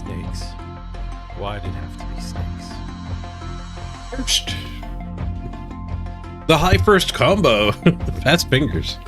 Snakes. Why did it have to be snakes? First. The high first combo. Fast fingers.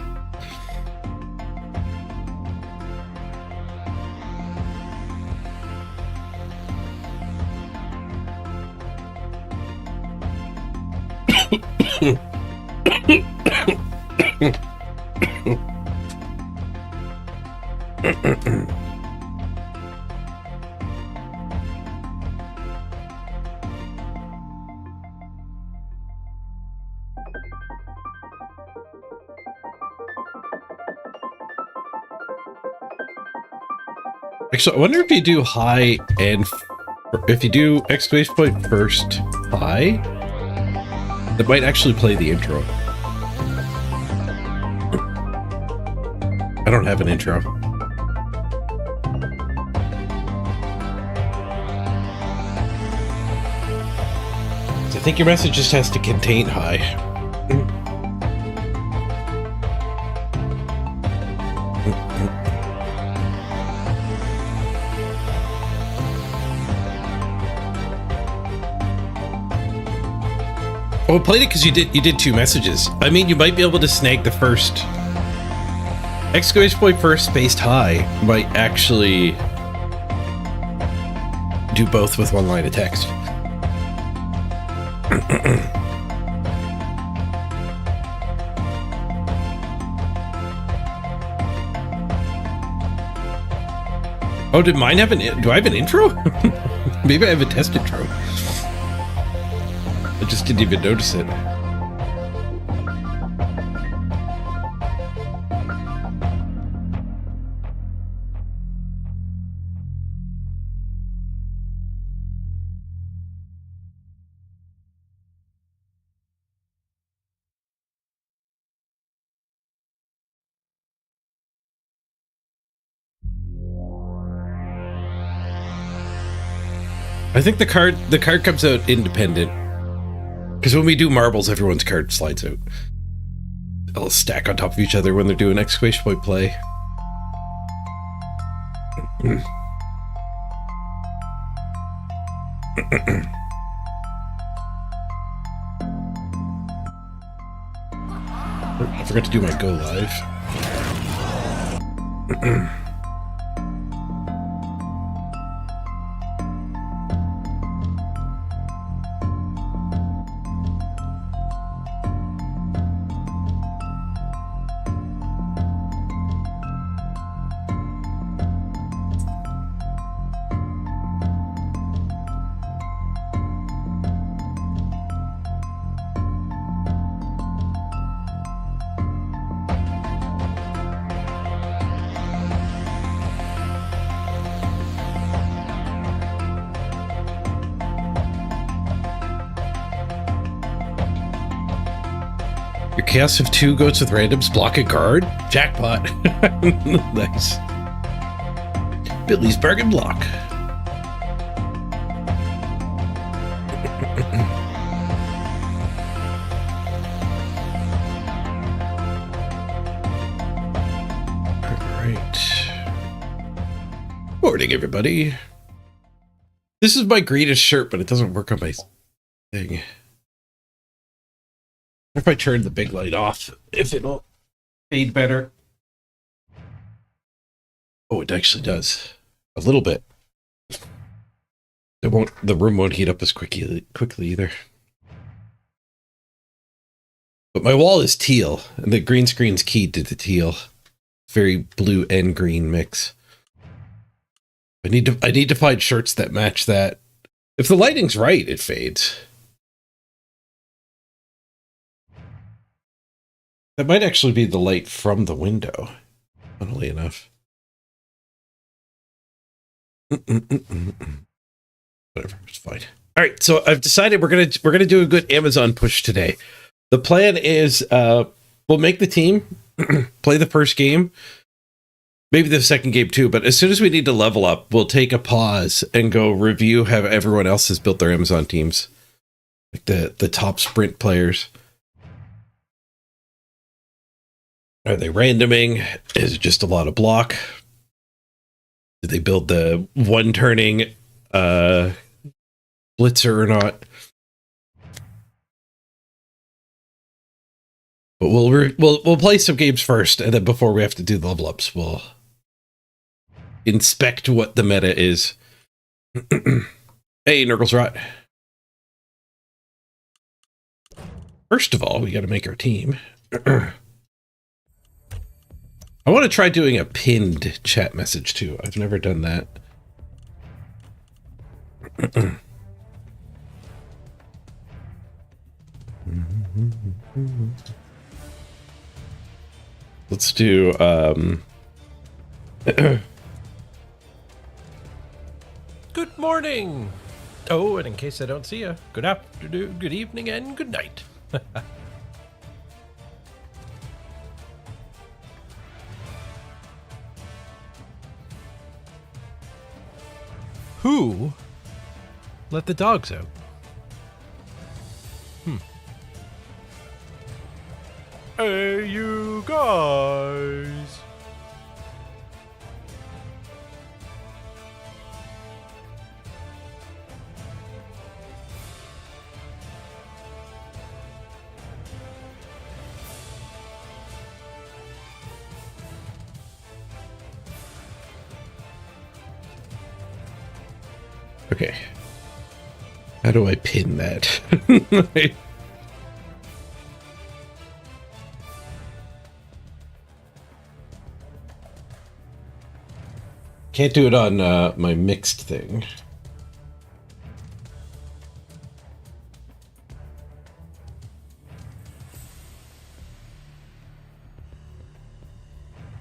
Actually, I wonder if you do high and if you do exclamation point first high, that might actually play the intro. I don't have an intro. I think your message just has to contain high. Oh, played it because you did two messages. I mean, you might be able to snag the first. Exclamation point first spaced high might actually do both with one line of text. Oh, did mine have do I have an intro? Maybe I have a test intro. I just didn't even notice it. I think the card comes out independent. Because when we do marbles, everyone's card slides out. They'll stack on top of each other when they're doing exclamation point play. I forgot to do my go live. Your chaos of 2 goes with randoms, block a guard? Jackpot. Nice. Billy's bargain block. Alright. Morning, everybody. This is my greatest shirt, but it doesn't work on my thing. If I turn the big light off, if it'll fade better. Oh, it actually does. A little bit. The room won't heat up as quickly either. But my wall is teal, and the green screen's keyed to the teal. Very blue and green mix. I need to find shirts that match that. If the lighting's right, it fades. That might actually be the light from the window, funnily enough. Whatever, it's fine. All right, so I've decided we're gonna do a good Amazon push today. The plan is we'll make the team, play the first game, maybe the second game too. But as soon as we need to level up, we'll take a pause and go review how everyone else has built their Amazon teams, like the top sprint players. Are they randoming? Is it just a lot of block? Did they build the one turning blitzer or not? But we'll play some games first, and then before we have to do the level ups, we'll inspect what the meta is. Hey, Nurgles Rot. First of all, we got to make our team. I want to try doing a pinned chat message too. I've never done that. Let's do Good morning. Oh, and in case I don't see you, good afternoon, good evening, and good night. Who let the dogs out? Hey, you guys. okay. How do I pin that? Can't do it on my mixed thing.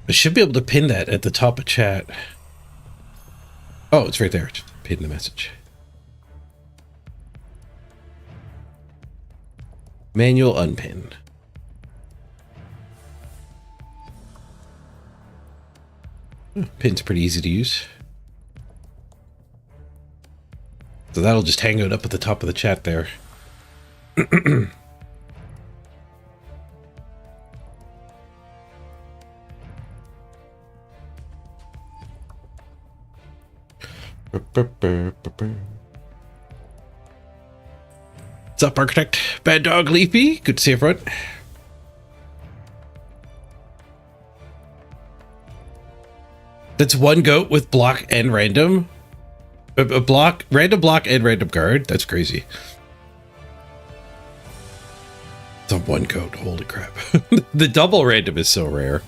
I should be able to pin that at the top of chat. Oh, it's right there. Pin the message. Manual unpin. Pin's pretty easy to use. So that'll just hang out up at the top of the chat there. What's up, Architect? Bad Dog Leafy? Good to see you, everyone. That's one goat with block and random. A block, random block and random guard. That's crazy. It's a one goat. Holy crap. The double random is so rare.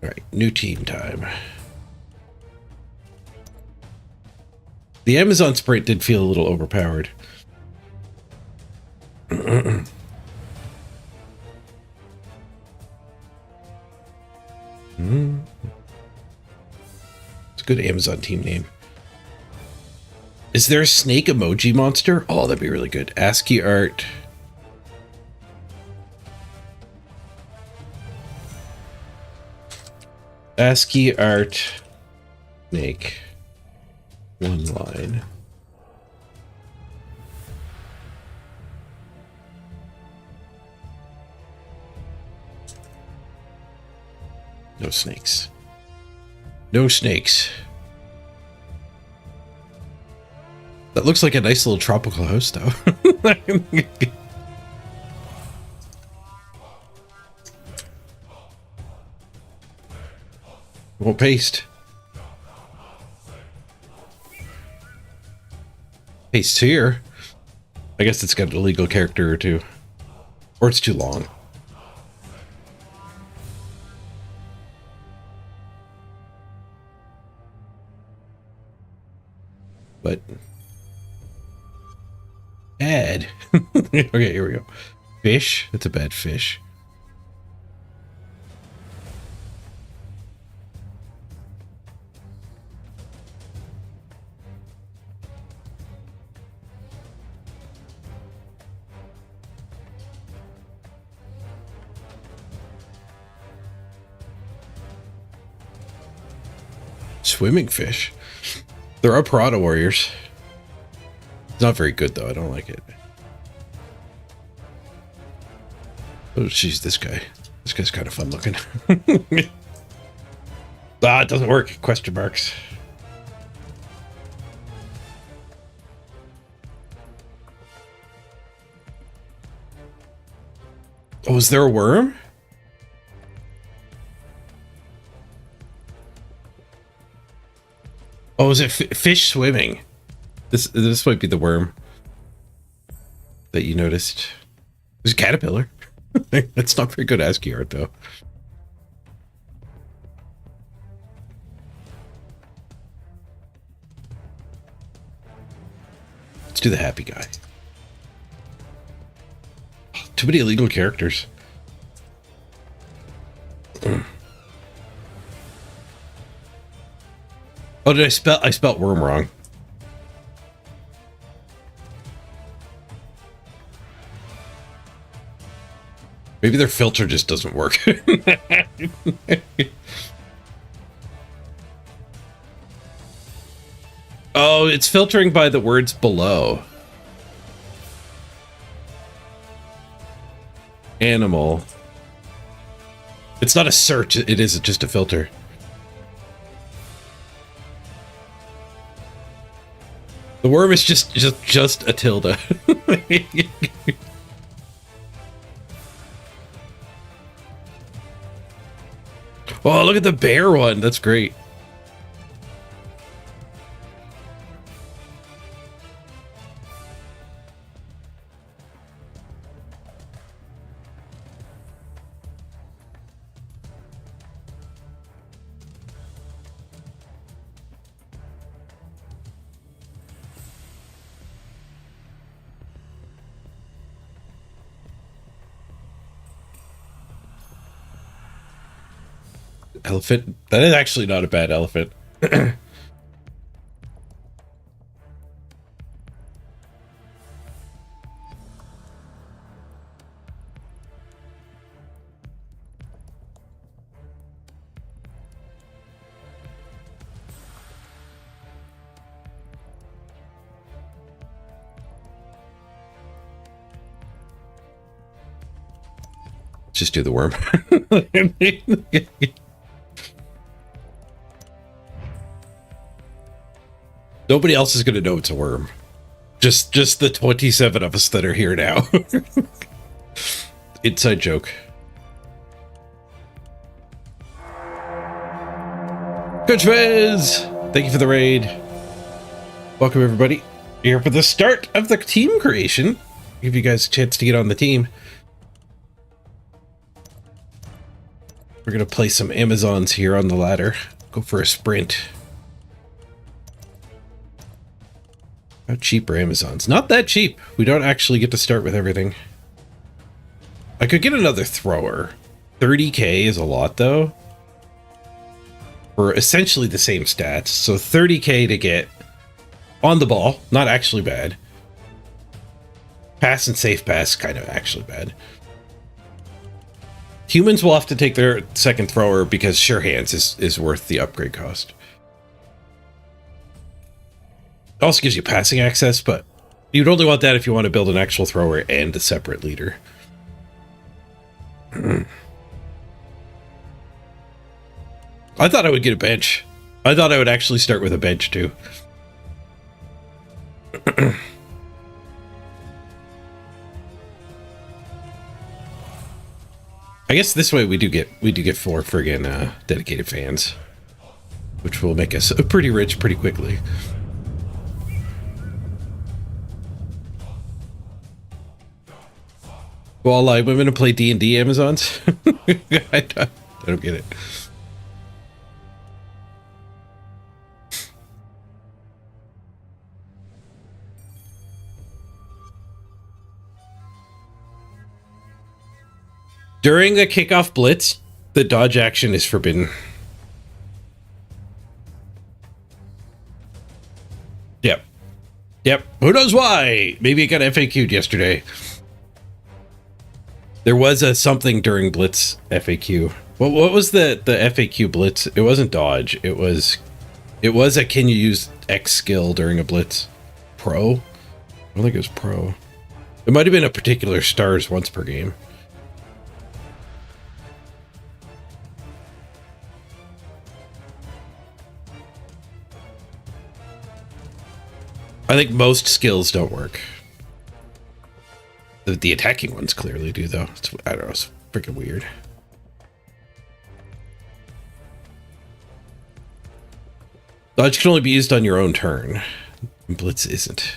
All right, new team time. The Amazon sprint did feel a little overpowered. It's a good Amazon team name. Is there a snake emoji monster? Oh, that'd be really good. ASCII art. ASCII art. Snake. One line. No snakes. No snakes. That looks like a nice little tropical house, though. Won't paste. Paste here. I guess it's got an illegal character or two. Or it's too long. But add. Okay, here we go. Fish. That's a bad fish. Swimming fish. There are Piranha Warriors. It's not very good though. I don't like it. Oh, jeez, this guy. This guy's kind of fun looking. It doesn't work. Question marks. Oh, is there a worm? Oh, is it fish swimming? This might be the worm that you noticed. There's a caterpillar. That's not very good ASCII art, though. Let's do the happy guy. Too many illegal characters. Oh, did I spelt worm wrong. Maybe their filter just doesn't work. Oh, it's filtering by the words below. Animal. It's not a search, it is just a filter. The worm is just a tilde. Oh, look at the bear one. That's great. Elephant. That is actually not a bad elephant. Just do the worm. Nobody else is going to know it's a worm. Just the 27 of us that are here now. Inside joke. Coach Vez! Thank you for the raid. Welcome, everybody. Here for the start of the team creation. Give you guys a chance to get on the team. We're going to play some Amazons here on the ladder. Go for a sprint. How cheap are Amazons? Not that cheap. We don't actually get to start with everything. I could get another thrower. 30k is a lot, though. For essentially the same stats. So 30k to get on the ball. Not actually bad. Pass and safe pass, kind of actually bad. Humans will have to take their second thrower because sure hands is worth the upgrade cost. It also gives you passing access, but you'd only want that if you want to build an actual thrower and a separate leader. I thought I would get a bench. I thought I would actually start with a bench too. I guess this way we do get 4 friggin' dedicated fans, which will make us pretty rich pretty quickly. Well, I'm going to play D&D Amazons. I don't get it. During the kickoff blitz, the dodge action is forbidden. Yep. Who knows why? Maybe it got FAQ'd yesterday. There was a something during Blitz FAQ. What was the FAQ Blitz? It wasn't dodge. It was a can you use X skill during a Blitz? Pro? I don't think it was pro. It might have been a particular stars once per game. I think most skills don't work. The attacking ones clearly do, though. I don't know. It's freaking weird. Dodge can only be used on your own turn. Blitz isn't.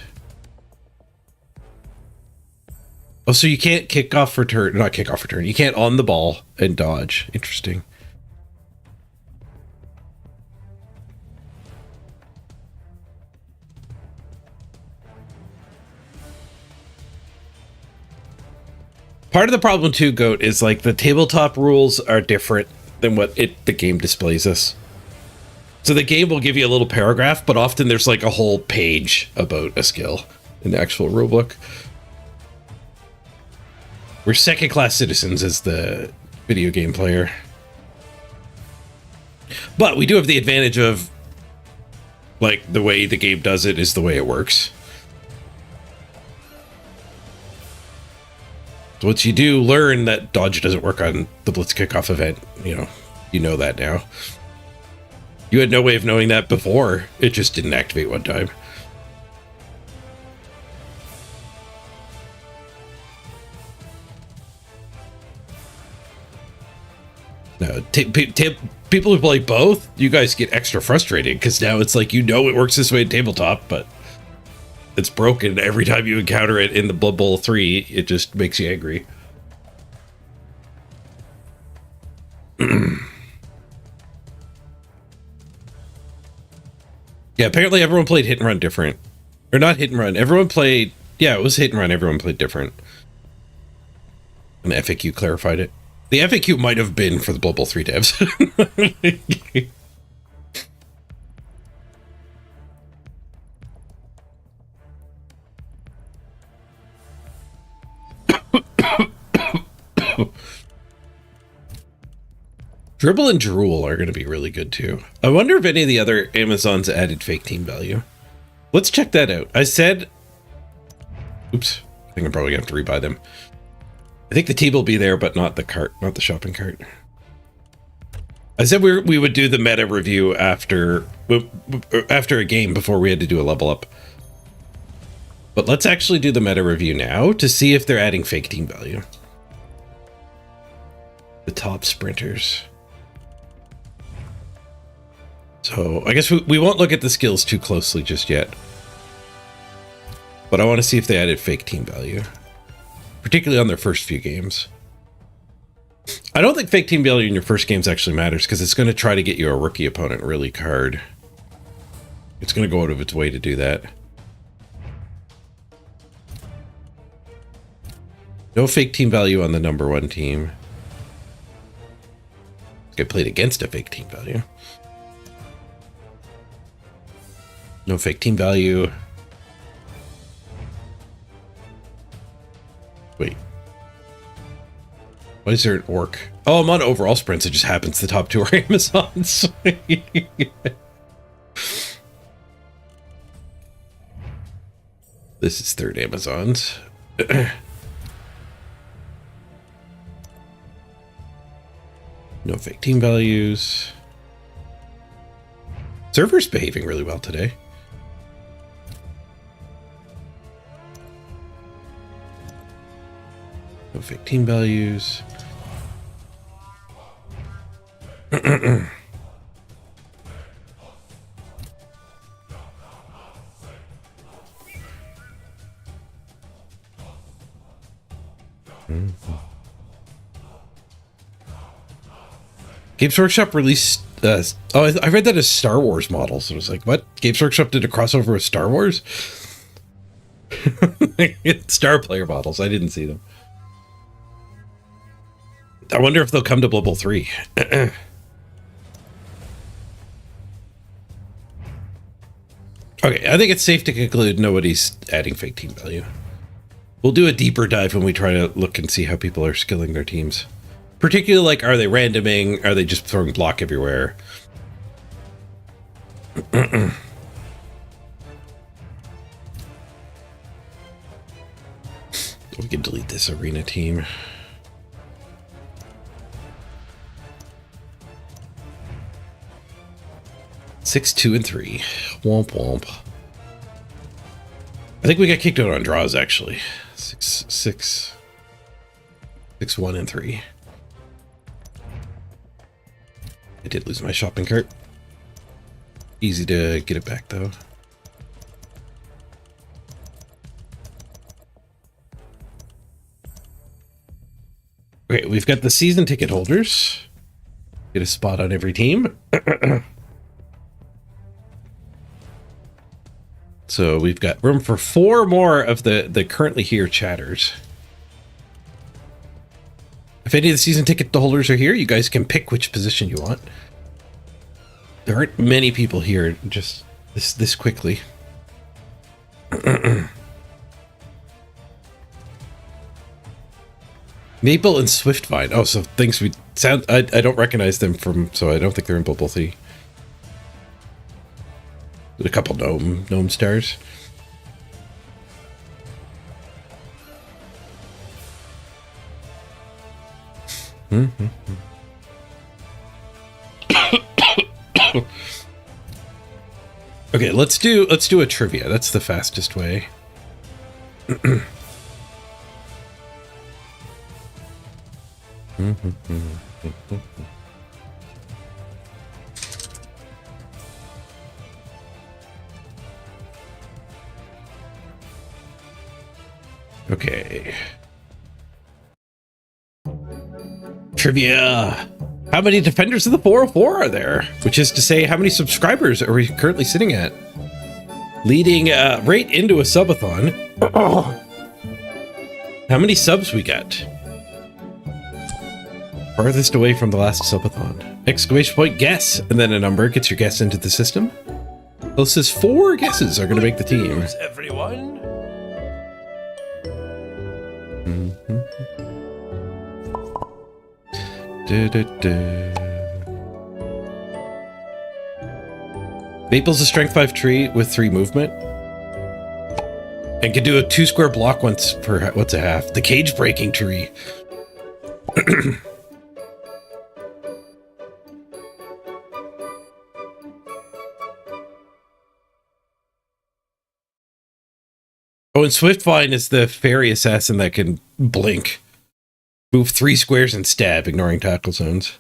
Oh, so you can't kick off return. Not kick off return. You can't on the ball and dodge. Interesting. Part of the problem too, Goat, is like the tabletop rules are different than what the game displays us. So the game will give you a little paragraph, but often there's like a whole page about a skill in the actual rulebook. We're second-class citizens as the video game player. But we do have the advantage of, like, the way the game does it is the way it works. So once you do learn that dodge doesn't work on the Blitz kickoff event, you know that now. You had no way of knowing that before. It just didn't activate one time. No, people who play both, you guys get extra frustrated because now it's like, it works this way in tabletop, but it's broken every time you encounter it in the Blood Bowl 3. It just makes you angry. Yeah, apparently everyone played hit and run different. Or not hit and run. Everyone played... Yeah, it was hit and run. Everyone played different. And the FAQ clarified it. The FAQ might have been for the Blood Bowl 3 devs. Dribble and Drool are going to be really good too. I wonder if any of the other Amazons added fake team value. Let's check that out. I said... Oops. I think I'm probably going to have to rebuy them. I think the team will be there, but not the cart, not the shopping cart. I said we would do the meta review after a game before we had to do a level up. But let's actually do the meta review now to see if they're adding fake team value. The top sprinters. So I guess we won't look at the skills too closely just yet. But I want to see if they added fake team value. Particularly on their first few games. I don't think fake team value in your first games actually matters because it's going to try to get you a rookie opponent really hard. It's going to go out of its way to do that. No fake team value on the number 1 team. Get played against a fake team value. No fake team value. Wait. Why is there an orc? Oh, I'm on overall sprints. It just happens the top 2 are Amazons. This is third Amazons. No fake team values. Server's behaving really well today. No fake team values. Games Workshop released... I read that as Star Wars models. I was like, what? Games Workshop did a crossover with Star Wars? Star player models. I didn't see them. I wonder if they'll come to Blood Bowl 3. Okay, I think it's safe to conclude nobody's adding fake team value. We'll do a deeper dive when we try to look and see how people are skilling their teams. Particularly, like, are they randoming? Are they just throwing block everywhere? We can delete this arena team. Six, 2, and 3. Womp womp. I think we got kicked out on draws, actually. 6, 1, and 3. I did lose my shopping cart. Easy to get it back, though. Okay, we've got the season ticket holders. Get a spot on every team. So we've got room for 4 more of the currently here chatters. If any of the season ticket holders are here, you guys can pick which position you want. There aren't many people here just this quickly. Maple and Swift-Vine. Oh, so things we sound. I don't recognize them from, so I don't think they're in Bubble City. A couple gnome stars. Okay, let's do a trivia. That's the fastest way. Okay. Trivia. How many defenders of the 404 are there? Which is to say, how many subscribers are we currently sitting at? Leading right into a subathon. How many subs we got? Farthest away from the last subathon. Exclamation point guess, and then a number gets your guess into the system. Closest 4 guesses are going to make the team. Everyone. Maple's a strength 5 tree with 3 movement. And can do a 2 square block once per what's a half. The cage breaking tree. Oh, and Swift-Vine is the fairy assassin that can blink. Move 3 squares and stab, ignoring tackle zones.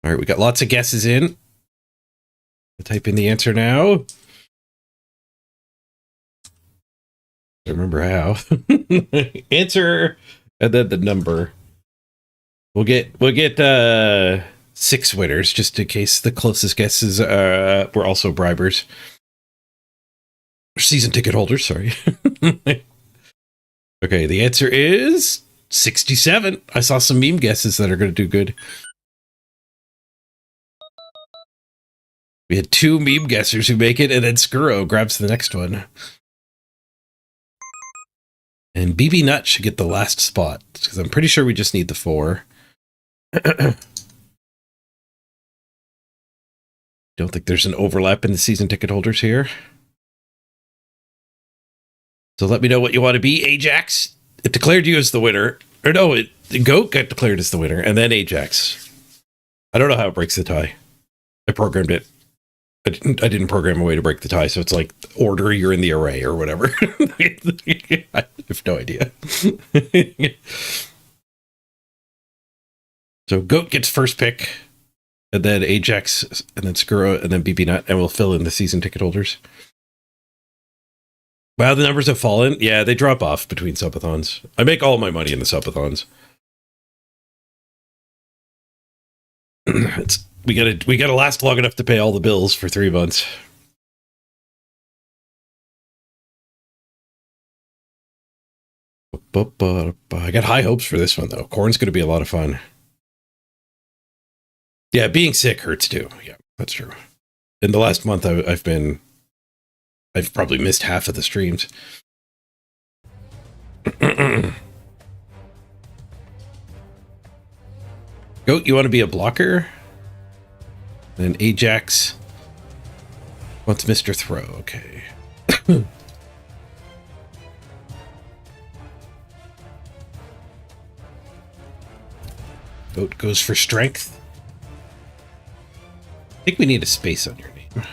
All right, we got lots of guesses in. I'll type in the answer now. I remember how. Answer and then the number. We'll get 6 winners just in case the closest guesses were also bribers. Season ticket holders, sorry. Okay, the answer is 67. I saw some meme guesses that are going to do good. We had 2 meme guessers who make it, and then Skuro grabs the next one. And BB Nut should get the last spot, because I'm pretty sure we just need the 4. Don't think there's an overlap in the season ticket holders here. So let me know what you want to be, Ajax. It declared you as the winner. Or no, Goat got declared as the winner, and then Ajax. I don't know how it breaks the tie. I programmed it. I didn't program a way to break the tie, so it's like order you're in the array or whatever. I have no idea. So Goat gets first pick, and then Ajax, and then Skuro, and then BB Nut, and we'll fill in the season ticket holders. Wow, the numbers have fallen. Yeah, they drop off between subathons. I make all my money in the subathons. We gotta last long enough to pay all the bills for 3 months. I got high hopes for this one though. Corn's gonna be a lot of fun. Yeah, being sick hurts too. Yeah, that's true. In the last month, I've probably missed half of the streams. Goat, you want to be a blocker? Then Ajax wants Mr. Throw. Okay. Goat goes for strength. I think we need a space on your name.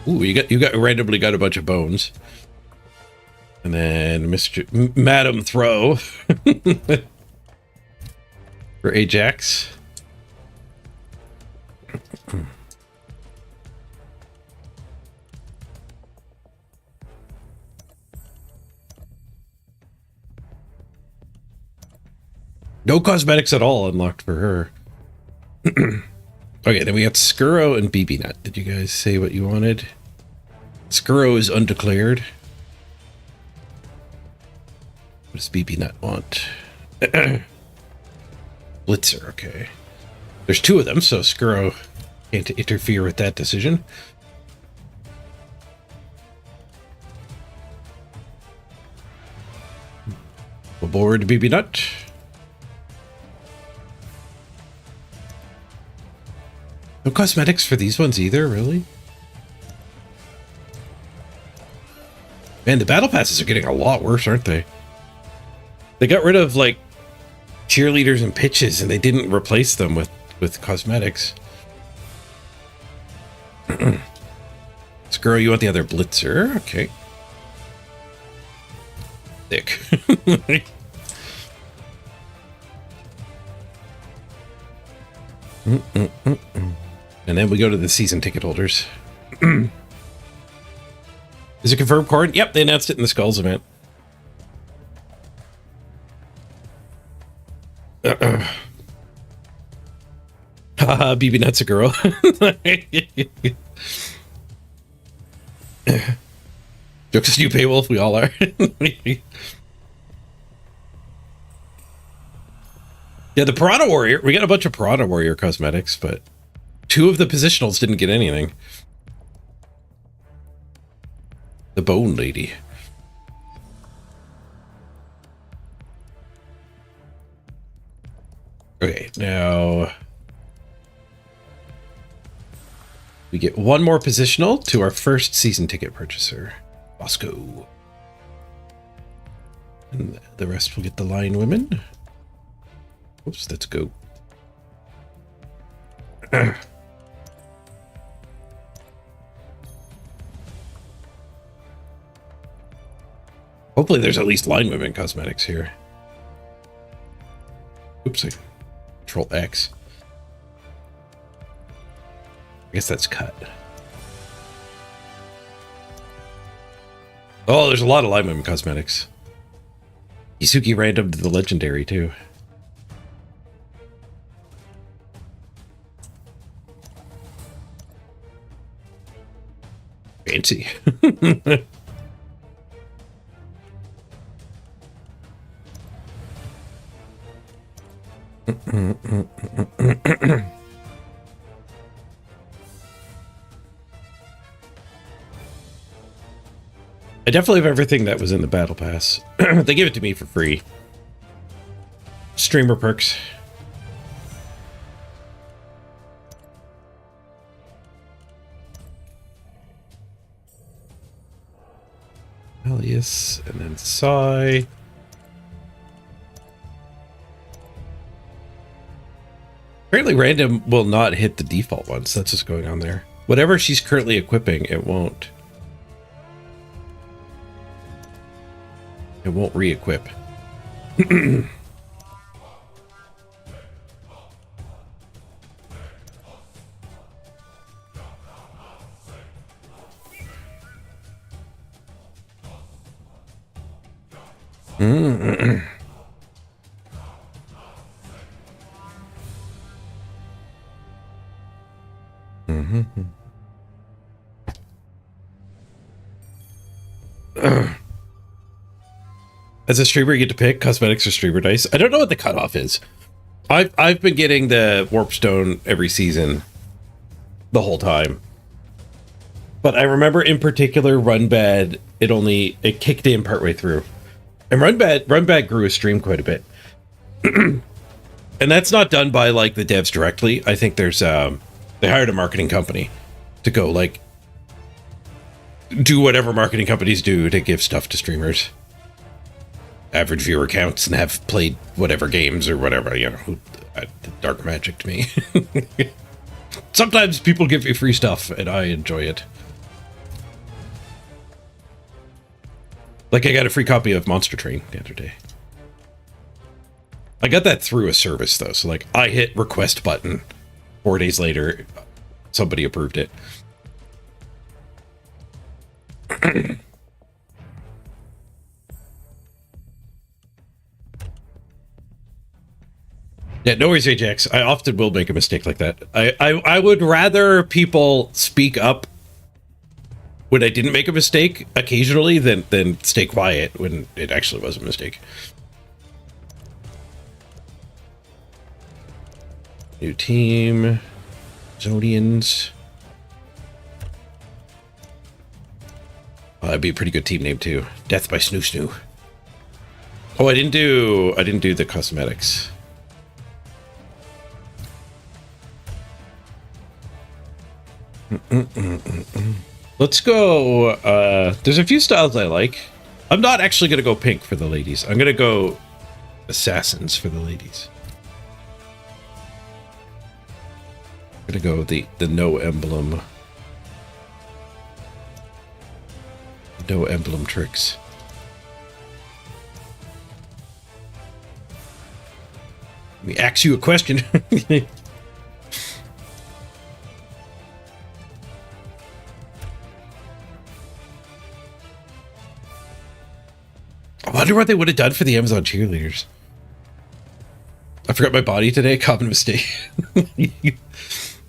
Ooh, you got randomly got a bunch of bones. And then Madam Throw for Ajax. No cosmetics at all unlocked for her. Okay, then we got Skuro and BB Nut. Did you guys say what you wanted? Skuro is undeclared. What does BB Nut want? Blitzer, okay. There's two of them, so Skuro can't interfere with that decision. Aboard BB Nut. No cosmetics for these ones either, really? Man, the battle passes are getting a lot worse, aren't they? They got rid of, like, cheerleaders and pitches, and they didn't replace them with cosmetics. Skuro, you want the other Blitzer? Okay. Thick. And then we go to the season ticket holders. Is it confirmed, Corin? Yep, they announced it in the Skulls event. Haha, BB Nut's a girl. Jokes you pay Wolf, we all are. Yeah, the Piranha Warrior, we got a bunch of Piranha Warrior cosmetics, but two of the positionals didn't get anything. The Bone Lady. Okay, now we get one more positional to our first season ticket purchaser, Bosco. And the rest will get the Lion Women. Oops, let's go. Hopefully there's at least Line Women cosmetics here. Oops, I Control X. I guess that's cut. Oh, there's a lot of Line Women cosmetics. Isuki random to the legendary too. Fancy. I definitely have everything that was in the battle pass. They give it to me for free. Streamer perks. Elias, and then Sai. Apparently random will not hit the default ones. That's what's going on there. Whatever she's currently equipping, it won't. It won't re-equip. As a streamer, you get to pick cosmetics or streamer dice. I don't know what the cutoff is. I've been getting the Warpstone every season the whole time. But I remember in particular Run Bad, it kicked in partway through. And Run Bad grew a stream quite a bit. And that's not done by like the devs directly. I think there's they hired a marketing company to go like do whatever marketing companies do to give stuff to streamers. Average viewer counts and have played whatever games or whatever, you know, dark magic to me. Sometimes people give me free stuff and I enjoy it. Like I got a free copy of Monster Train the other day. I got that through a service though. So like I hit request button. 4 days later, somebody approved it. Yeah, no worries, Ajax. I often will make a mistake like that. I would rather people speak up when I didn't make a mistake occasionally than stay quiet when it actually was a mistake. New team. Zodians. Oh, that'd be a pretty good team name too. Death by Snoo Snoo. Oh, I didn't do the cosmetics. Let's go. There's a few styles I like. I'm not actually gonna go pink for the ladies. I'm gonna go assassins for the ladies. I'm gonna go the no emblem. No emblem tricks. Let me ask you a question. I wonder what they would have done for the Amazon cheerleaders. I forgot my body today. Common mistake.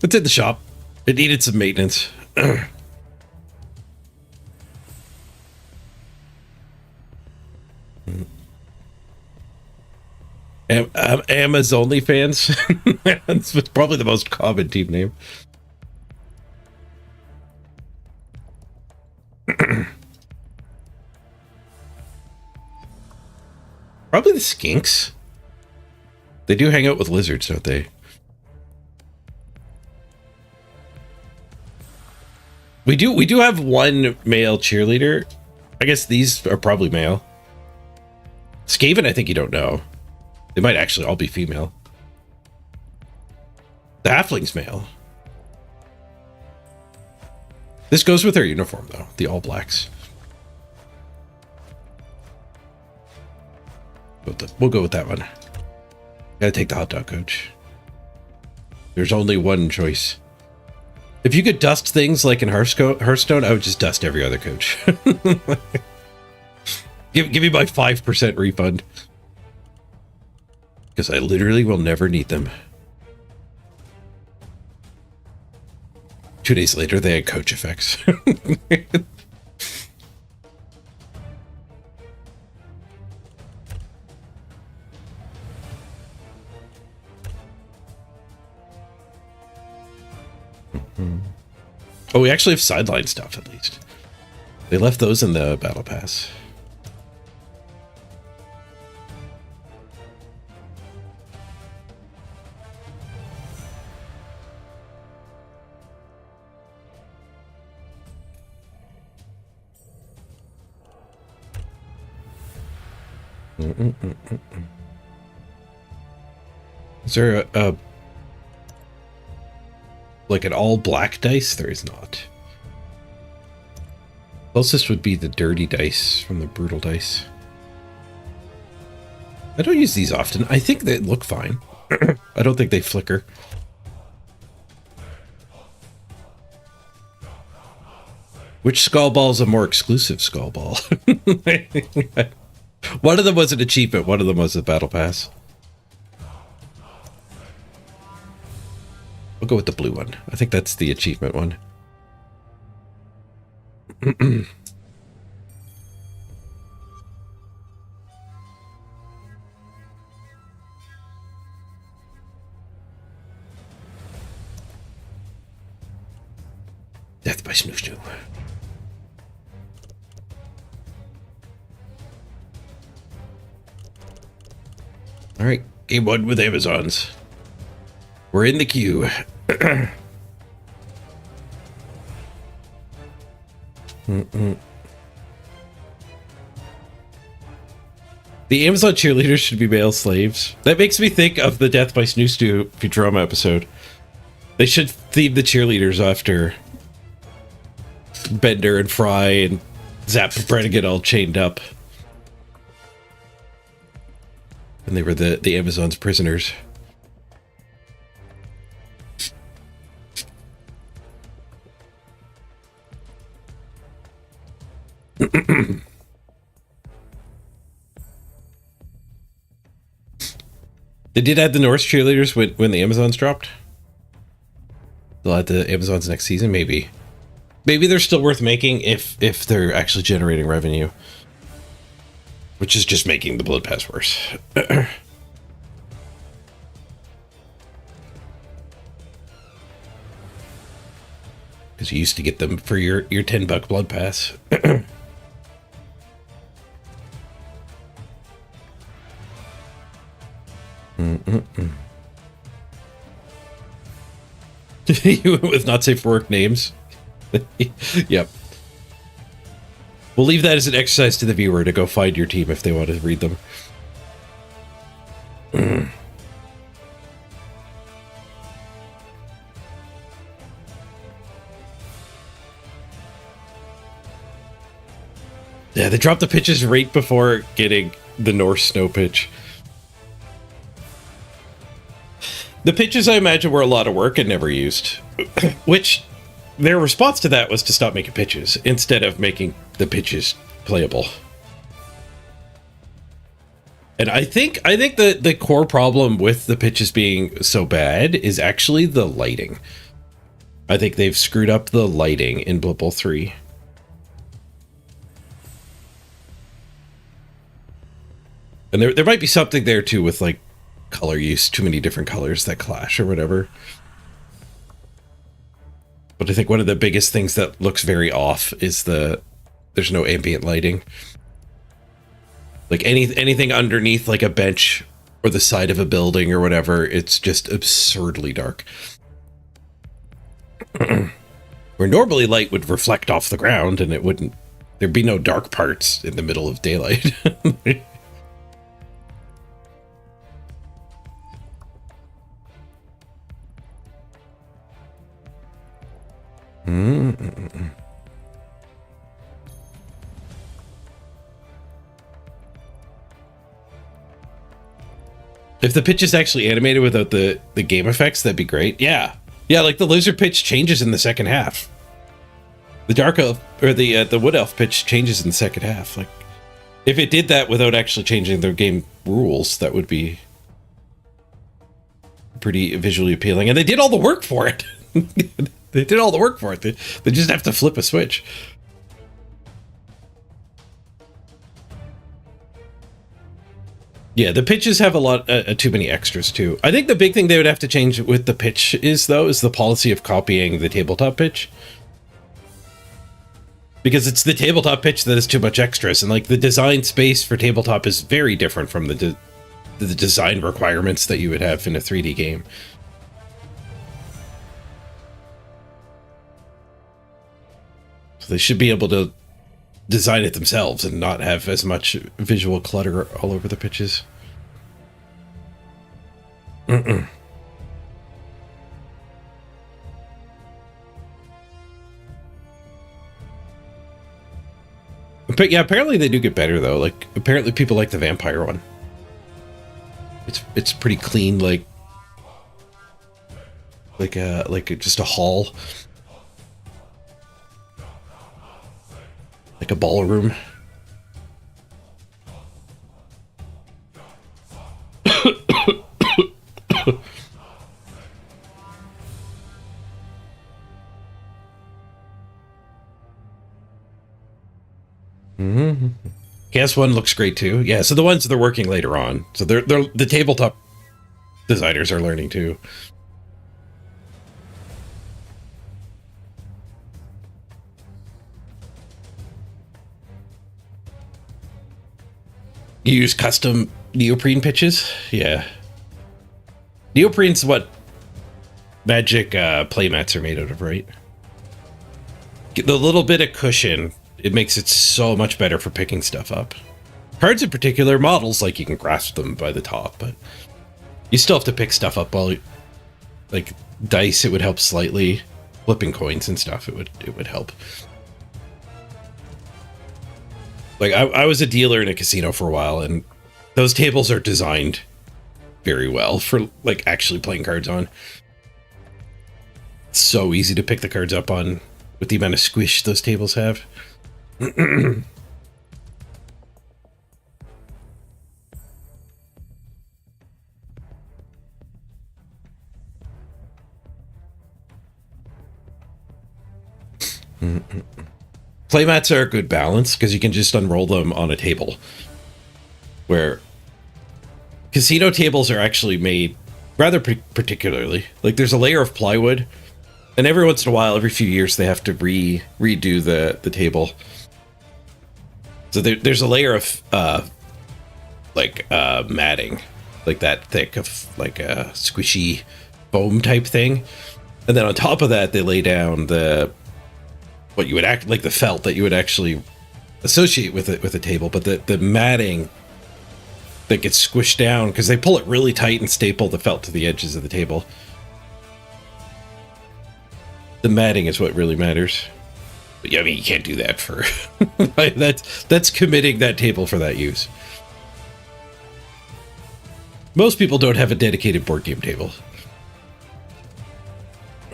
It's in the shop. It needed some maintenance. Amaz OnlyFans. That's probably the most common team name. Probably the Skinks. They do hang out with lizards, don't they? We do have one male cheerleader. I guess these are probably male. Skaven, I think you don't know. They might actually all be female. The halfling's male. This goes with their uniform, though. The all blacks. We'll go with that one. Gotta take the hot dog coach. There's only one choice. If you could dust things like in Hearthstone, I would just dust every other coach. Give me my 5% refund. Because I literally will never need them. 2 days later, they had coach effects. Oh, we actually have sideline stuff, at least. They left those in the battle pass. Is there a like an all black dice? There is not. Closest would be the dirty dice from the brutal dice. I don't use these often. I think they look fine. I don't think they flicker. Which skull ball is a more exclusive skull ball? One of them was an achievement, one of them was a battle pass. We'll go with the blue one. I think that's the achievement one. Death by Snoo Snoo. All right, game one with Amazons. We're in the queue. The Amazon cheerleaders should be male slaves. That makes me think of the Death by Snoo Snoo Futurama episode. They should theme the cheerleaders after Bender and Fry and Zap and Brennigan all chained up. And they were the Amazon's prisoners. They did add the Norse cheerleaders when the Amazons dropped. They'll add the Amazons next season, maybe. Maybe they're still worth making if they're actually generating revenue. Which is just making the Blood Pass worse. Because you used to get them for your $10 Blood Pass. You went with not safe for work names. Yep. We'll leave that as an exercise to the viewer to go find your team if they want to read them. Yeah, they dropped the pitches right before getting the Norse snow pitch. The pitches, I imagine, were a lot of work and never used. Which, their response to that was to stop making pitches instead of making the pitches playable. And I think the core problem with the pitches being so bad is actually the lighting. I think they've screwed up the lighting in Blood Bowl 3. And there might be something there too with like color use, too many different colors that clash or whatever. But I think one of the biggest things that looks very off is there's no ambient lighting. Like anything underneath like a bench or the side of a building or whatever, it's just absurdly dark. Where normally light would reflect off the ground and there'd be no dark parts in the middle of daylight. If the pitch is actually animated without the game effects, that'd be great. Yeah, like the lizard pitch changes in the second half. The dark elf or the wood elf pitch changes in the second half. Like, if it did that without actually changing their game rules, that would be pretty visually appealing. And they did all the work for it. They did all the work for it. They just have to flip a switch. Yeah, the pitches have a lot, too many extras too. I think the big thing they would have to change with the pitch is the policy of copying the tabletop pitch. Because it's the tabletop pitch that has too much extras, and like the design space for tabletop is very different from the design requirements that you would have in a 3D game. So they should be able to design it themselves and not have as much visual clutter all over the pitches. But yeah, apparently they do get better though. Like apparently people like the vampire one. It's pretty clean, like just a hall. Like a ballroom. Chaos one looks great too. Yeah, so the ones they're working later on. So they're the tabletop designers are learning too. You use custom neoprene pitches? Yeah. Neoprene's what magic playmats are made out of, right? The little bit of cushion, it makes it so much better for picking stuff up. Cards in particular, models, like you can grasp them by the top, but you still have to pick stuff up while, like dice, it would help slightly. Flipping coins and stuff, it would help. Like I was a dealer in a casino for a while, and those tables are designed very well for like actually playing cards on. It's so easy to pick the cards up on with the amount of squish those tables have. Playmats are a good balance because you can just unroll them on a table. Where casino tables are actually made rather particularly. Like there's a layer of plywood, and every once in a while, every few years, they have to redo the table. So there's a layer of matting, like that thick of like a squishy foam type thing, and then on top of that, they lay down what you would act like the felt that you would actually associate with it with a table, but the matting that gets squished down because they pull it really tight and staple the felt to the edges of the table. The matting is what really matters. But yeah, I mean, you can't do that for that's committing that table for that use. Most people don't have a dedicated board game table.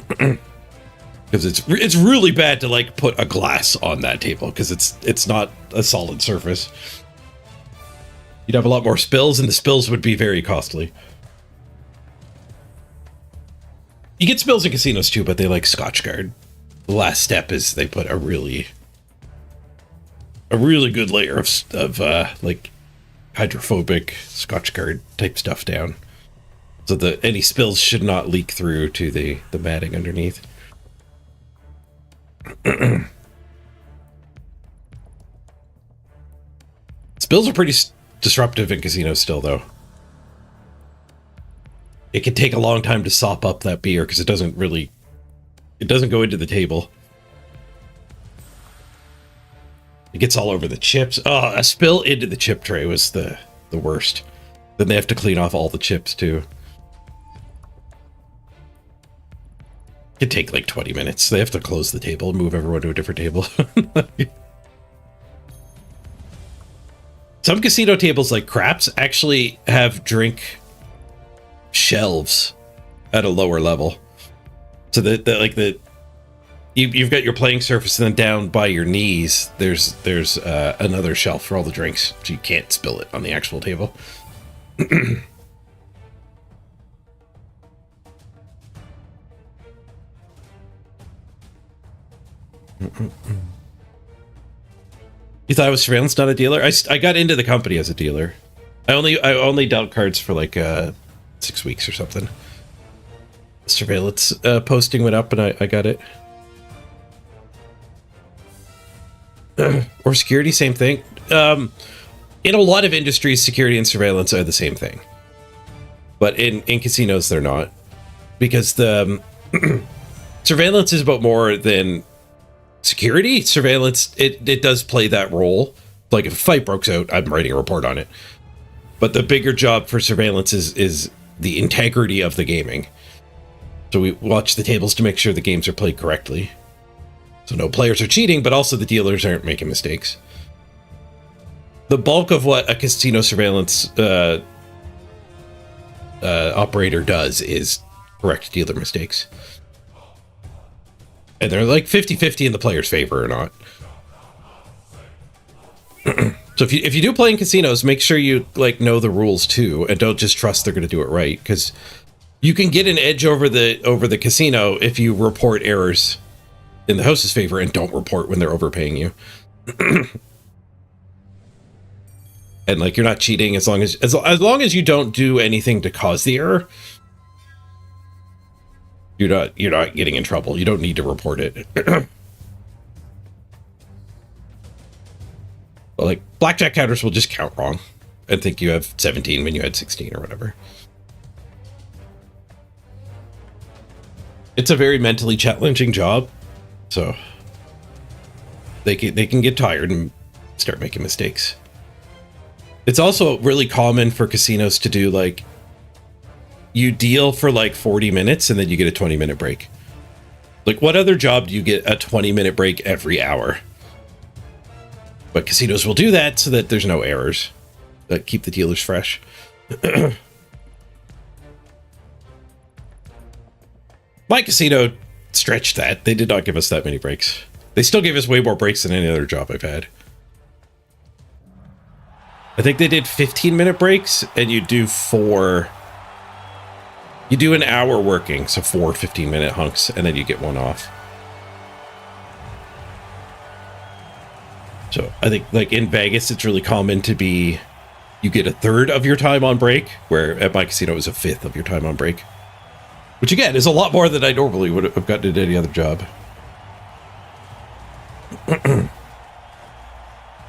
Because it's really bad to like put a glass on that table because it's not a solid surface. You'd have a lot more spills, and the spills would be very costly. You get spills in casinos too, but they like Scotchgard. The last step is they put a really good layer of like hydrophobic Scotchgard type stuff down, so that any spills should not leak through to the matting underneath. Spills are pretty disruptive in casinos still, though. It can take a long time to sop up that beer because it doesn't go into the table. It gets all over the chips. Oh, a spill into the chip tray was the worst. Then they have to clean off all the chips too. It could take like 20 minutes. They have to close the table and move everyone to a different table. Some casino tables like craps actually have drink shelves at a lower level. So that you've got your playing surface, and then down by your knees there's another shelf for all the drinks, so you can't spill it on the actual table. You thought I was surveillance, not a dealer? I got into the company as a dealer. I only dealt cards for like 6 weeks or something. Surveillance posting went up, and I got it. Or security, same thing. In a lot of industries, security and surveillance are the same thing, but in casinos they're not, because the surveillance is about more than security. Surveillance, it does play that role. Like if a fight breaks out, I'm writing a report on it. But the bigger job for surveillance is the integrity of the gaming. So we watch the tables to make sure the games are played correctly. So no players are cheating, but also the dealers aren't making mistakes. The bulk of what a casino surveillance operator does is correct dealer mistakes. And they're like 50-50 in the player's favor or not. So if you do play in casinos, make sure you like know the rules too, and don't just trust they're going to do it right, because you can get an edge over the casino if you report errors in the host's favor and don't report when they're overpaying you. And like you're not cheating as long as you don't do anything to cause the error. You're not getting in trouble. You don't need to report it. Like blackjack counters will just count wrong and think you have 17 when you had 16 or whatever. It's a very mentally challenging job, so they can get tired and start making mistakes. It's also really common for casinos to do like, you deal for like 40 minutes and then you get a 20-minute break. Like what other job do you get a 20-minute break every hour? But casinos will do that so that there's no errors that keep the dealers fresh. My casino stretched that. They did not give us that many breaks. They still gave us way more breaks than any other job I've had. I think they did 15-minute breaks, and you do an hour working, so 4 15-minute hunks, and then you get one off. So I think, like, in Vegas, it's really common to be, you get a third of your time on break, where at my casino it was a fifth of your time on break. Which, again, is a lot more than I normally would have gotten at any other job.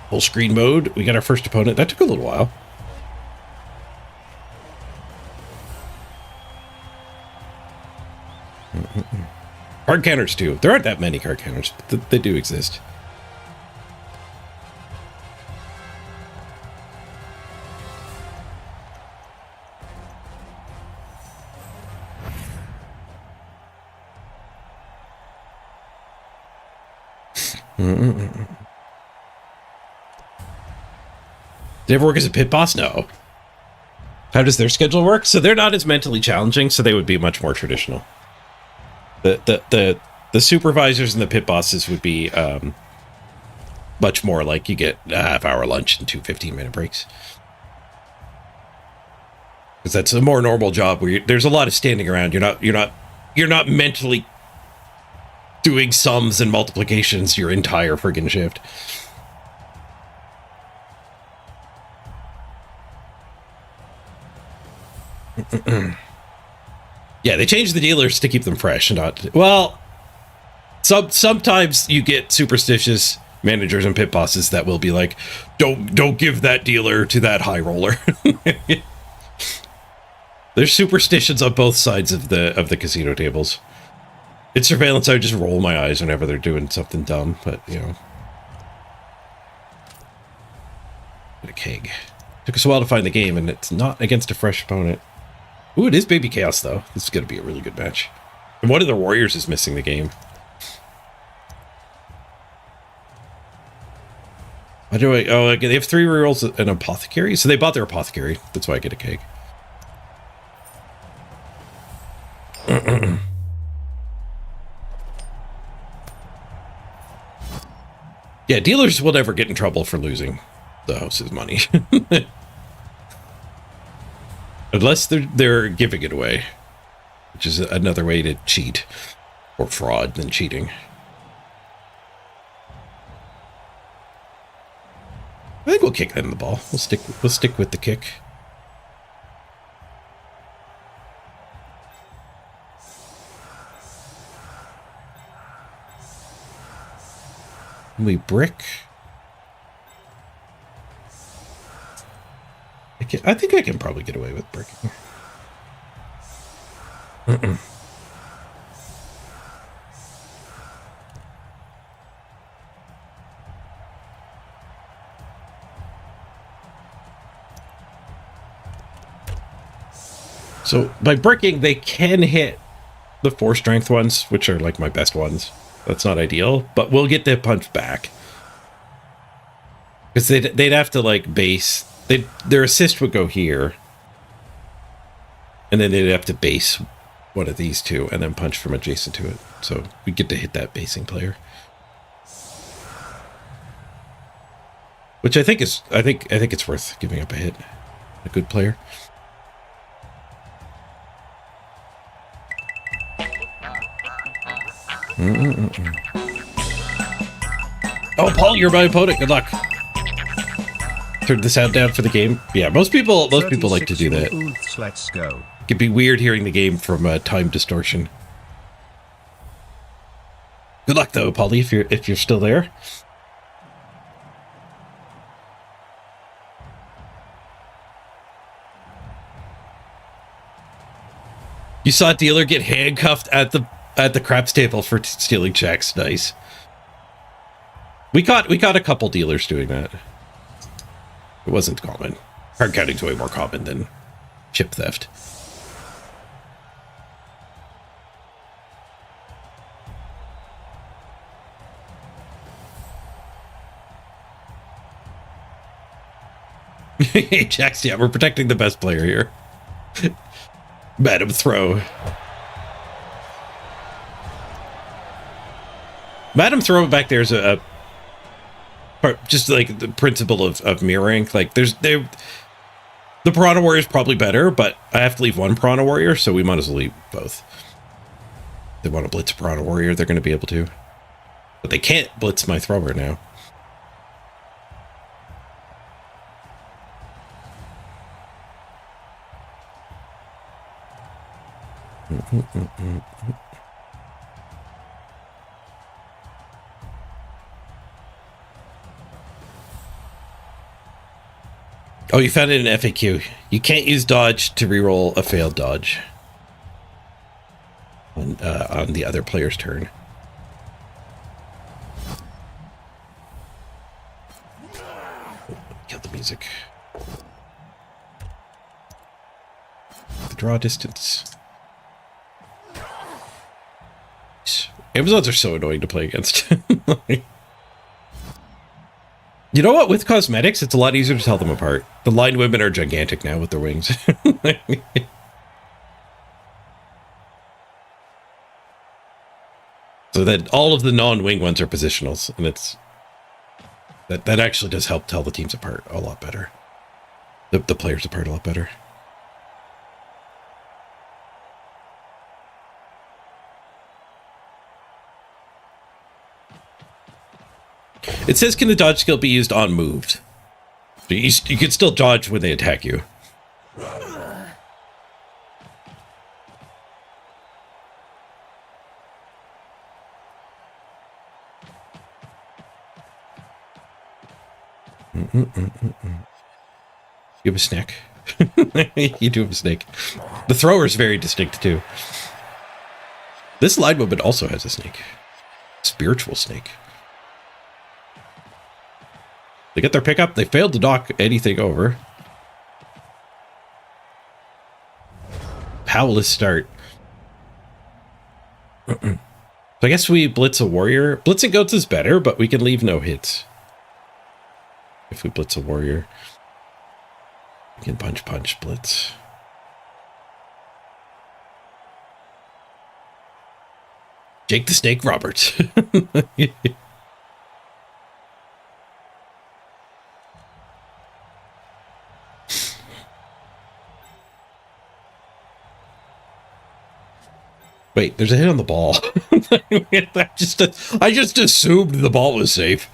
Full screen mode. We got our first opponent. That took a little while. Card counters, too. There aren't that many card counters, but they do exist. Did it ever work as a pit boss? No. How does their schedule work? So they're not as mentally challenging, so they would be much more traditional. The supervisors and the pit bosses would be much more like you get a half-hour lunch and 2 15-minute breaks. Because that's a more normal job where there's a lot of standing around. You're not mentally doing sums and multiplications your entire friggin' shift. Yeah, they changed the dealers to keep them fresh. Sometimes you get superstitious managers and pit bosses that will be like, don't give that dealer to that high roller. There's superstitions on both sides of the casino tables. In surveillance, I would just roll my eyes whenever they're doing something dumb, but you know. Get a keg. Took us a while to find the game, and it's not against a fresh opponent. Ooh, it is Baby Chaos, though. This is going to be a really good match. And one of the Warriors is missing the game. How do I... Oh, they have 3 rerolls and an Apothecary? So they bought their Apothecary. That's why I get a keg. Yeah, dealers will never get in trouble for losing the host's money. Unless they're giving it away, which is another way to cheat or fraud than cheating. I think we'll kick them the ball. We'll stick with the kick. We brick. I think I can probably get away with bricking. So by bricking, they can hit the 4 strength ones, which are like my best ones. That's not ideal, but we'll get the punch back. Because they'd have to like base... Their assist would go here. And then they'd have to base one of these 2 and then punch from adjacent to it. So we get to hit that basing player. Which I think is I think it's worth giving up a hit. A good player. Oh, Paul, you're my opponent. Good luck. Turn the sound down for the game. Yeah, most people like to do that. Let's go. It'd be weird hearing the game from time distortion. Good luck though, Paulie, if you're still there. You saw a dealer get handcuffed at the craps table for stealing checks. Nice. We caught a couple dealers doing that. It wasn't common. Card counting's way more common than chip theft. Ajax, yeah, we're protecting the best player here. Madam Throw. Madam Throw back there is a just like the principle of mirroring. Like the Piranha Warrior is probably better, but I have to leave one Piranha Warrior, so we might as well leave both. If they want to blitz a Piranha Warrior, they're going to be able to. But they can't blitz my thrower now. Oh, you found it in FAQ. You can't use dodge to reroll a failed dodge on the other player's turn. Kill the music. The draw distance. Amazons are so annoying to play against. You know what? With cosmetics, it's a lot easier to tell them apart. The line women are gigantic now with their wings. So that all of the non-wing ones are positionals, and it's that actually does help tell the teams apart a lot better. The players apart a lot better. It says, can the dodge skill be used on moved? So you can still dodge when they attack you. You have a snack. You do have a snake. The thrower is very distinct too. This line movement also has a snake. Spiritual snake. They get their pickup. They failed to knock anything over. Powerless start. So I guess we blitz a warrior. Blitzing goats is better, but we can leave no hits. If we blitz a warrior. We can punch, blitz. Jake the Snake Roberts. Wait, there's a hit on the ball. I just assumed the ball was safe.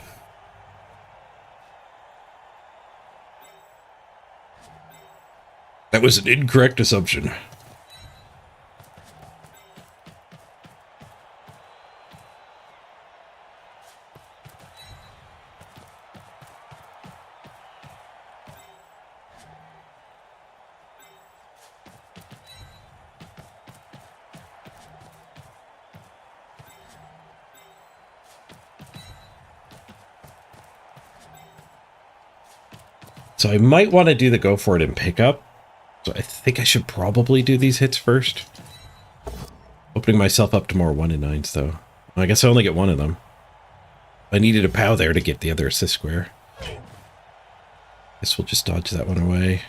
That was an incorrect assumption. So I might want to do the go for it and pick up. So I think I should probably do these hits first. Opening myself up to more 1 and 9s though. I guess I only get one of them. I needed a POW there to get the other assist square. Guess we'll just dodge that one away.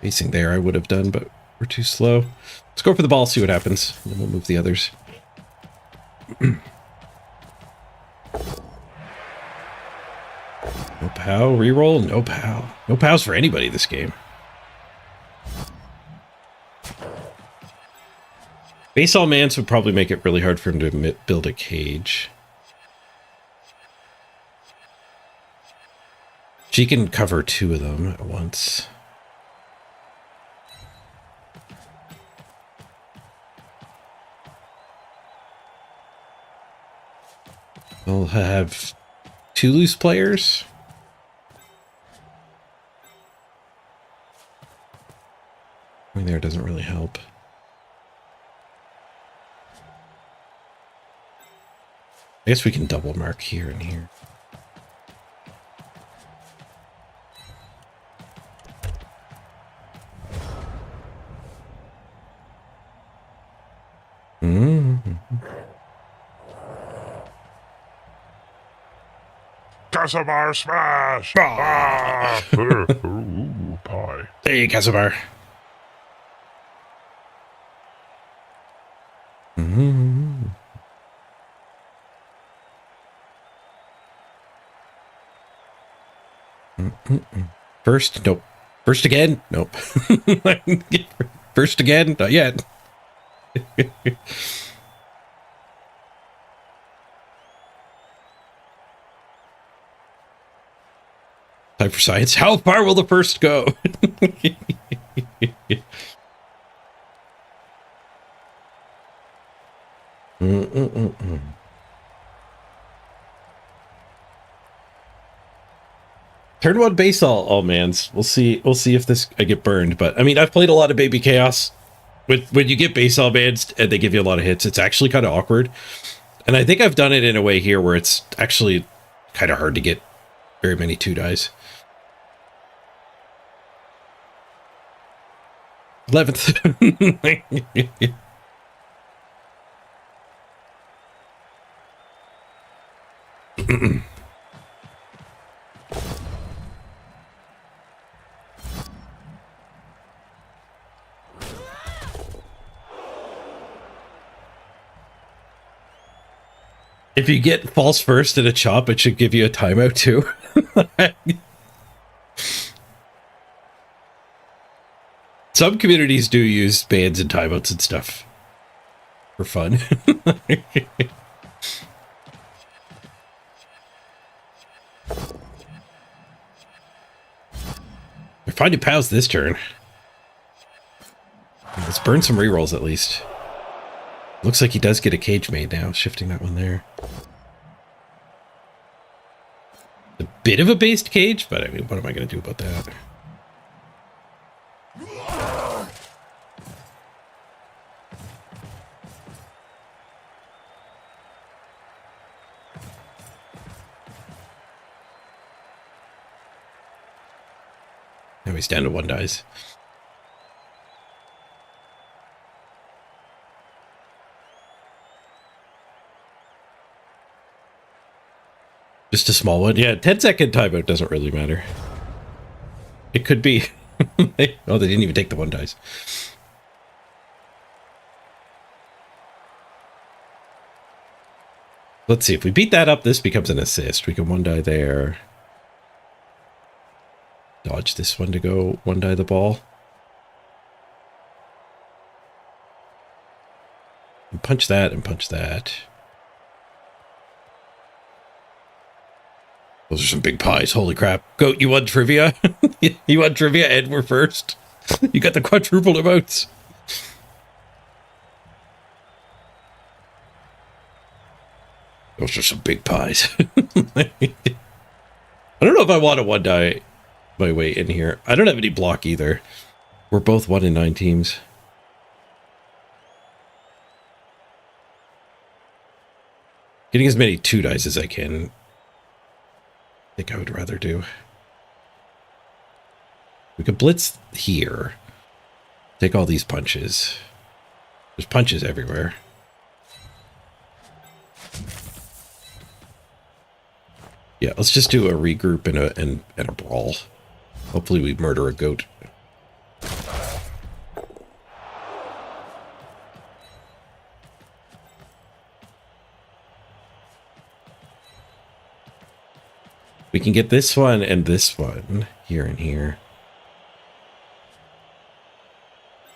Facing there I would have done, but we're too slow. Let's go for the ball, see what happens. And then we'll move the others. No POW, reroll, no POW. No POWs for anybody this game. Base all mans would probably make it really hard for him to build a cage. She can cover 2 of them at once. We'll have 2 loose players. I mean, there doesn't really help. I guess we can double mark here and here. Casimir smash! Ah! Ooh, pie. Hey, Casimir. First, nope. First again, nope. First again, not yet. Time for science. How far will the first go? Turn one base all mans. We'll see if this I get burned. But I mean, I've played a lot of Baby Chaos. When you get base all bans and they give you a lot of hits, it's actually kind of awkward. And I think I've done it in a way here where it's actually kind of hard to get very many 2-dies. 11th. If you get false first and a chop, it should give you a timeout too. Some communities do use bans and timeouts and stuff for fun. We're finding pals this turn. Let's burn some rerolls at least. Looks like he does get a cage made now, shifting that one there. A bit of a based cage, but I mean, what am I going to do about that? Now he's down to 1-dies. Just a small one. Yeah, 10-second timeout doesn't really matter. It could be. Oh, they didn't even take the 1-dies. Let's see. If we beat that up, this becomes an assist. We can 1-die there. Dodge this one to go 1-die the ball. And punch that and punch that. Those are some big pies. Holy crap. Goat, you want trivia? You want trivia and we're first? You got the quadruple amounts. Those are some big pies. I don't know if I want to 1-die my way in here. I don't have any block either. We're both 1 in 9 teams. Getting as many 2-dies as I can. I think I would rather do. We could blitz here. Take all these punches. There's punches everywhere. Yeah, let's just do a regroup and a brawl. Hopefully we murder a goat. We can get this one and this one here and here.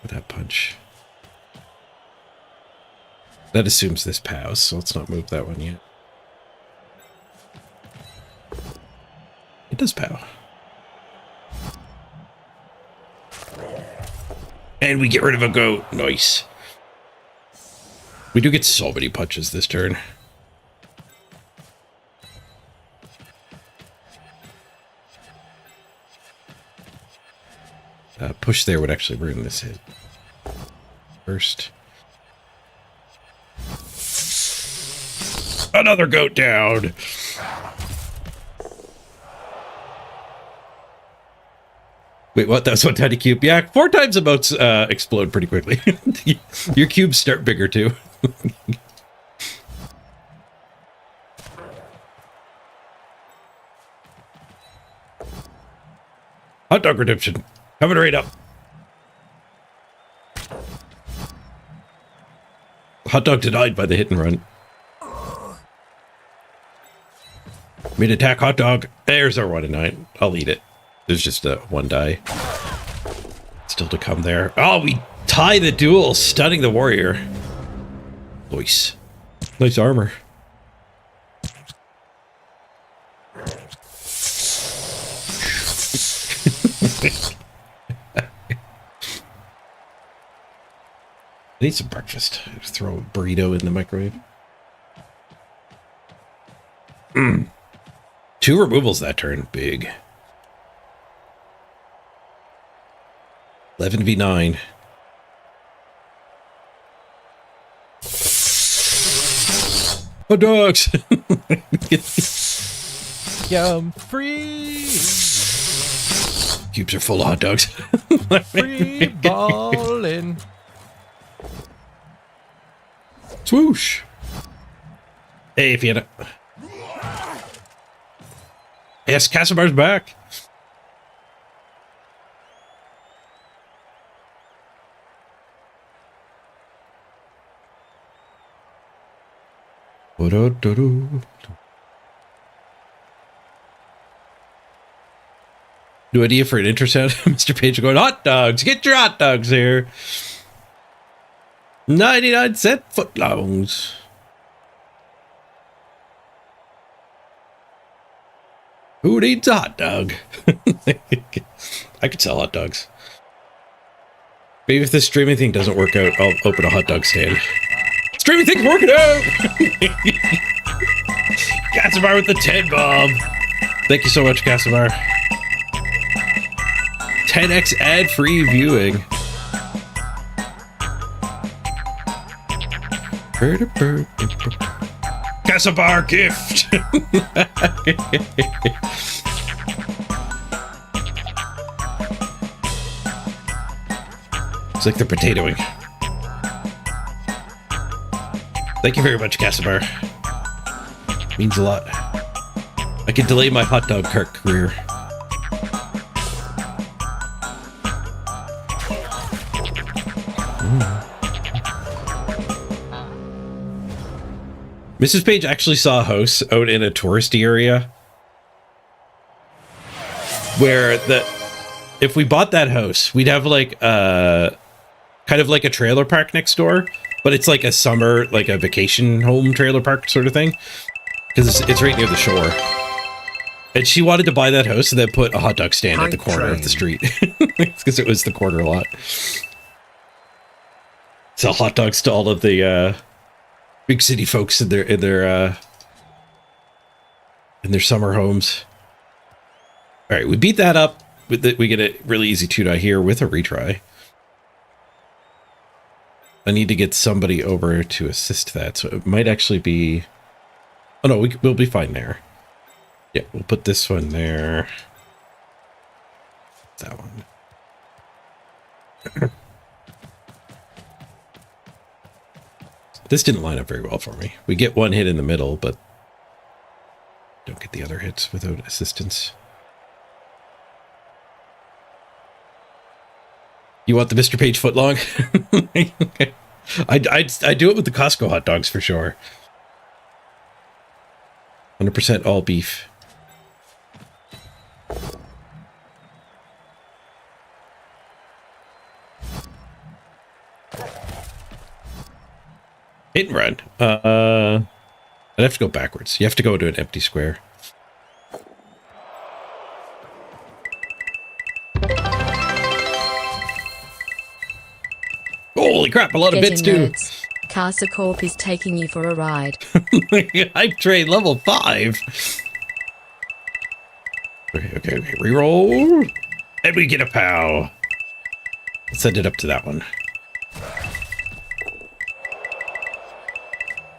With that punch. That assumes this POWs, so let's not move that one yet. It does POW. And we get rid of a goat. Nice. We do get so many punches this turn. Push there would actually ruin this hit. First. Another goat down. Wait, what? That's one tiny cube. Yeah, 4 times emotes explode pretty quickly. Your cubes start bigger too. Hot dog redemption. Coming right up. Hot dog denied by the hit and run. Mid attack hot dog. There's our 1 and 9. I'll eat it. There's just a 1 die. Still to come there. Oh, we tie the duel, stunning the warrior. Nice. Nice armor. I need some breakfast. Just throw a burrito in the microwave. 2 removals that turn. Big. 11v9. Hot dogs! Yum free. Cubes are full of hot dogs. Free ballin'. Swoosh! Hey, Fiona. Yes, Casimar's back. New idea for an intro sound? Mr. Page going, hot dogs, get your hot dogs here. 99-cent footlongs. Who needs a hot dog? I could sell hot dogs. Maybe if this streaming thing doesn't work out, I'll open a hot dog stand. Streaming thing's working out! Casimir with the 10 bomb. Thank you so much, Casimir. 10x ad-free viewing. Casimir gift! It's like they're potatoing. Thank you very much, Casimir. Means a lot. I can delay my hot dog cart career. Mrs. Page actually saw a house out in a touristy area where if we bought that house, we'd have like kind of like a trailer park next door, but it's like a summer, like a vacation home trailer park sort of thing, because it's right near the shore. And she wanted to buy that house and then put a hot dog stand at the corner of the street because it was the corner lot. Sell hot dogs to all of the big city folks in their summer homes. All right, we beat that up. We get a really easy 2-die here with a retry. I need to get somebody over to assist that, so it might actually be... Oh no, we'll be fine there. Yeah, we'll put this one there. That one. This didn't line up very well for me. We get one hit in the middle, but don't get the other hits without assistance. You want the Mr. Page footlong? I do it with the Costco hot dogs for sure. 100% all beef. Hit and run. I'd have to go backwards. You have to go to an empty square. Holy crap, a lot of bits too. Casa Corp is taking you for a ride. Hype train level 5. Okay. Reroll. And we get a pow. Let's send it up to that one.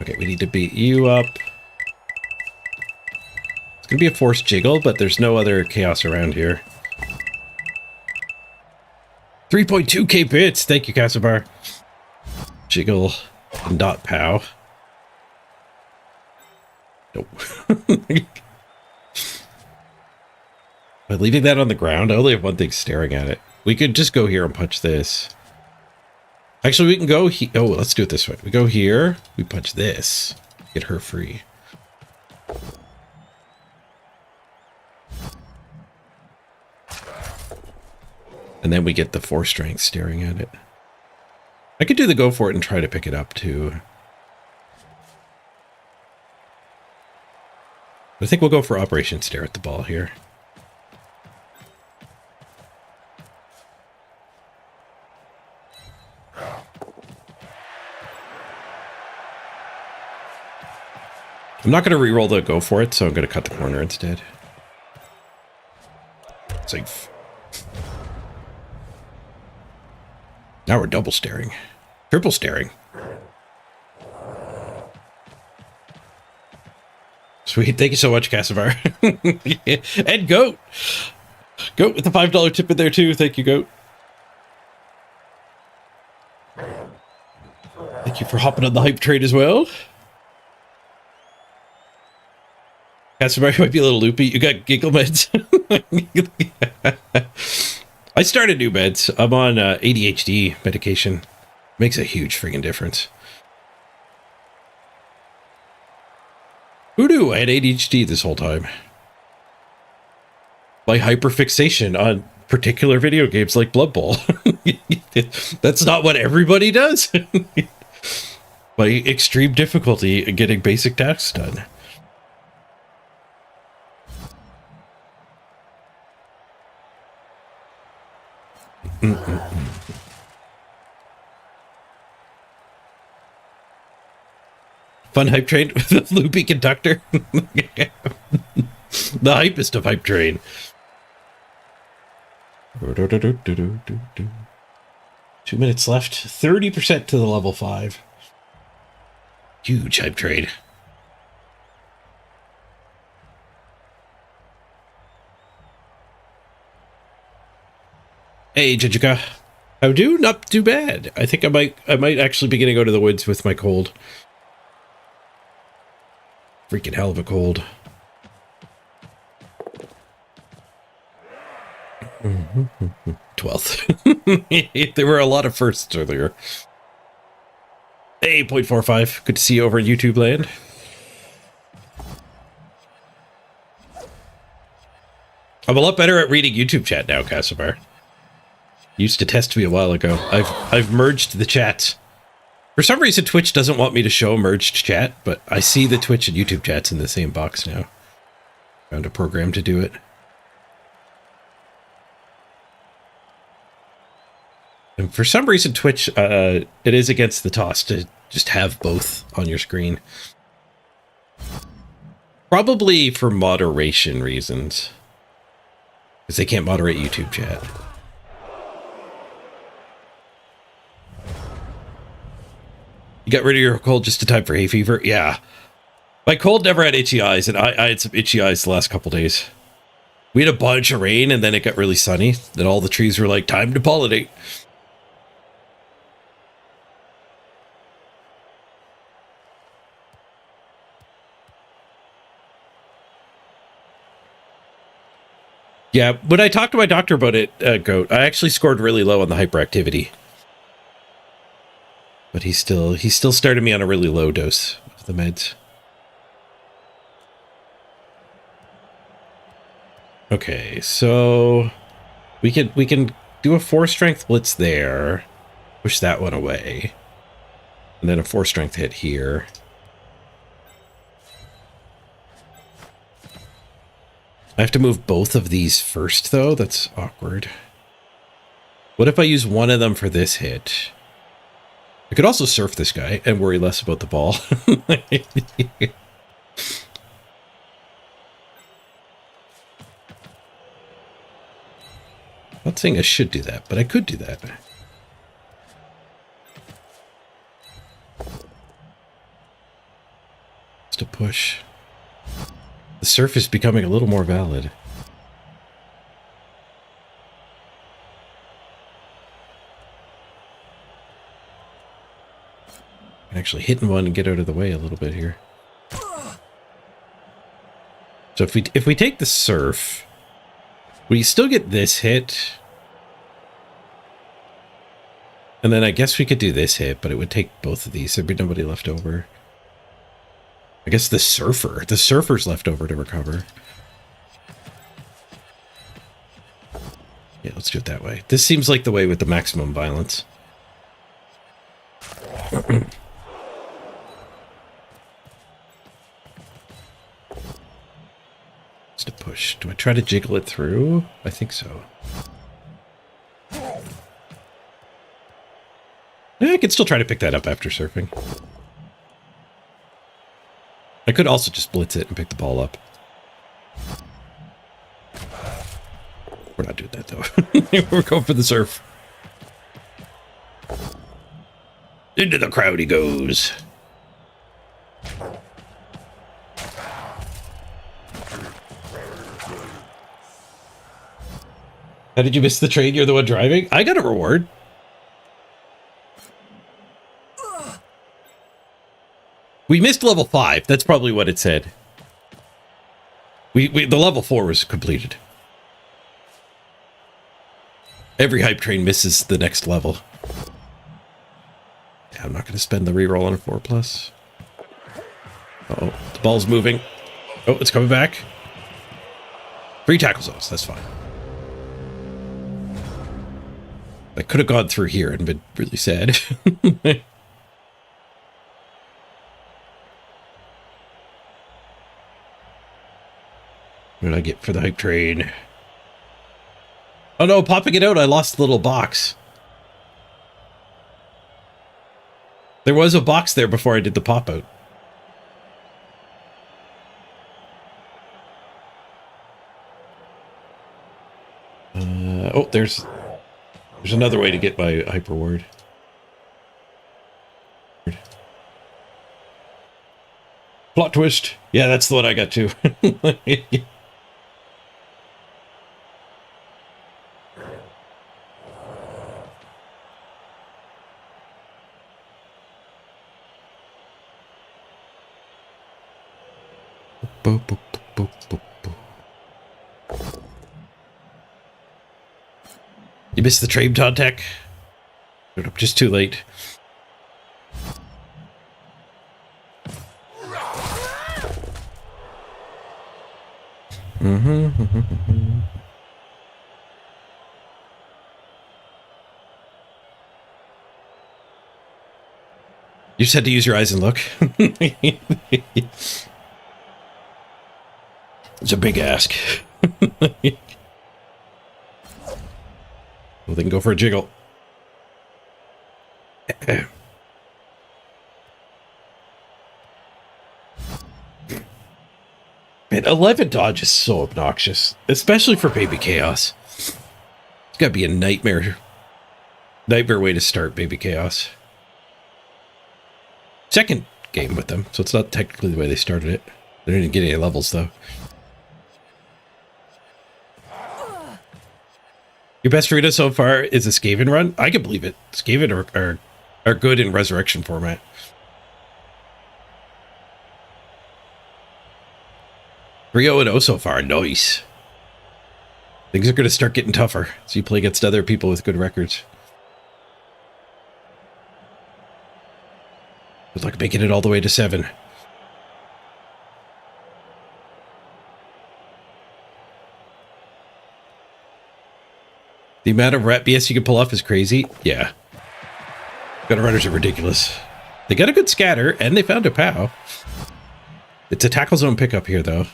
Okay, we need to beat you up. It's going to be a forced jiggle, but there's no other chaos around here. 3.2k bits. Thank you, Casimir. Jiggle and dot pow. Nope. By leaving that on the ground, I only have one thing staring at it. We could just go here and punch this. Actually, we can go here. Oh, let's do it this way. We go here, we punch this, get her free. And then we get the 4 strength staring at it. I could do the go for it and try to pick it up too. I think we'll go for Operation Stare at the Ball here. I'm not going to re-roll the go for it, so I'm going to cut the corner instead. Safe. Now we're double staring. Triple staring. Sweet. Thank you so much, Cassivar. And Goat. Goat with the $5 tip in there too. Thank you, Goat. Thank you for hopping on the hype trade as well. Cassivar might be a little loopy. You got giggle meds. I started new meds. I'm on ADHD medication. Makes a huge friggin' difference. Who knew I had ADHD this whole time? My hyperfixation on particular video games like Blood Bowl. That's not what everybody does. My extreme difficulty in getting basic tasks done. Fun hype train with the loopy conductor. The hypest of hype train. 2 minutes left. 30% to the level 5. Huge hype trade. Hey, Jijika. How do? Not too bad. I think I might actually be gonna go to the woods with my cold. Freaking hell of a cold. Mm-hmm. 12th. There were a lot of firsts earlier. Hey, 0.45. Good to see you over in YouTube land. I'm a lot better at reading YouTube chat now, Cassivar. Used to test me a while ago. I've merged the chats. For some reason, Twitch doesn't want me to show merged chat, but I see the Twitch and YouTube chats in the same box now. Found a program to do it. And for some reason, Twitch, it is against the toss to just have both on your screen. Probably for moderation reasons. Because they can't moderate YouTube chat. You got rid of your cold just in time for hay fever? Yeah. My cold never had itchy eyes, and I had some itchy eyes the last couple days. We had a bunch of rain, and then it got really sunny. Then all the trees were like, time to pollinate. Yeah, when I talked to my doctor about it, Goat, I actually scored really low on the hyperactivity. But he still started me on a really low dose of the meds. Okay, so we can do a 4 strength blitz there. Push that one away. And then a 4 strength hit here. I have to move both of these first, though. That's awkward. What if I use one of them for this hit? I could also surf this guy and worry less about the ball. Not saying I should do that, but I could do that. Just a push. The surf is becoming a little more valid. Actually hitting one and get out of the way a little bit here. So if we take the surf, We still get this hit. And then I guess we could do this hit, but it would take both of these. There'd be nobody left over. I guess the surfer. The surfer's left over to recover. Yeah, let's do it that way. This seems like the way with the maximum violence. Just a push. Do I try to jiggle it through? I think so. Yeah, I can still try to pick that up after surfing. I could also just blitz it and pick the ball up. We're not doing that, though. We're going for the surf. Into the crowd he goes. How did you miss the train? You're the one driving? I got a reward. We missed level 5. That's probably what it said. The level 4 was completed. Every hype train misses the next level. Yeah, I'm not going to spend the reroll on a 4+. Uh-oh, the ball's moving. Oh, it's coming back. 3 tackle zones, that's fine. I could have gone through here and been really sad. What did I get for the hype train? Oh no, popping it out, I lost the little box. There was a box there before I did the pop out. Oh, there's another way to get my hyper ward. Plot twist. Yeah, that's the one I got too. You missed the train, Todd Tech. Just too late. You just had to use your eyes and look. It's a big ask. Well, they can go for a jiggle. Man, 11 dodge is so obnoxious, especially for Baby Chaos. It's got to be a nightmare way to start Baby Chaos. Second game with them, so it's not technically the way they started it. They didn't get any levels, though. Your best arena so far is a Skaven run? I can believe it. Skaven are good in Resurrection format. Rio and 0 so far. Nice. Things are going to start getting tougher, so you play against other people with good records. Good luck making it all the way to 7. The amount of rat BS you can pull off is crazy. Yeah. Gutter runners are ridiculous. They got a good scatter, and they found a POW. It's a tackle zone pickup here, though.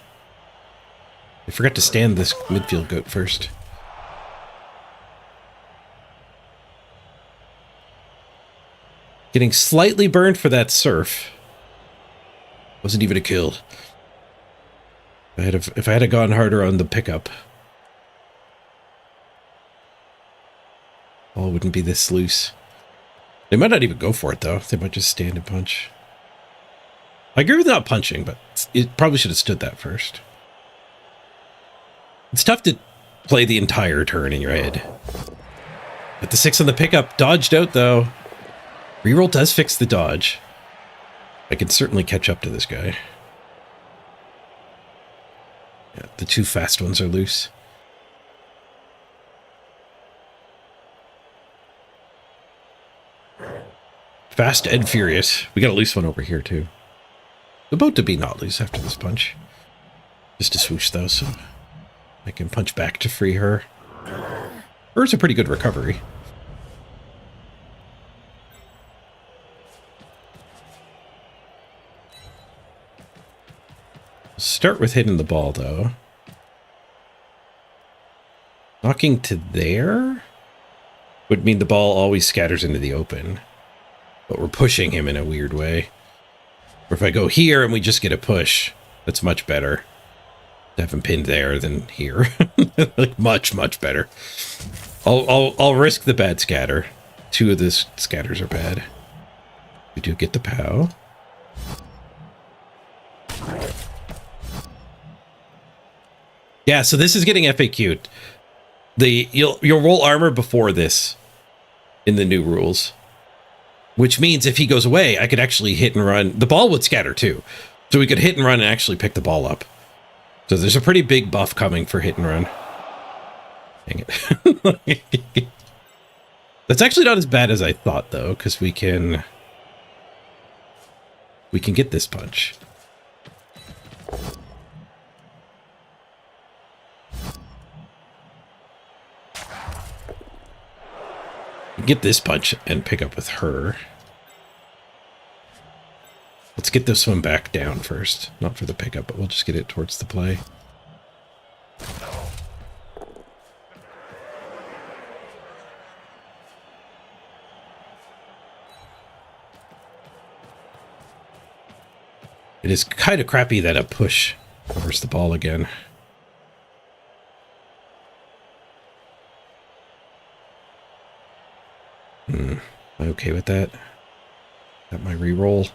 I forgot to stand this midfield goat first. Getting slightly burned for that surf. Wasn't even a kill. If I had gone harder on the pickup, all wouldn't be this loose. They might not even go for it, though. They might just stand and punch. I agree with not punching, but it probably should have stood that first. It's tough to play the entire turn in your head. But the 6 on the pickup dodged out, though. Reroll does fix the dodge. I can certainly catch up to this guy. Yeah, the 2 fast ones are loose. Fast and furious. We got a loose one over here, too. About to be not loose after this punch. Just a swoosh, though, so I can punch back to free her. Hers a pretty good recovery. Start with hitting the ball, though. Knocking to there would mean the ball always scatters into the open. But we're pushing him in a weird way. Or if I go here and we just get a push, that's much better. To have him pinned there than here. Like much better. I'll risk the bad scatter. 2 of the scatters are bad. We do get the POW. Yeah, so this is getting FAQ'd. You'll roll armor before this in the new rules. Which means if he goes away, I could actually hit and run. The ball would scatter too. So we could hit and run and actually pick the ball up. So there's a pretty big buff coming for hit and run. Dang it. That's actually not as bad as I thought, though, because we can get this punch. Get this punch and pick up with her. Let's get this one back down first. Not for the pickup, but we'll just get it towards the play. It is kind of crappy that a push covers the ball again. Am I okay with that? Is that my reroll?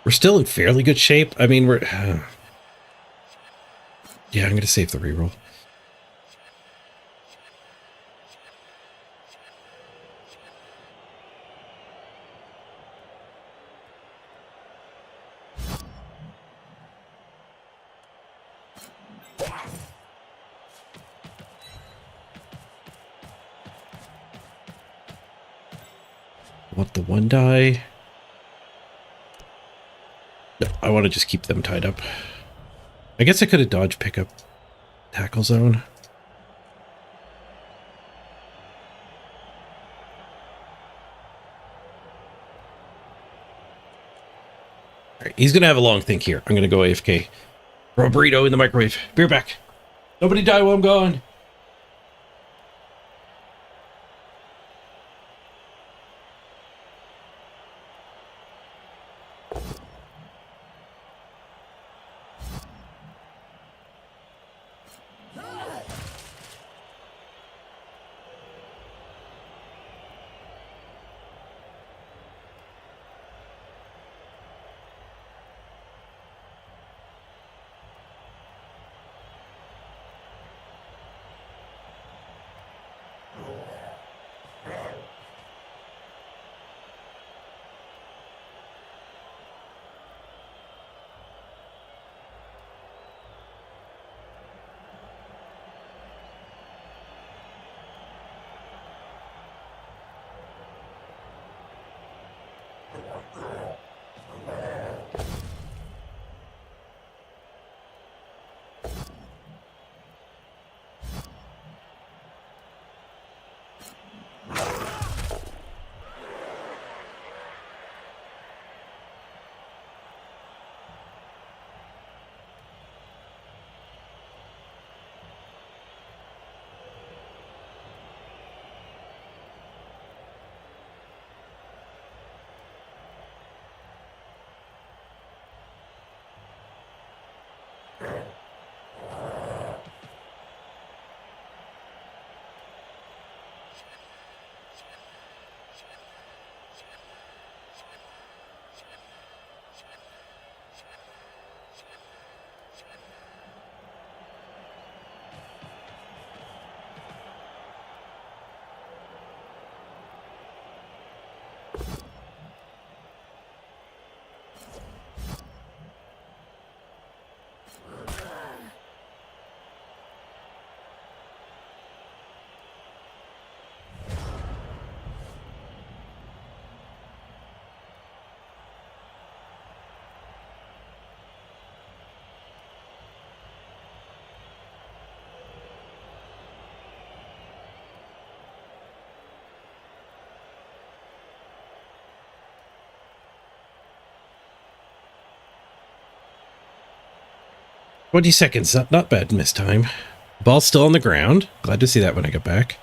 We're still in fairly good shape. I mean, we're... yeah, I'm going to save the reroll. Want the 1 die? No, I want to just keep them tied up. I guess I could have dodged pickup tackle zone. All right, he's going to have a long think here. I'm going to go AFK. Throw a burrito in the microwave. Be right back. Nobody die while I'm gone. 20 seconds. Not bad miss time. Ball's still on the ground. Glad to see that when I get back.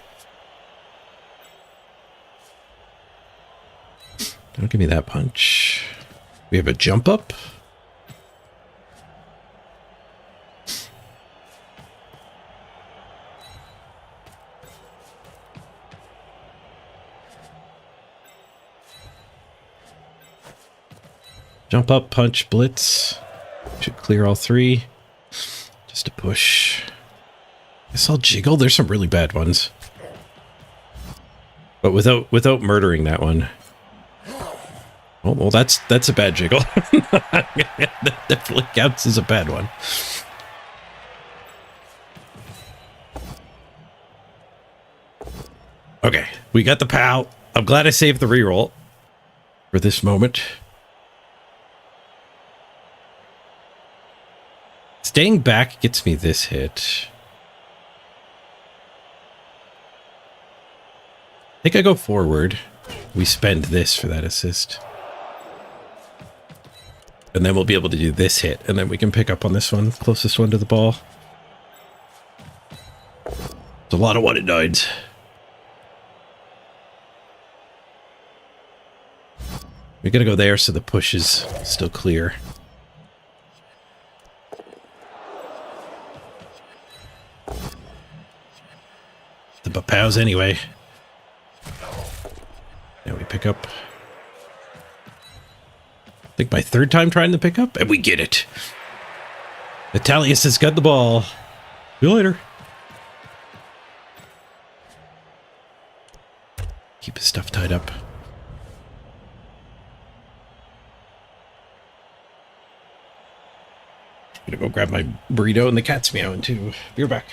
Don't give me that punch. We have a jump up. Jump up, punch, blitz. Should clear all three. Just a push. Guess I'll jiggle. There's some really bad ones. But without murdering that one. Oh, well, that's a bad jiggle. That definitely counts as a bad one. Okay, we got the POW. I'm glad I saved the reroll for this moment. Staying back gets me this hit. I think I go forward. We spend this for that assist. And then we'll be able to do this hit. And then we can pick up on this one. Closest one to the ball. It's a lot of 1-9s. We gotta go there so the push is still clear. The POWs anyway. Now we pick up. I think my third time trying to pick up, and we get it. Natalius has got the ball. See you later. Keep his stuff tied up. I'm gonna go grab my burrito, and the cat's meowing too. Be right back.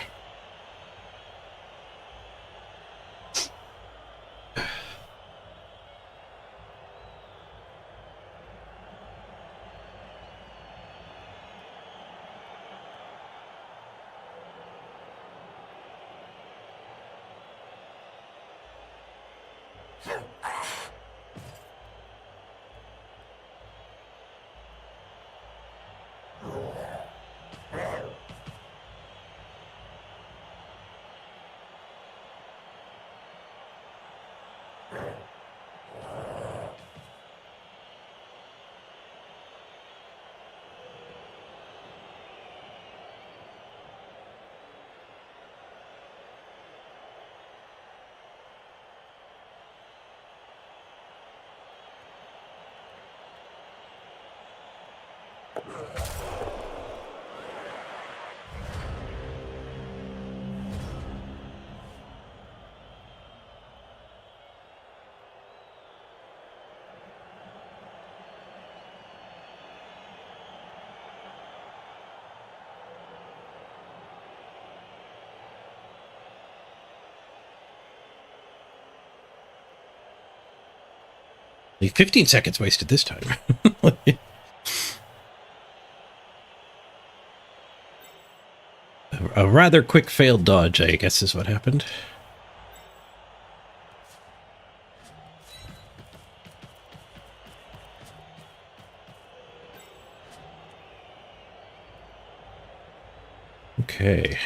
Only 15 seconds wasted this time. A rather quick failed dodge, I guess, is what happened. Okay.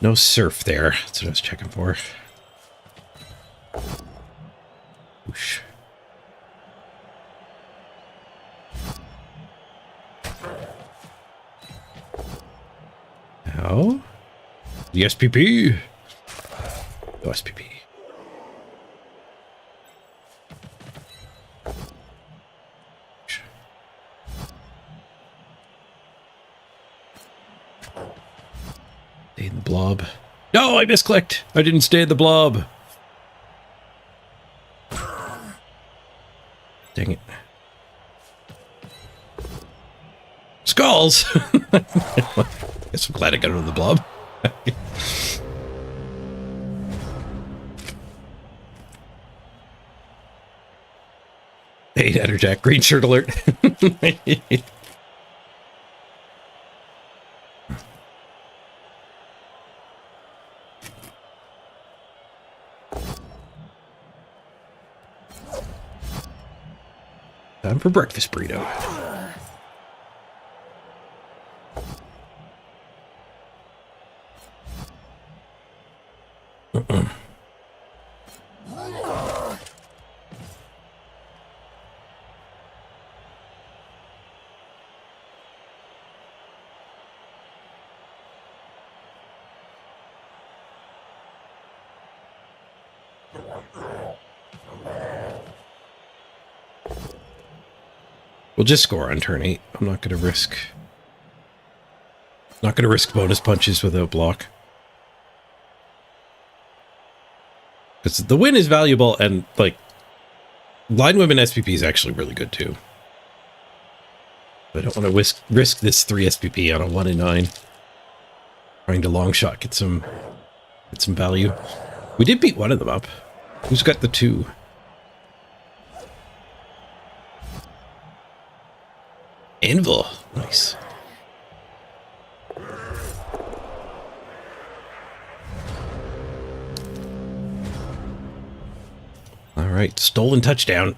No surf there. That's what I was checking for. Whoosh. Now, the SPP. No SPP. Stay in the blob. No, I misclicked. I didn't stay in the blob. Dang it. Skulls! Guess I'm glad I got out of the blob. Hey, Natterjack, green shirt alert. Time for breakfast burrito. We'll just score on turn 8. I'm not going to risk... Not going to risk bonus punches without block. Because the win is valuable, and, like, Line Women SPP is actually really good, too. I don't want to risk this 3 SPP on a 1 in 9. Trying to long shot, get some value. We did beat one of them up. Who's got the 2? Anvil. Nice. All right, stolen touchdown.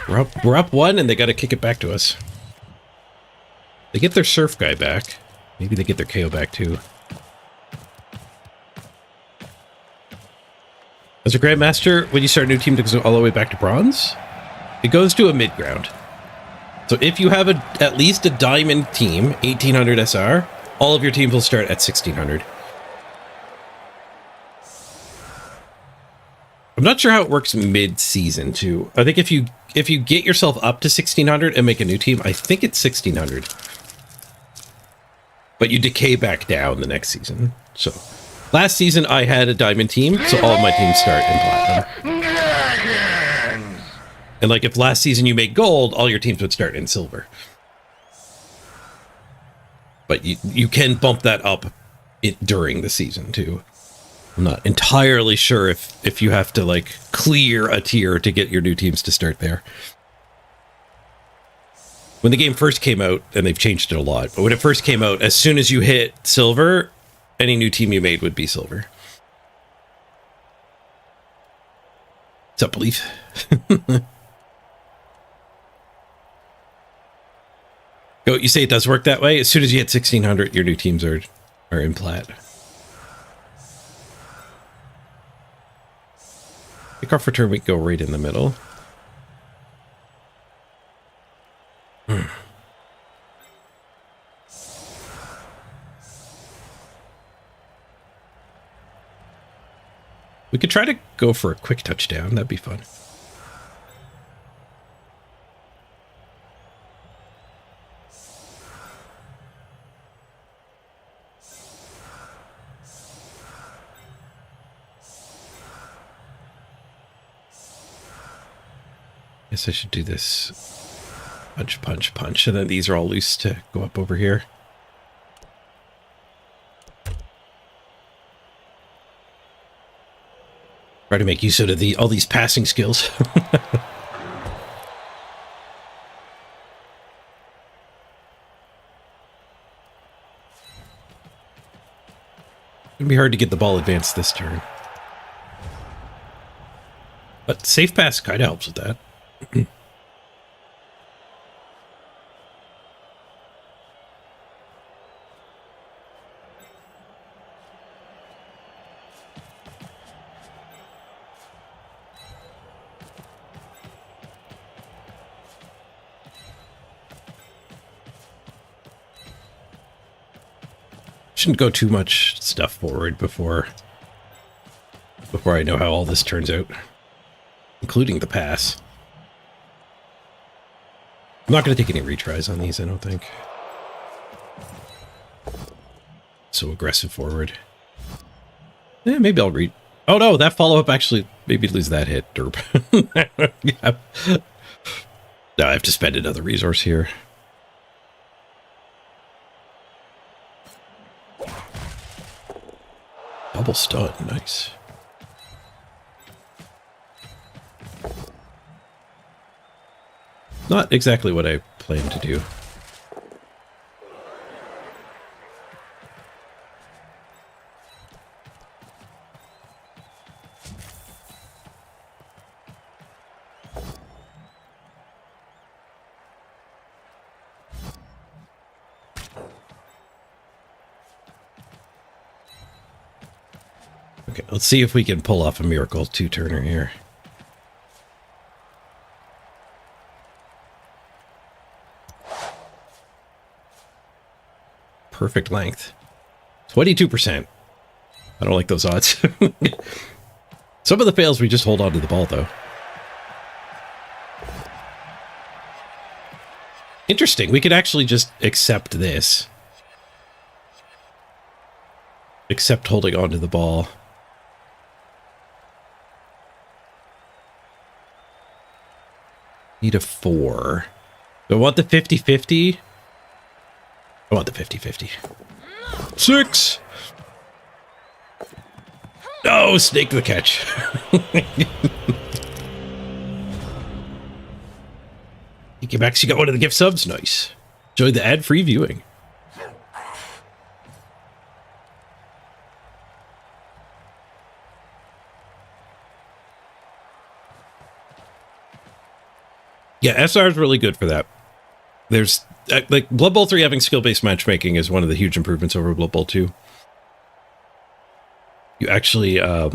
We're up 1, and they got to kick it back to us. They get their surf guy back. Maybe they get their KO back too. As a Grandmaster, when you start a new team, it goes all the way back to bronze. It goes to a mid ground. So if you have at least a diamond team, 1800 SR, all of your teams will start at 1600. I'm not sure how it works mid-season too. I think if you get yourself up to 1600 and make a new team, I think it's 1600. But you decay back down the next season. So last season I had a diamond team, so all of my teams start in platinum. And like if last season you make gold, all your teams would start in silver. But you can bump that up during the season too. I'm not entirely sure if you have to like clear a tier to get your new teams to start there. When the game first came out, and they've changed it a lot, but when it first came out, as soon as you hit silver, any new team you made would be silver. What's up, Belief? Go, you say it does work that way? As soon as you hit 1600, your new teams are in plat. Pick off return, we go right in the middle. We could try to go for a quick touchdown. That'd be fun. Guess I should do this punch, punch, punch, and then these are all loose to go up over here. Try to make use out of all these passing skills. It'd be hard to get the ball advanced this turn. But safe pass kind of helps with that. Shouldn't go too much stuff forward before I know how all this turns out, including the pass. I'm not going to take any retries on these, I don't think. So aggressive forward. Yeah, maybe I'll read. Oh no, that follow-up actually, maybe lose that hit, derp. Yeah. No, I have to spend another resource here. Double stun, nice. Not exactly what I planned to do. Okay, let's see if we can pull off a miracle two-turner here. Perfect length. 22%. I don't like those odds. Some of the fails, we just hold on to the ball, though. Interesting. We could actually just accept this. Accept holding on to the ball. Need a 4. Do I want the 50-50? I want the 50-50. 6! No, snake the catch. Thank you, Max. You got one of the gift subs. Nice. Enjoy the ad-free viewing. Yeah, SR is really good for that. There's like Blood Bowl 3 having skill-based matchmaking is one of the huge improvements over Blood Bowl 2. You actually, yeah,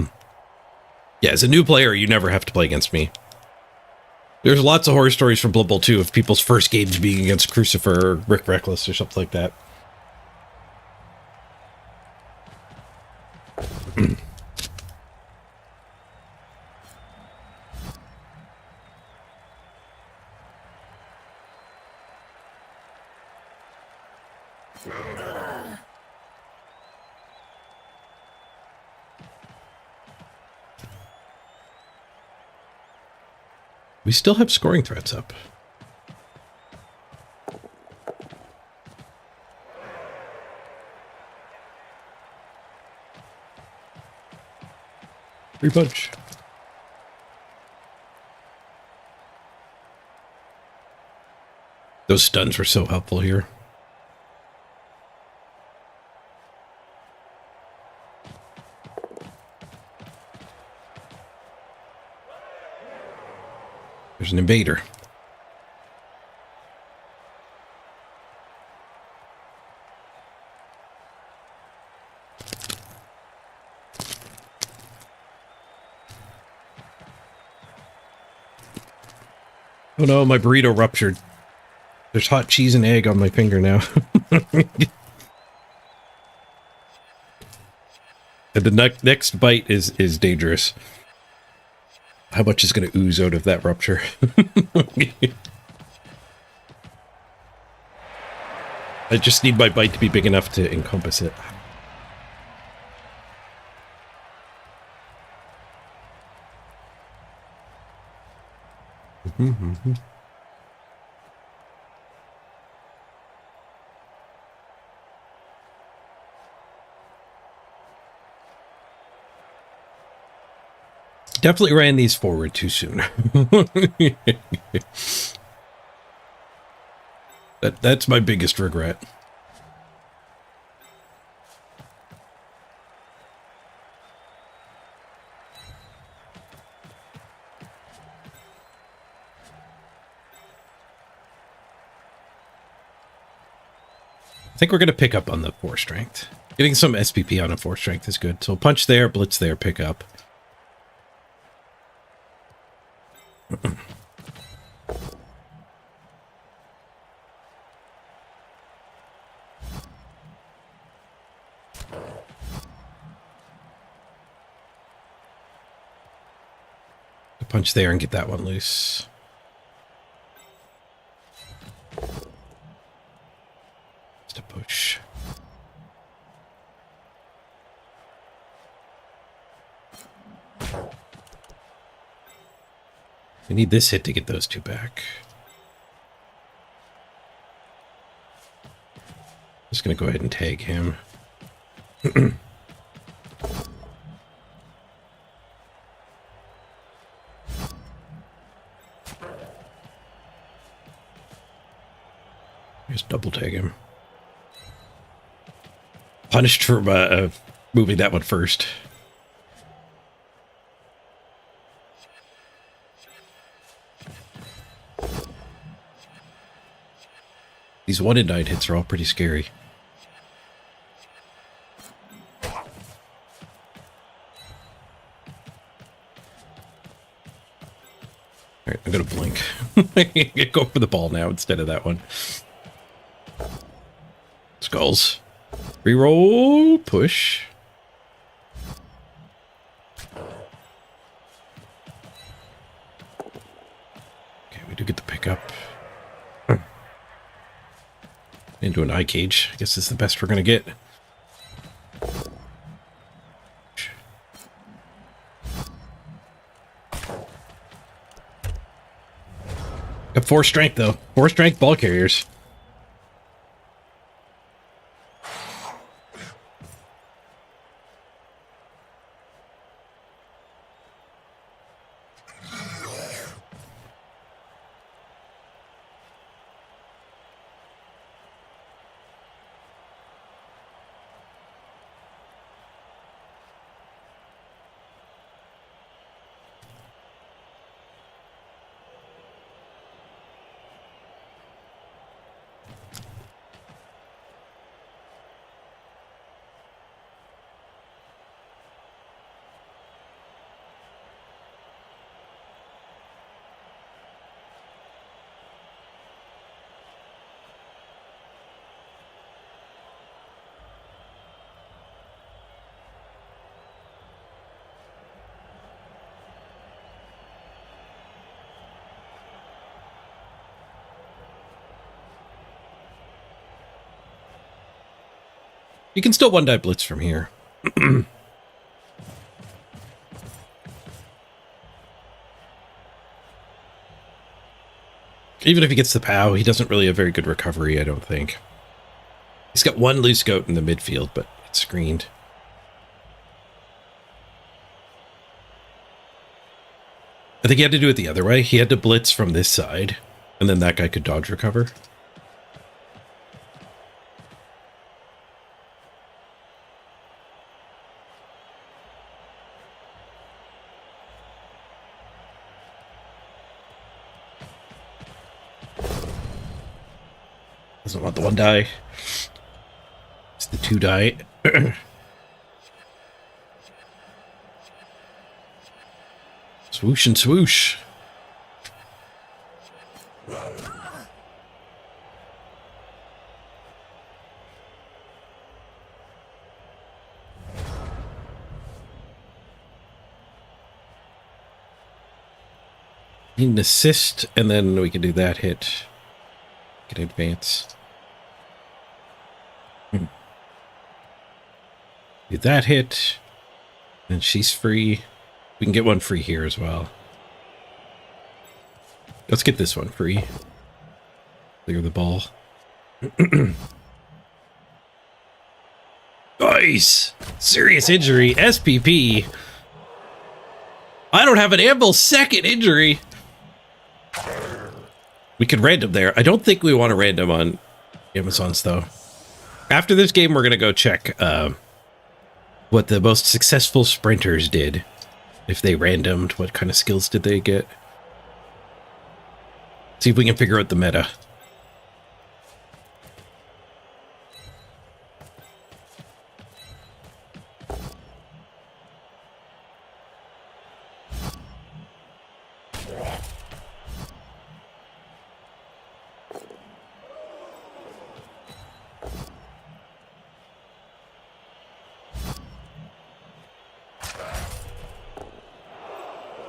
as a new player, you never have to play against me. There's lots of horror stories from Blood Bowl 2 of people's first games being against Crucifer or Rick Reckless or something like that. We still have scoring threats up. Free punch. Those stuns were so helpful here. There's an invader. Oh no, my burrito ruptured. There's hot cheese and egg on my finger now. And the next bite is dangerous. How much is going to ooze out of that rupture? I just need my bite to be big enough to encompass it. Definitely ran these forward too soon. That's my biggest regret. I think we're going to pick up on the 4 strength. Getting some SPP on a 4 strength is good. So punch there, blitz there, pick up. Punch there and get that one loose. Just a push. We need this hit to get those 2 back. Just gonna go ahead and tag him. Just double tag him. Punished for moving that one first. These 1 in 9 hits are all pretty scary. right, I'm gonna blink. Go for the ball now instead of that one. Skulls. Reroll. Push. Okay, we do get the pickup. Into an eye cage. I guess this is the best we're gonna get. Got 4 strength though. 4 strength ball carriers. You can still 1-die blitz from here. Even if he gets the POW, he doesn't really have very good recovery, I don't think. He's got 1 loose goat in the midfield, but it's screened. I think he had to do it the other way. He had to blitz from this side, and then that guy could dodge recover. Doesn't want the 1-die. It's the 2-die. Swoosh and swoosh. Need an assist, and then we can do that hit. Can advance. Do that hit. And she's free. We can get 1 free here as well. Let's get this one free. Clear the ball. Nice! Serious injury. SPP. I don't have an Anvil second injury. We could random there. I don't think we want to random on Amazons, though. After this game, we're going to go check what the most successful sprinters did. If they randomed, what kind of skills did they get? See if we can figure out the meta.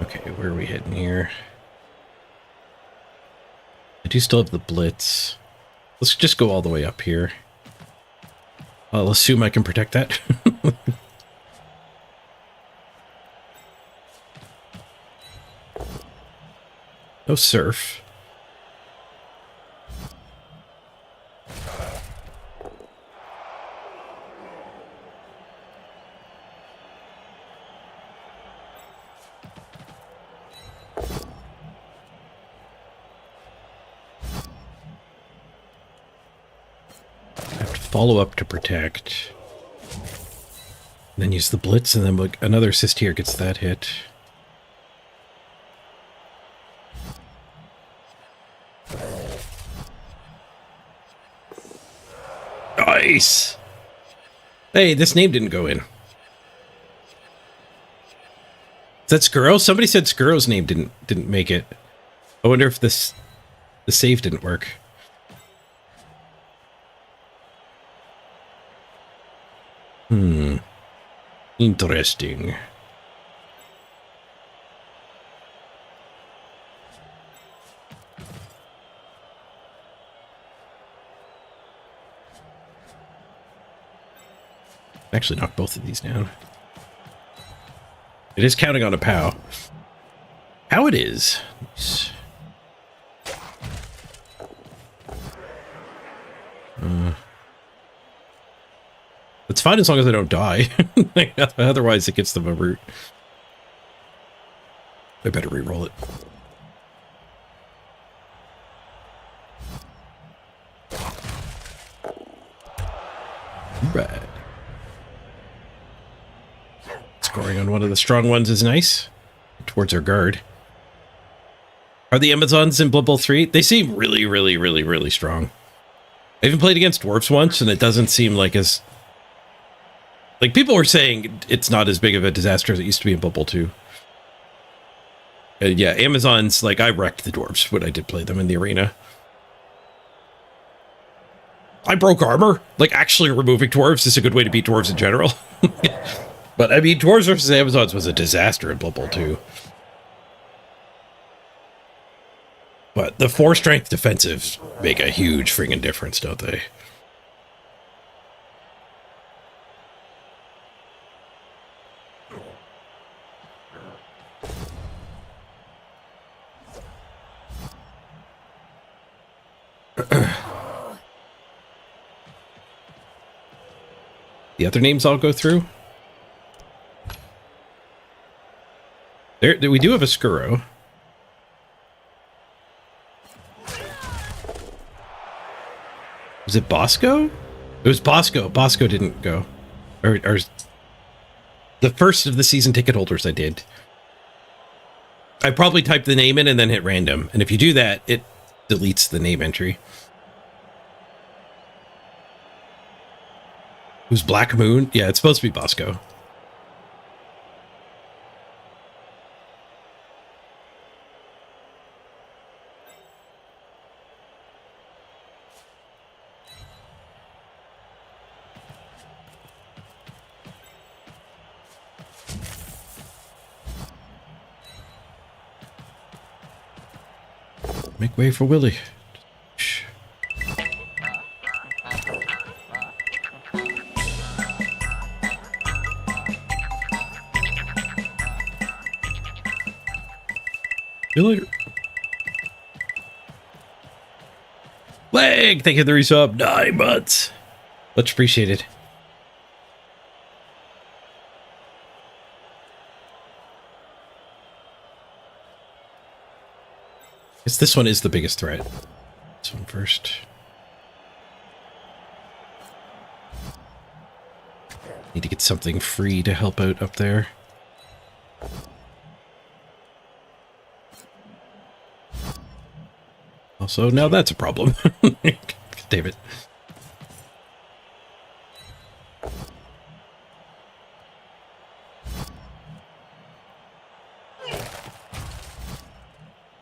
Okay, where are we heading here? I do still have the blitz. Let's just go all the way up here. I'll assume I can protect that. No surf. Follow up to protect. Then use the blitz, and then another assist here gets that hit. Nice! Hey, this name didn't go in. Is that Skuro? Somebody said Skuro's name didn't make it. I wonder if the save didn't work. Interesting. Actually knock both of these down. It is counting on a POW. How it is. It's fine as long as I don't die. Otherwise, it gets them a root. I better re-roll it. Right. Scoring on one of the strong ones is nice. Towards our guard. Are the Amazons in Blood Bowl 3? They seem really, really, really, really strong. I even played against dwarves once, and it doesn't seem like as... Like, people were saying it's not as big of a disaster as it used to be in Blood Bowl 2. And yeah, Amazons, like, I wrecked the dwarves when I did play them in the arena. I broke armor. Like, actually removing dwarves is a good way to beat dwarves in general. But, I mean, dwarves versus Amazons was a disaster in Blood Bowl 2. But the 4-strength defensives make a huge friggin' difference, don't they? The other names all go through. There, we do have a Skuro. Was it Bosco? It was Bosco. Bosco didn't go. Or the first of the season ticket holders I did. I probably typed the name in and then hit random. And if you do that, it deletes the name entry. Who's Black Moon? Yeah, it's supposed to be Bosco. Make way for Willie. Shh. See you later. Leg! Thank you for the resub. 9 months. Much appreciated. Guess this one is the biggest threat. This one first. Need to get something free to help out up there. Also, now that's a problem. Damn it.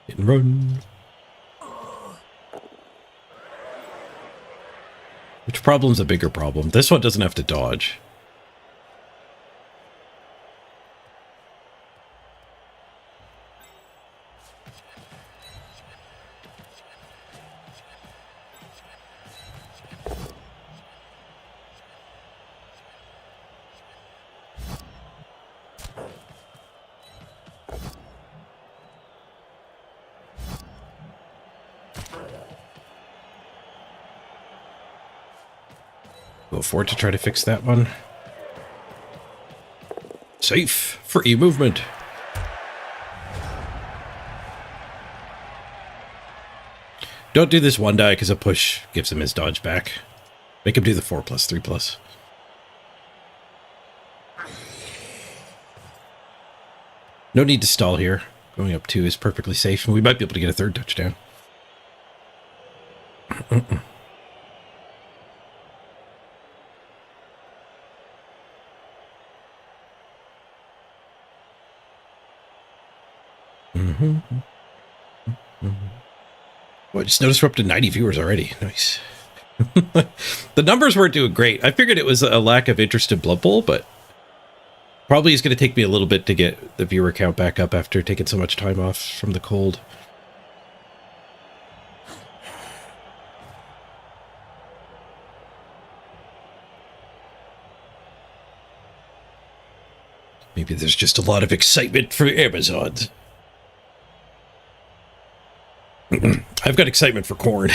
Hit and run. Which problem's a bigger problem? This one doesn't have to dodge. Go forward to try to fix that one. Safe. Free movement. Don't do this one die because a push gives him his dodge back. Make him do the 4+3+. No need to stall here. Going up 2 is perfectly safe, and we might be able to get a 3rd touchdown. Well, I just noticed we're up to 90 viewers already. Nice. The numbers weren't doing great. I figured it was a lack of interest in Blood Bowl, but probably it's going to take me a little bit to get the viewer count back up after taking so much time off from the cold. Maybe there's just a lot of excitement for Amazon. I've got excitement for corn.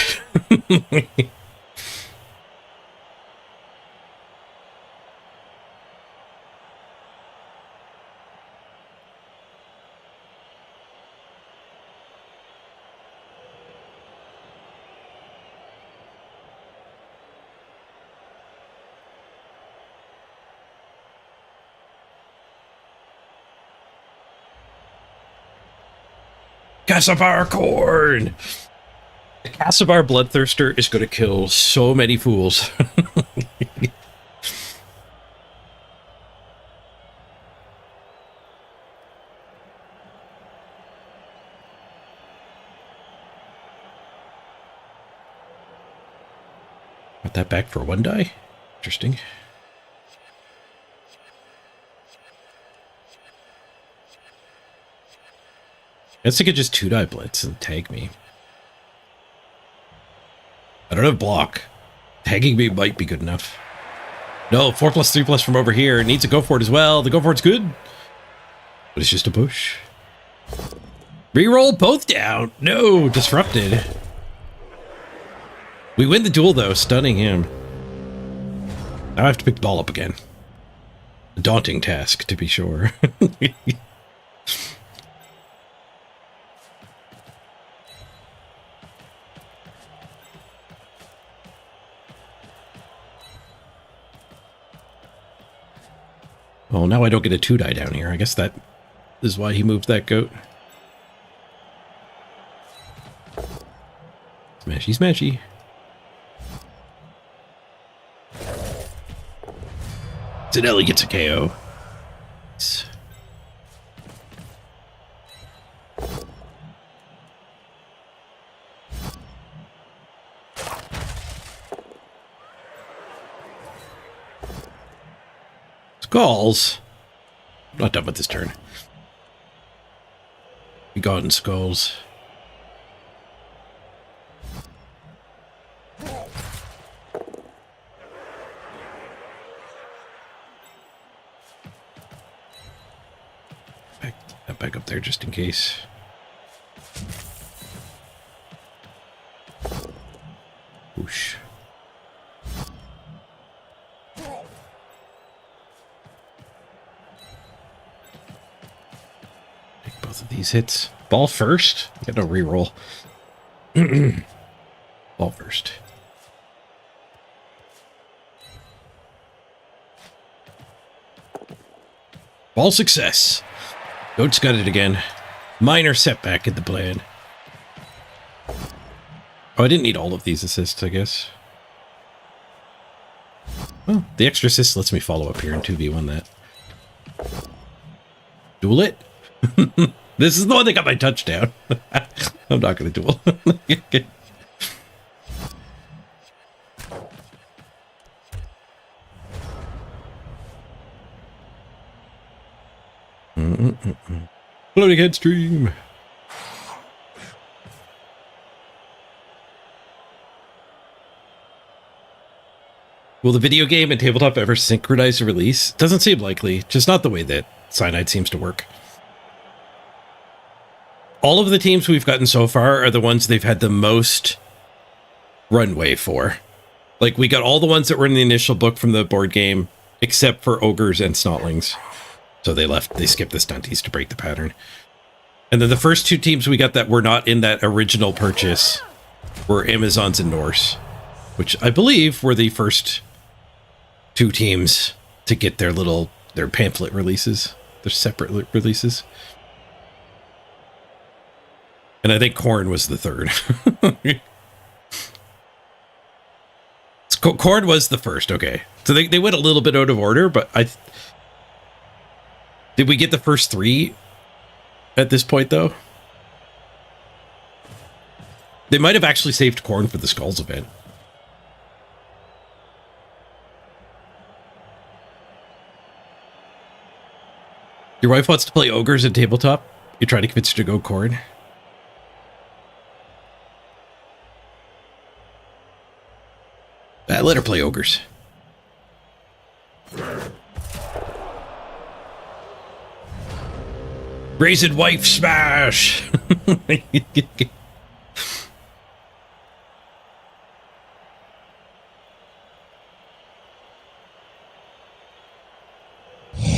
Kassavar corn! The Kassavar Bloodthirster is going to kill so many fools. Got that back for one die? Interesting. I guess I could just 2-die blitz and tag me. I don't have block. Tagging me might be good enough. No, 4+3+ from over here. It needs a go for it as well. The go for it's good. But it's just a push. Reroll both down. No, disrupted. We win the duel though, stunning him. Now I have to pick the ball up again. A daunting task, to be sure. Well, now I don't get a 2-die down here. I guess that is why he moved that goat. Smashy, smashy. Zanelli gets a KO. Nice. Skulls. I'm not done with this turn. Begotten Skulls. Back up there just in case. Whoosh. Take both of these hits. Ball first. Got no reroll. Ball first. Ball success. Goat's got it again. Minor setback in the plan. Oh, I didn't need all of these assists, I guess. Well, the extra assist lets me follow up here and 2v1 that. Duel it? This is the one that got my touchdown. I'm not going to duel. Floating head stream. Will the video game and tabletop ever synchronize a release? Doesn't seem likely, just not the way that Cyanide seems to work. All of the teams we've gotten so far are the ones they've had the most runway for. Like, we got all the ones that were in the initial book from the board game, except for Ogres and Snotlings. So they skipped the stunties to break the pattern. And then the first two teams we got that were not in that original purchase were Amazons and Norse, which I believe were the first two teams to get their pamphlet releases, their separate releases. And I think Khorne was the third. Khorne was the first, okay. So they went a little bit out of order, but did we get the first three at this point, though? They might have actually saved corn for the Skulls event. Your wife wants to play ogres at tabletop? You try to convince her to go corn? Let her play ogres. Brazen wife smash!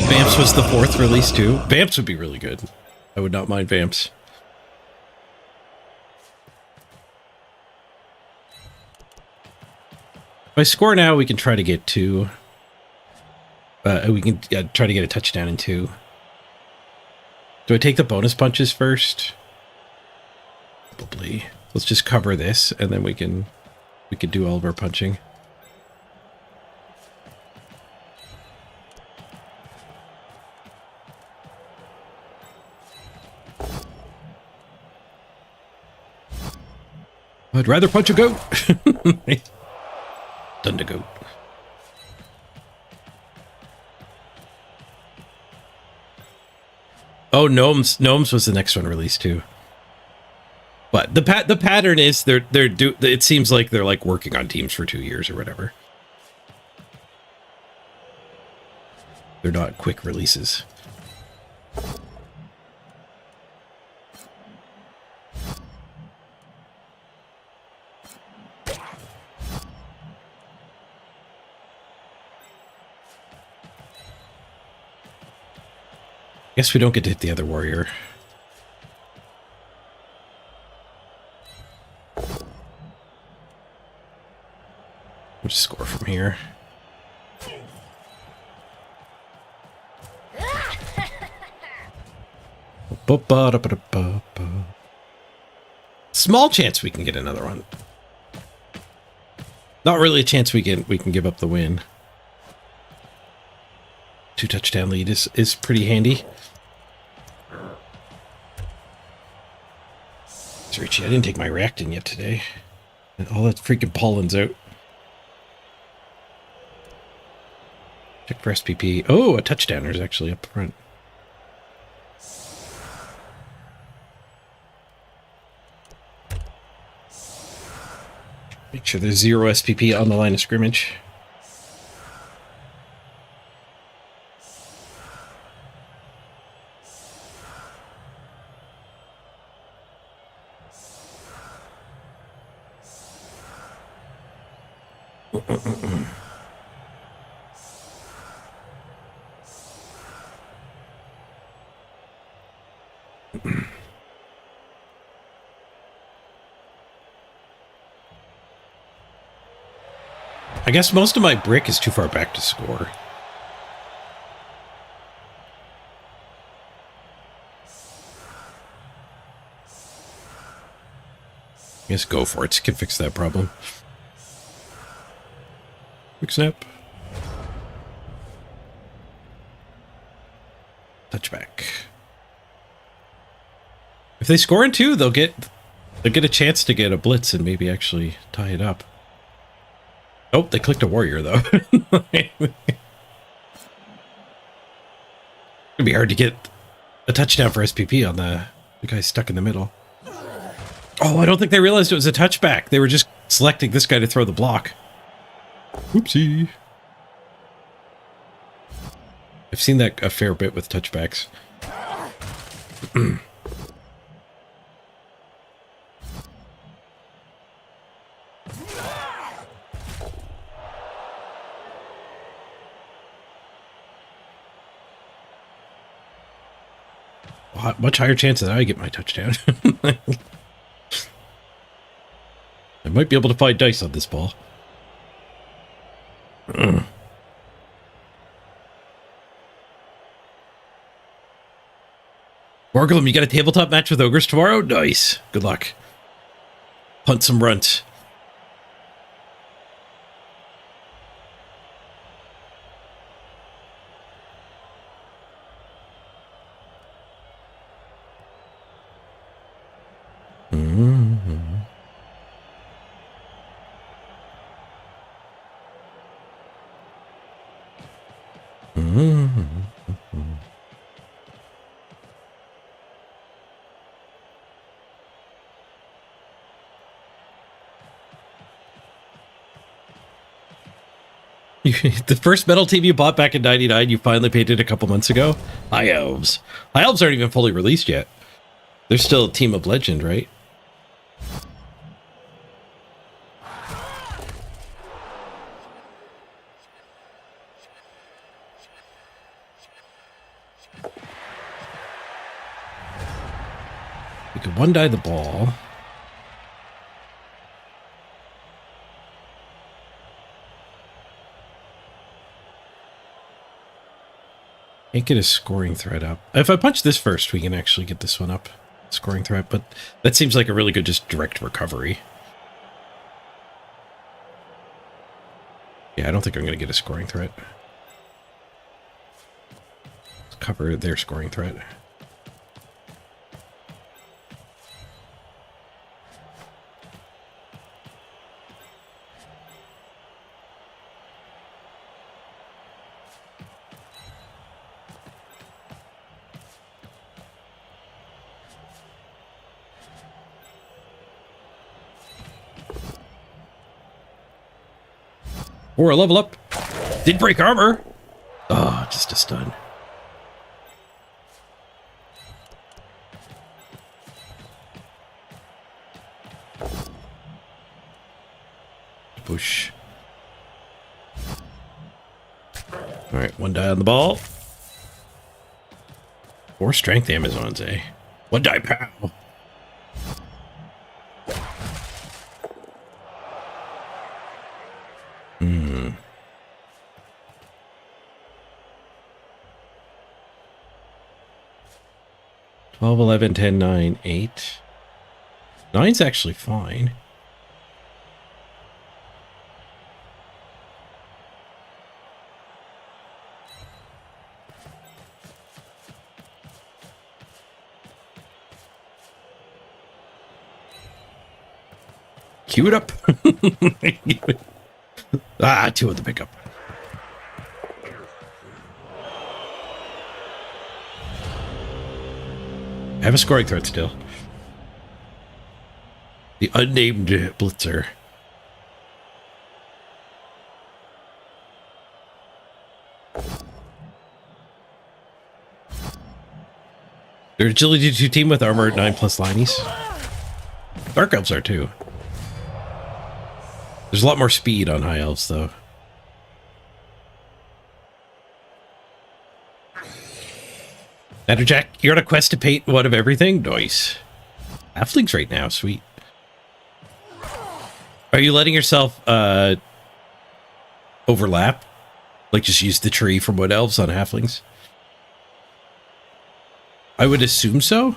Vamps was the 4th release too. Vamps would be really good. I would not mind Vamps. If I score now, we can try to get 2. We can try to get a touchdown in 2. Do I take the bonus punches first? Probably. Let's just cover this, and then we can do all of our punching. I'd rather punch a goat. Done to goat. Oh, Gnomes was the next one released too. But the pattern is it seems like they're like working on teams for 2 years or whatever. They're not quick releases. Guess we don't get to hit the other warrior. We'll just score from here. Small chance we can get another one. Not really a chance we can give up the win. 2 touchdown lead is pretty handy. Richie, I didn't take my reactin yet today. And all that freaking pollen's out. Check for SPP. Oh, a touchdowner is actually up front. Make sure there's 0 SPP on the line of scrimmage. I guess most of my brick is too far back to score. I guess go for it. Can fix that problem. Quick snap. Touchback. If they score in 2, they'll get a chance to get a blitz and maybe actually tie it up. Oh, they clicked a warrior though. It'd be hard to get a touchdown for SPP on the guy stuck in the middle. Oh, I don't think they realized it was a touchback. They were just selecting this guy to throw the block. Oopsie. I've seen that a fair bit with touchbacks. Much higher chance that I get my touchdown. I might be able to find dice on this ball. Morgulum, you got a tabletop match with ogres tomorrow? Nice. Good luck. Hunt some runts. The first metal team you bought back in 99, you finally painted a couple months ago? High Elves. High Elves aren't even fully released yet. They're still a team of legend, right? We could one-die the ball. Can't get a scoring threat up. If I punch this first, we can actually get this one up. Scoring threat, but that seems like a really good just direct recovery. Yeah, I don't think I'm going to get a scoring threat. Let's cover their scoring threat. Or a level up. Did break armor. Oh, just a stun. Push. All right, one die on the ball. 4 strength Amazons, eh? One die pow. Hmm. 12, 11, 10, 9, 8. 9's actually fine. Cue it up. Ah, 2 of the pickup. I have a scoring threat still. The unnamed blitzer. Their agility 2 team with armor 9 plus linies. Dark elves are too. There's a lot more speed on high elves though. Natterjack, you're on a quest to paint one of everything? Nice. Halflings right now, sweet. Are you letting yourself overlap? Like just use the tree from Wood Elves on halflings? I would assume so.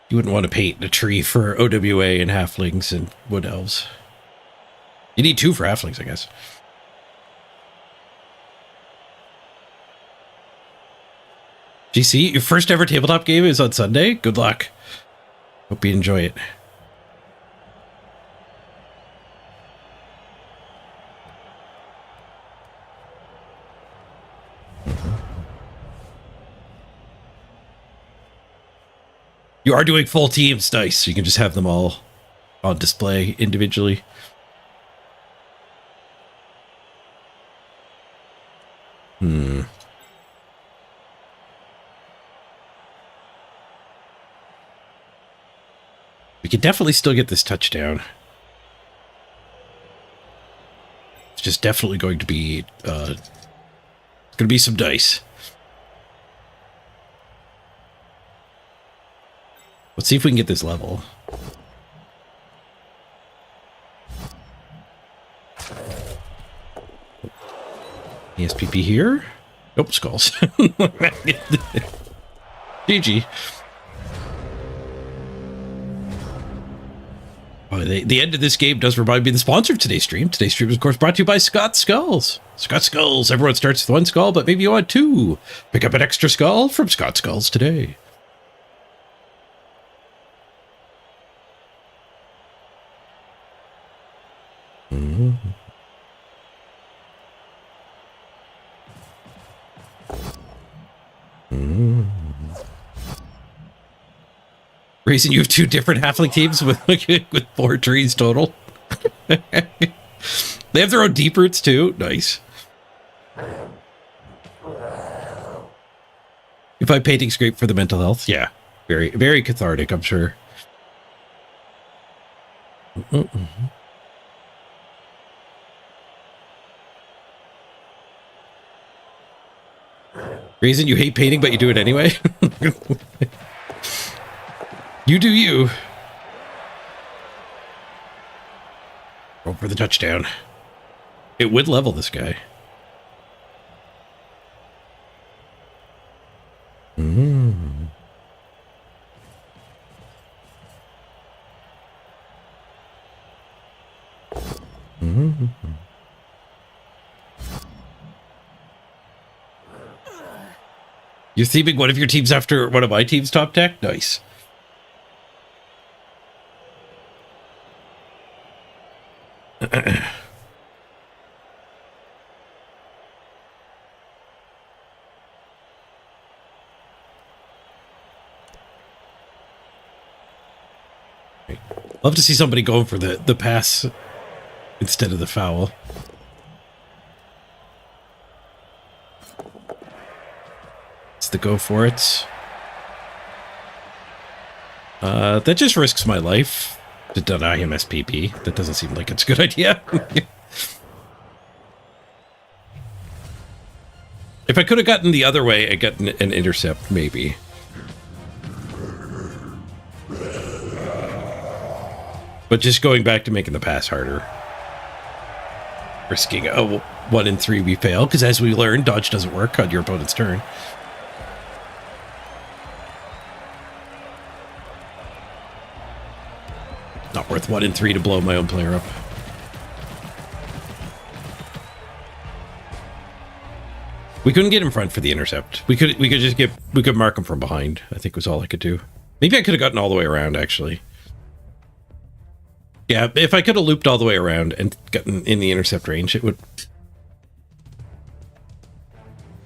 You wouldn't want to paint a tree for OWA and halflings and Wood Elves. You need 2 for halflings, I guess. GC, your first ever tabletop game is on Sunday? Good luck. Hope you enjoy it. You are doing full teams, nice. So you can just have them all on display individually. We could definitely still get this touchdown. It's just definitely going to be some dice. Let's see if we can get this level. ESPP here. Nope, skulls. GG. Oh, the end of this game does remind me of the sponsor of today's stream. Today's stream is, of course, brought to you by Scott Skulls. Scott Skulls. Everyone starts with 1 skull, but maybe you want 2. Pick up an extra skull from Scott Skulls today. Reason you have two different halfling teams with 4 trees total. They have their own deep roots too. Nice. If I'm painting's great for the mental health, yeah, very, very cathartic, I'm sure. Reason you hate painting, but you do it anyway? You do you. Go for the touchdown. It would level this guy. You're theming one of your teams after one of my team's top deck? Nice. Love to see somebody going for the pass instead of the foul. It's the go for it. That just risks my life to deny him SPP. That doesn't seem like it's a good idea. If I could have gotten the other way and gotten an intercept, maybe. But just going back to making the pass harder. Risking a 1 in 3 we fail, because as we learned, dodge doesn't work on your opponent's turn. Not worth 1 in 3 to blow my own player up. We couldn't get in front for the intercept. We could mark him from behind. I think was all I could do. Maybe I could have gotten all the way around, actually. Yeah, if I could have looped all the way around and gotten in the intercept range, it would...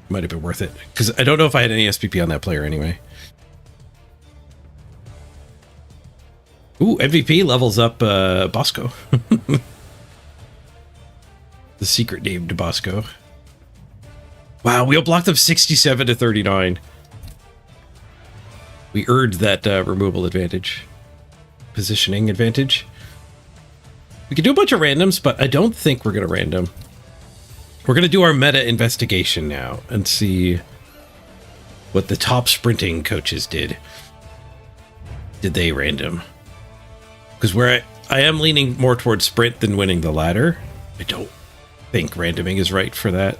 might have been worth it. Because I don't know if I had any SPP on that player anyway. Ooh, MVP levels up Bosco. The secret name to Bosco. Wow, we outblocked them 67 to 39. We earned that removal advantage. Positioning advantage. We could do a bunch of randoms, but I don't think we're going to random. We're going to do our meta investigation now and see what the top sprinting coaches did. Did they random? Because where I am leaning more towards sprint than winning the ladder. I don't think randoming is right for that.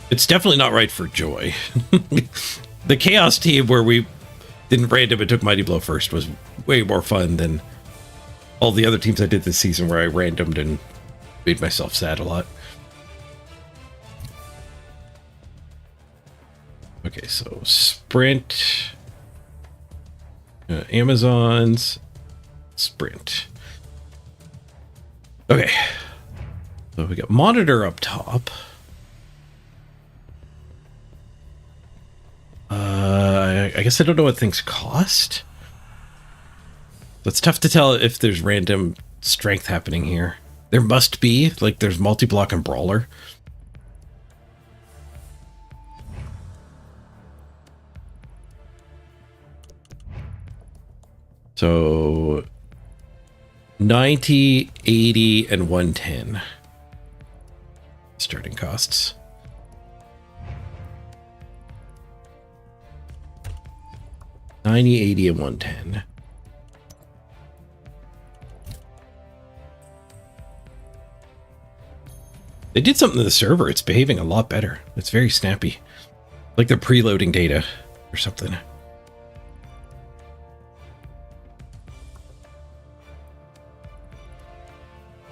It's definitely not right for Joy. The Chaos team where we didn't random and took Mighty Blow first was way more fun than all the other teams I did this season where I randomed and made myself sad a lot. Okay, so sprint, Amazons, sprint. Okay, so we got monitor up top. I guess I don't know what things cost. It's tough to tell if there's random strength happening here. There must be, like there's multi-block and brawler. So 90, 80, and 110 starting costs. 90, 80, and 110. They did something to the server. It's behaving a lot better. It's very snappy. Like they're preloading data or something.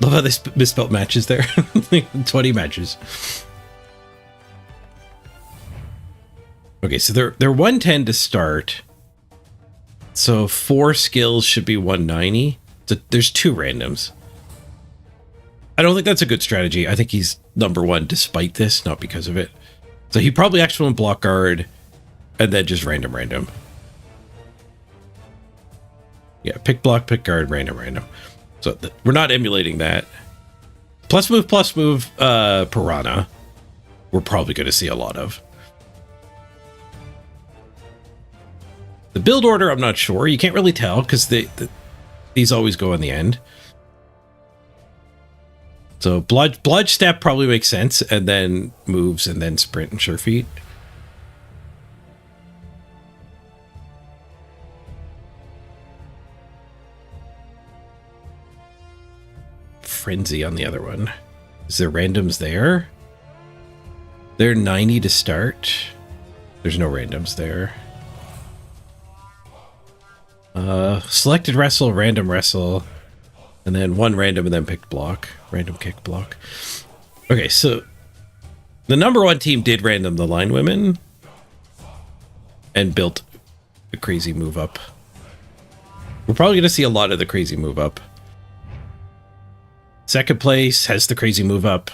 Love how they misspelled matches there. 20 matches. Okay, so they're 110 to start. So 4 skills should be 190. So there's 2 randoms. I don't think that's a good strategy. I think he's number 1 despite this, not because of it. So he probably actually went block guard and then just random. Yeah, pick block, pick guard, random. So we're not emulating that. Plus move, Piranha. We're probably going to see a lot of. The build order, I'm not sure. You can't really tell because these always go in the end. So bludge step probably makes sense, and then moves, and then sprint and sure feet. Frenzy on the other one. Is there randoms there? They're 90 to start. There's no randoms there. Selected wrestle, random wrestle, and then 1 random and then picked block. Random kick block. Okay, so the number 1 team did random the line women and built a crazy move up. We're probably going to see a lot of the crazy move up. Second place has the crazy move up.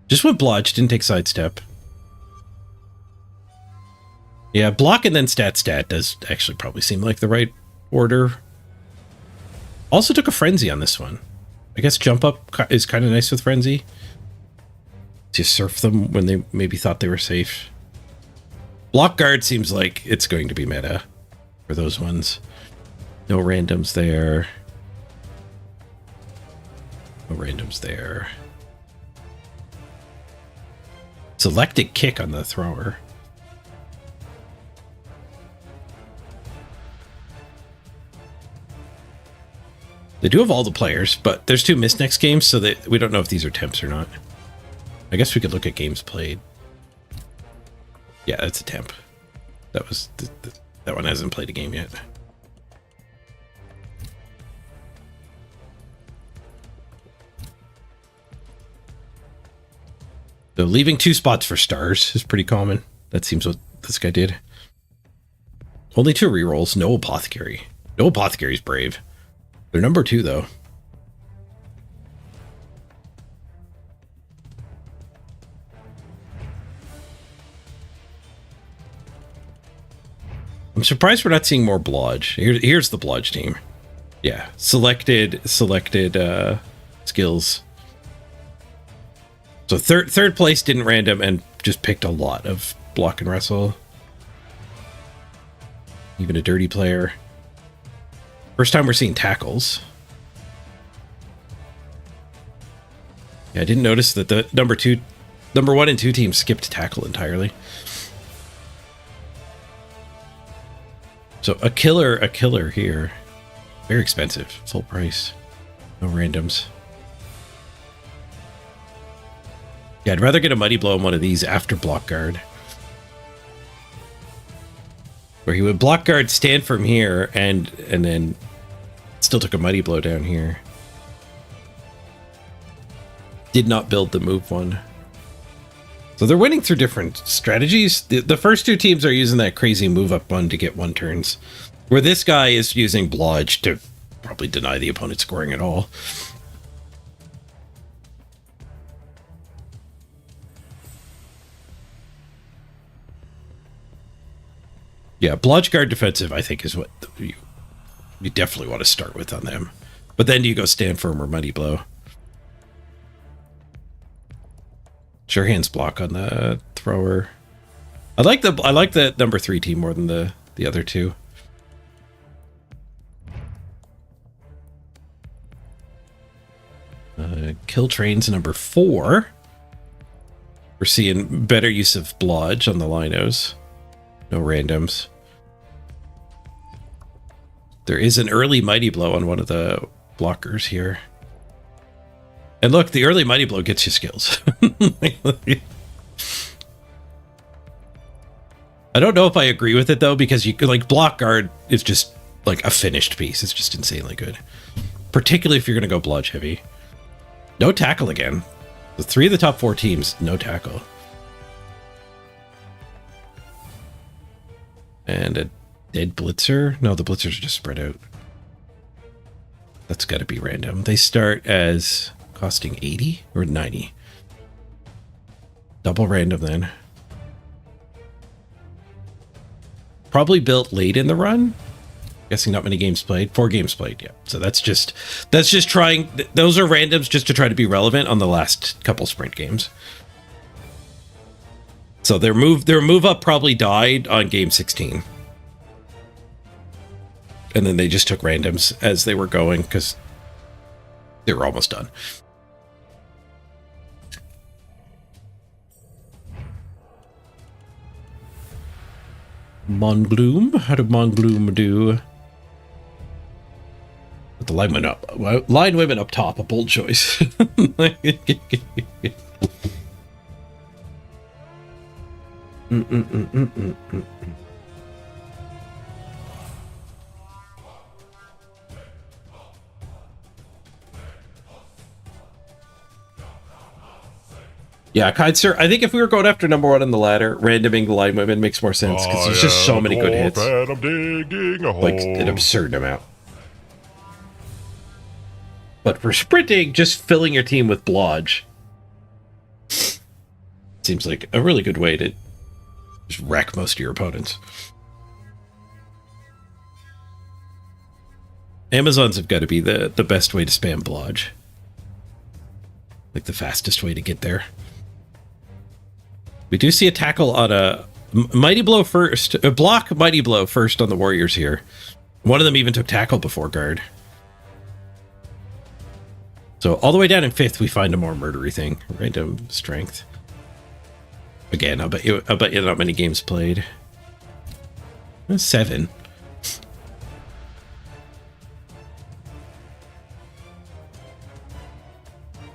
Just went blodge, didn't take sidestep. Yeah, block and then stat does actually probably seem like the right order. Also took a frenzy on this one. I guess jump up is kind of nice with frenzy. To surf them when they maybe thought they were safe. Block guard seems like it's going to be meta for those ones. No randoms there. No randoms there. Selected kick on the thrower. They do have all the players, but there's 2 missed next games, so that we don't know if these are temps or not. I guess we could look at games played. Yeah, that's a temp. That was that one hasn't played a game yet. So leaving 2 spots for stars is pretty common. That seems what this guy did. Only 2 rerolls, no apothecary. No apothecary's brave. They're number 2 though. I'm surprised we're not seeing more blodge. Here's the blodge team. Yeah, selected skills. So third place didn't random and just picked a lot of block and wrestle. Even a dirty player. First time we're seeing tackles. Yeah, I didn't notice that the number 1 and 2 teams skipped tackle entirely. So a killer here. Very expensive, full price. No randoms. Yeah, I'd rather get a Mighty Blow on one of these after block guard. Where he would block guard, stand from here, and then still took a Mighty Blow down here. Did not build the move one. So they're winning through different strategies. The first 2 teams are using that crazy move up one to get 1 turns. Where this guy is using blodge to probably deny the opponent scoring at all. Yeah, blodge guard defensive, I think, is what you definitely want to start with on them. But then you go stand firm or Mighty Blow. Sure hands block on the thrower. I like the number 3 team more than the other 2. Kill trains number 4. We're seeing better use of blodge on the linos. No randoms. There is an early Mighty Blow on one of the blockers here. And look, the early Mighty Blow gets you skills. I don't know if I agree with it though, because you like block guard is just like a finished piece. It's just insanely good. Particularly if you're going to go blodge heavy. No tackle again. The 3 of the top 4 teams, no tackle. And a dead blitzer? No, the blitzers are just spread out. That's got to be random. They start as costing 80 or 90. Double random then. Probably built late in the run. Guessing not many games played. 4 games played, yeah. So that's just trying. Those are randoms just to try to be relevant on the last couple sprint games. So their move up probably died on game 16. And then they just took randoms as they were going because they were almost done. Mongloom? How did Mongloom do? With the line women up top, a bold choice. Yeah, Kaiser, I think if we were going after number 1 on the ladder, randoming the line women makes more sense because there's just so many good hits. I'm digging a hole. Like an absurd amount. But for sprinting, just filling your team with blodge seems like a really good way to just wreck most of your opponents. Amazons have got to be the best way to spam blodge. Like the fastest way to get there. We do see a tackle on a Mighty Blow first. A block Mighty Blow first on the Warriors here. One of them even took tackle before guard. So all the way down in 5th, we find a more murdery thing. Random strength. Again, I'll bet you not many games played. 7.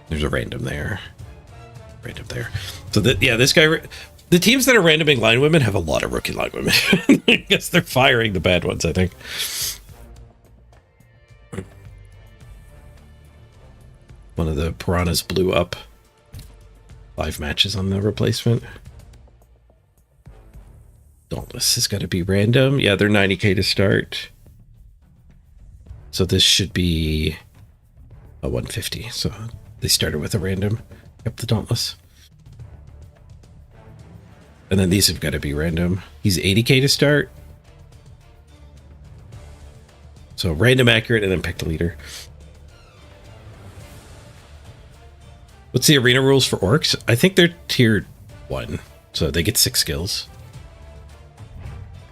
There's a random there. Random there. So this guy, the teams that are randoming line women have a lot of rookie line women. I guess they're firing the bad ones, I think. One of the piranhas blew up. 5 matches on the replacement. Dauntless has got to be random. Yeah, they're 90k to start. So this should be a 150. So they started with a random. Yep, the Dauntless. And then these have got to be random. He's 80k to start. So random accurate and then pick the leader. What's the arena rules for orcs? I think they're tier 1. So they get 6 skills.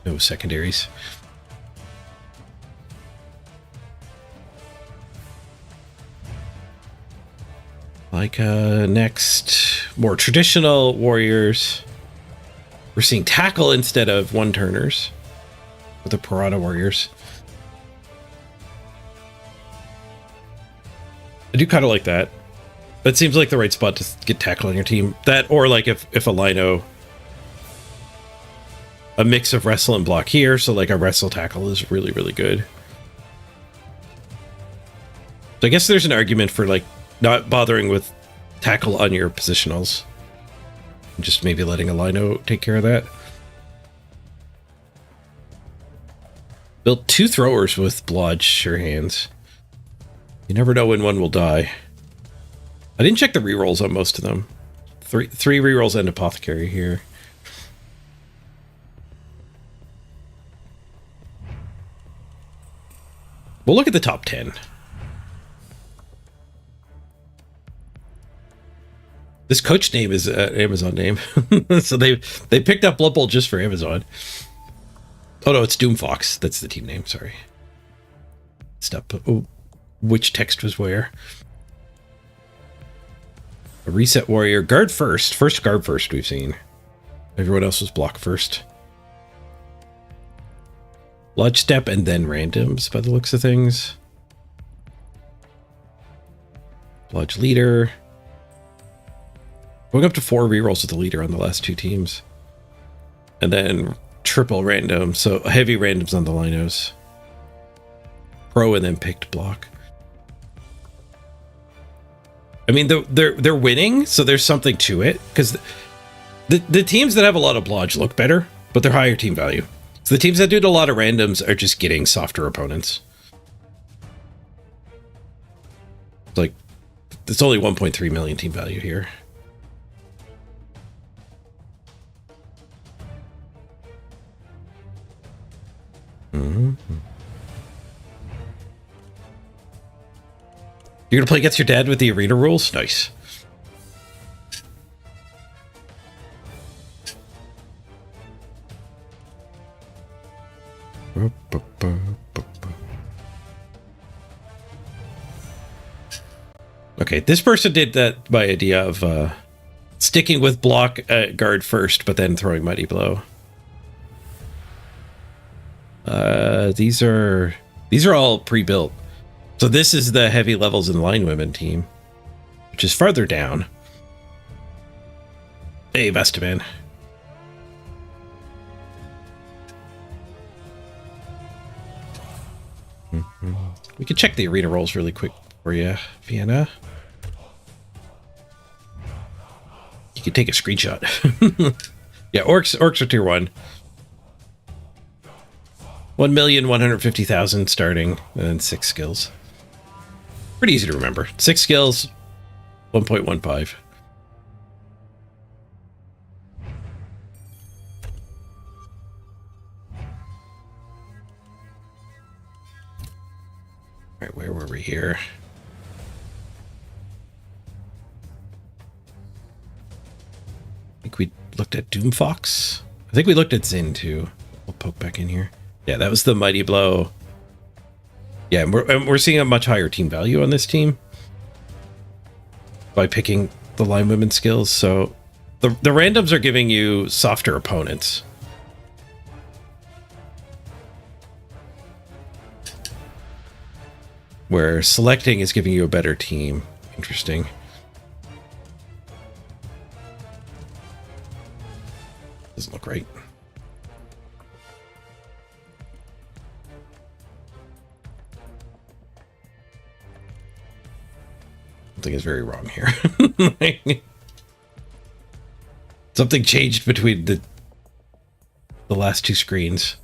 No secondaries. Like next, more traditional warriors. We're seeing tackle instead of one-turners with the Piranha Warriors. I do kind of like that. That seems like the right spot to get tackle on your team. That, or like if a Lino, a mix of wrestle and block here, so like a wrestle tackle is really, really good. So I guess there's an argument for like not bothering with tackle on your positionals. Just maybe letting a Lino take care of that. Built 2 throwers with Blodge Sure Hands. You never know when one will die. I didn't check the rerolls on most of them. 3 rerolls and Apothecary here. We'll look at the top 10. This coach name is an Amazon name. So they picked up Blood Bowl just for Amazon. Oh no, it's Doomfox. That's the team name, sorry. Step. Oh, which text was where? A reset warrior. Guard first. First guard first we've seen. Everyone else was block first. Lodge step and then randoms by the looks of things. Lodge leader. Going up to 4 rerolls with the leader on the last 2 teams. And then triple random. So heavy randoms on the Linos. Pro and then picked block. I mean, they're winning, so there's something to it. Because the teams that have a lot of blodge look better, but they're higher team value. So the teams that do a lot of randoms are just getting softer opponents. Like, it's only 1.3 million team value here. You're gonna play against your dad with the arena rules? Nice. Okay, this person did that by idea of sticking with block guard first, but then throwing Mighty Blow. These are all pre-built. So this is the heavy levels in line women team, which is farther down. Hey, Vestaman. We could check the arena rolls really quick for you, Vienna. You could take a screenshot. Yeah, orcs are tier 1. 1,150,000 starting, and then 6 skills. Pretty easy to remember. 6 skills, 1.15. All right, where were we here? I think we looked at Doomfox. I think we looked at Zin too. We'll poke back in here. Yeah, that was the Mighty Blow. Yeah, and we're seeing a much higher team value on this team by picking the line women skills. So the randoms are giving you softer opponents. Where selecting is giving you a better team. Interesting. Doesn't look right. Something is very wrong here. Something changed between the last 2 screens.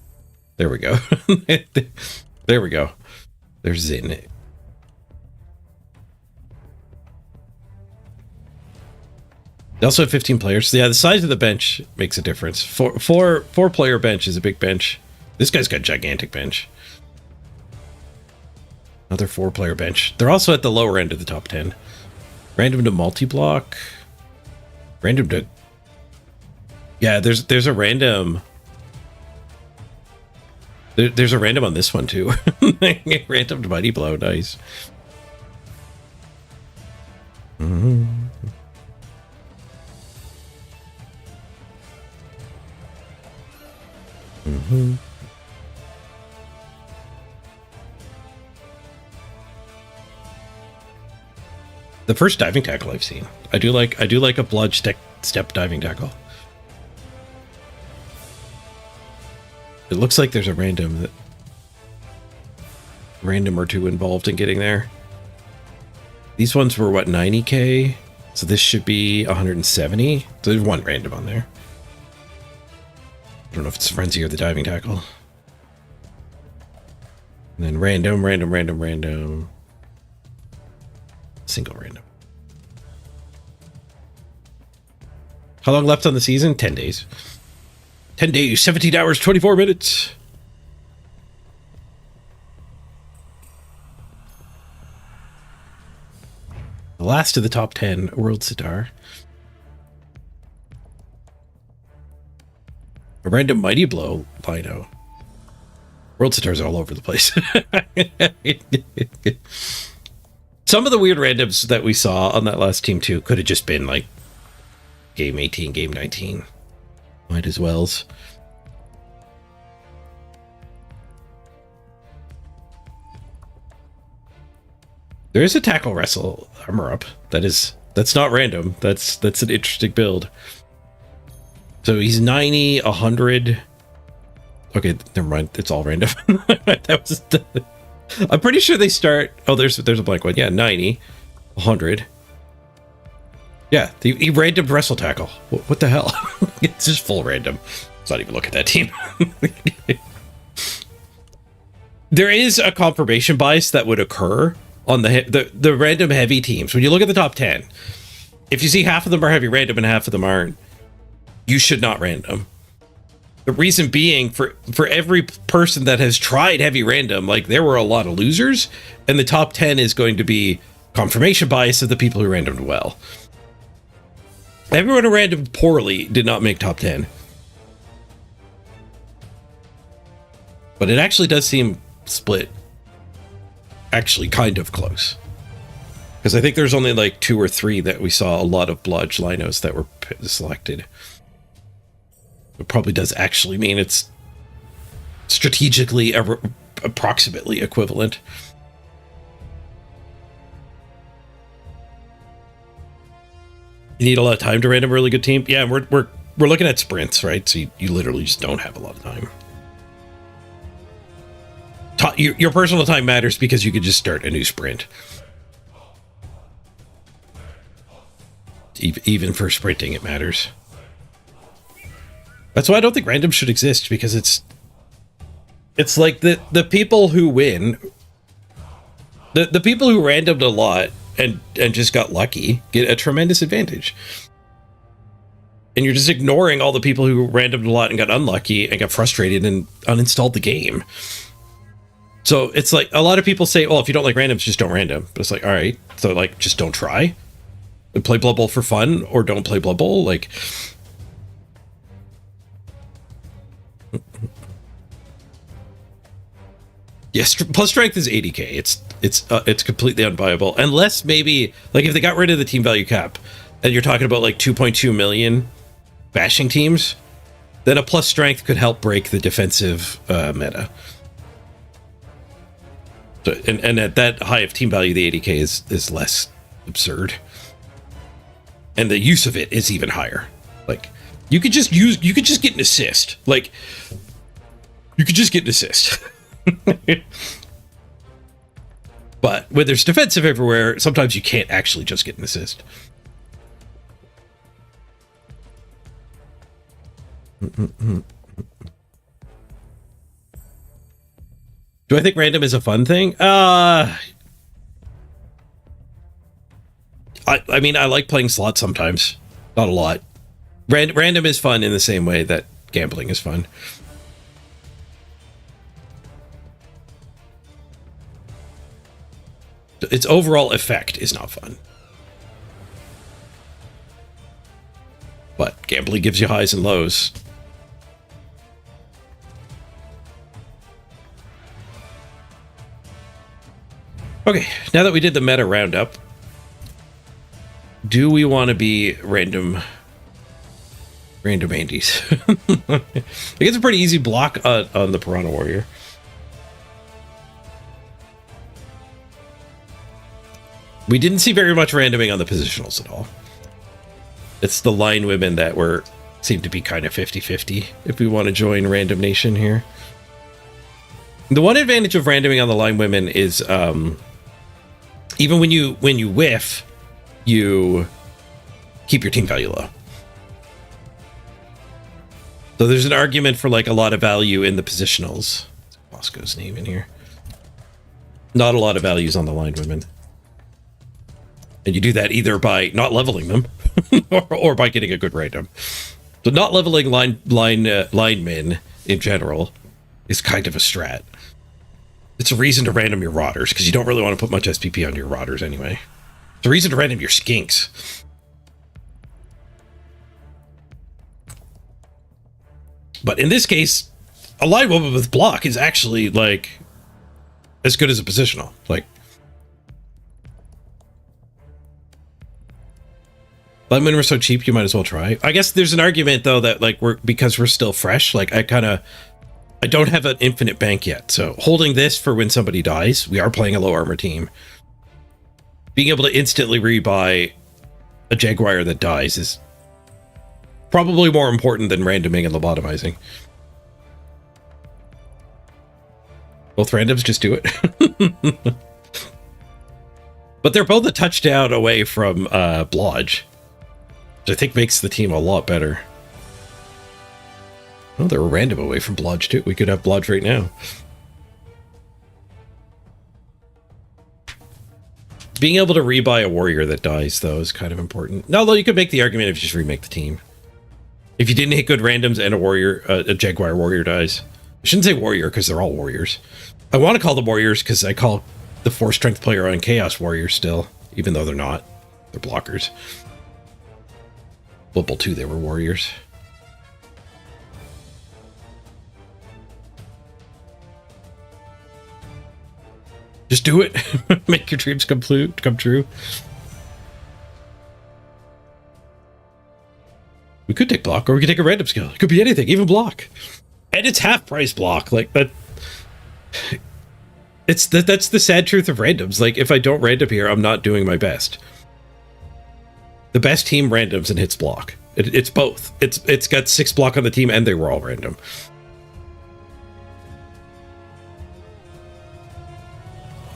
There we go. There we go. There's Zin. They also have 15 players. So yeah, the size of the bench makes a difference. Four player bench is a big bench. This guy's got a gigantic bench. Another 4 player bench. They're also at the lower end of the top 10. Random to multi-block. Random to... Yeah, there's a random... There's a random on this one too. Random to Mighty Blow, nice. Mm-hmm. Mm-hmm. The first diving tackle I've seen. I do like a bludge step diving tackle. It looks like there's a random or 2 involved in getting there. These ones were what, 90k? So this should be 170. So there's 1 random on there. I don't know if it's Frenzy or the diving tackle. And then random. Single random. How long left on the season? 10 days. 10 days, 17 hours, 24 minutes. The last of the top 10, World Sitar. A random Mighty Blow, Lino. World Sitars are all over the place. Some of the weird randoms that we saw on that last team too could have just been like game 18, game 19. Might as well's. There is a tackle wrestle armor up. That's not random. That's an interesting build. So he's 90, 100. Okay, never mind. It's all random. That was. I'm pretty sure they start. Oh, there's a blank one. Yeah, 90, 100. Yeah, he random wrestle tackle. What the hell? It's just full random. Let's not even look at that team. There is a confirmation bias that would occur on the random heavy teams. When you look at the top 10, if you see half of them are heavy random and half of them aren't, you should not random. The reason being, for every person that has tried heavy random, like there were a lot of losers, and the top 10 is going to be confirmation bias of the people who randomed well. Everyone who randomed poorly did not make top 10. But it actually does seem split. Actually kind of close. Because I think there's only like 2 or 3 that we saw a lot of Blodge Linos that were selected. It probably does actually mean it's strategically approximately equivalent. You need a lot of time to random a really good team. Yeah, we're looking at sprints, right? So you literally just don't have a lot of time. Your personal time matters because you could just start a new sprint. Even for sprinting, it matters. That's why I don't think random should exist, because it's like the people who win, the people who randomed a lot and just got lucky get a tremendous advantage. And you're just ignoring all the people who randomed a lot and got unlucky and got frustrated and uninstalled the game. So it's like a lot of people say, "Oh, if you don't like randoms, just don't random." But it's like, all right, so like just don't try. And play Blood Bowl for fun, or don't play Blood Bowl. Like, yes, plus strength is 80k. It's completely unviable unless maybe like if they got rid of the team value cap, and you're talking about like 2.2 million bashing teams, then a plus strength could help break the defensive meta. So, and at that high of team value, the 80k is less absurd. And the use of it is even higher. Like, you could just get an assist. Like, you could just get an assist. But when there's defensive everywhere, sometimes you can't actually just get an assist. Do I think random is a fun thing? I mean, I like playing slots sometimes. Not a lot. Random is fun in the same way that gambling is fun. Its overall effect is not fun. But gambling gives you highs and lows. Okay, now that we did the meta roundup, do we want to be random Andes? Like, it's a pretty easy block on the Piranha Warrior. We didn't see very much randoming on the positionals at all. It's the line women that seem to be kind of 50-50 if we want to join Random Nation here. The one advantage of randoming on the line women is even when you whiff, you keep your team value low. So there's an argument for like a lot of value in the positionals. Bosco's name in here. Not a lot of values on the line women. And you do that either by not leveling them or by getting a good random. So not leveling linemen in general is kind of a strat. It's a reason to random your rotters, because you don't really want to put much SPP on your rotters anyway. It's a reason to random your skinks. But in this case, a line woman with block is actually like as good as a positional. Like, line women were so cheap, you might as well try. I guess there's an argument though that like because we're still fresh, like I don't have an infinite bank yet, so holding this for when somebody dies, we are playing a low armor team. Being able to instantly rebuy a Jaguar that dies is probably more important than randoming and lobotomizing. Both randoms, just do it. But they're both a touchdown away from Blodge, which I think makes the team a lot better. Oh, they're random away from Blodge too. We could have Blodge right now. Being able to rebuy a warrior that dies, though, is kind of important. Although you could make the argument if you just remake the team. If you didn't hit good randoms and a warrior, a Jaguar warrior dies. I shouldn't say warrior because they're all warriors. I want to call them warriors because I call the 4 strength player on Chaos warriors still, even though they're not. They're blockers. Blood Bowl 2, they were warriors. Just do it. Make your dreams come true. We could take block, or we could take a random skill. It could be anything, even block. And it's half price block. Like that. That's the sad truth of randoms. Like if I don't random here, I'm not doing my best. The best team randoms and hits block. It's both. It's got 6 block on the team, and they were all random.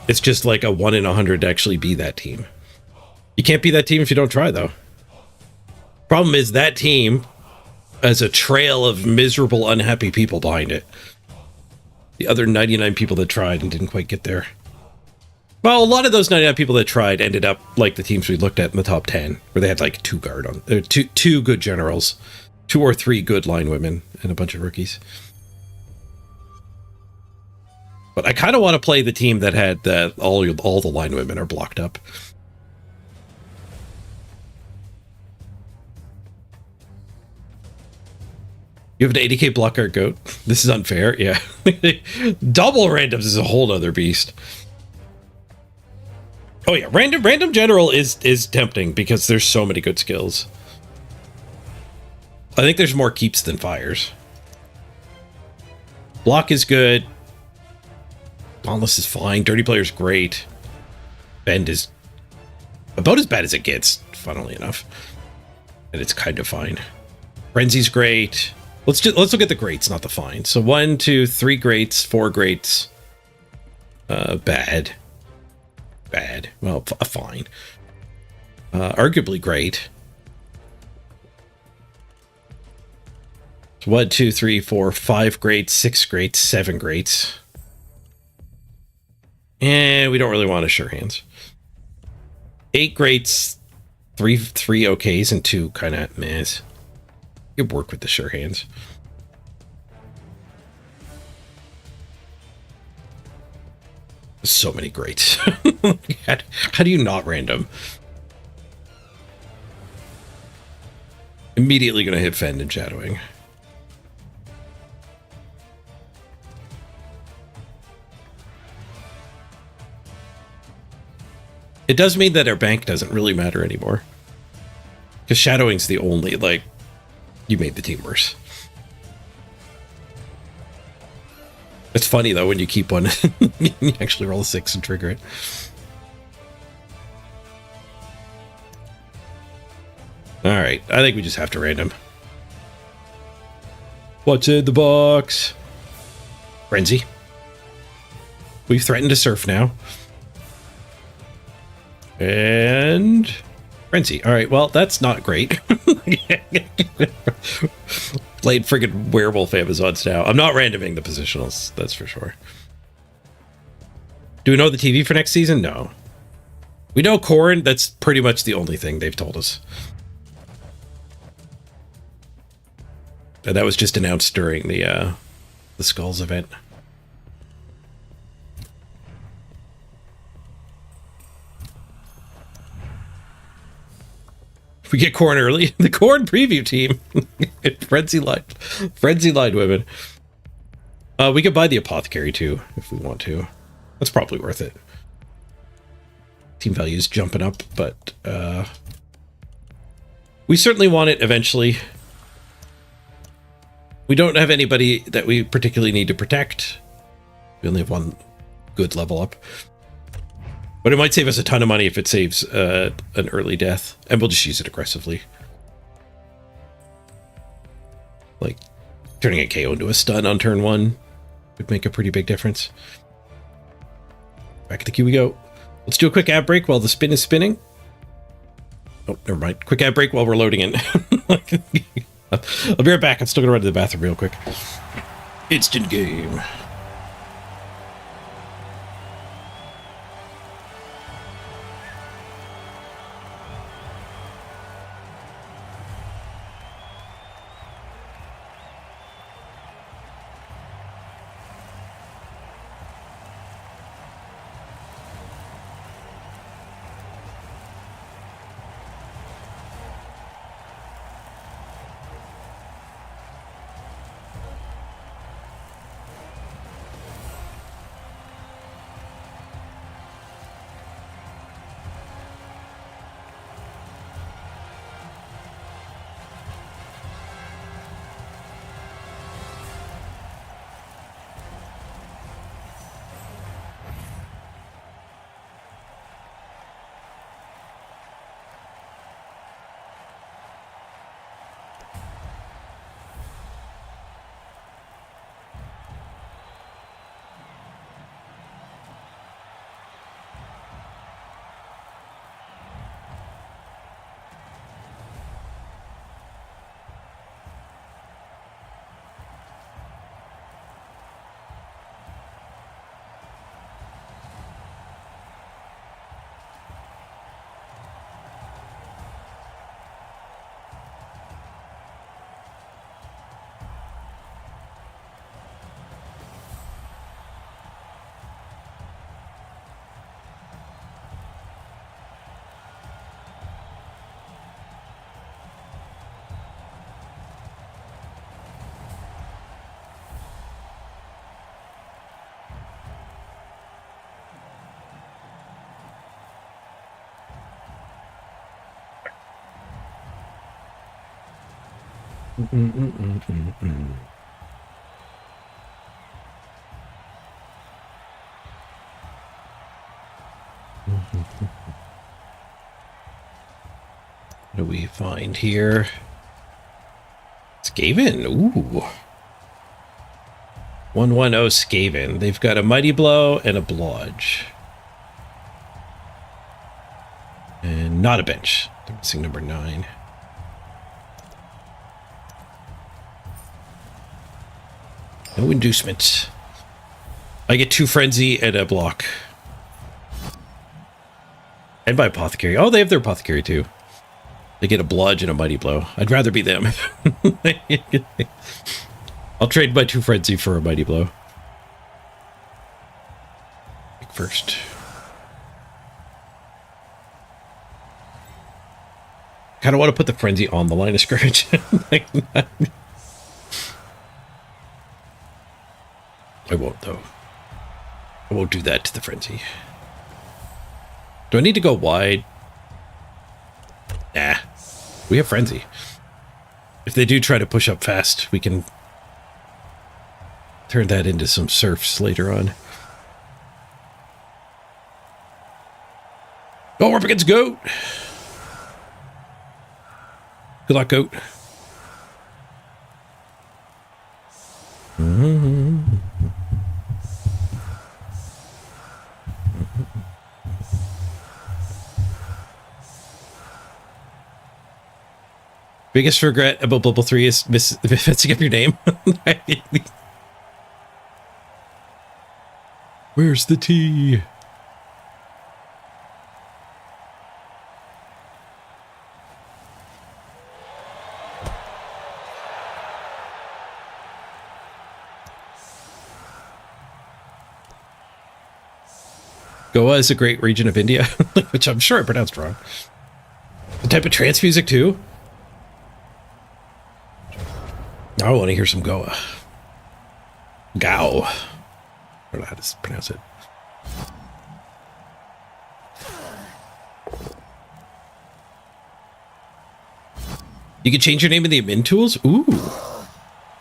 It's just like a 1 in 100 to actually be that team. You can't be that team if you don't try, though. Problem is that team has a trail of miserable, unhappy people behind it. The other 99 people that tried and didn't quite get there. Well, a lot of those 99 people that tried ended up like the teams we looked at in the top 10, where they had like 2 guard on, two good generals, 2 or 3 good line women, and a bunch of rookies. But I kind of want to play the team that had that all the line women are blocked up. You have an 80k blocker goat. This is unfair. Yeah. Double randoms is a whole other beast. Oh yeah, random general is tempting because there's so many good skills. I think there's more keeps than fires. Block is good. Dauntless is fine. Dirty Player's great. Bend is about as bad as it gets, funnily enough. And it's kind of fine. Frenzy's great. Let's look at the greats, not the fine. So 1, 2, 3 greats, 4 greats. Bad. Well, fine. Arguably great. 1, 2, 3, 4, 5 greats, 6 greats, 7 greats. And we don't really want a sure hands. 8 greats, 3 okays, and 2 kind of mehs. You work with the sure hands. So many greats. How do you not random? Immediately gonna hit Fend and Shadowing. It does mean that our bank doesn't really matter anymore. Because Shadowing's the only, like, you made the team worse. It's funny, though, when you keep one, you actually roll a 6 and trigger it. Alright, I think we just have to random. What's in the box? Frenzy. We've threatened to surf now. And Frenzy. All right, well, that's not great. Played friggin' werewolf Amazons now. I'm not randoming the positionals, that's for sure. Do we know the TV for next season? No. We know Corrin. That's pretty much the only thing they've told us. And that was just announced during the Skulls event. We get Corn early. The Corn preview team. Frenzy Lied Women. We could buy the Apothecary too, if we want to. That's probably worth it. Team value's jumping up, but we certainly want it eventually. We don't have anybody that we particularly need to protect. We only have 1 good level up. But it might save us a ton of money if it saves an early death. And we'll just use it aggressively. Like, turning a KO into a stun on turn 1 would make a pretty big difference. Back at the queue we go. Let's do a quick ad break while the spin is spinning. Oh, never mind. Quick ad break while we're loading in. I'll be right back. I'm still going to run to the bathroom real quick. Instant game. What do we find here? Skaven. Ooh. 110 Skaven. They've got a Mighty Blow and a Blodge. And not a bench. They're missing number 9. No inducement. I get 2 Frenzy and a block. And my Apothecary. Oh, they have their Apothecary too. They get a Blodge and a Mighty Blow. I'd rather be them. I'll trade my 2 Frenzy for a Mighty Blow. First. Kind of want to put the Frenzy on the line of scourge. Like that. I won't, though. I won't do that to the Frenzy. Do I need to go wide? Nah. We have Frenzy. If they do try to push up fast, we can turn that into some serfs later on. Oh, we're up against Goat. Good luck, Goat. Biggest regret about Bubble 3 is messing up your name. Where's the tea? Goa is a great region of India, which I'm sure I pronounced wrong. The type of trance music too. Now I want to hear some Goa. Gao. I don't know how to pronounce it. You can change your name in the admin tools? Ooh.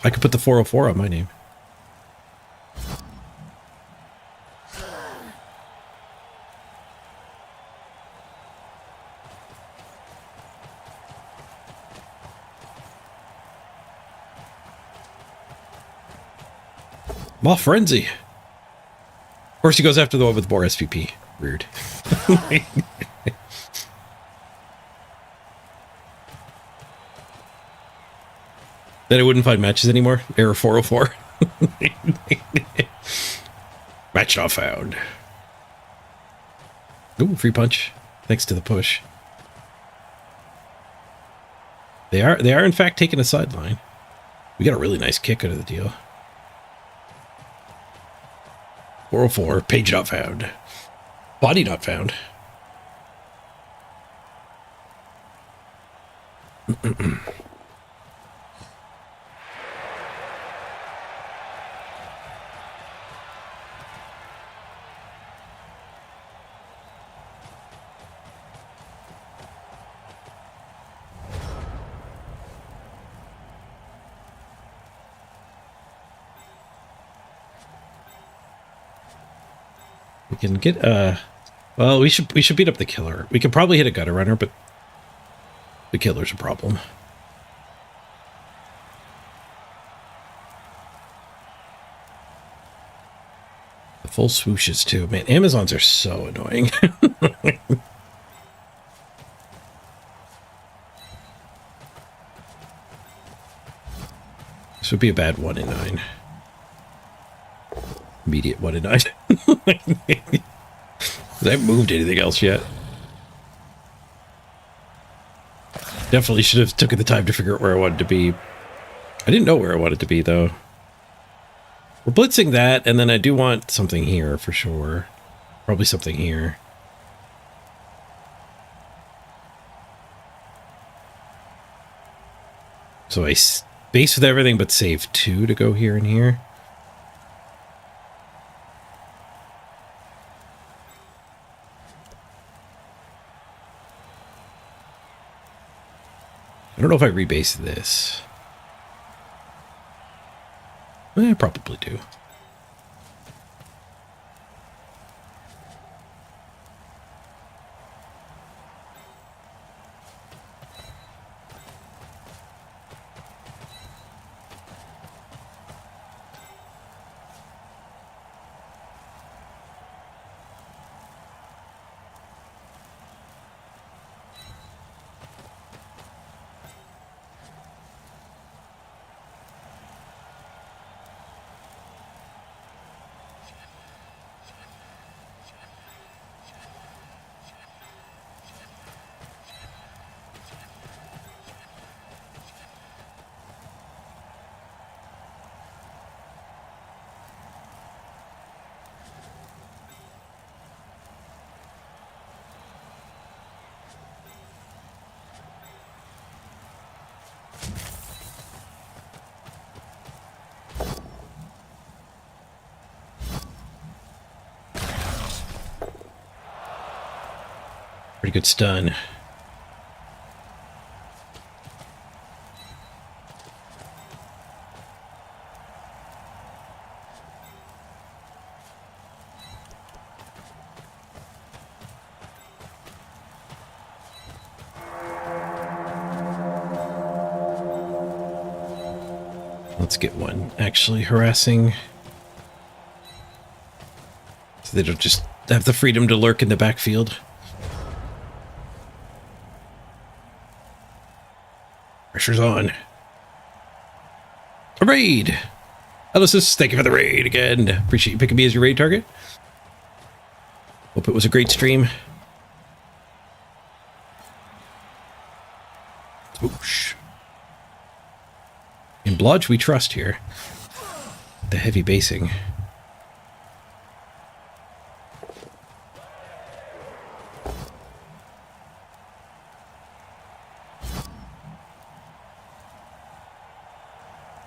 I could put the 404 on my name. Maw Frenzy. Of course, he goes after the one with more SVP. Weird. Then I wouldn't find matches anymore. Error 404. Match not found. Ooh, free punch. Thanks to the push. They are in fact taking a sideline. We got a really nice kick out of the deal. 404, page not found. Body not found. We can get well, we should beat up the killer. We could probably hit a gutter runner, but the killer's a problem. The full swooshes too. Man, Amazons are so annoying. This would be a bad 1 in 9. Immediate 1 in 9. I haven't moved anything else yet. Definitely should have taken the time to figure out where I wanted to be. I didn't know where I wanted to be, though. We're blitzing that, and then I do want something here for sure. Probably something here. So I base with everything but save 2 to go here and here. I don't know if I rebase this. Probably do. Pretty good stun. Let's get one actually harassing. So they don't just have the freedom to lurk in the backfield. Pressure's on. A raid! Hello, sis. Thank you for the raid again. Appreciate you picking me as your raid target. Hope it was a great stream. Whoosh. In Blodge we trust here. The heavy basing.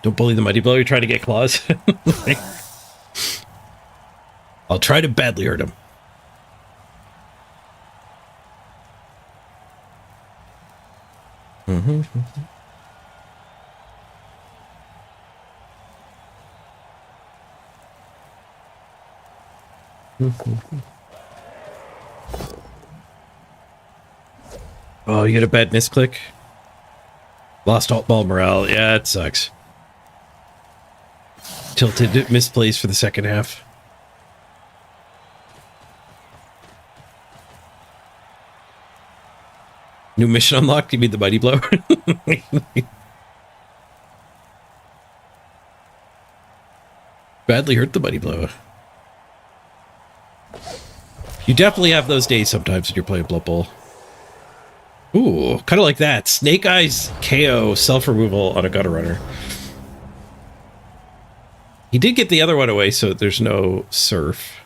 Don't bully the Mighty Blow, you're trying to get claws. I'll try to badly hurt him. Oh, you get a bad misclick? Lost alt ball morale. Yeah, it sucks. Tilted misplays for the second half. New mission unlocked? You mean the Mighty Blow? Badly hurt the Mighty Blow. You definitely have those days sometimes when you're playing Blood Bowl. Ooh, kind of like that. Snake Eyes KO self-removal on a Gutter Runner. He did get the other one away, so there's no surf.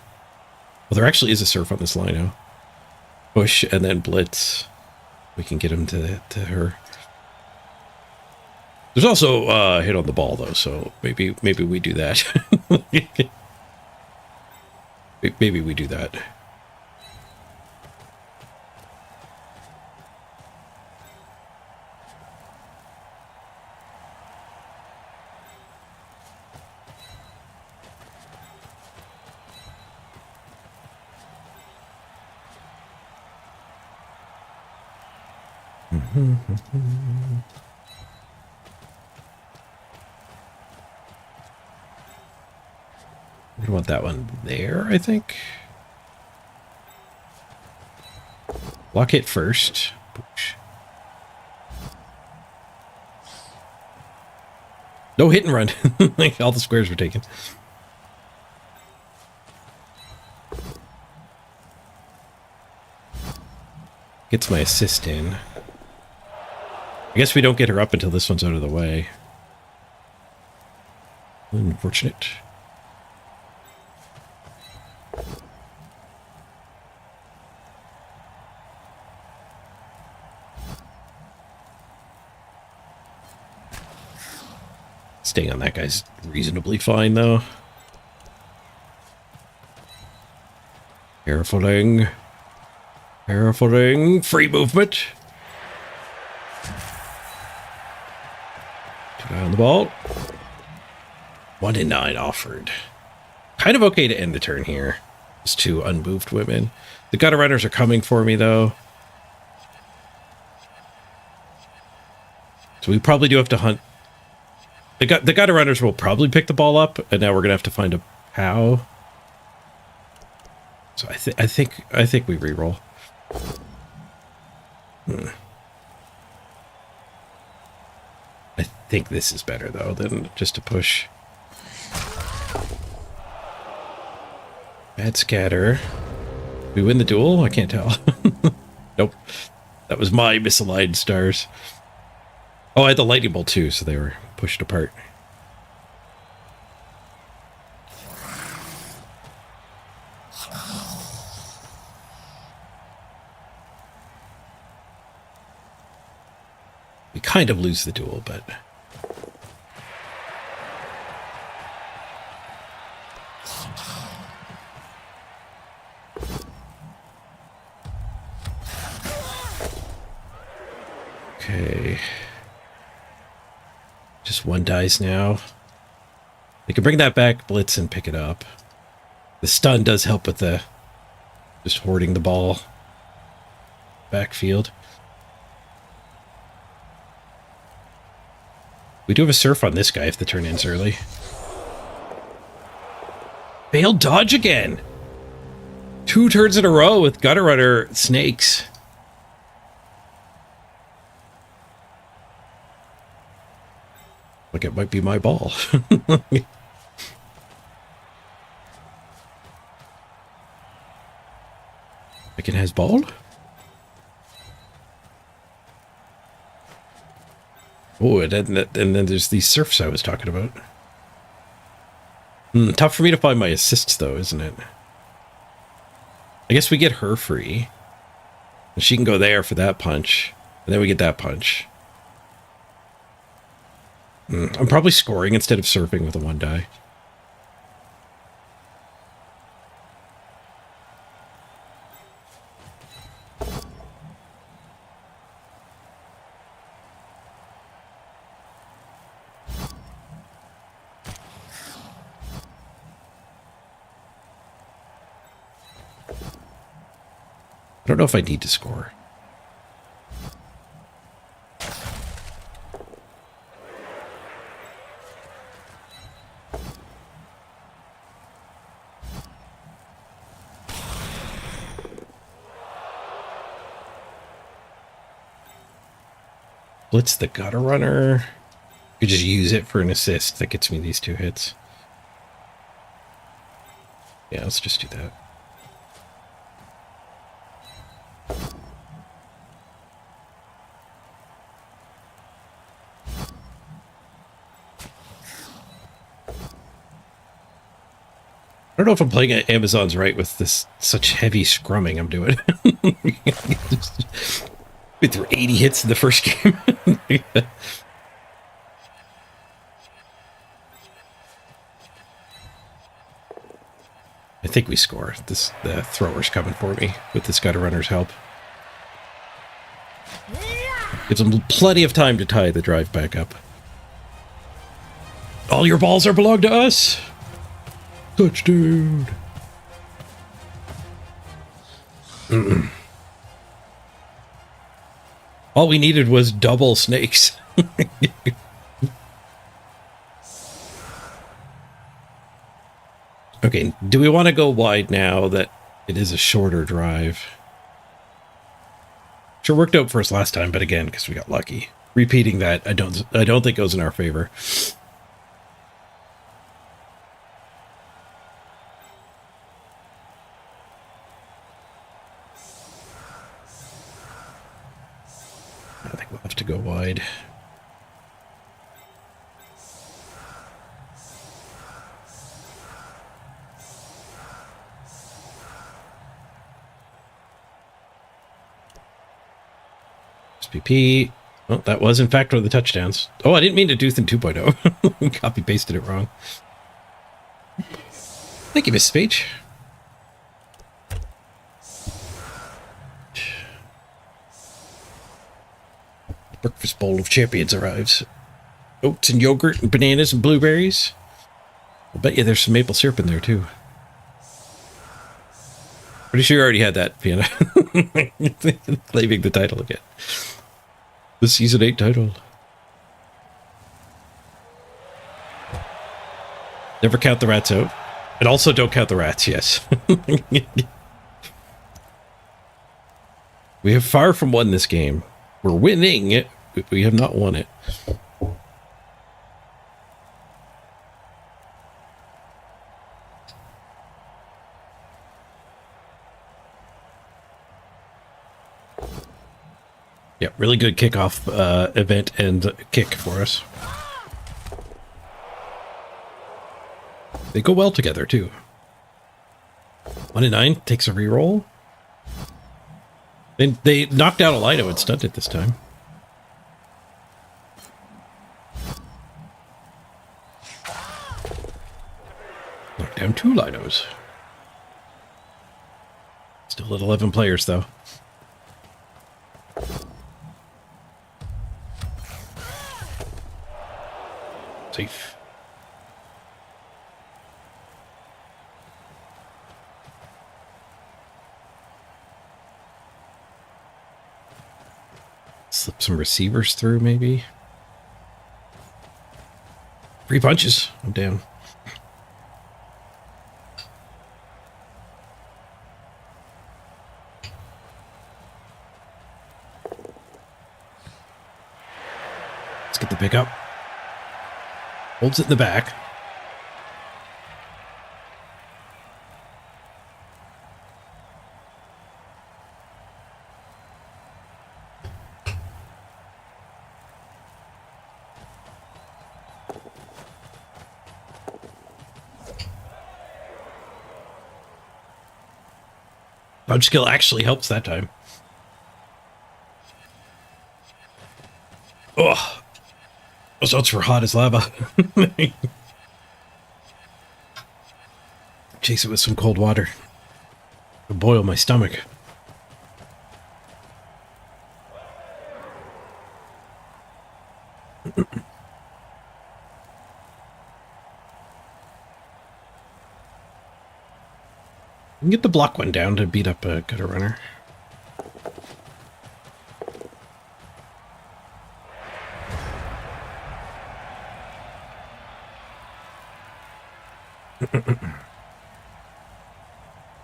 Well, there actually is a surf on this Lino. Push and then blitz. We can get him to her. There's also a hit on the ball, though, so maybe we do that. Maybe we do that. We want that one there, I think. Block it first. Push. No hit and run. Like all the squares were taken. Gets my assist in. I guess we don't get her up until this one's out of the way. Unfortunate. Staying on that guy's reasonably fine, though. Carefuling. Carefuling. Free movement. Keep an eye on the ball. 1 in 9 offered. Kind of okay to end the turn here. It's 2 unmoved women. The gutter runners are coming for me, though. So we probably do have to hunt. The gutter runners will probably pick the ball up, and now we're gonna have to find a POW. So I think we reroll. I think this is better though than just to push. Bad scatter. We win the duel? I can't tell. Nope. That was my misaligned stars. Oh, I had the lightning bolt too, so they were pushed apart. We kind of lose the duel, but... Okay. Just 1 dies now. They can bring that back, blitz, and pick it up. The stun does help with the... just hoarding the ball. Backfield. We do have a surf on this guy if the turn ends early. Failed dodge again. 2 turns in a row with gutter runner snakes. Like it might be my ball. Picken has ball. Oh, and then there's these surfs I was talking about. Tough for me to find my assists, though, isn't it? I guess we get her free. And she can go there for that punch. And then we get that punch. I'm probably scoring instead of surfing with a 1 die. I don't know if I need to score. Blitz the gutter runner. You just use it for an assist that gets me these 2 hits. Yeah, let's just do that. I don't know if I'm playing at Amazon's right with this such heavy scrumming I'm doing. We threw 80 hits in the first game. I think we score. The thrower's coming for me with this gutter runner's help. Gives them plenty of time to tie the drive back up. All your balls are belong to us. Touchdown. All we needed was double snakes. Okay, do we want to go wide now that it is a shorter drive? Sure worked out for us last time, but again, because we got lucky. Repeating that, I don't think goes in our favor. I think we'll have to go wide. SPP. Oh, that was in fact one of the touchdowns. Oh, I didn't mean to do them 2.0. Copy pasted it wrong. Thank you, Miss Speech. Breakfast bowl of champions arrives. Oats and yogurt and bananas and blueberries. I'll bet you there's some maple syrup in there too. Pretty sure you already had that, Fiona. Claiming the title again. The season 8 title. Never count the rats out. And also don't count the rats, yes. We have far from won this game. We're winning it. We have not won it. Yeah, really good kickoff event and kick for us. They go well together, too. 1 in 9 takes a reroll. They knocked out a Lido and stunned it this time. Knocked down 2 Lidos. Still at 11 players, though. Safe. Slip some receivers through, maybe. 3 punches. I'm down. Let's get the pickup. Holds it in the back. Dodge skill actually helps that time. Oh, those notes were hot as lava. Chase it with some cold water. It'll boil my stomach. We can get the block one down to beat up a gutter runner.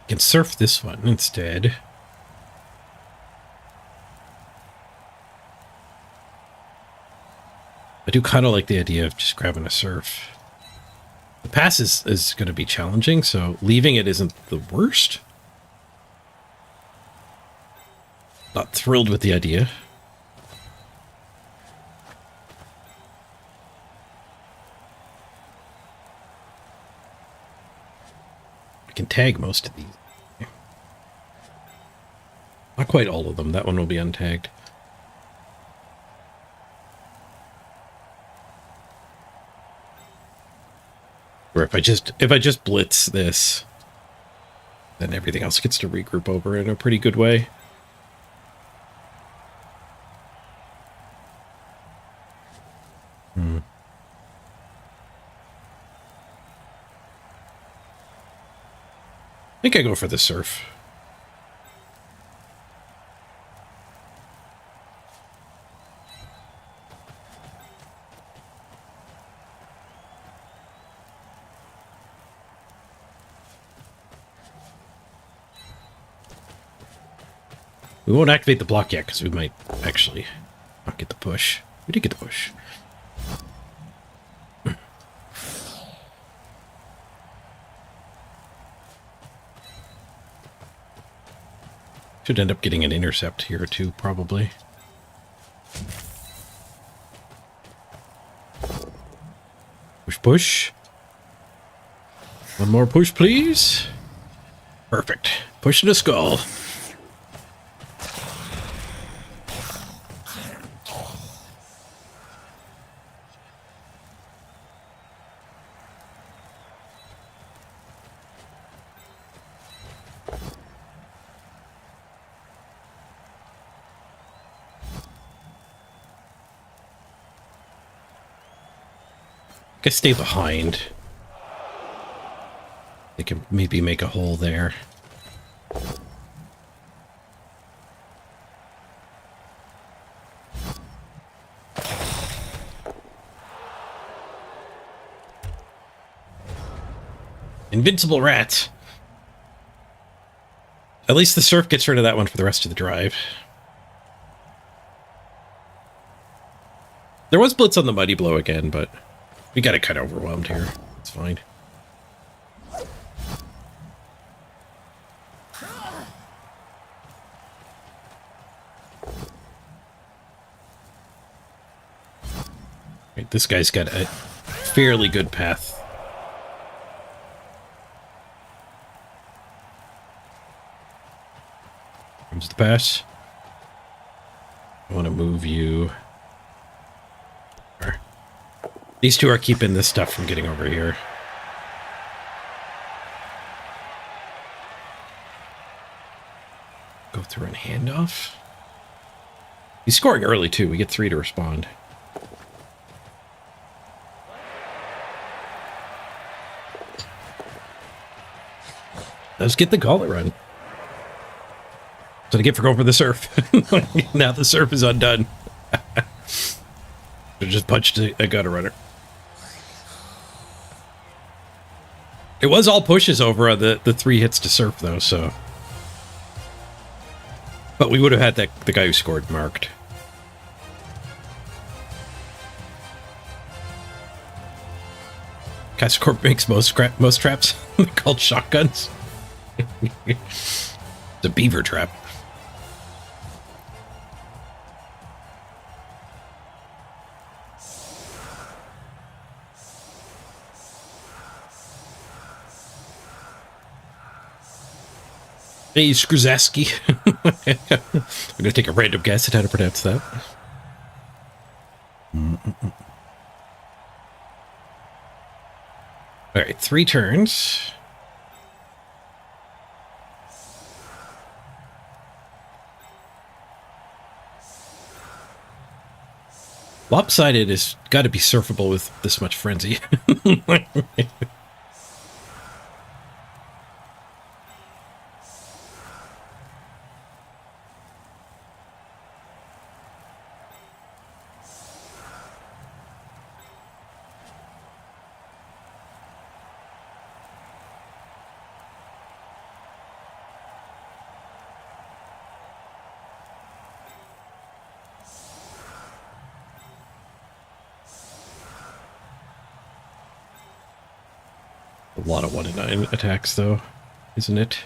Can surf this one instead. I do kind of like the idea of just grabbing a surf. The pass is going to be challenging, so leaving it isn't the worst. Not thrilled with the idea. I can tag most of these. Not quite all of them. That one will be untagged. Or if I just blitz this, then everything else gets to regroup over in a pretty good way. I think I go for the surf. We won't activate the block yet because we might actually not get the push. We did get the push. Should end up getting an intercept here too, probably. Push, push. One more push, please. Perfect. Pushing a skull. I stay behind. They can maybe make a hole there. Invincible rat. At least the surf gets rid of that one for the rest of the drive. There was blitz on the Mighty Blow again, but we got it kind of overwhelmed here. It's fine. Right, this guy's got a fairly good path. Comes the pass. I want to move you. These two are keeping this stuff from getting over here. Go through and handoff. He's scoring early too. We get 3 to respond. Let's get the gauntlet run. That's what I get for going for the surf. Now the surf is undone. I just punched a gutter runner. It was all pushes over on the 3 hits to surf though, so. But we would have had the guy who scored marked. Cascorp makes most traps. They're called shotguns. It's a beaver trap. Hey, Skruzaski. I'm going to take a random guess at how to pronounce that. All right, 3 turns. Lopsided has got to be surfable with this much frenzy. A lot of 1 and 9 attacks, though, isn't it?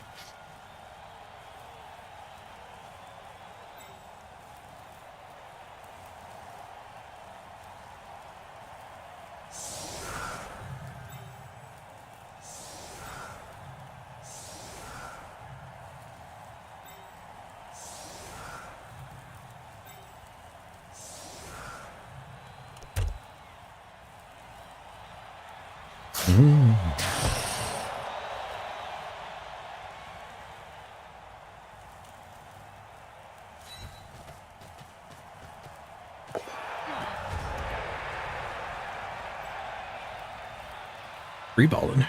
Free balling.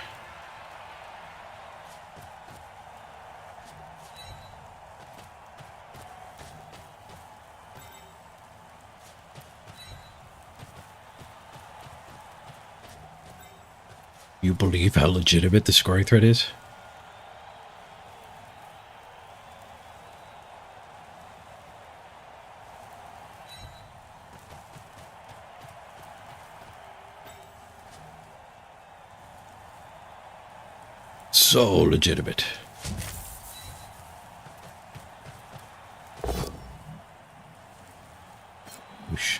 You believe how legitimate the scoring threat is? So legitimate. Whoosh.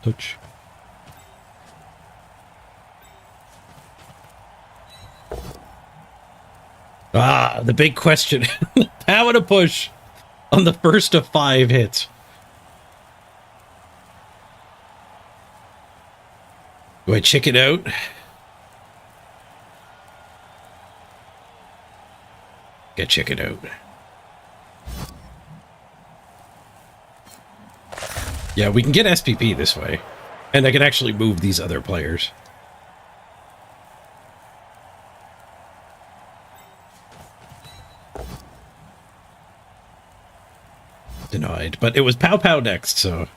Touch. Ah, the big question. How to push on the first of 5 hits. Do I chicken out? Go check it out. Yeah, we can get SPP this way. And I can actually move these other players. Denied. But it was Pow Pow next, so...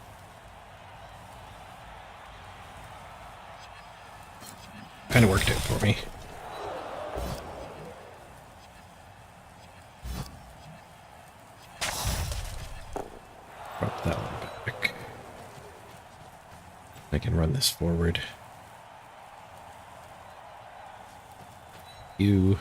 kind of worked out for me. Drop that one back. I can run this forward. You.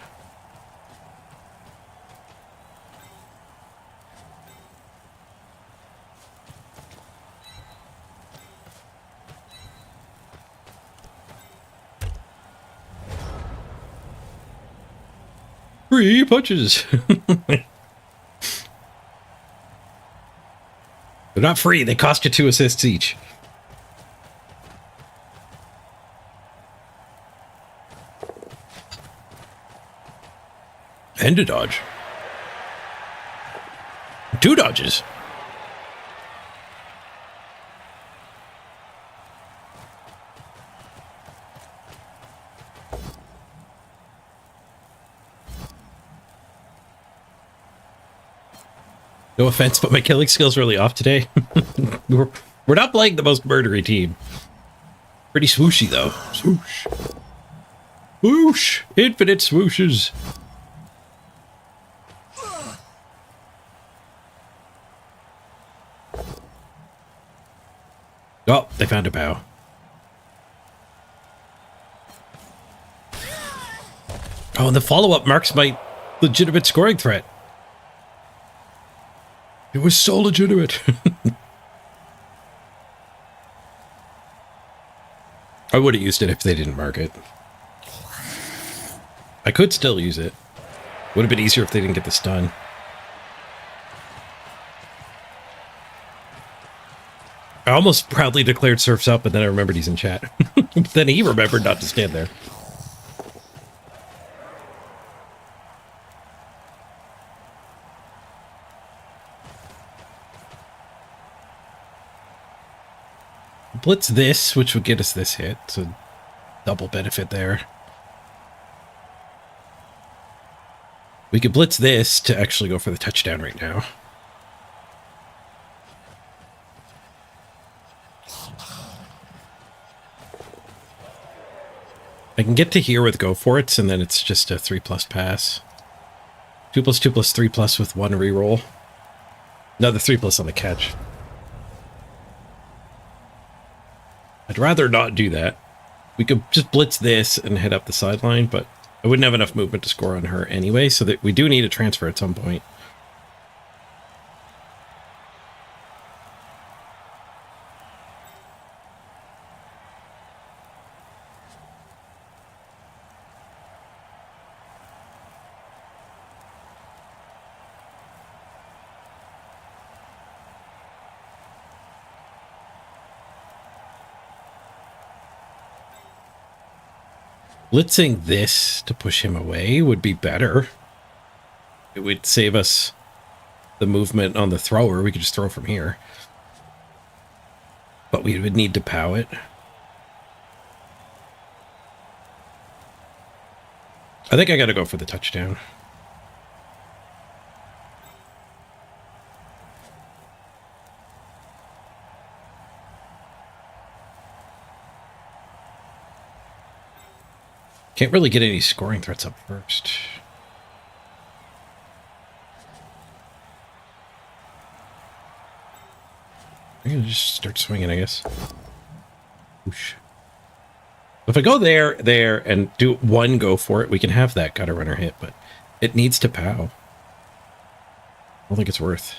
Free punches. They're not free. They cost you 2 assists each. And a dodge. 2 dodges. No offense, but my killing skill's really off today. We're not playing the most murdery team. Pretty swooshy, though. Swoosh. Swoosh. Infinite swooshes. Oh, they found a bow. Oh, and the follow-up marks my legitimate scoring threat. It was so legitimate. I would have used it if they didn't mark it. I could still use it. Would have been easier if they didn't get the stun. I almost proudly declared Surf's up, but then I remembered he's in chat. Then he remembered not to stand there. Blitz this, which would get us this hit, so double benefit there. We could blitz this to actually go for the touchdown right now. I can get to here with go for it, and then it's just a 3+ pass. 2+2+3+ with 1 reroll. Another 3+ on the catch. I'd rather not do that. We could just blitz this and head up the sideline, but I wouldn't have enough movement to score on her anyway, so that we do need a transfer at some point. Blitzing this to push him away would be better. It would save us the movement on the thrower. We could just throw from here. But we would need to POW it. I think I gotta go for the touchdown. Can't really get any scoring threats up first. I'm gonna just start swinging, I guess. Whoosh. If I go there, and do 1 go for it, we can have that gutter runner hit, but it needs to POW. I don't think it's worth.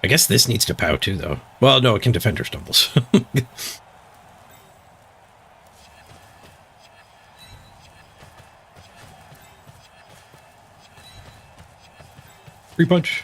I guess this needs to POW too, though. Well, no, it can defend her stumbles. Free punch.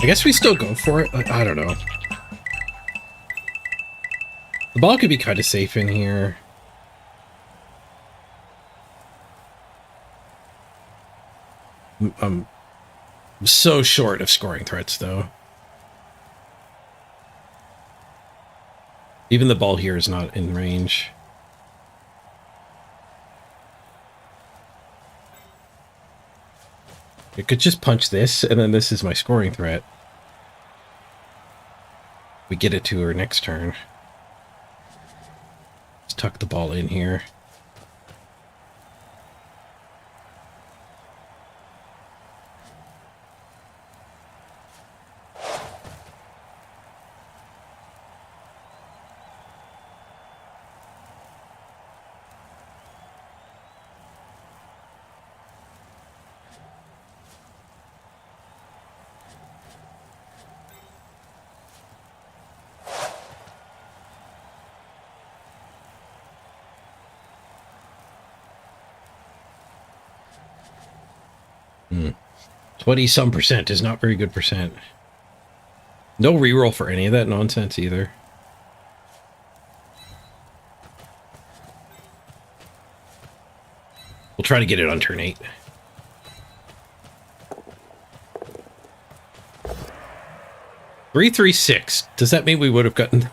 I guess we still go for it. I don't know. The ball could be kind of safe in here. I'm so short of scoring threats, though. Even the ball here is not in range. I could just punch this, and then this is my scoring threat. We get it to her next turn. Let's tuck the ball in here. Hmm. 20-some percent is not very good percent. No reroll for any of that nonsense either. We'll try to get it on turn 8. Three, 3, 6. Does that mean we would have gotten...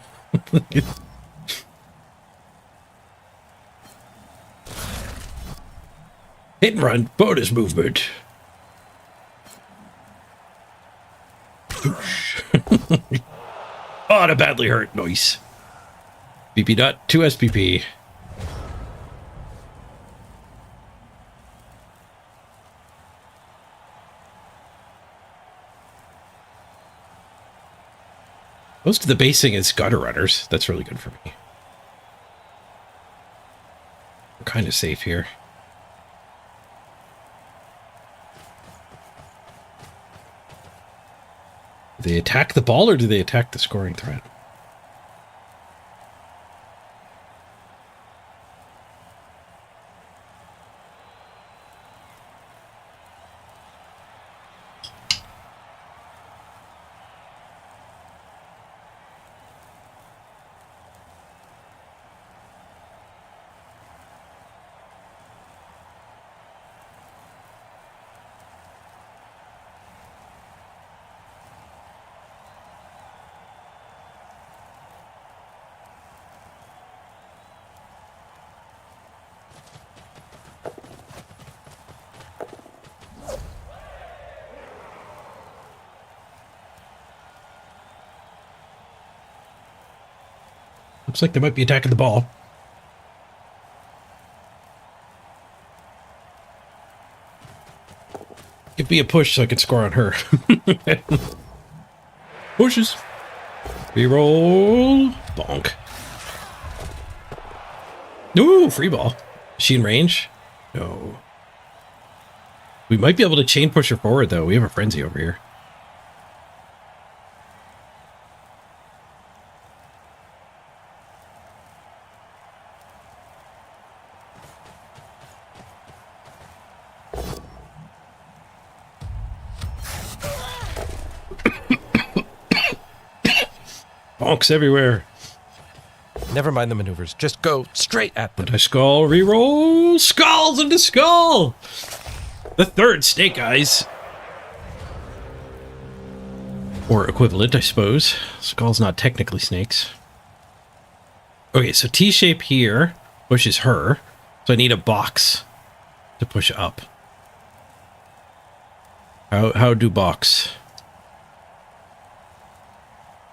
Hit and run, bonus movement. Oh, that badly hurt. Nice. BP dot 2 SPP. Most of the basing is gutter runners. That's really good for me. We're kind of safe here. Do they attack the ball or do they attack the scoring threat? Looks like they might be attacking the ball. Give me a push so I can score on her. Pushes. Reroll. Bonk. Ooh, free ball. Is she in range? No. We might be able to chain push her forward, though. We have a frenzy over here. Bonks everywhere. Never mind the maneuvers. Just go straight at them. Anti-skull, reroll. Skulls into skull. The third snake eyes. Or equivalent, I suppose. Skull's not technically snakes. Okay, so T-shape here pushes her. So I need a box to push up. How do box?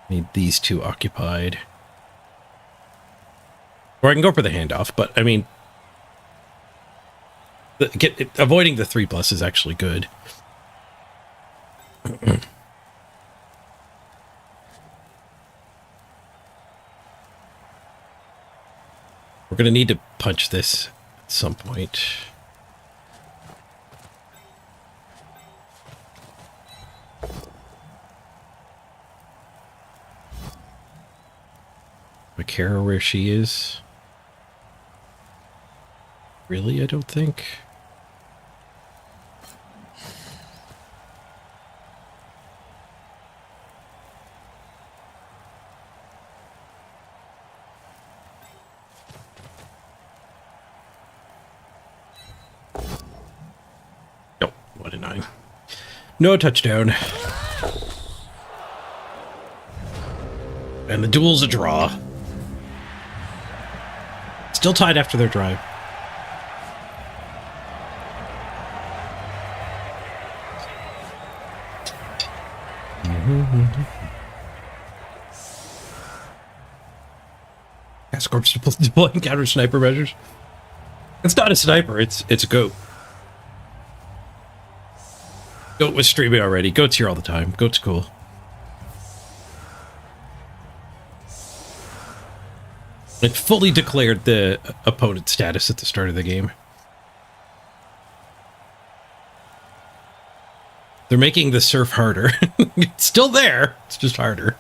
Need these two occupied. Or I can go for the handoff, but I mean, avoiding the 3+ is actually good. We're going to need to punch this at some point. I care where she is. Really, I don't think. Nope, 1-9. No touchdown. And the duel's a draw. Still tied after their drive. Gascorp's deploying counter sniper measures. It's not a sniper, it's a goat. Goat was streaming already. Goat's here all the time. Goat's cool. It fully declared the opponent status at the start of the game. They're making the surf harder. It's still there. It's just harder.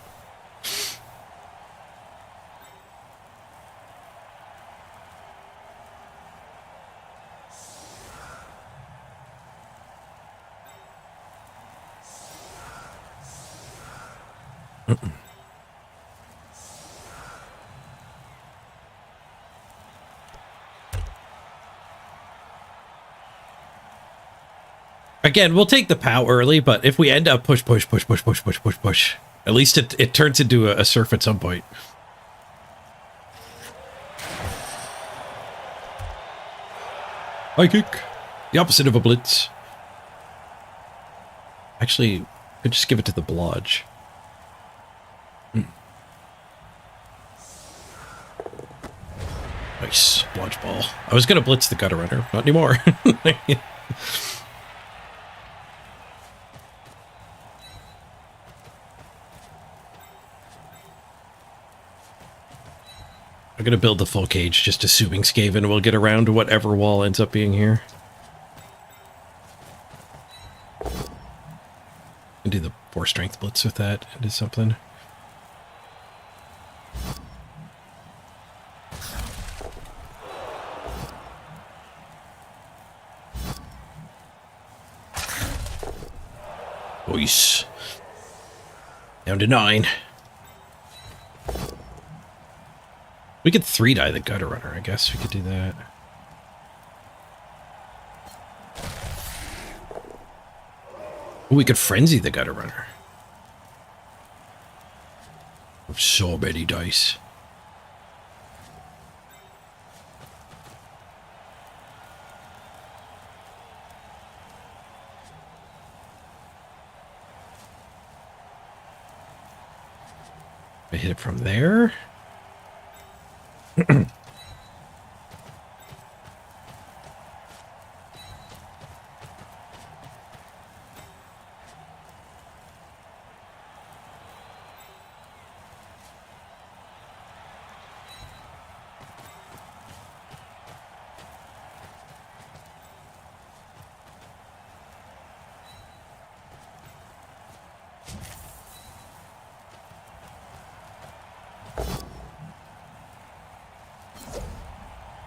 Again, we'll take the POW early, but if we end up push, at least it turns into a surf at some point. High kick. The opposite of a blitz. Actually, could just give it to the blodge. Nice. Blodge ball. I was going to blitz the gutter runner. Not anymore. I'm going to build the full cage, just assuming Skaven will get around to whatever wall ends up being here. And do the 4 strength blitz with that into something. Nice. Down to 9. We could 3-die the gutter runner, I guess we could do that. Ooh, we could frenzy the gutter runner. So many dice. I hit it from there.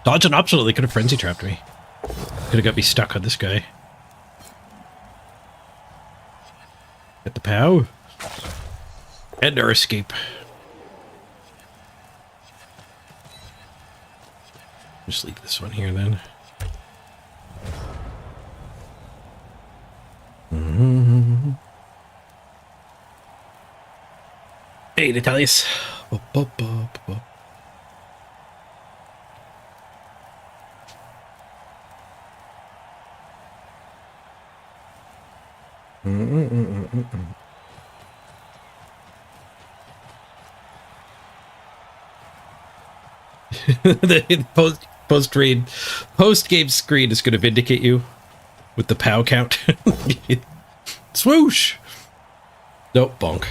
Dodge an optional, they could have frenzy trapped me. Could have got me stuck on this guy. Get the POW. And our escape. Just leave this one here then. Hey, Natalis. The post game screen is going to vindicate you with the POW count. Swoosh! Nope, bonk.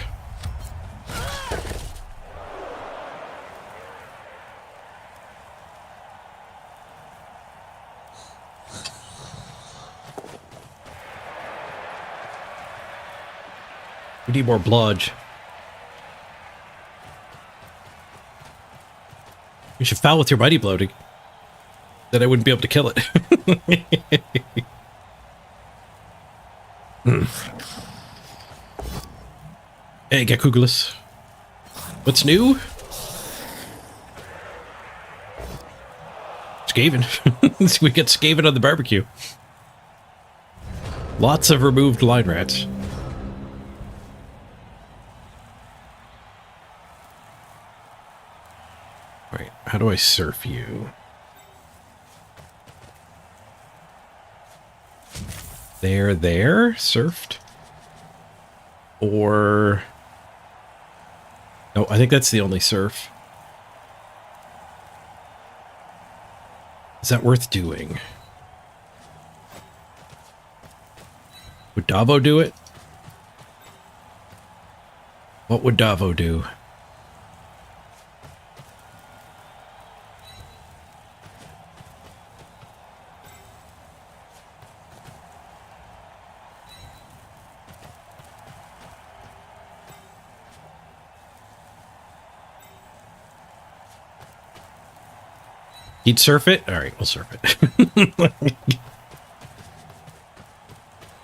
We need more bludge. You should foul with your mighty blow to... Then I wouldn't be able to kill it. Hey, Gekuglis. What's new? Skaven. We get Skaven on the barbecue. Lots of removed line rats. Alright, how do I surf you? There, surfed? Or... No, I think that's the only surf. Is that worth doing? Would Davo do it? What would Davo do? He'd surf it? Alright, we'll surf it.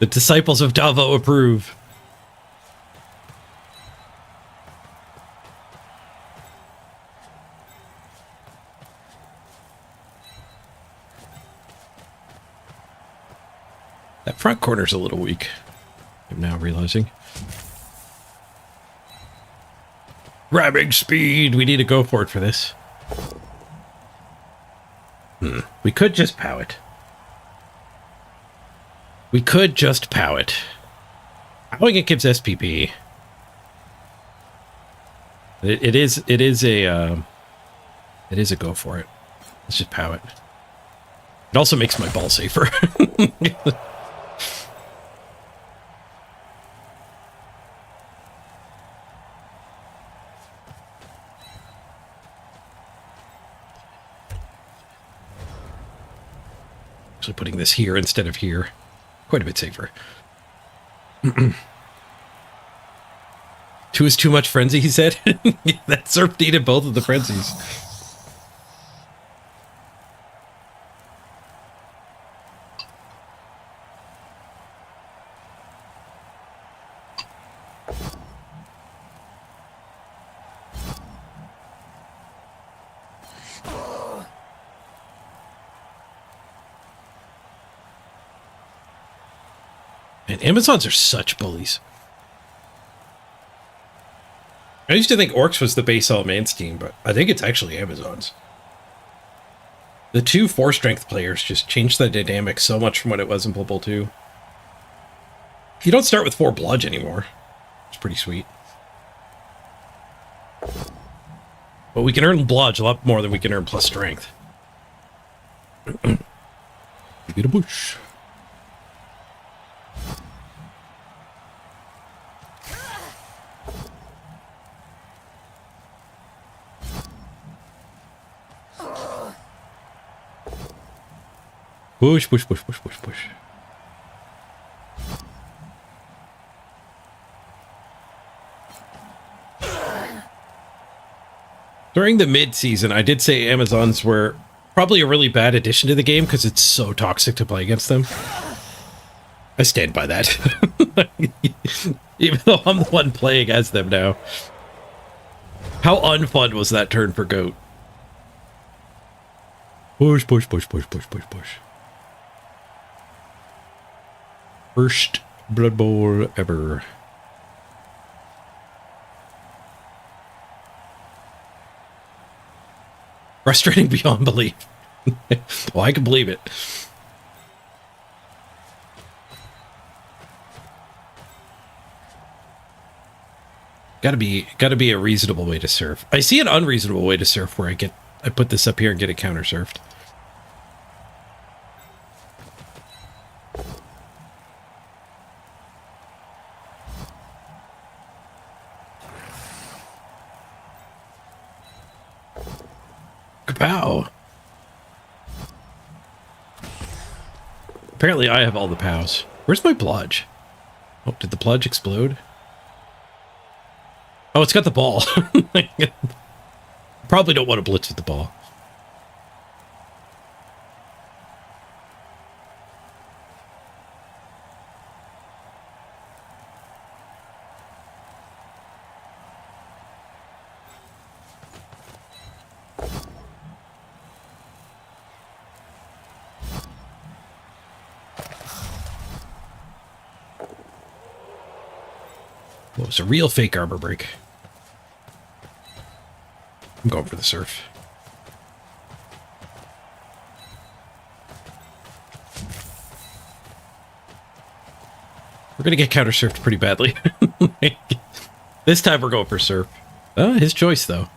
The disciples of Davo approve. That front corner's a little weak, I'm now realizing. Grabbing speed! We need to go for it for this. We could just POW it. We could just POW it. POWing it gives SPP. It is a go for it. Let's just POW it. It also makes my ball safer. Actually putting this here instead of here. Quite a bit safer. 2 is too much frenzy, he said. That surf needed both of the frenzies. And Amazons are such bullies. I used to think Orcs was the base all man's team, but I think it's actually Amazons. The 2 4-strength players just changed the dynamic so much from what it was in Blood Bowl 2. You don't start with 4 bludge anymore. It's pretty sweet. But we can earn bludge a lot more than we can earn plus strength. You get a bush. Push, push, push, push, push, push. During the mid-season, I did say Amazons were probably a really bad addition to the game because it's so toxic to play against them. I stand by that. Even though I'm the one playing as them now. How unfun was that turn for Goat? Push, push, push, push, push, push, push. First Blood Bowl ever. Frustrating beyond belief. Well, I can believe it. Gotta be a reasonable way to surf. I see an unreasonable way to surf where I get I put this up here and get it counter surfed. Kapow! Apparently I have all the POWs. Where's my bludge? Oh, did the bludge explode? Oh, it's got the ball. Probably don't want to blitz with the ball. What was a real fake armor break? I'm going for the surf. We're going to get counter surfed pretty badly. This time we're going for surf. His choice, though.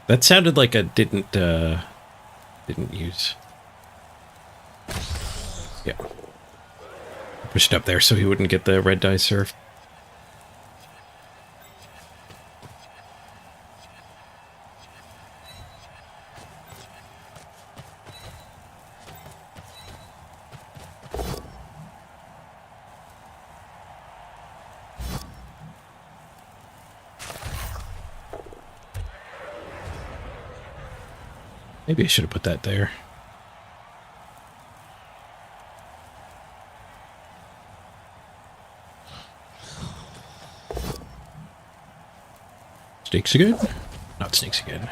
That sounded like a didn't use. Yeah. Pushed up there so he wouldn't get the red die surf. Maybe I should have put that there. Snakes again? Not snakes again.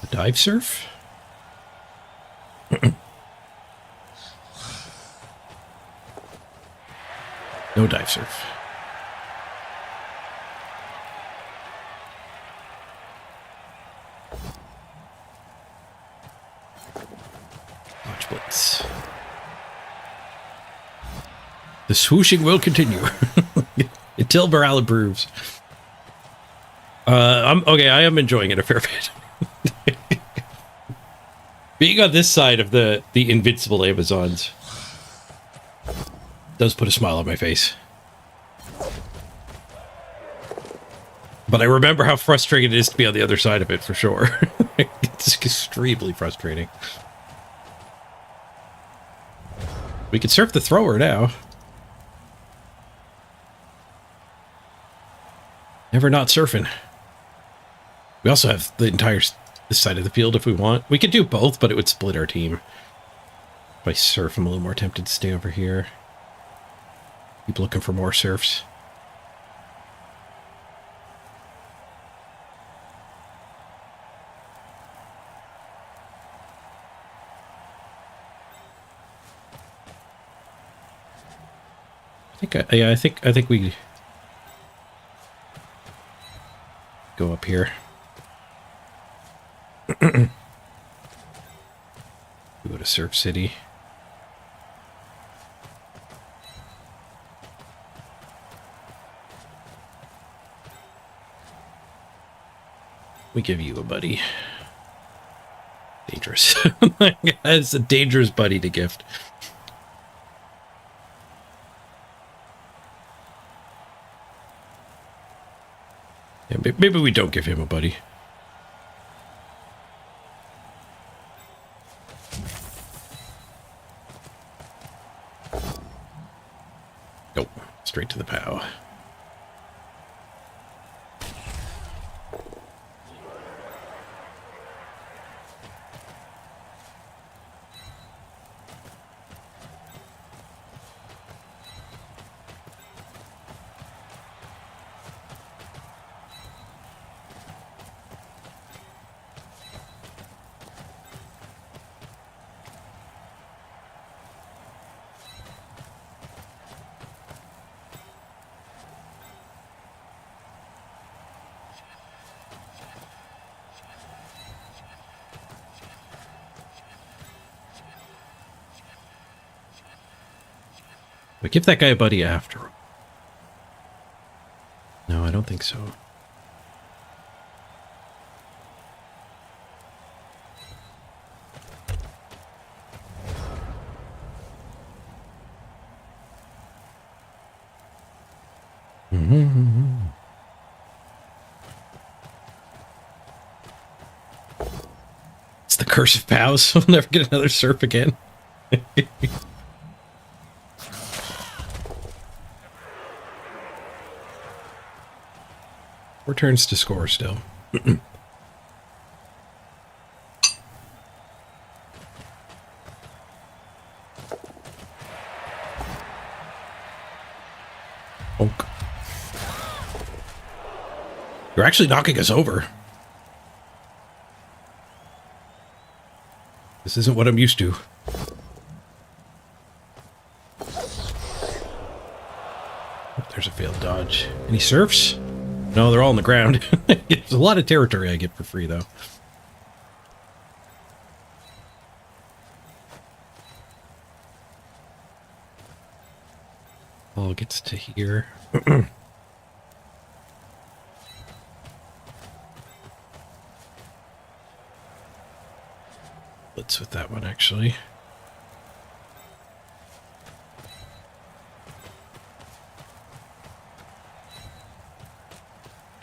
The dive surf? No dive surf. Watch blitz. The swooshing will continue until morale improves. I am enjoying it a fair bit. Being on this side of the invincible Amazons does put a smile on my face. But I remember how frustrating it is to be on the other side of it, for sure. It's extremely frustrating. We can surf the thrower now. Never not surfing. We also have the entire this side of the field if we want. We could do both, but it would split our team. If I surf, I'm a little more tempted to stay over here. Keep looking for more surfs. I think we go up here. We go to Surf City. We give you a buddy. Dangerous. It's a dangerous buddy to gift. Yeah, maybe we don't give him a buddy. Nope. Straight to the POW. But give that guy a buddy after. No, I don't think so. It's the curse of POWs. We'll never get another surf again. 4 turns to score still. Oak. You're actually knocking us over. This isn't what I'm used to. Oh, there's a failed dodge. Any surfs? No, they're all on the ground. There's a lot of territory I get for free, though. Ball gets to here. Let's with that one, actually.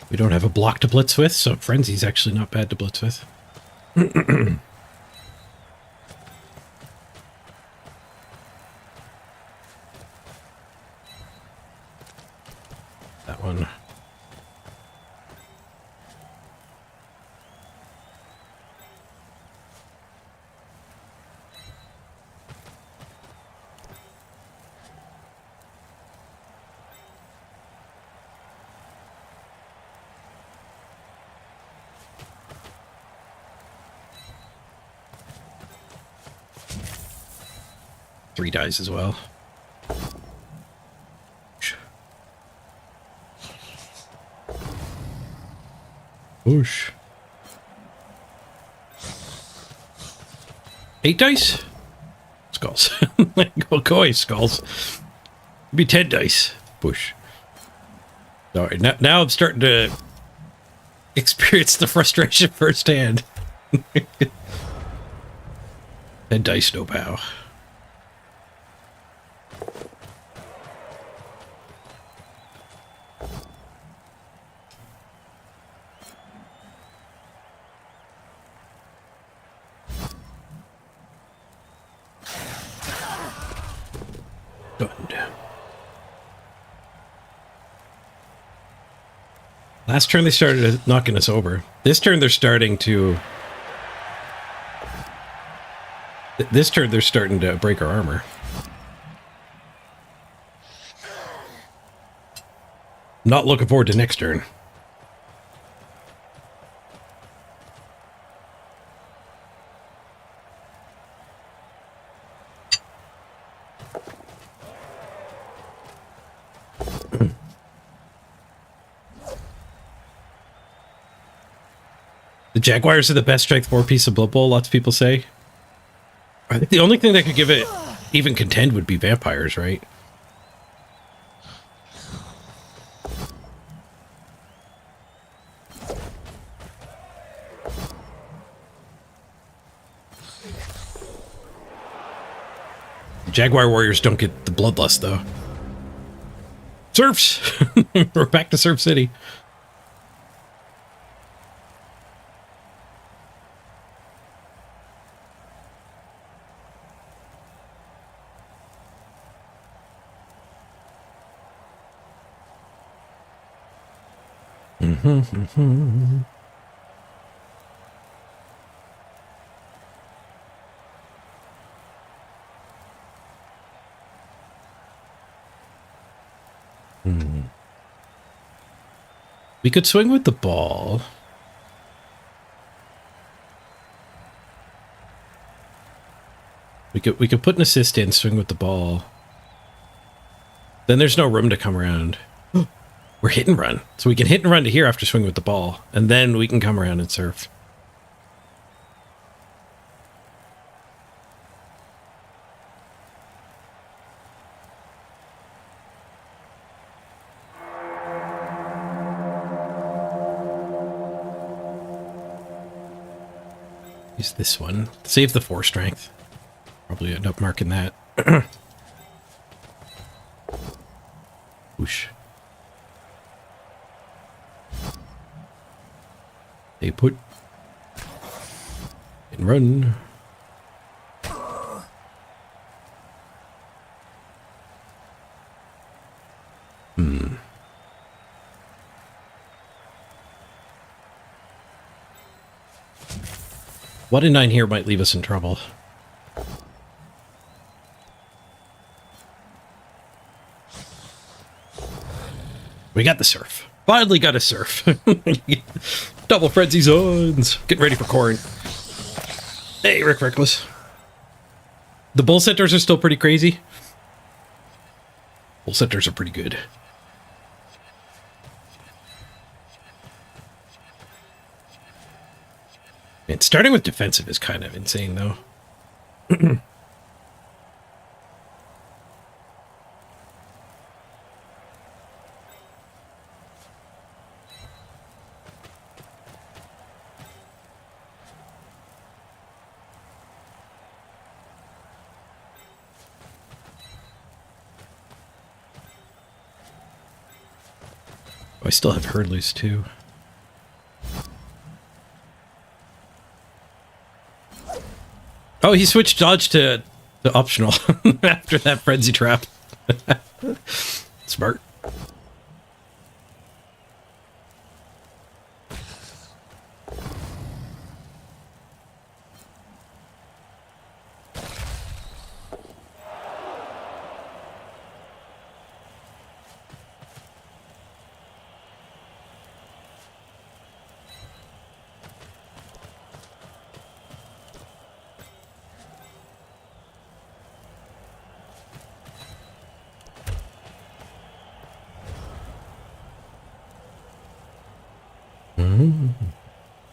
We don't have a block to blitz with, so Frenzy's actually not bad to blitz with. That one. Three dice as well. Whoosh. 8 dice? Skulls. Go away, skulls. It'd be 10 dice. Push. Sorry, now I'm starting to experience the frustration firsthand. 10 dice, no pow. Last turn they started knocking us over. This turn they're starting to... This turn they're starting to break our armor. Not looking forward to next turn. The Jaguars are the best strength 4 piece of Blood Bowl, lots of people say. I think the only thing that could give it even contend would be vampires, right? Jaguar warriors don't get the bloodlust, though. Surfs! We're back to Surf City. We could swing with the ball. We could put an assist in, swing with the ball. Then there's no room to come around. We're hit and run. So we can hit and run to here after swinging with the ball. And then we can come around and surf. Use this one. Save the 4 strength. Probably end up marking that. Whoosh. They put and run. What in 9 here might leave us in trouble. We got the surf. Finally got a surf. Double frenzy zones. Getting ready for corn. Hey, Rick Reckless. The bull centers are still pretty crazy. Bull centers are pretty good. And starting with defensive is kind of insane, though. I still have herd loose too. Oh, he switched dodge to optional after that frenzy trap. Smart.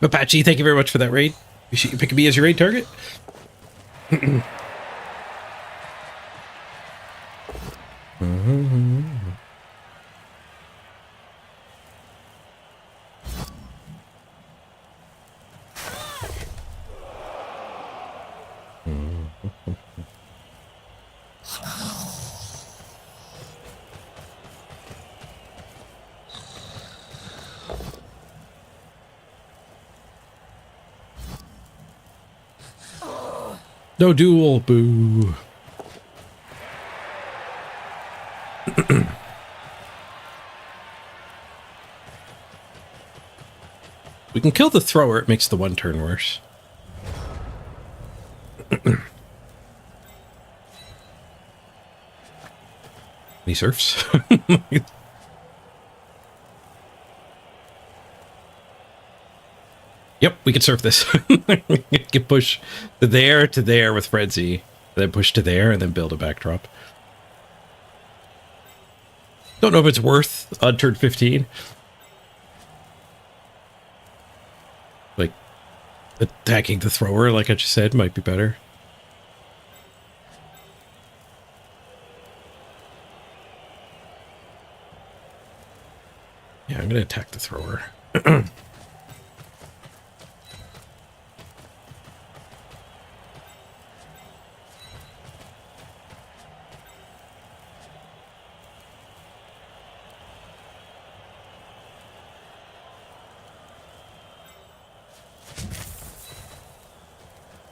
Apache, thank you very much for that raid. You should pick me as your raid target. No duel, boo. We can kill the thrower, it makes the one turn worse. He surfs. Yep, we can surf this. We can push to there with frenzy, then push to there, and then build a backdrop. Don't know if it's worth on turn 15. Like, attacking the thrower, like I just said, might be better. Yeah, I'm gonna attack the thrower.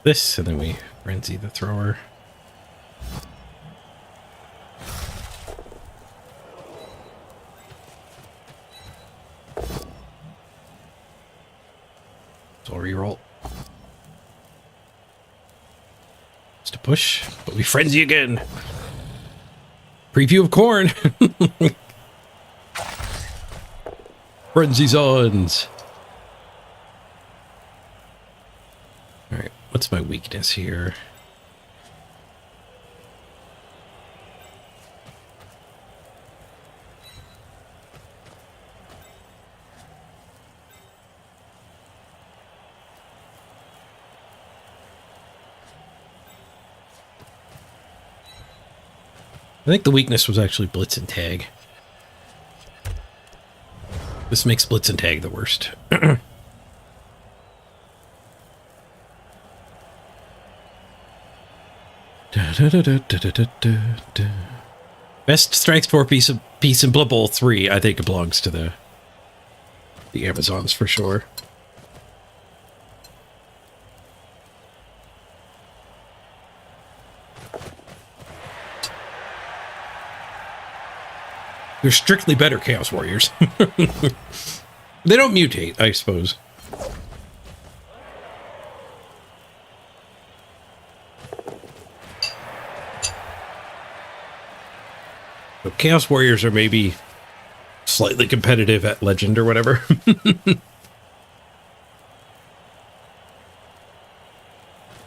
This, and then we frenzy the thrower. So I'll reroll. Just a push, but we frenzy again. Preview of corn. Frenzy zones. Alright, what's my weakness here? I think the weakness was actually blitz and tag. This makes blitz and tag the worst. Best strength 4 piece in Blood Bowl 3, I think it belongs to the Amazons for sure. They're strictly better Chaos Warriors. They don't mutate, I suppose. So Chaos Warriors are maybe slightly competitive at Legend or whatever. They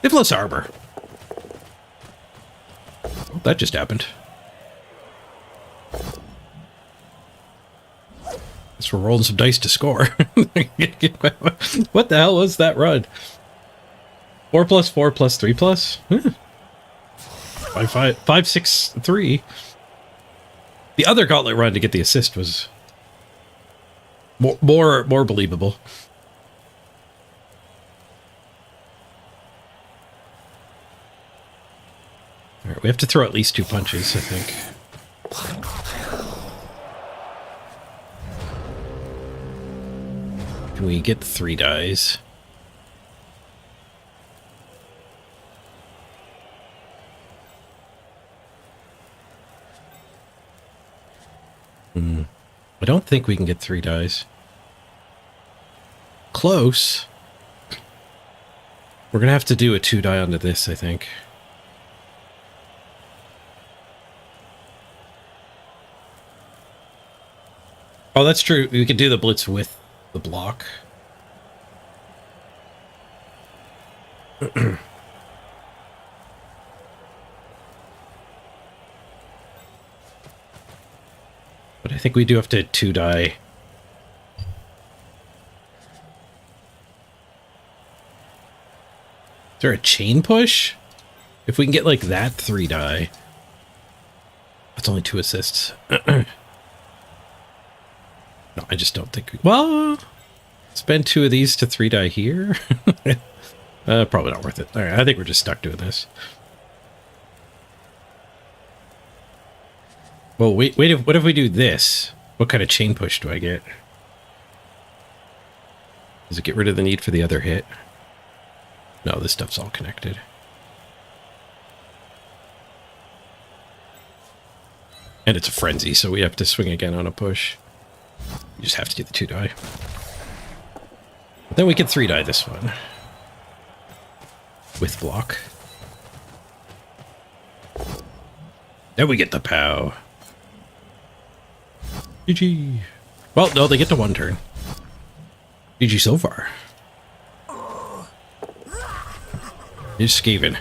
have less armor. Oh, that just happened. Guess we're rolling some dice to score. What the hell was that run? 4 plus 4 plus 3 plus? 5, 6, 3. The other gauntlet run to get the assist was more believable. All right, we have to throw at least 2 punches, I think. Can we get 3 dies? I don't think we can get 3 dies. Close. We're gonna have to do a 2 die onto this, I think. Oh, that's true. We could do the blitz with the block. But I think we do have to 2 die. Is there a chain push? If we can get like that 3 die. That's only 2 assists. No, I just don't think we... Well, spend 2 of these to 3 die here? Probably not worth it. All right, I think we're just stuck doing this. Well, wait, what if we do this? What kind of chain push do I get? Does it get rid of the need for the other hit? No, this stuff's all connected. And it's a frenzy, so we have to swing again on a push. You just have to do the 2 die. But then we can 3 die this one. With block. Then we get the POW. GG. Well, no, they get to 1 turn. GG so far. You're Skaven.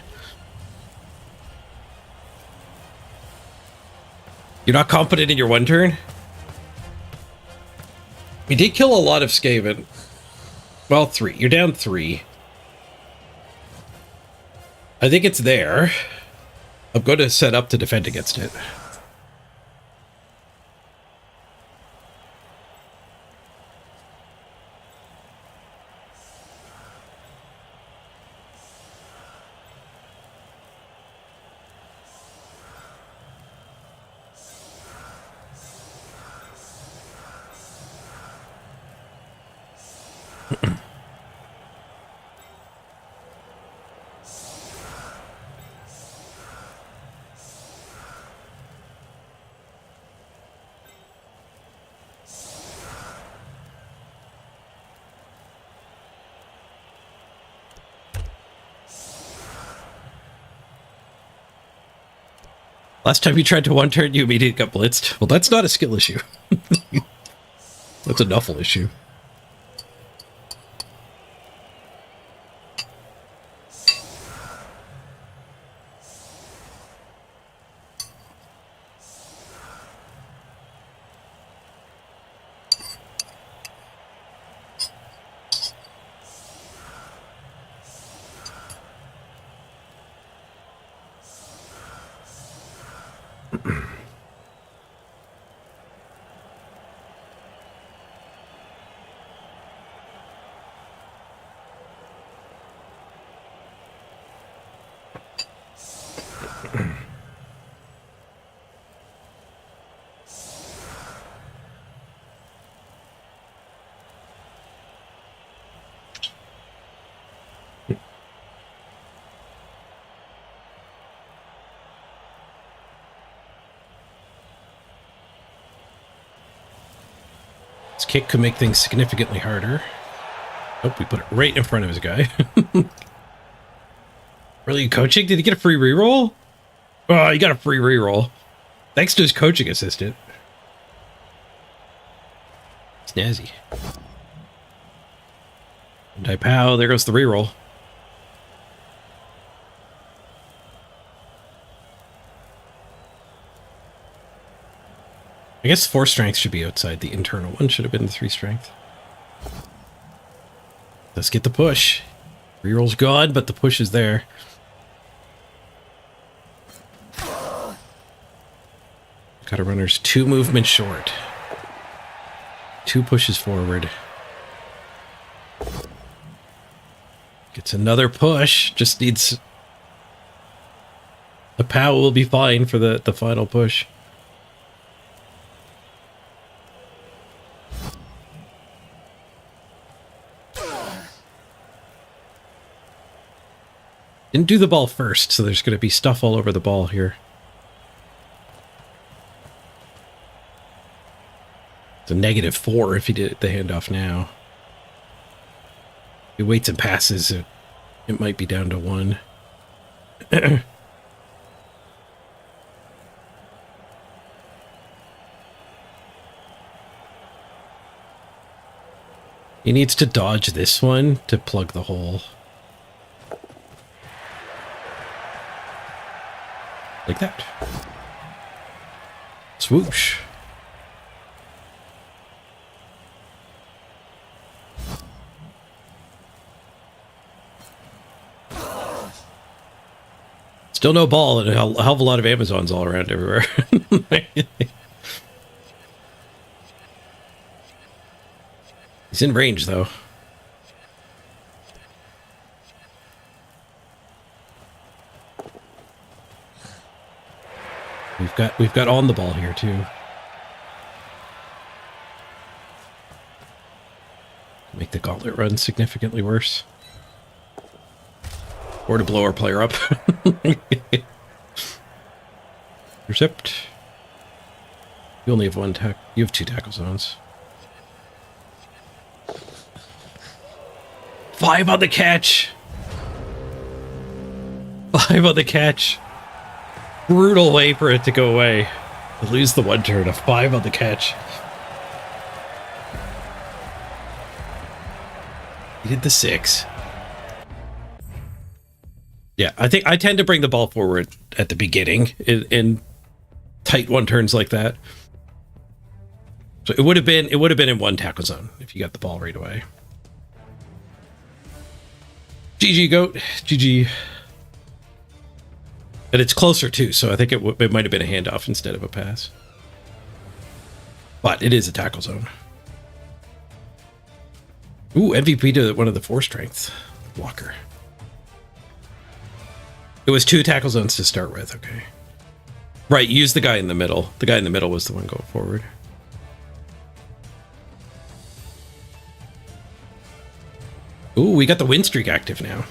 You're not confident in your 1 turn? We did kill a lot of Skaven. Well, 3. You're down 3. I think it's there. I'm going to set up to defend against it. Last time you tried to 1-turn, you immediately got blitzed. Well, that's not a skill issue. That's a Nuffle issue. This kick could make things significantly harder. Oh, we put it right in front of his guy. Really coaching? Did he get a free reroll? Oh, he got a free reroll. Thanks to his coaching assistant. Snazzy. And pow, there goes the reroll. I guess 4 strength should be outside. The internal one should have been the 3 strength. Let's get the push. Reroll's gone, but the push is there. Cutter runner's 2 movements short. 2 pushes forward. Gets another push. Just needs... The POW will be fine for the final push. Didn't do the ball first, so there's going to be stuff all over the ball here. It's a -4 if he did the handoff now. If he waits and passes, it might be down to 1. He needs to dodge this one to plug the hole. Like that. Swoosh. Still no ball and a hell of a lot of Amazons all around everywhere. He's in range though. We've got on the ball here too. Make the gauntlet run significantly worse. Or to blow our player up. Intercept. You only have 1 tackle. You have 2 tackle zones. 5 on the catch. 5 on the catch. Brutal way for it to go away. To lose the 1 turn, a 5 on the catch. He did the 6. Yeah, I think I tend to bring the ball forward at the beginning in tight 1 turns like that. So it would have been in 1 tackle zone if you got the ball right away. GG goat, GG. And it's closer too, so I think it might have been a handoff instead of a pass. But it is a tackle zone. Ooh, MVP to one of the 4 strength blocker. It was 2 tackle zones to start with, okay. Right, use the guy in the middle. The guy in the middle was the one going forward. Ooh, we got the win streak active now.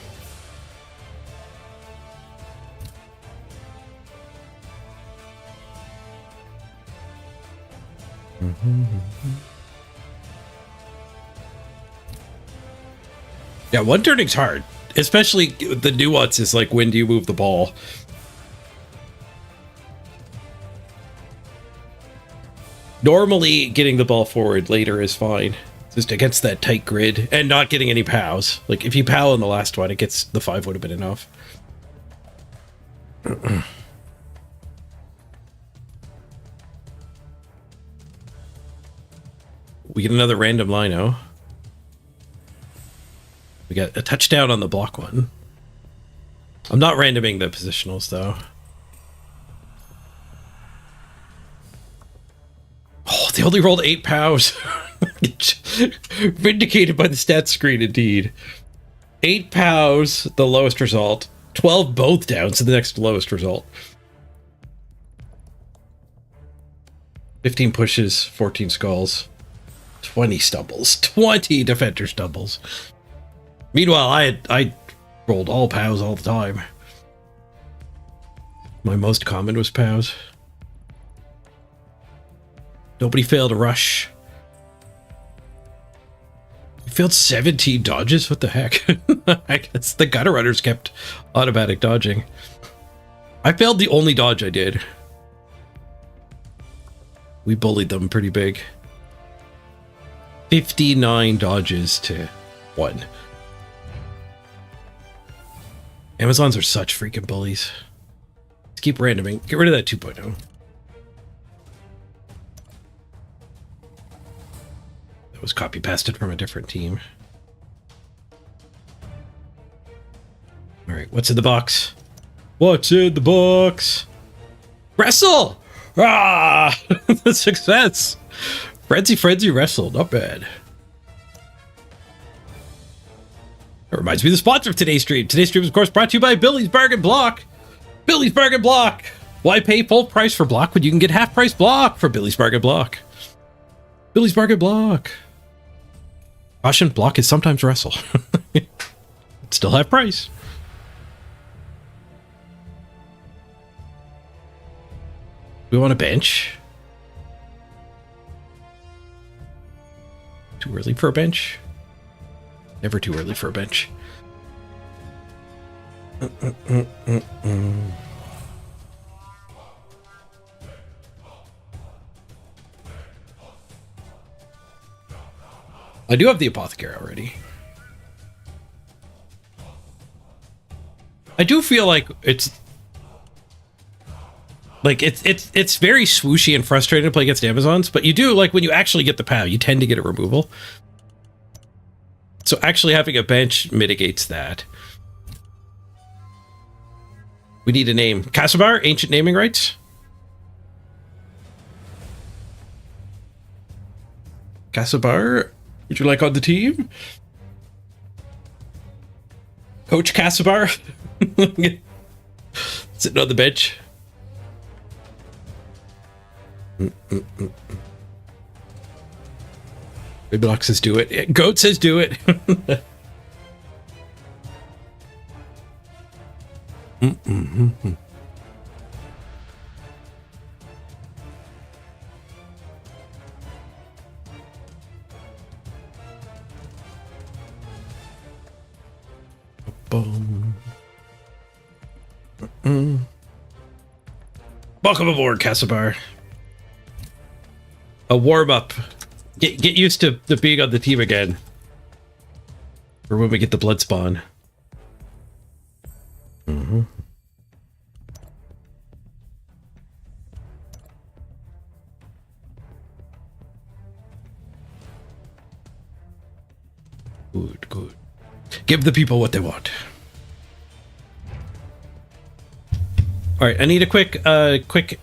Yeah, 1 turning's hard. Especially the nuances like when do you move the ball. Normally getting the ball forward later is fine. Just against that tight grid and not getting any POWs. Like if you POW in the last one, it gets the 5 would have been enough. We get another random lino. We got a touchdown on the block one. I'm not randoming the positionals though. Oh, they only rolled 8 POWs. Vindicated by the stats screen indeed. 8 POWs, the lowest result. 12 both down, so the next lowest result. 15 pushes, 14 skulls, 20 stumbles, 20 defender stumbles. Meanwhile, I rolled all POWs all the time. My most common was POWs. Nobody failed a rush. You failed 17 dodges? What the heck? I guess the gutter runners kept automatic dodging. I failed the only dodge I did. We bullied them pretty big. 59 dodges to 1. Amazons are such freaking bullies. Let's keep randoming. Get rid of that 2.0. That was copy pasted from a different team. All right, what's in the box? What's in the box? Wrestle! Ah! The success! Frenzy Wrestle, not bad. That reminds me of the sponsor of today's stream. Today's stream is, of course, brought to you by Billy's Bargain Block. Billy's Bargain Block! Why pay full price for block when you can get half price block for Billy's Bargain Block? Billy's Bargain Block. Caution, block is sometimes wrestle. It's still half price. We want a bench. Too early for a bench? Never too early for a bench. I do have the apothecary already. I do feel like it's very swooshy and frustrating to play against Amazons, but you do, like, when you actually get the POW, you tend to get a removal. So actually having a bench mitigates that. We need a name. Kasubar, ancient naming rights. Kasubar, would you like on the team? Coach Kasubar? Sitting on the bench. Biblock says do it. Goat says do it. Boom. Welcome aboard, Kasubar. A warm-up. Get used to being on the team again. For when we get the blood spawn. Good. Give the people what they want. All right, I need a quick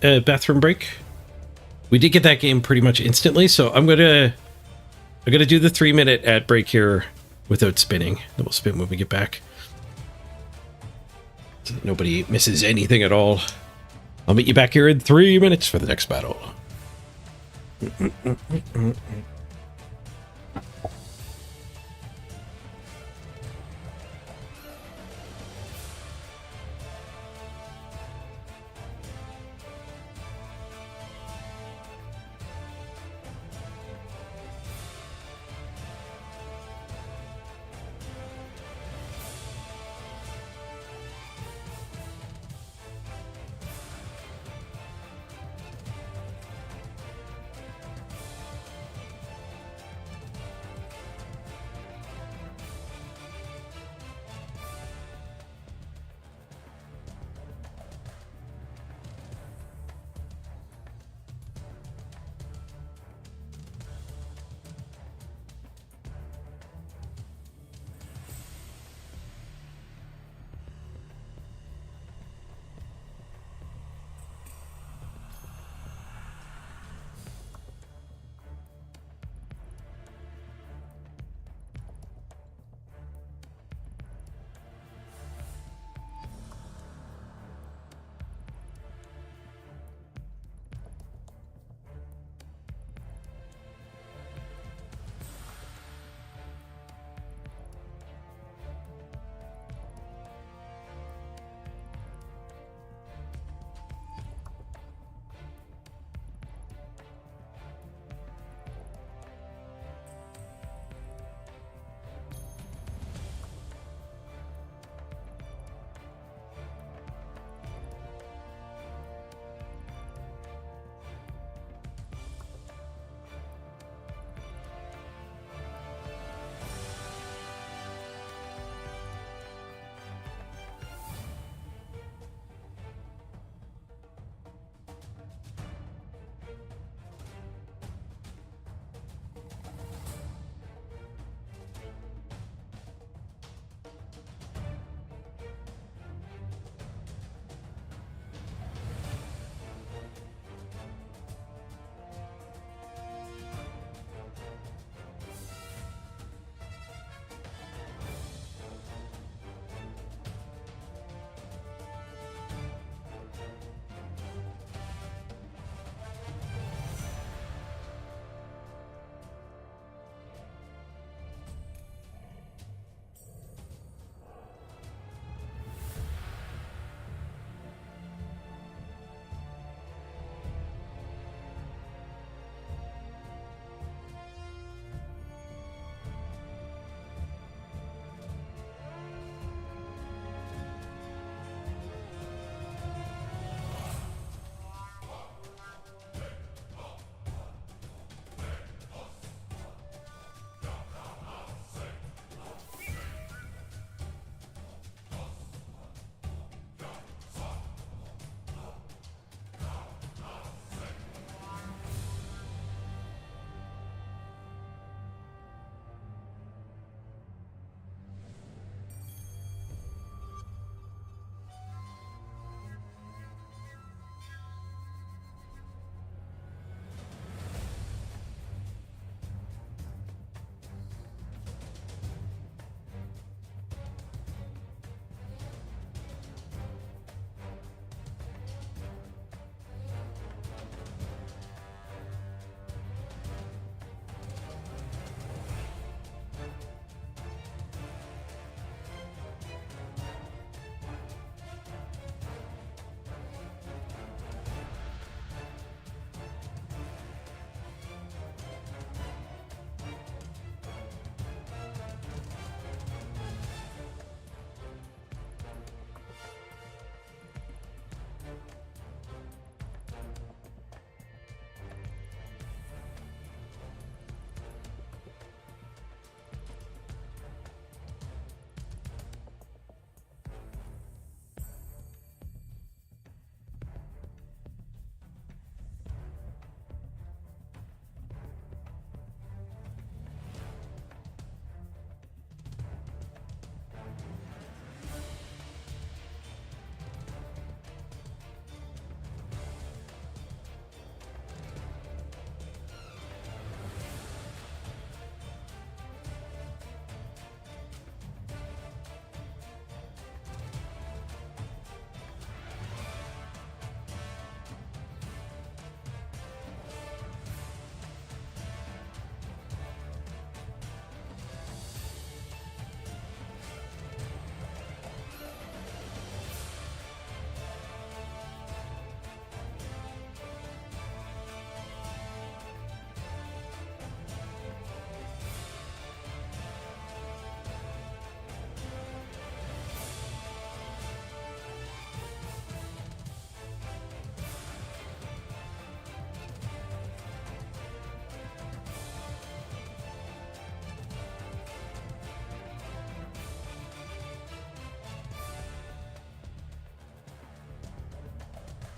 bathroom break. We did get that game pretty much instantly, so I'm gonna do the 3-minute ad break here without spinning. Then we'll spin when we get back, so that nobody misses anything at all. I'll meet you back here in 3 minutes for the next battle.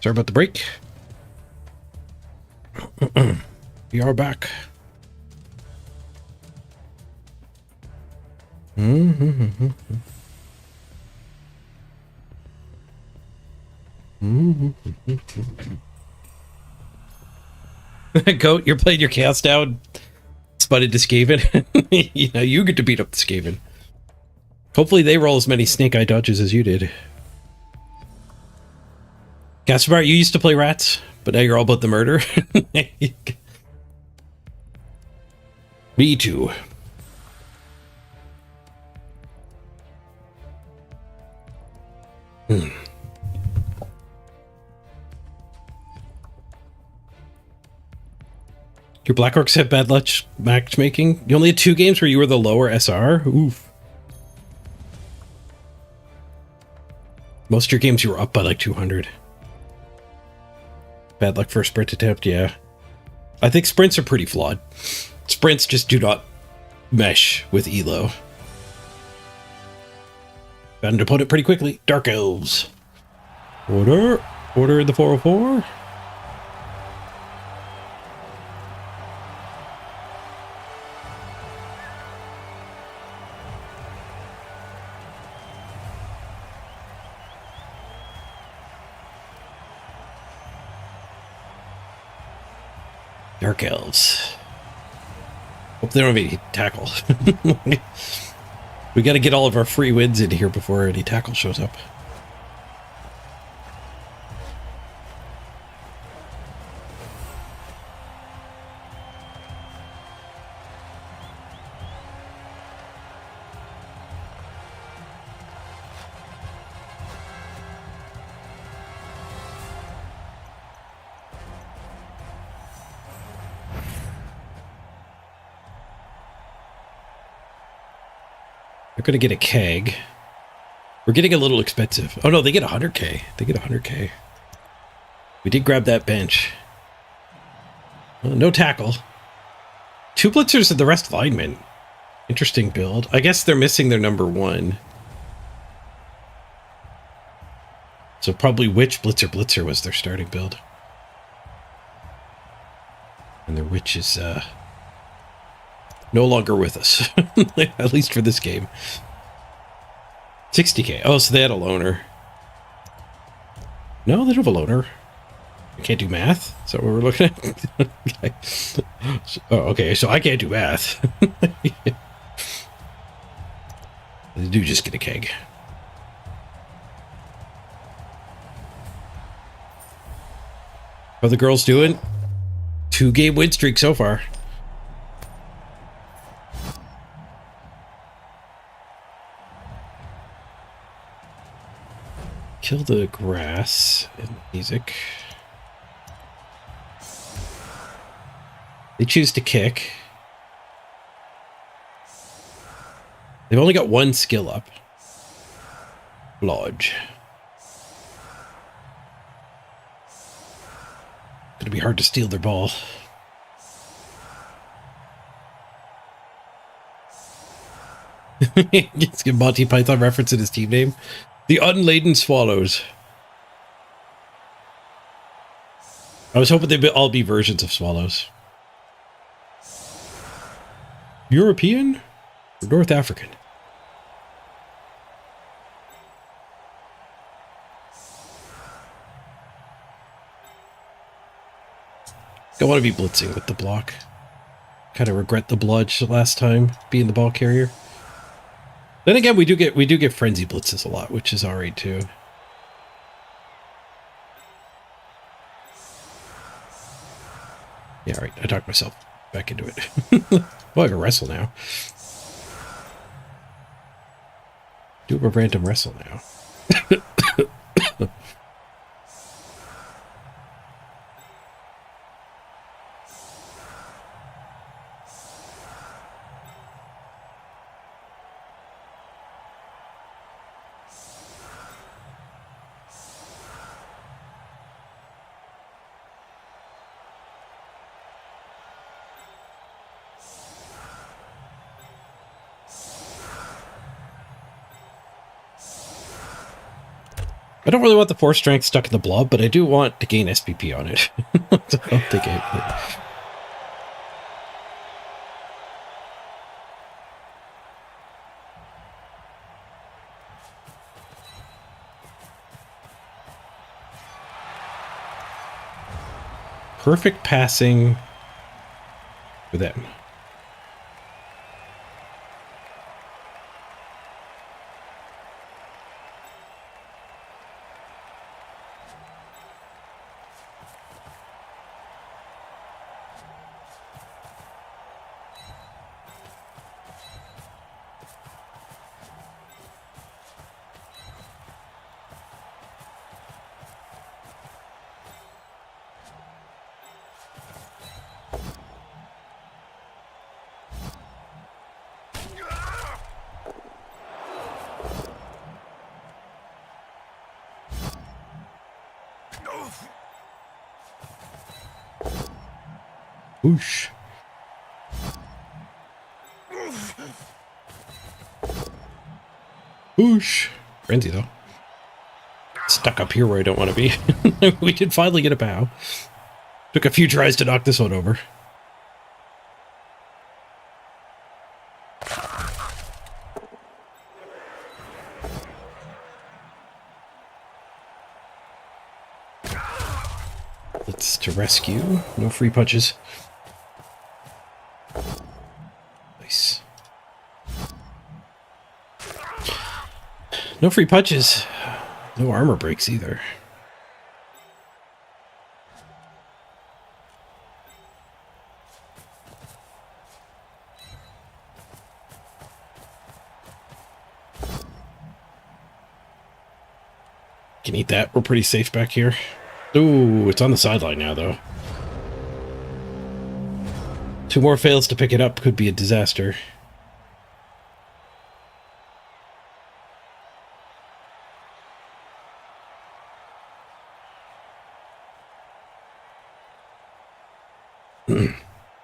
Sorry about the break. We are back. Goat, you're playing your chaos down. Sputted to Skaven. You know, you get to beat up the Skaven. Hopefully they roll as many snake eye dodges as you did. Gaspar, you used to play rats, but now you're all about the murder. Me too. Your Black Orcs have bad luck matchmaking. You only had 2 games where you were the lower SR? Oof. Most of your games you were up by like 200. Bad luck for a sprint attempt, yeah. I think sprints are pretty flawed. Sprints just do not mesh with Elo. Found an opponent pretty quickly. Dark Elves. Order. Order in the 404. Dark Elves. Hope they don't have any tackle. We got to get all of our free wins in here before any tackle shows up. They're going to get a keg. We're getting a little expensive. Oh no, they get 100k. They get 100k. We did grab that bench. No tackle. 2 blitzers and the rest linemen. Interesting build. I guess they're missing their number 1. So probably which blitzer was their starting build. And their witch is no longer with us. At least for this game. 60k. Oh, so they had a loner. No, they don't have a loner. I can't do math? Is that what we're looking at? Okay. Oh, okay, so I can't do math. They do just get a keg. How are the girls doing? 2-game win streak so far. Kill the grass and music. They choose to kick. They've only got 1 skill up. Lodge. Gonna be hard to steal their ball. Let's get Monty Python reference in his team name. The Unladen Swallows. I was hoping they'd all be versions of swallows. European or North African? Don't want to be blitzing with the block. Kind of regret the bludge last time being the ball carrier. Then again, we do get frenzy blitzes a lot, which is alright too. Yeah, alright. I talked myself back into it. Well, I can wrestle now. Do a random wrestle now. I don't really want the force strength stuck in the blob, but I do want to gain SPP on it. So I'll take it. Perfect passing for them. Whoosh. Whoosh. Frenzy, though. Stuck up here where I don't want to be. We did finally get a bow. Took a few tries to knock this one over. It's to rescue. No free punches. Nice. No free punches. No armor breaks either. Can eat that. We're pretty safe back here. Ooh, it's on the sideline now, though. 2 more fails to pick it up could be a disaster.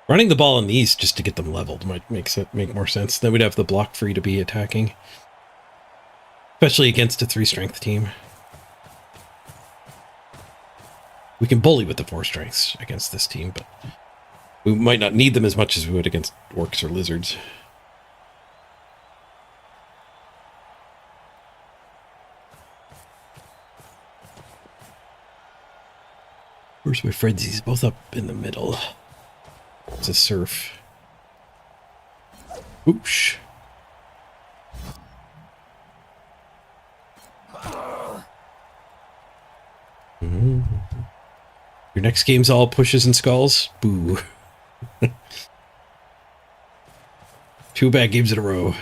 Running the ball in these just to get them leveled might make more sense. Then we'd have the block free to be attacking. Especially against a 3-strength team. We can bully with the 4 strengths against this team, but we might not need them as much as we would against orcs or lizards. Where's my frenzies? Both up in the middle. It's a surf. Oosh. Your next game's all pushes and skulls? Boo. 2 bad games in a row.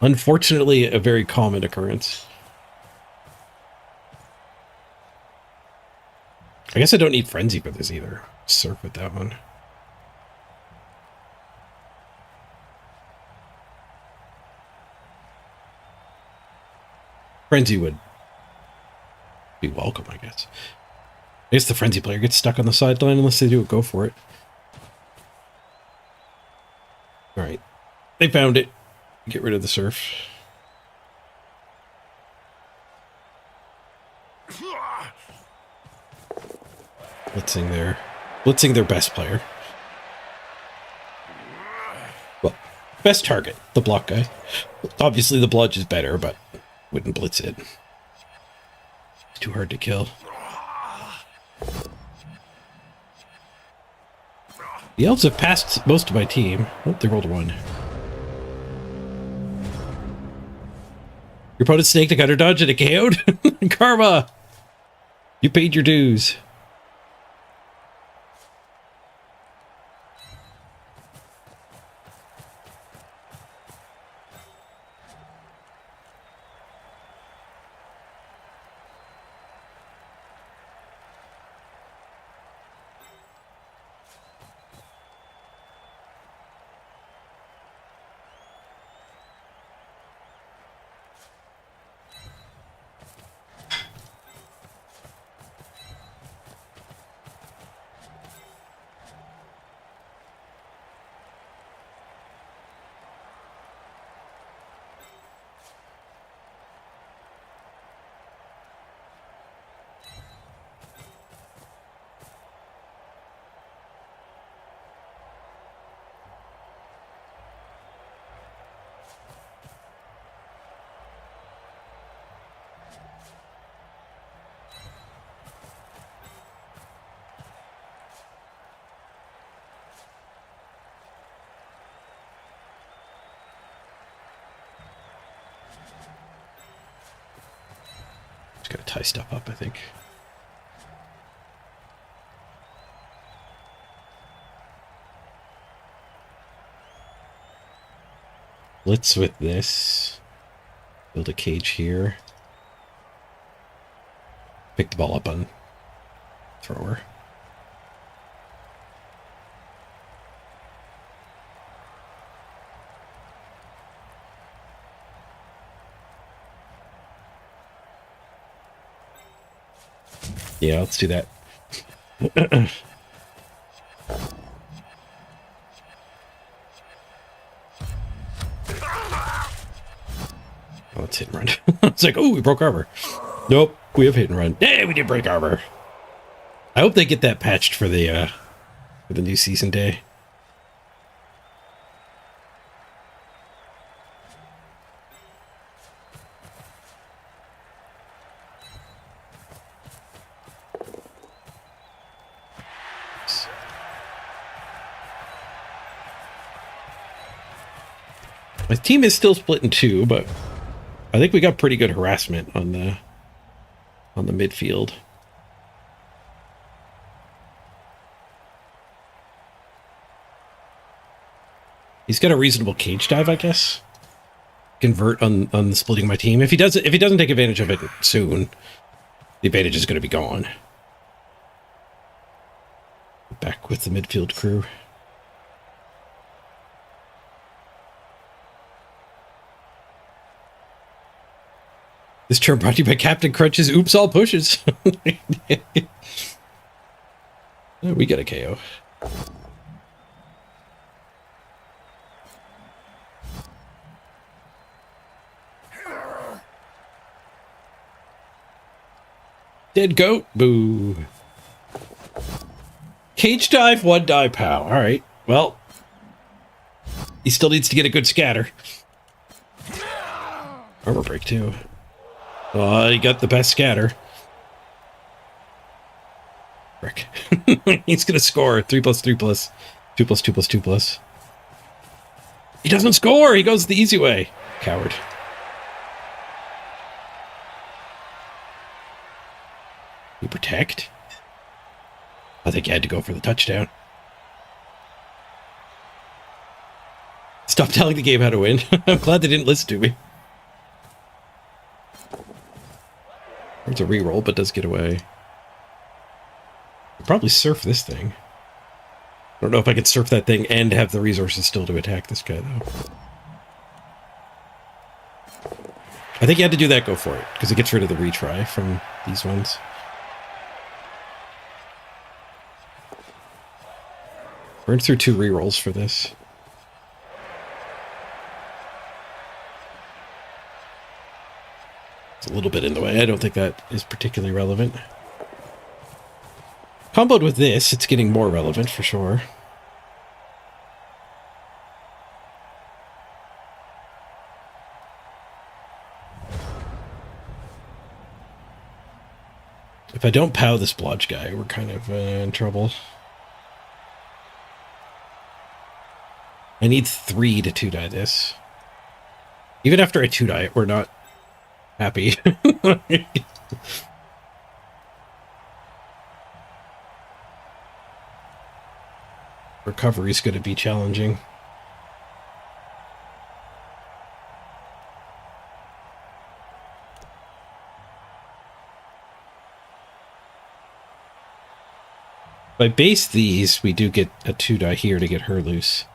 Unfortunately, a very common occurrence. I guess I don't need Frenzy for this either. Surf with that one. Frenzy would be welcome, I guess. I guess the Frenzy player gets stuck on the sideline unless they do it. Go for it. Alright. They found it. Get rid of the surf. Blitzing their best player. Well, best target, the block guy. Obviously the bludge is better, but wouldn't blitz it. It's too hard to kill. The elves have passed most of my team. Oh, they rolled a 1. Your opponent snaked a gutter dodge and it KO'd? Karma! You paid your dues. Gotta tie stuff up, I think. Blitz with this. Build a cage here. Pick the ball up on thrower. Yeah, let's do that. Oh, it's hit and run. It's like, oh, we broke armor. Nope, we have hit and run. Yeah, we did break armor. I hope they get that patched for the new season day. My team is still split in two, but I think we got pretty good harassment on the midfield. He's got a reasonable cage dive, I guess. Convert on splitting my team. If he doesn't take advantage of it soon, the advantage is going to be gone. Back with the midfield crew. This term brought to you by Captain Crunch's Oops All Pushes. We got a KO. Dead goat. Boo. Cage dive, one die pow. All right. Well, he still needs to get a good scatter. Armor break too. Oh, he got the best scatter. Frick. He's gonna score. 3+3+. 2+2+2+. He doesn't score! He goes the easy way. Coward. You protect? I think you had to go for the touchdown. Stop telling the game how to win. I'm glad they didn't listen to me. It's a reroll, but does get away. I'll probably surf this thing. I don't know if I could surf that thing and have the resources still to attack this guy, though. I think you had to do that, go for it, because it gets rid of the retry from these ones. Burn through 2 rerolls for this. It's a little bit in the way. I don't think that is particularly relevant. Comboed with this, it's getting more relevant for sure. If I don't POW this blodge guy, we're kind of in trouble. I need 3 to 2-die this. Even after I 2-die it, we're not happy. Recovery's going to be challenging. If I base these, we do get a 2-die here to get her loose.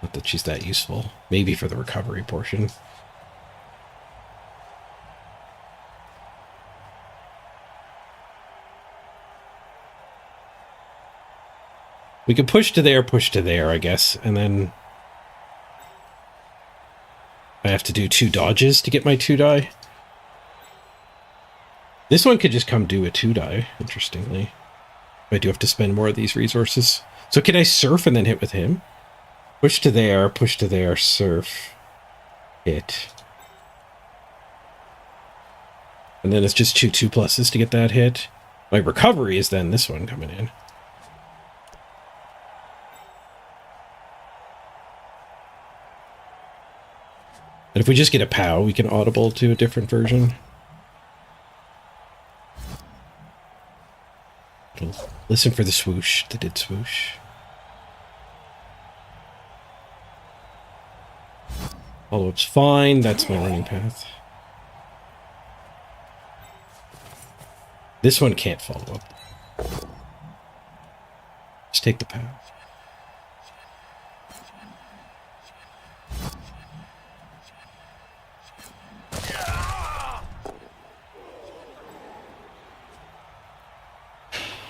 Not that she's that useful. Maybe for the recovery portion. We could push to there, I guess, and then I have to do 2 dodges to get my 2-die. This one could just come do a 2-die, interestingly. I do have to spend more of these resources. So can I surf and then hit with him? Push to there, surf, hit. And then it's just 2 2+s to get that hit. My recovery is then this one coming in. And if we just get a POW, we can audible to a different version. It'll listen for the swoosh. They did swoosh. Follow-up's fine. That's my running path. This one can't follow up. Just take the POW.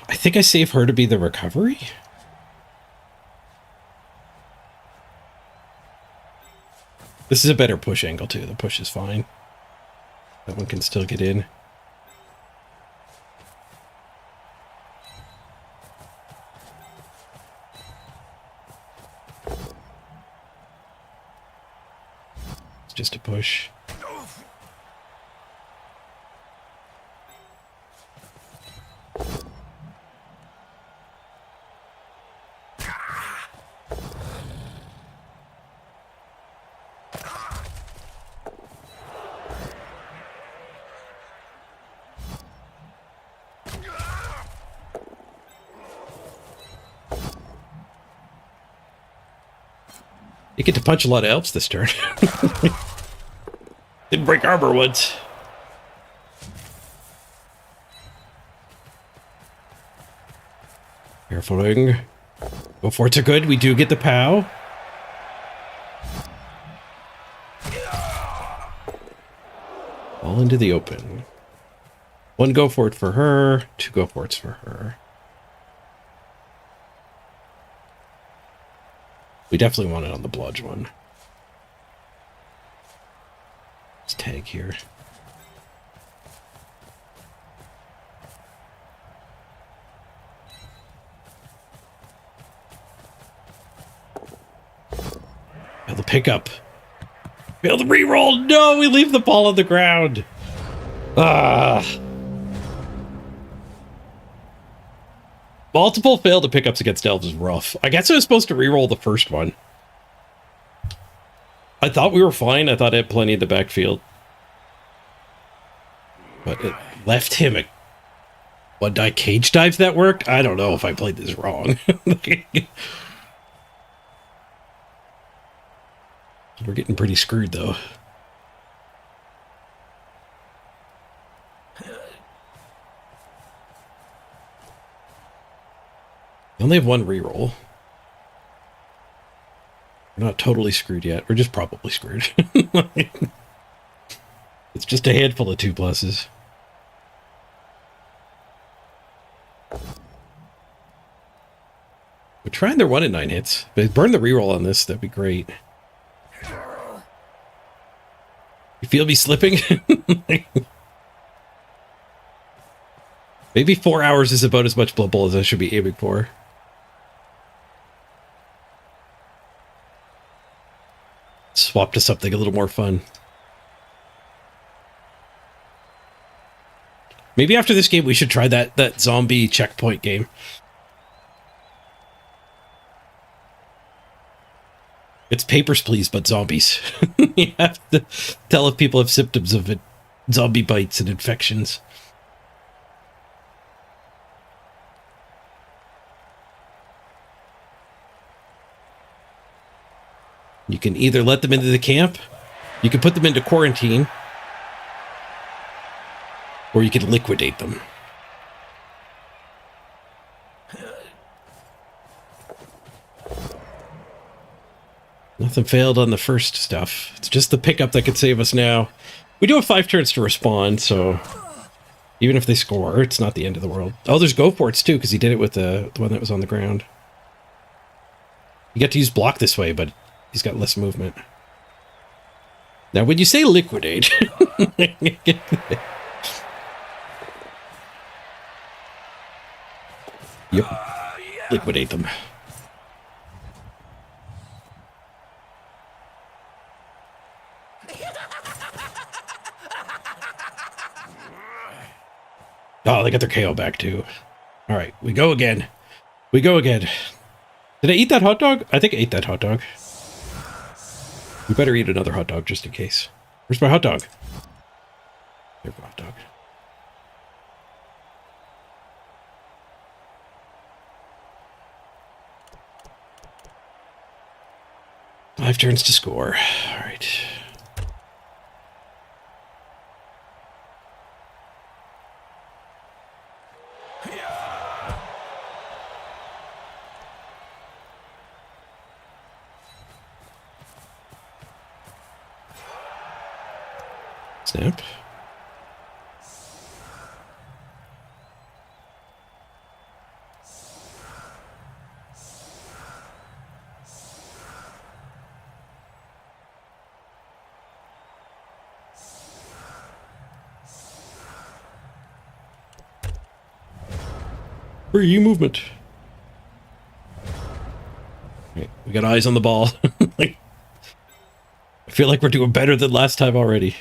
I think I save her to be the recovery. This is a better push angle too. The push is fine. That one can still get in. It's just a push. You get to punch a lot of elves this turn. Didn't break armor once. Careful-ing. Go forts are good. We do get the POW. All into the open. 1 go fort for her. 2 go forts for her. We definitely want it on the bludge one. Let's tag here. Fail the pickup. Fail the reroll. No, we leave the ball on the ground. Ah. Multiple failed pickups against elves is rough. I guess I was supposed to reroll the first one. I thought we were fine. I thought I had plenty in the backfield. But it left him a 1-die cage dive that work? I don't know if I played this wrong. We're getting pretty screwed though. I only have 1 reroll. We're not totally screwed yet. We're just probably screwed. It's just a handful of 2+. We're trying their 1 in 9 hits. But burn the reroll on this. That'd be great. You feel me slipping? Maybe 4 hours is about as much Blood Bowl as I should be aiming for. Swap to something a little more fun. Maybe after this game we should try that zombie checkpoint game. It's Papers, Please, but zombies. You have to tell if people have symptoms of it, zombie bites and infections. You can either let them into the camp, you can put them into quarantine, or you can liquidate them. Nothing failed on the first stuff. It's just the pickup that could save us now. We do have 5 turns to respond, so even if they score, it's not the end of the world. Oh, there's go forts too, because he did it with the one that was on the ground. You get to use block this way, but he's got less movement. Now, when you say liquidate... Yep. Liquidate them. Oh, they got their KO back too. All right, we go again. We go again. Did I eat that hot dog? I think I ate that hot dog. We better eat another hot dog just in case. Where's my hot dog? There's my hot dog. Five turns to score. All right. Snap. Free movement. Right, we got eyes on the ball. I feel like we're doing better than last time already.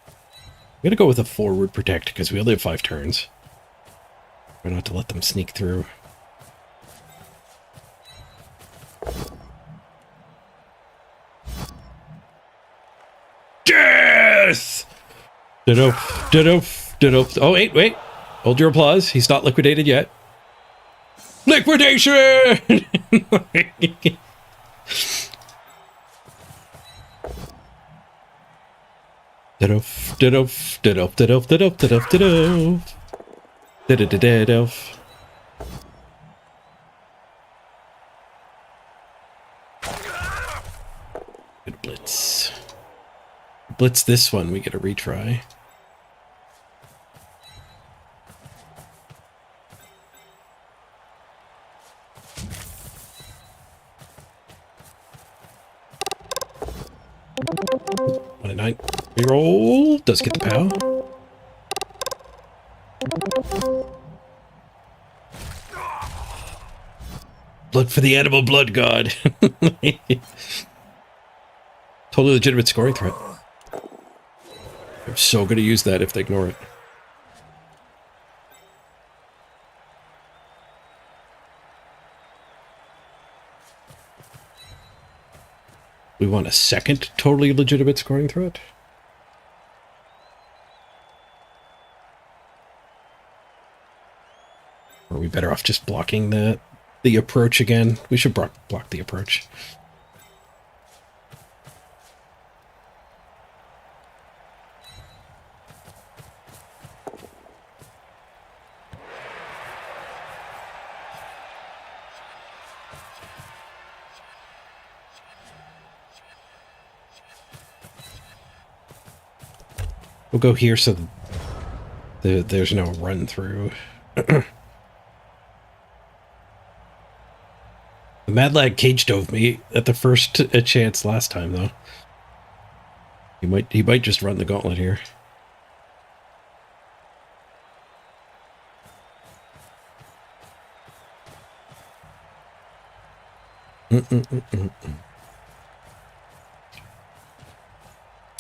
I'm gonna go with a forward protect because we only have 5 turns. Try not to let them sneak through. Yes! Ditto, ditto, ditto. Oh, wait. Hold your applause. He's not liquidated yet. Liquidation! Ditto, ditto, ditto, ditto, ditto, ditto, ditto. Ditto, ditto. Good blitz. Blitz this one, we get a retry. One and 9. Reroll. Does get the POW. Blood for the animal blood god. Totally legitimate scoring threat. I'm so going to use that if they ignore it. We want a second totally legitimate scoring threat? Or are we better off just blocking the approach again? We should block the approach. We'll go here so there's no run through. The Mad Lad cage dove me at the first chance last time, though. He might just run the gauntlet here.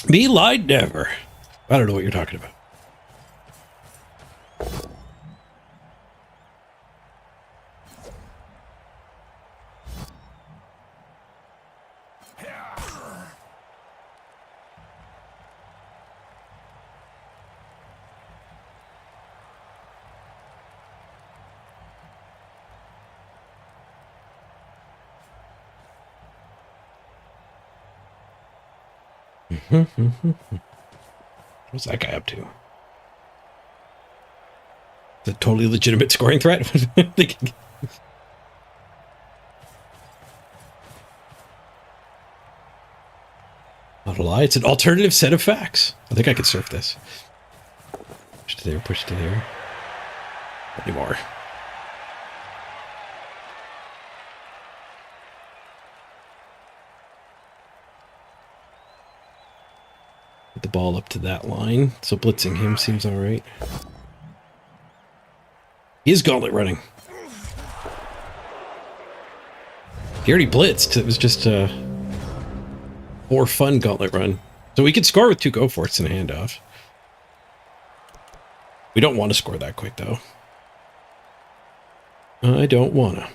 Me lied never. I don't know what you're talking about. What's that guy up to? The totally legitimate scoring threat? Not a lie, it's an alternative set of facts. I think I could surf this. Push to there, push to there. Not anymore. Get the ball up to that line, so blitzing him seems alright. He is gauntlet running. He already blitzed. It was just a for fun gauntlet run. So we could score with 2 go for it's and a handoff. We don't want to score that quick, though. I don't wanna.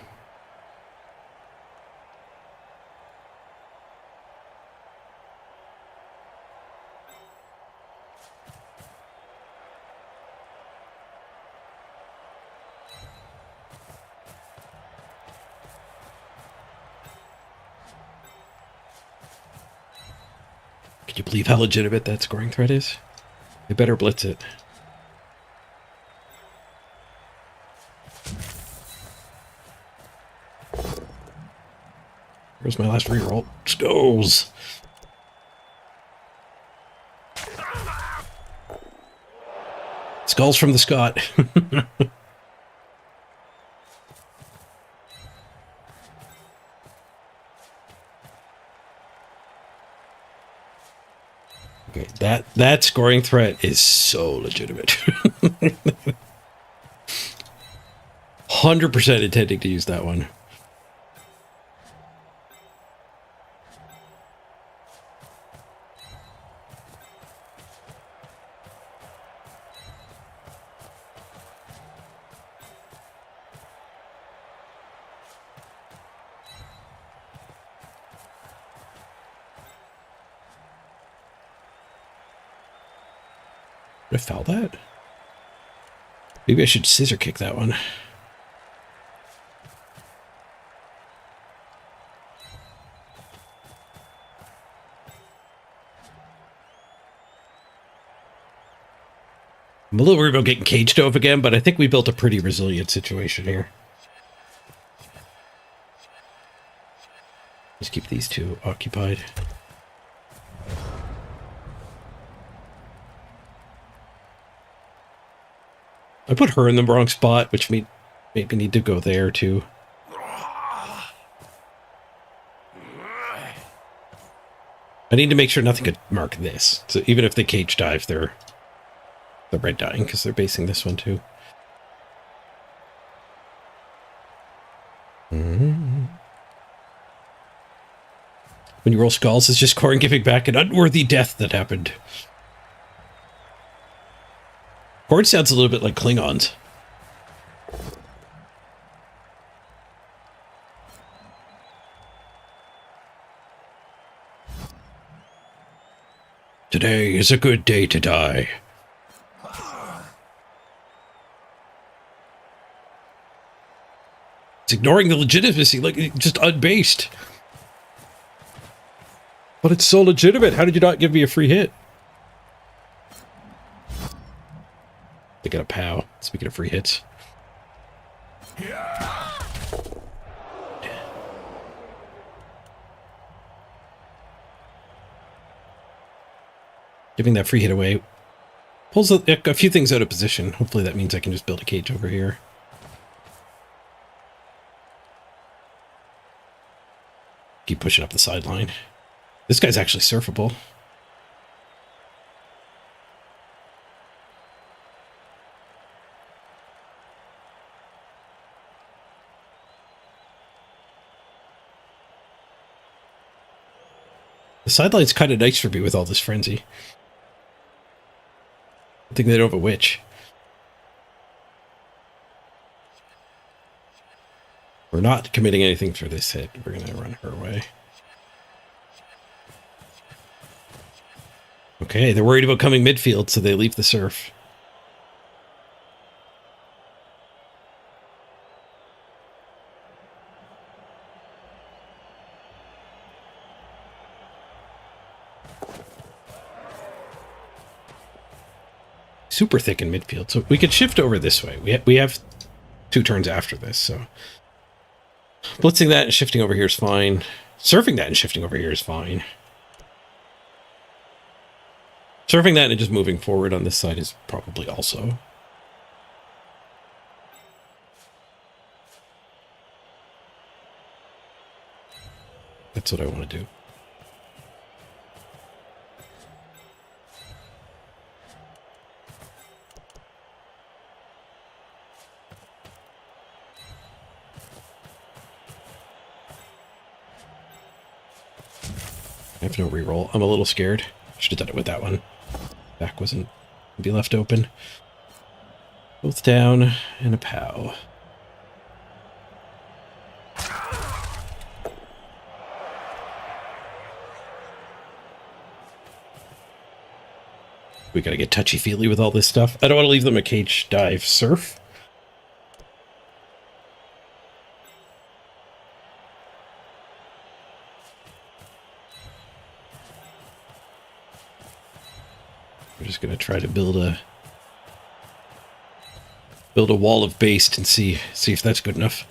Can you believe how legitimate that scoring threat is? They better blitz it. Where's my last reroll? Skulls. Skulls from the Scott. Okay, that scoring threat is so legitimate. 100% intending to use that one. Did I foul that? Maybe I should scissor kick that one. I'm a little worried about getting cage dove again, but I think we built a pretty resilient situation here. Just keep these two occupied. I put her in the wrong spot, which maybe need to go there too. I need to make sure nothing could mark this. So even if they cage dive, they're red dying because they're basing this one too. When you roll skulls, it's just Corrin giving back an unworthy death that happened. Corrin sounds a little bit like Klingons. Today is a good day to die. It's ignoring the legitimacy, like just unbased. But it's so legitimate. How did you not give me a free hit? They got a POW. Speaking of free hits. Giving that free hit away pulls a few things out of position. Hopefully that means I can just build a cage over here. Keep pushing up the sideline. This guy's actually surfable. The sideline's kind of nice for me with all this frenzy. I think they don't have a witch. We're not committing anything for this hit. We're going to run her away. Okay, they're worried about coming midfield, so they leave the surf. Super thick in midfield, so we could shift over this way. We have 2 turns after this, so blitzing that and shifting over here is fine. Surfing that and shifting over here is fine. Surfing that and just moving forward on this side is probably also. That's what I want to do. I have no reroll. I'm a little scared. Should have done it with that one. Back wasn't be left open. Both down and a POW. We gotta get touchy-feely with all this stuff. I don't want to leave them a cage dive surf. We're just gonna try to build a wall of based and see if that's good enough.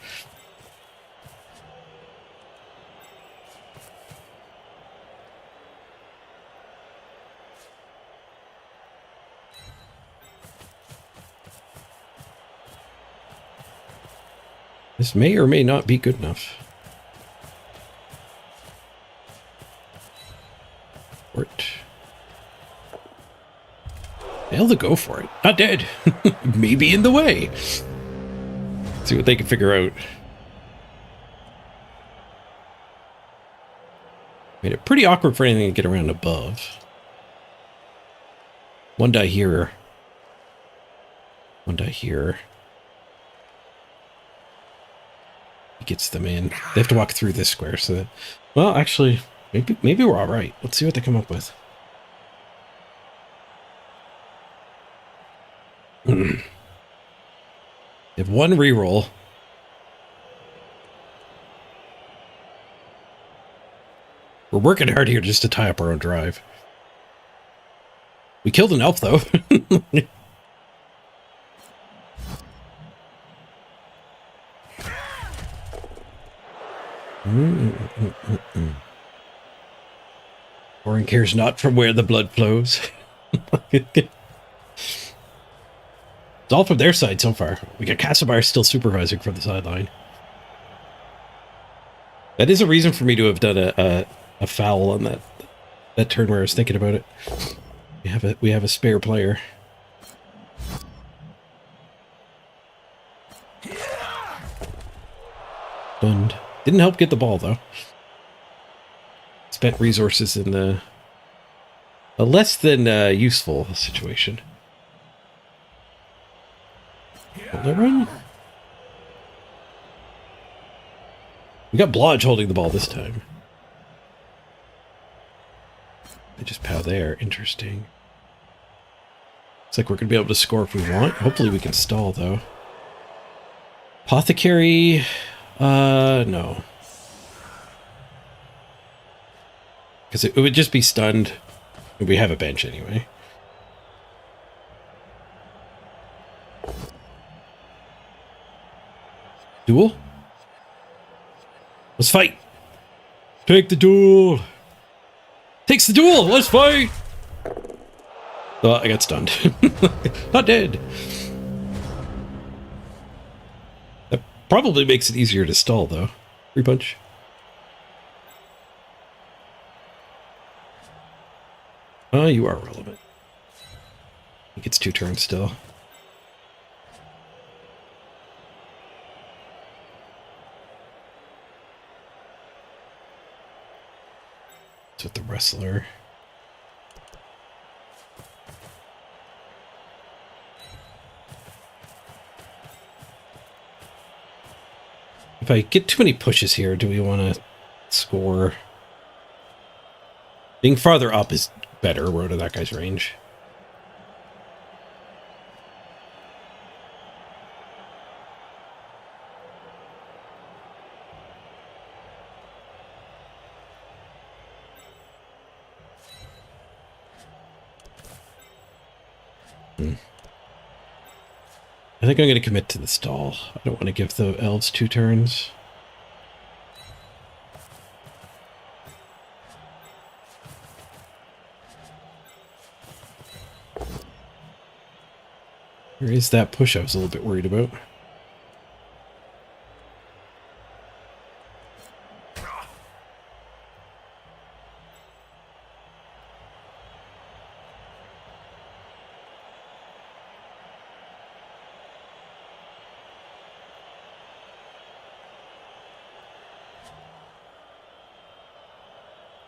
This may or may not be good enough. Port. Fail to go for it. Not dead. Maybe in the way. See what they can figure out. Made it pretty awkward for anything to get around above. One die here. One die here. He gets them in. They have to walk through this square, so that... Well, actually, maybe we're all right. Let's see what they come up with. They have one reroll. We're working hard here just to tie up our own drive. We killed an elf, though. Orin cares not from where the blood flows. It's all from their side so far. We got Castlebar still supervising from the sideline. That is a reason for me to have done a foul on that turn where I was thinking about it. We have a spare player. Stunned. Didn't help get the ball though. Spent resources in a less than useful situation. Will they run? We got Blodge holding the ball this time. They just pow there. Interesting. Looks like we're going to be able to score if we want. Hopefully we can stall, though. Apothecary... no. Because it would just be stunned. We have a bench anyway. Duel? Let's fight! Take the duel! Takes the duel! Let's fight! Oh, I got stunned. Not dead! That probably makes it easier to stall, though. Free punch. Oh, you are relevant. He gets 2 turns still. With the wrestler. If I get too many pushes here, do we want to score? Being farther up is better. We're out of that guy's range. I think I'm going to commit to the stall. I don't want to give the elves 2 turns. Where is that push I was a little bit worried about?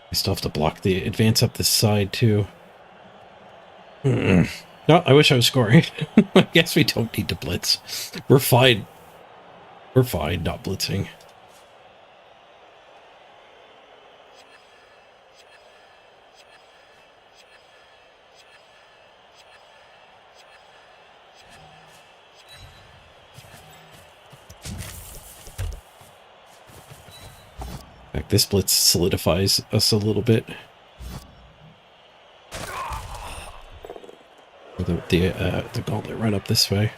I still have to block the advance up this side, too. No, I wish I was scoring. I guess we don't need to blitz. We're fine. We're fine not blitzing. In fact, this blitz solidifies us a little bit. The gauntlet run up this way.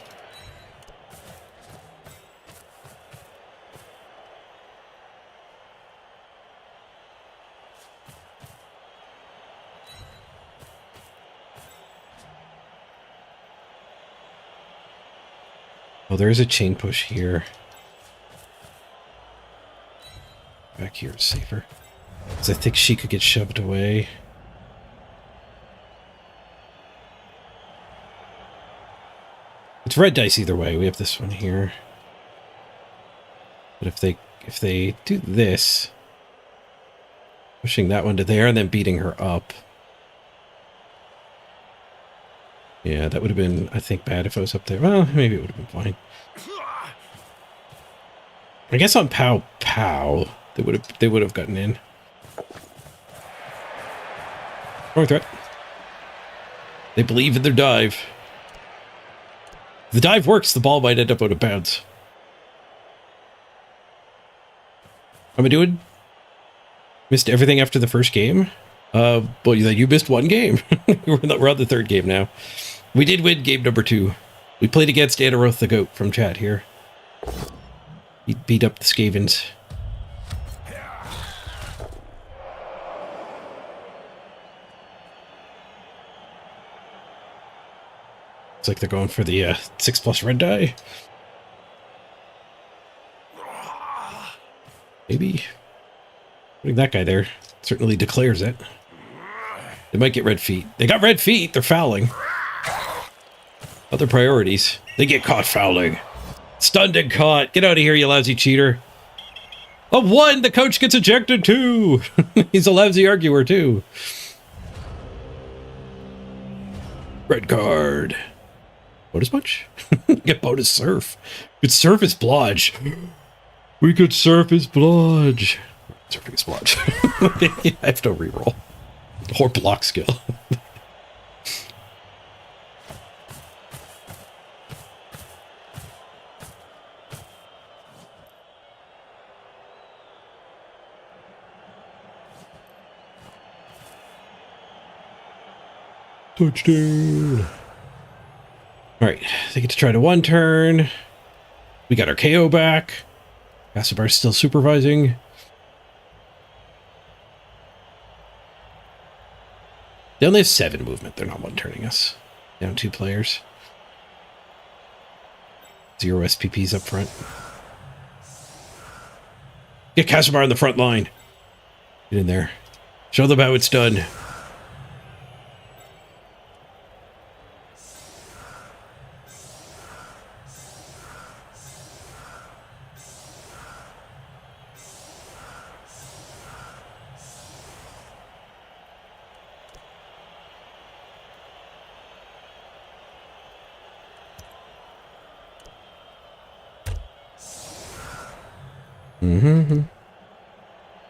Oh, there is a chain push here. Back here is safer. Because I think she could get shoved away. It's red dice either way. We have this one here. But if they do this, pushing that one to there and then beating her up. Yeah, that would have been, I think, bad if I was up there. Well, maybe it would have been fine. I guess on Pow Pow, they would have gotten in. Wrong threat. They believe in their dive. If the dive works, the ball might end up out of bounds. How am I doing? Missed everything after the first game? Well, you missed one game. We're on the third game now. We did win game number 2. We played against Anaroth the Goat from chat here. He beat up the Skavens. Looks like they're going for the 6+ red die. Maybe. Putting that guy there certainly declares it. They might get red feet. They got red feet. They're fouling. Other priorities. They get caught fouling. Stunned and caught. Get out of here, you lousy cheater. A 1! The coach gets ejected too. He's a lousy arguer too. Red card. Bonus punch? Get bonus surf. Could surf his blodge. We could surf his blodge. Surfing his blodge. I have no reroll. Or block skill. Touchdown. Alright, they get to try to 1 turn. We got our KO back. Gasabar's still supervising. They only have 7 movement. They're not 1-turning us. Down 2 players. 0 SPPs up front. Get Casimir on the front line. Get in there. Show them how it's done.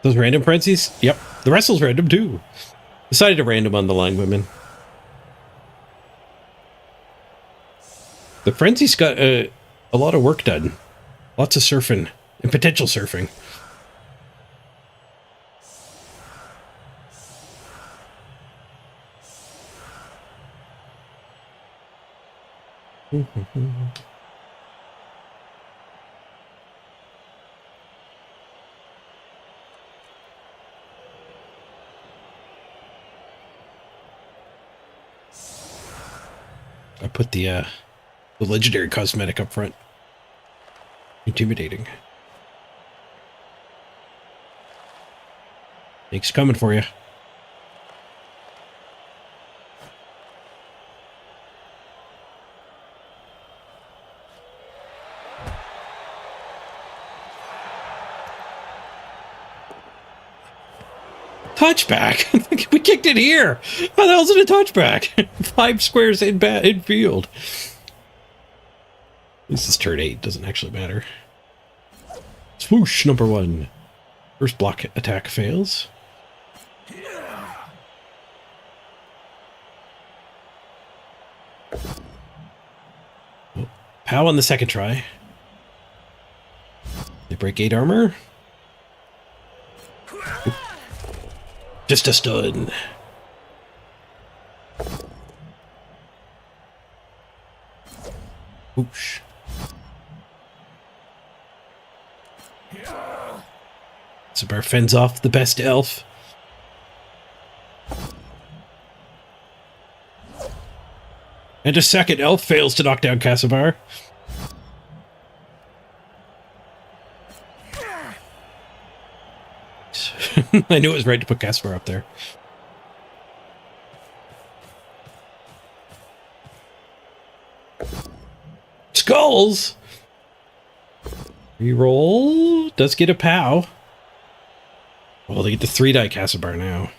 Those random parentheses? Yep. The wrestle's random too. Decided to random on the line women. The frenzy's got a lot of work done. Lots of surfing and potential surfing. I put the legendary cosmetic up front. Intimidating. Nick's coming for you. Touchback. We kicked it here. How the hell's it a touchback? 5 squares in field. At least this turn 8 doesn't actually matter. Swoosh, number 1. First block attack fails. Oh, Pow on the second try. They break 8 armor. Just a stun. Oosh. Cassibar fends off the best elf. And a second elf fails to knock down Cassibar. I knew it was right to put Cassibar up there. Skulls! Reroll. Does get a POW. Well, they get the 3-die Cassibar now.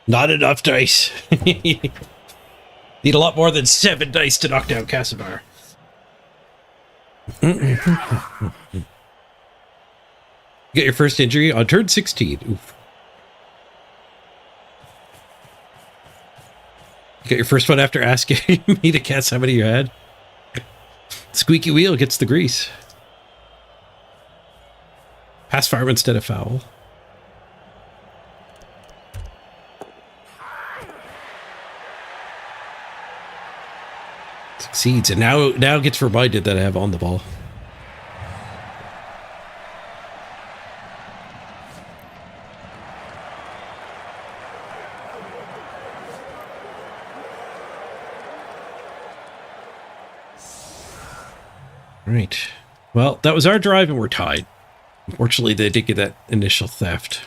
Not enough dice. Need a lot more than 7 dice to knock down Cassibar. Get your first injury on turn 16. Oof. You got your first one after asking me to guess how many you had. Squeaky wheel gets the grease. Pass farm instead of foul. Succeeds, and now gets reminded that I have on the ball. Right. Well, that was our drive, and we're tied. Unfortunately, they did get that initial theft.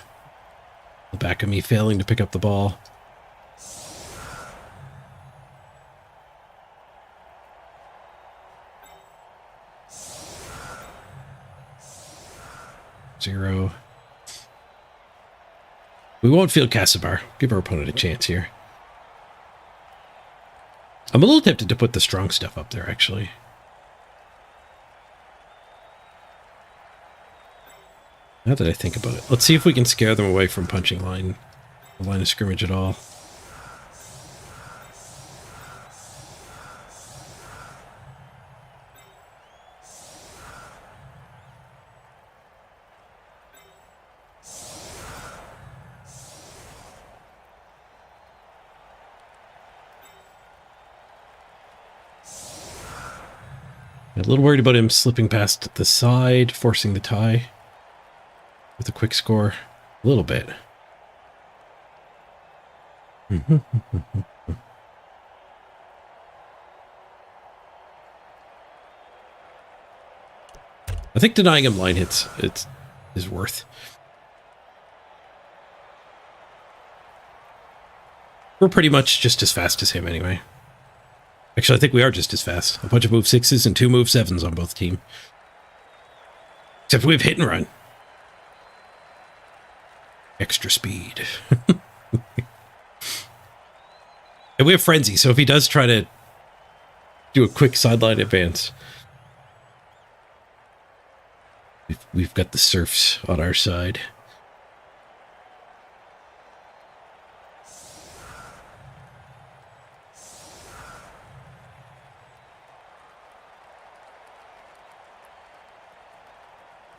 The back of me failing to pick up the ball. Zero. We won't field Cassibar. Give our opponent a chance here. I'm a little tempted to put the strong stuff up there, actually. Now that I think about it. Let's see if we can scare them away from punching the line of scrimmage at all. A little worried about him slipping past the side, forcing the tie with a quick score. A little bit. I think denying him line hits is worth. We're pretty much just as fast as him anyway. Actually, I think we are just as fast. A bunch of move 6s and 2 move 7s on both team. Except we have hit and run. Extra speed. And we have frenzy, so if he does try to do a quick sideline advance, we've got the serfs on our side.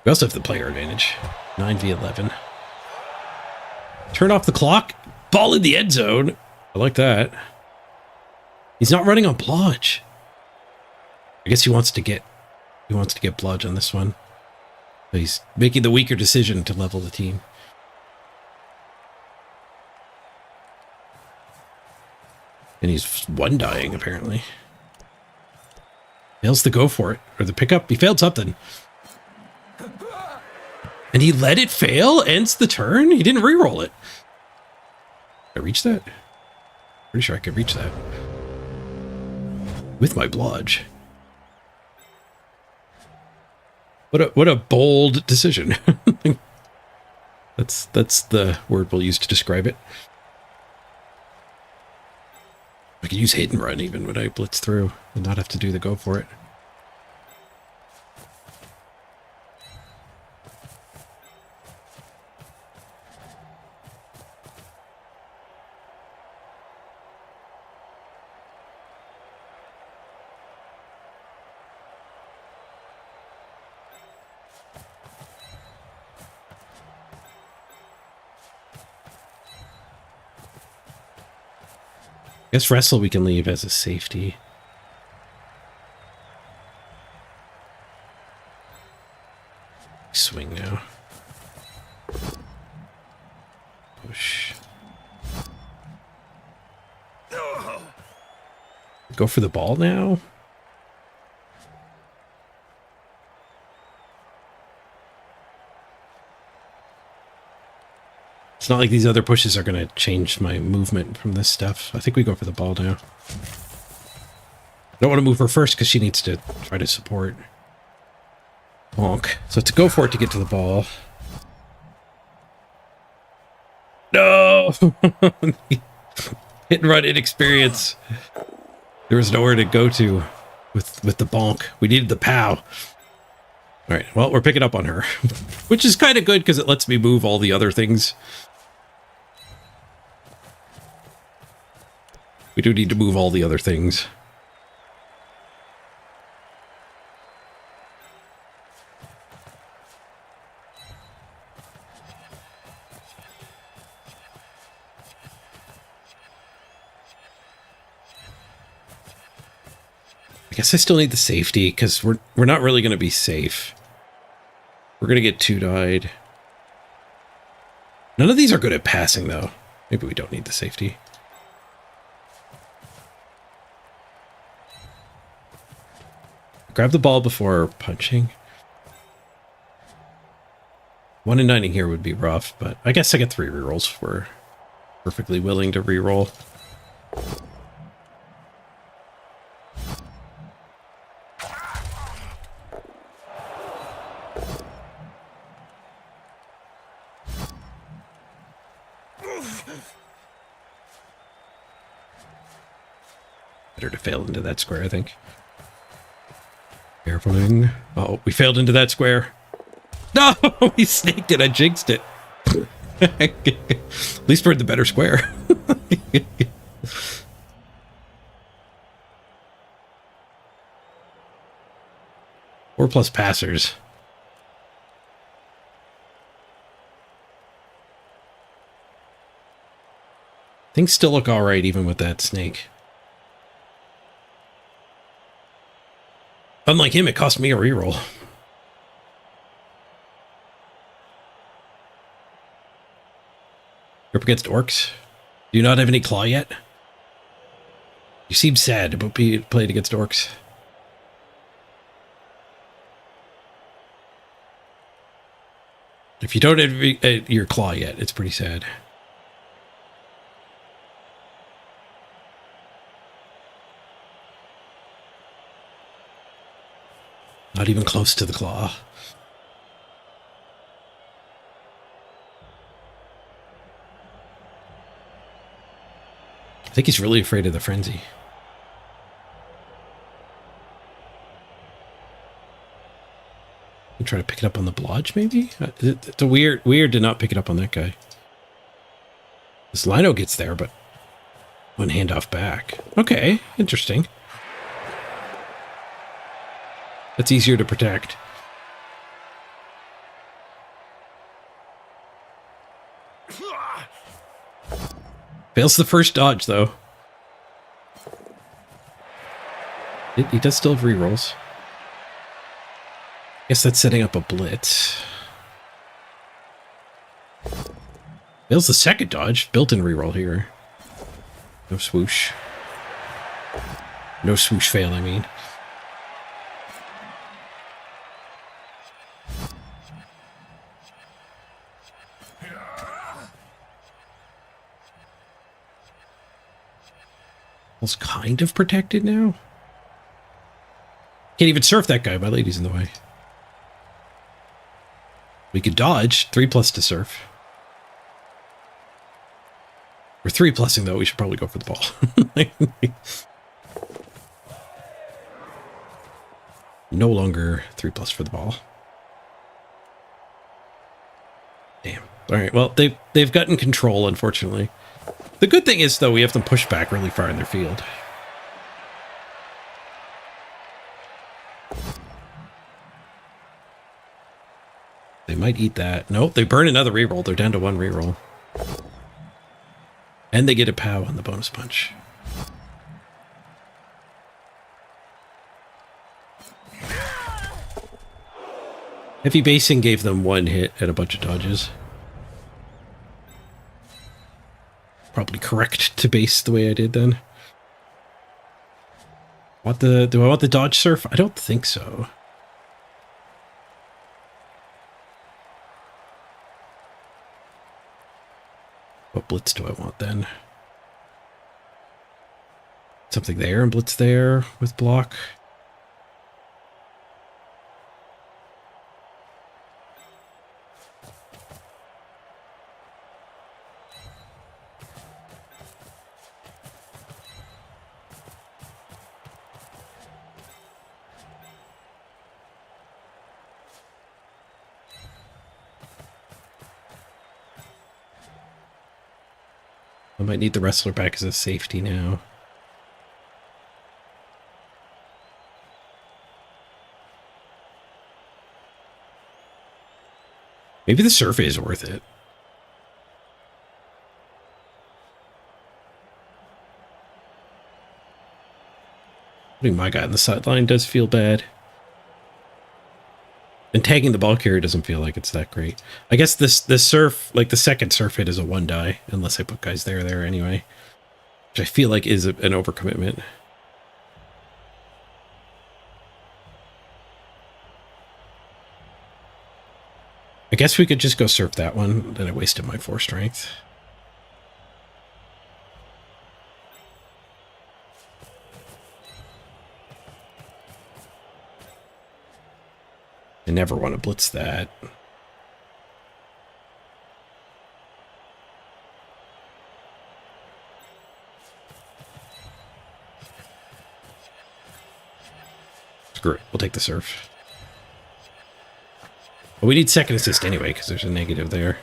We also have the player advantage. 9v11. Turn off the clock. Ball in the end zone. I like that. He's not running on Blodge. I guess he wants to get Blodge on this one. But he's making the weaker decision to level the team. And he's one dying apparently. Fails to go for it. Or the pickup. He failed something. And he let it fail? Ends the turn? He didn't re-roll it. Did I reach that? Pretty sure I could reach that. With my Blodge. What a bold decision. That's the word we'll use to describe it. I could use hit and run even when I blitz through and not have to do the go for it. Guess wrestle we can leave as a safety. Swing now. Push. Go for the ball now. It's not like these other pushes are going to change my movement from this stuff. I think we go for the ball now. I don't want to move her first because she needs to try to support. Bonk. So to go for it to get to the ball. No! Hit and run inexperience. There was nowhere to go to with the bonk. We needed the pow. All right, well, we're picking up on her. Which is kind of good because it lets me move all the other things. We do need to move all the other things. I guess I still need the safety because we're not really going to be safe. We're going to get 2-died. None of these are good at passing, though. Maybe we don't need the safety. Grab the ball before punching. 1 in 9 here would be rough, but I guess I get 3 rerolls if we're perfectly willing to reroll. Better to fail into that square, I think. Carefuling. Oh, we failed into that square. No, we snaked it. I jinxed it. At least we're in the better square. 4+ passers. Things still look all right even with that snake. Unlike him, it cost me a reroll. You're up against orcs? Do you not have any claw yet? You seem sad about being played against orcs. If you don't have your claw yet, it's pretty sad. Not even close to the claw. I think he's really afraid of the frenzy. You try to pick it up on the blodge, maybe? It's a weird to not pick it up on that guy. This Lino gets there, but one handoff back. Okay, interesting. That's easier to protect. Fails the first dodge, though. He does still have rerolls. Guess that's setting up a blitz. Fails the second dodge. Built-in reroll here. No swoosh. No swoosh fail, I mean. It's kind of protected now. Can't even surf that guy. My lady's in the way. We could dodge. 3+ to surf. We're 3+ing though. We should probably go for the ball. No longer 3+ for the ball. Damn. All right. Well, they've gotten control, unfortunately. The good thing is, though, we have them pushed back really far in their field. They might eat that. Nope, they burn another reroll. They're down to 1 reroll. And they get a POW on the bonus punch. Heavy basing gave them 1 hit and a bunch of dodges. Probably correct to base the way I did then. Do I want the dodge surf? I don't think so. What blitz do I want then? Something there and blitz there with block. I might need the wrestler back as a safety now. Maybe the surf is worth it. Putting my guy on the sideline does feel bad. And tagging the ball carrier doesn't feel like it's that great. I guess this surf, like the second surf hit is a 1 die, unless I put guys there anyway. Which I feel like is an overcommitment. I guess we could just go surf that one, then I wasted my 4 strength. I never want to blitz that. Screw it. We'll take the surf. But we need second assist anyway, because there's a negative there.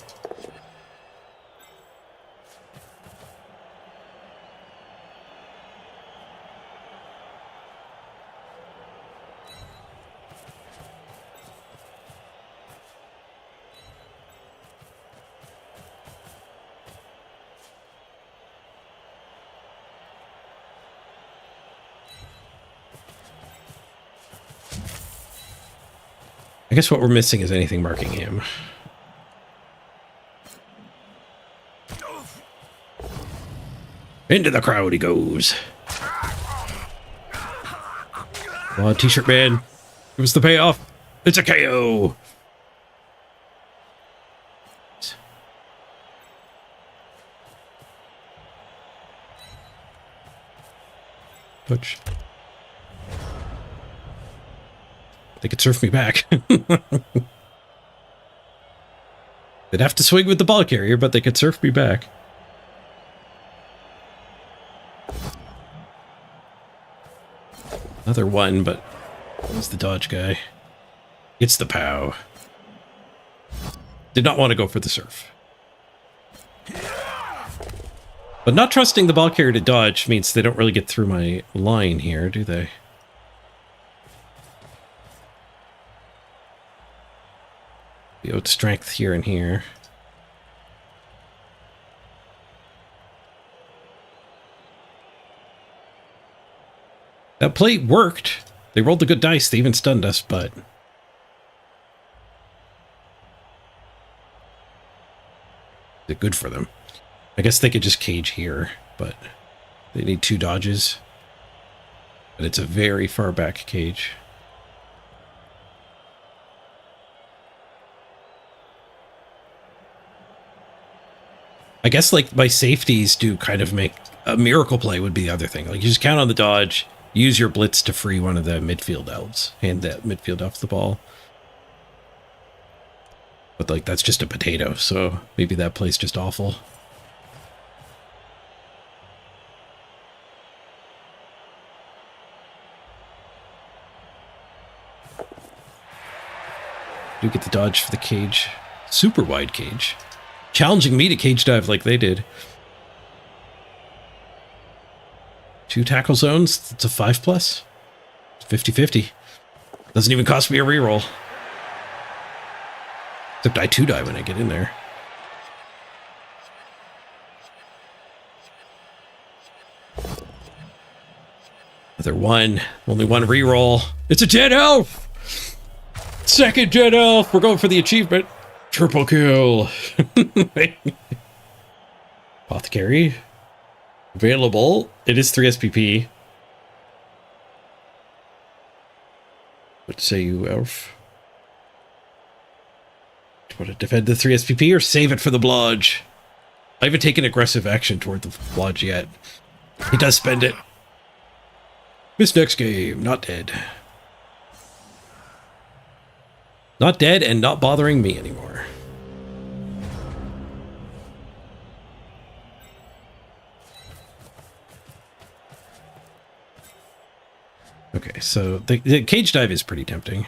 I guess what we're missing is anything marking him. Into the crowd he goes. Come on, T-shirt man. Give us the payoff. It's a KO. Touch. They could surf me back. They'd have to swing with the ball carrier, but they could surf me back. Another 1, but he's the dodge guy. It's the POW. Did not want to go for the surf. But not trusting the ball carrier to dodge means they don't really get through my line here, do they? The out strength here and here. That play worked. They rolled the good dice. They even stunned us, but... is it good for them? I guess they could just cage here, but they need 2 dodges. But it's a very far back cage. I guess like my safeties do kind of make a miracle play would be the other thing. Like you just count on the dodge, use your blitz to free one of the midfield elves, hand that midfield off the ball. But like that's just a potato, so maybe that play's just awful. Do get the dodge for the cage. Super wide cage. Challenging me to cage dive like they did. 2 tackle zones. It's a 5+. 50-50. Doesn't even cost me a reroll. Except I 2 die when I get in there. Another 1. Only 1 reroll. It's a 10 health! Second Gen Elf. We're going for the achievement. Triple kill. Apothecary. Available. It is 3 SPP. What say you, Elf? Do you want to defend the 3 SPP or save it for the Blodge? I haven't taken aggressive action toward the Blodge yet. He does spend it. This next game, not dead. Not dead and not bothering me anymore. Okay, so the cage dive is pretty tempting.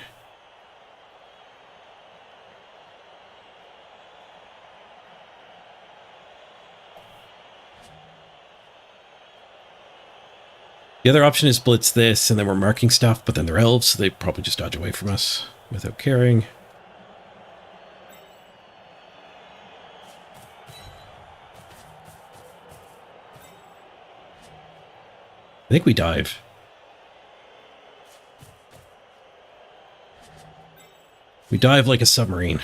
The other option is blitz this, and then we're marking stuff, but then they're elves, so they probably just dodge away from us without caring. I think we dive. We dive like a submarine.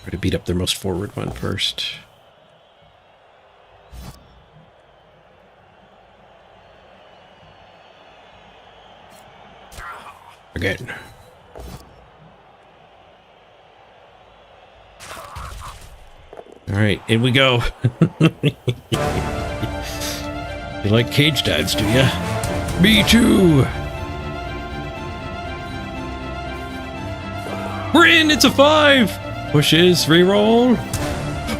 Try to beat up their most forward one first. Again. All right, in we go. You like cage dives, do ya? Me too. We're in. It's a 5. Pushes, reroll.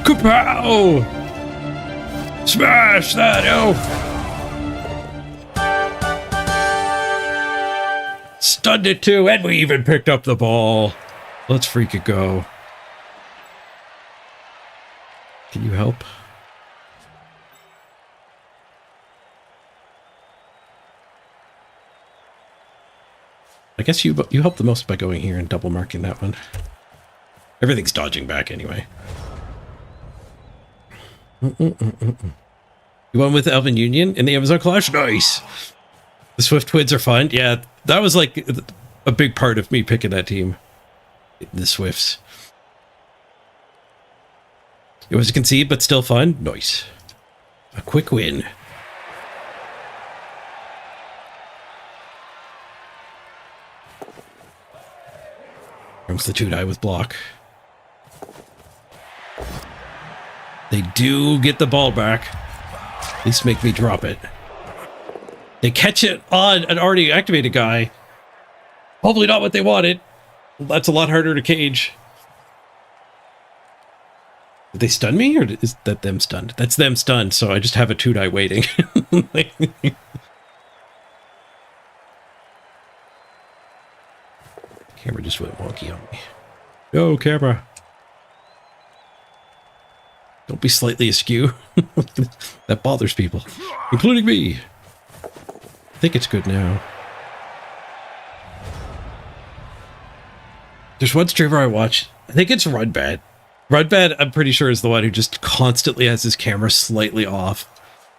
Kapow! Smash that elf! Stunned it too, and we even picked up the ball. Let's freak it go. Can you help? I guess you help the most by going here and double marking that one. Everything's dodging back anyway. You won with Elven Union in the Amazon Clash? Nice! The Swift Twins are fun. Yeah, that was like a big part of me picking that team. The Swifts. It was a concede, but still fun. Nice. A quick win. Comes the 2-die with block. They do get the ball back. At least make me drop it. They catch it on an already activated guy. Hopefully not what they wanted. That's a lot harder to cage. Did they stun me, or is that them stunned? That's them stunned, so I just have a 2-die waiting. Camera just went wonky on me. Go, camera. Don't be slightly askew. That bothers people, including me. I think it's good now. There's one streamer I watch. I think it's Rudbad. Rudbad, I'm pretty sure, is the one who just constantly has his camera slightly off.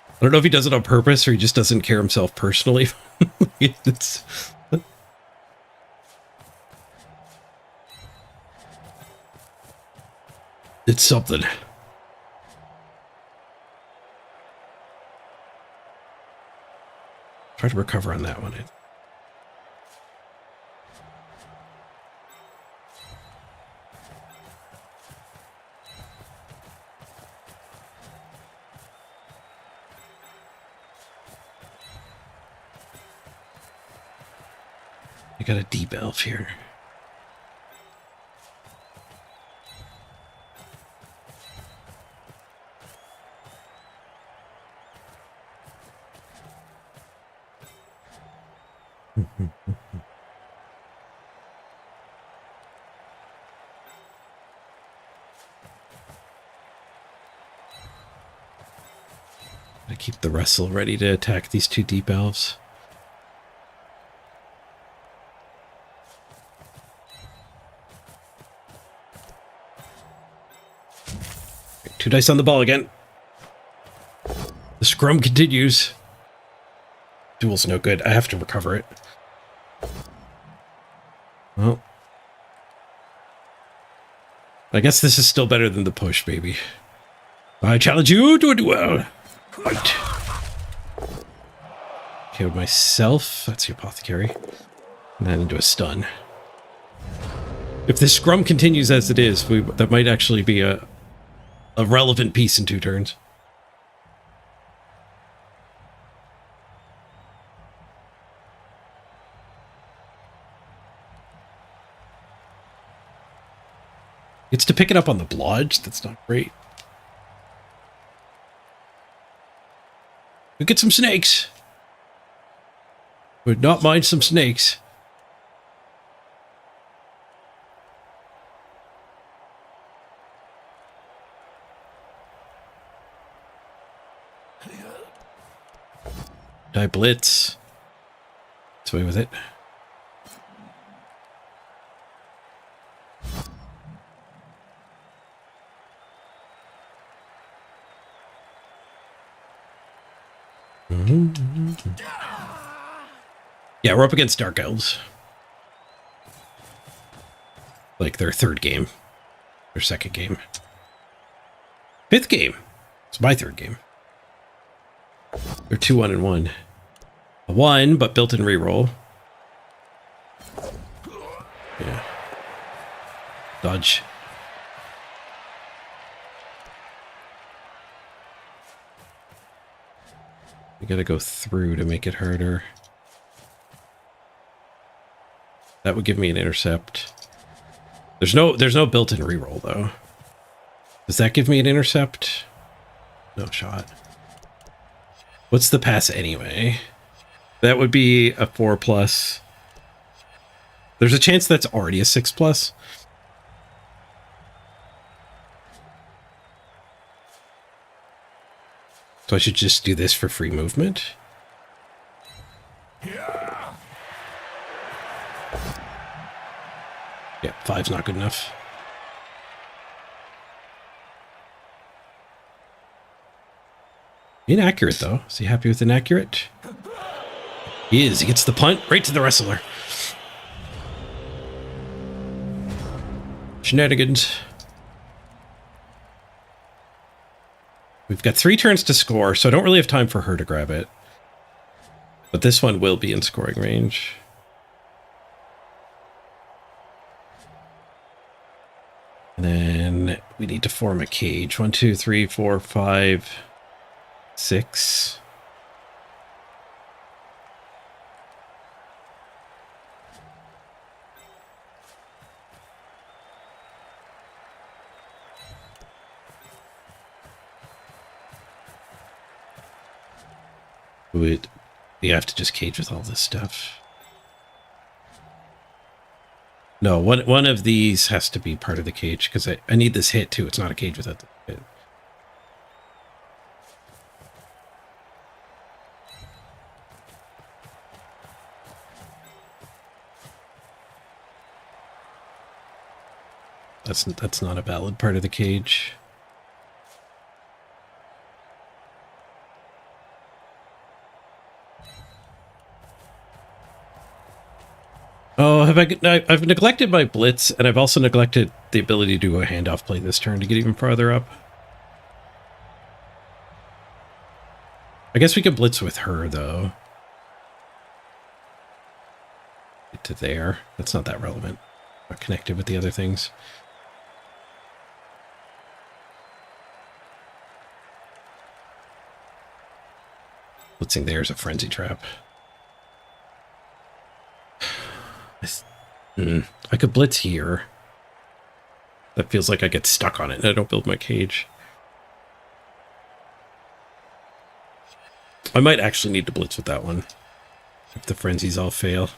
I don't know if he does it on purpose or he just doesn't care himself personally. It's something. Try to recover on that one. I got a deep elf here. I keep the wrestle ready to attack these two deep elves. Two dice on the ball again. The scrum continues. Duel's no good. I have to recover it. Well, I guess this is still better than the push, baby. I challenge you to a duel. Fight. Okay, with myself. That's the apothecary. And then into a stun. If this scrum continues as it is, that might actually be a relevant piece in 2 turns. It's to pick it up on the blodge. That's not great. We get some snakes. Would not mind some snakes. Die blitz. Let's away with it. Yeah, we're up against Dark Elves. Like their 3rd game. Their 2nd game. 5th game. It's my 3rd game. They're 2-1-1. A 1, but built-in reroll. Yeah. Dodge. We gotta go through to make it harder. That would give me an intercept. There's no built-in reroll though. Does that give me an intercept? No shot. What's the pass anyway? That would be a 4+. There's a chance that's already a 6+. So I should just do this for free movement. Yeah, 5's not good enough. Inaccurate, though. Is he happy with inaccurate? He is. He gets the punt right to the wrestler. Shenanigans. We've got 3 turns to score, so I don't really have time for her to grab it. But this one will be in scoring range. And then we need to form a cage. 1, 2, 3, 4, 5, 6. You have to just cage with all this stuff. No, one of these has to be part of the cage because I need this hit too. It's not a cage without the hit. That's not a valid part of the cage. Oh, I've neglected my blitz, and I've also neglected the ability to do a handoff play this turn to get even farther up. I guess we could blitz with her, though. Get to there. That's not that relevant. Not connected with the other things. Blitzing there is a frenzy trap. I could blitz here. That feels like I get stuck on it and I don't build my cage. I might actually need to blitz with that one. If the frenzies all fail.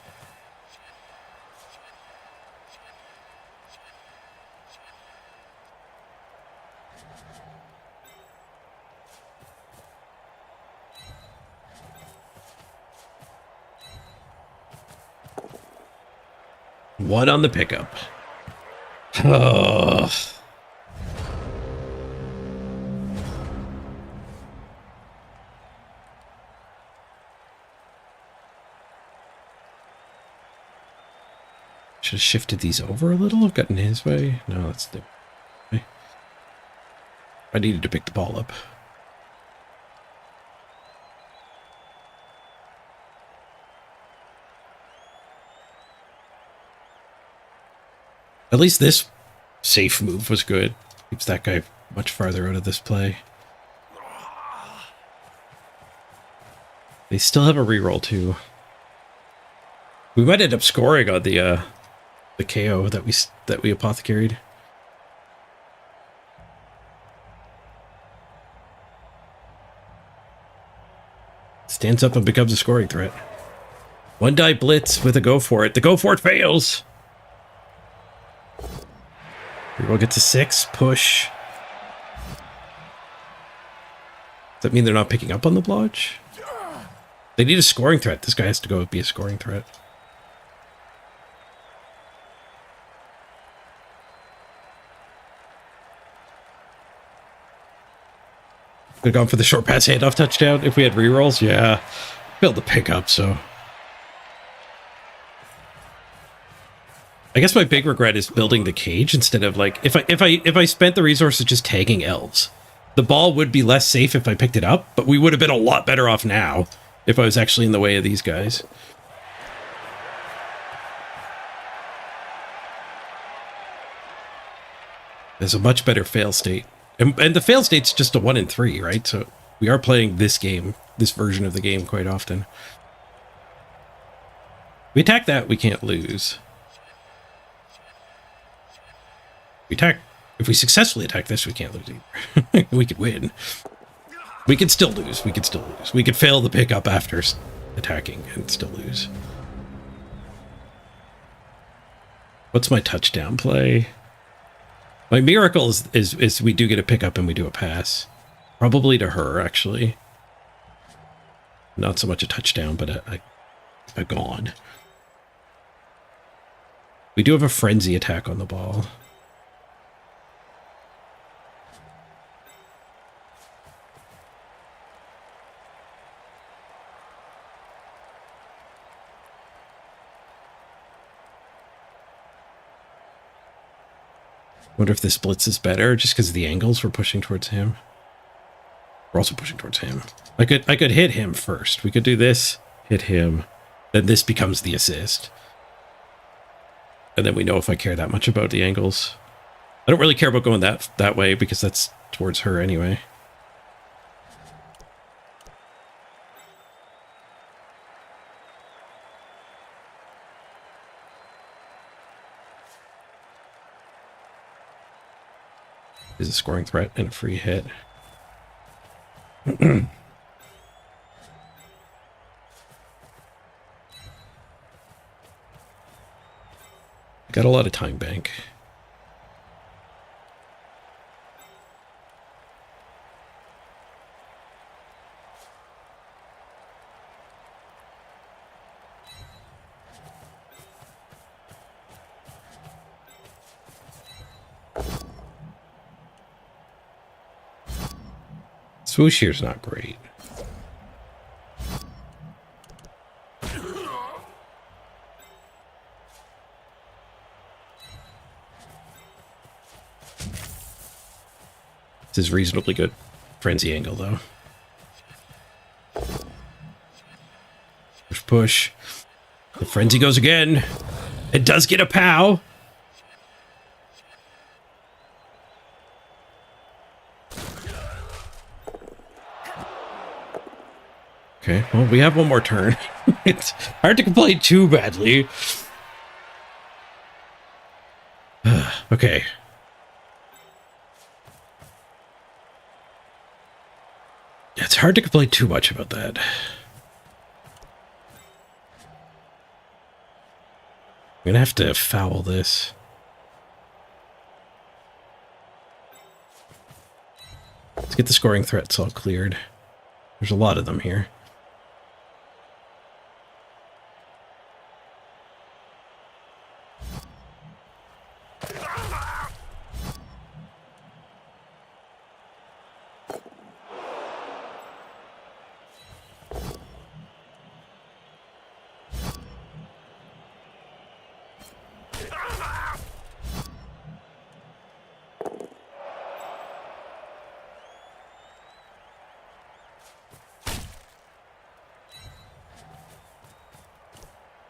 One on the pickup. Oh. Should have shifted these over a little. I've gotten his way. No, that's the way. I needed to pick the ball up. At least this safe move was good. Keeps that guy much farther out of this play. They still have a reroll too. We might end up scoring on the KO that we apothecaried. Stands up and becomes a scoring threat. One die blitz with a go for it. The go for it fails. We'll get to 6. Push. Does that mean they're not picking up on the blodge? They need a scoring threat. This guy has to go be a scoring threat. Could have gone for the short pass handoff touchdown if we had rerolls. Yeah. Failed to pick up, so. I guess my big regret is building the cage instead of like if I spent the resources just tagging elves. The ball would be less safe if I picked it up, but we would have been a lot better off now if I was actually in the way of these guys. There's a much better fail state. And the fail state's just a 1 in 3, right? So we are playing this game, this version of the game quite often. We attack that, we can't lose. We attack. If we successfully attack this, we can't lose either. We could win. We could still lose. We could still lose. We could fail the pickup after attacking and still lose. What's my touchdown play? My miracle is we do get a pickup and we do a pass. Probably to her, actually. Not so much a touchdown, but a gone. We do have a frenzy attack on the ball. Wonder if this blitz is better just because of the angles we're pushing towards him. We're also pushing towards him. I could hit him first. We could do this, hit him, then this becomes the assist. And then we know if I care that much about the angles. I don't really care about going that way because that's towards her anyway. Is a scoring threat and a free hit. Got a lot of time bank. Swoosh here's not great. This is reasonably good frenzy angle, though. Push, push. The frenzy goes again. It does get a POW. Okay, well, we have one more turn. It's hard to complain too badly. Okay. Yeah, it's hard to complain too much about that. I'm gonna have to foul this. Let's get the scoring threats all cleared. There's a lot of them here.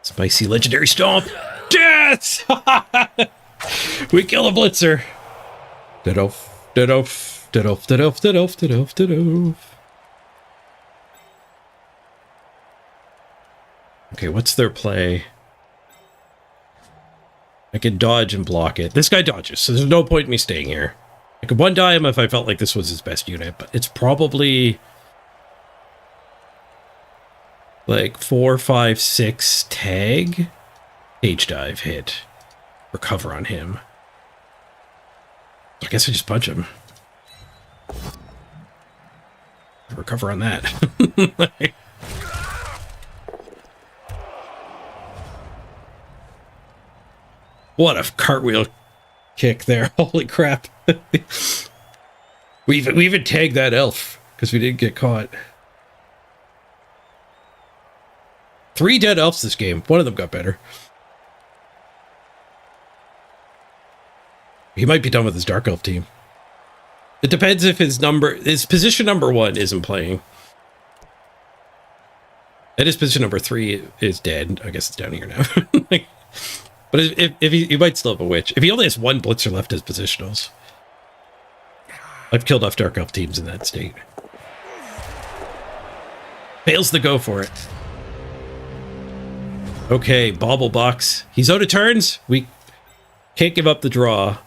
Spicy legendary stomp. Yes! We kill a blitzer. Didof, didof, didof, didof, didof, didof, didof. Okay, what's their play? I can dodge and block it. This guy dodges, so there's no point in me staying here. I could one-die him if I felt like this was his best unit, but it's probably like 4, 5, 6 tag. Cage dive hit. Recover on him. I guess I just punch him. Recover on that. What a cartwheel kick there. Holy crap. we even tagged that elf because we didn't get caught. 3 dead elves this game. One of them got better. He might be done with his dark elf team. It depends if his position number 1 isn't playing. And his position number 3 is dead. I guess it's down here now. But if he might still have a witch. If he only has 1 blitzer left as positionals. I've killed off dark elf teams in that state. Fails to go for it. Okay, Bauble Box. He's out of turns. We can't give up the draw.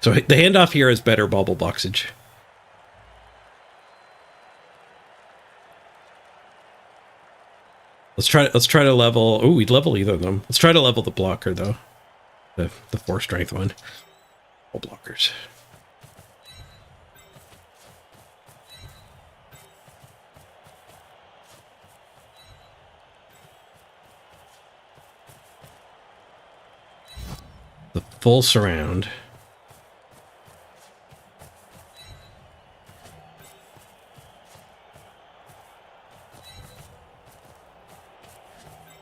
So the handoff here is better Bauble Boxage. Let's try to level. Oh, we'd level either of them. Let's try to level the blocker though. The 4 strength one. All blockers. The full surround.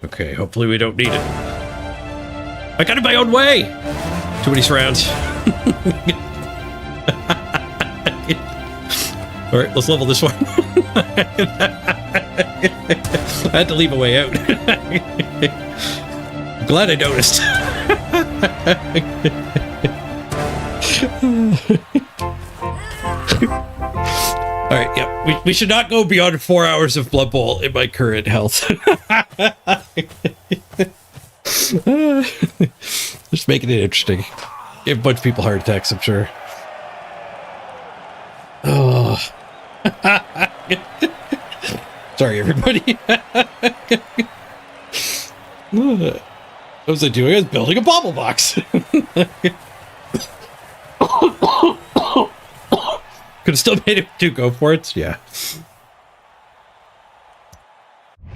Okay, hopefully we don't need it. I got it my own way! Too many surrounds. Alright, let's level this one. I had to leave a way out. Glad I noticed. Alright, yeah. We should not go beyond 4 hours of Blood Bowl in my current health. Just making it interesting. Give a bunch of people heart attacks, I'm sure. Oh. Sorry, everybody. What was I doing? I was building a bobble box. Could have still made it 2 go for it. Yeah.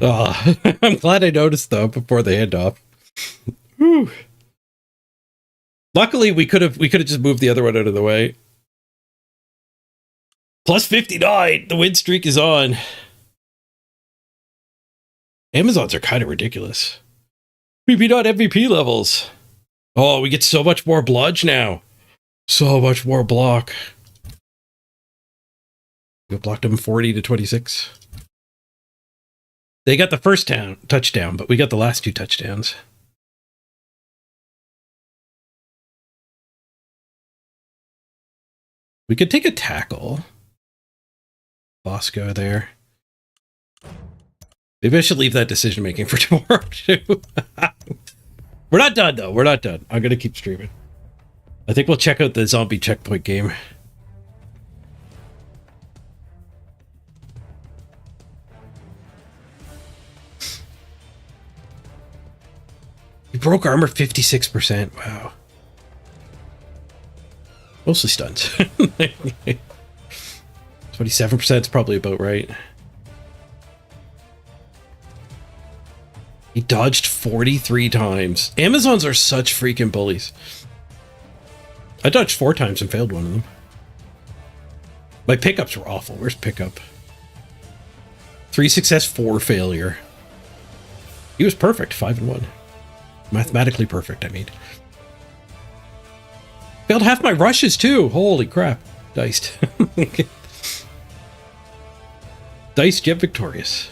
Oh, I'm glad I noticed though before the handoff. Whew. Luckily, we could have just moved the other one out of the way. Plus 59. The win streak is on. Amazons are kind of ridiculous. We beat on MVP levels. Oh, we get so much more bludge now. So much more block. We blocked them 40 to 26. They got the first touchdown, but we got the last 2 touchdowns. We could take a tackle. Bosco there. Maybe I should leave that decision making for tomorrow too. We're not done though. We're not done. I'm gonna keep streaming. I think we'll check out the zombie checkpoint game. He broke armor 56%. Wow. Mostly stuns. 27% is probably about right. He dodged 43 times. Amazons are such freaking bullies. I dodged 4 times and failed one of them. My pickups were awful. Where's pickup? 3 success, 4 failure. He was perfect, 5 and 1. Mathematically perfect, I mean. Failed half my rushes too. Holy crap. Diced. Diced yet victorious.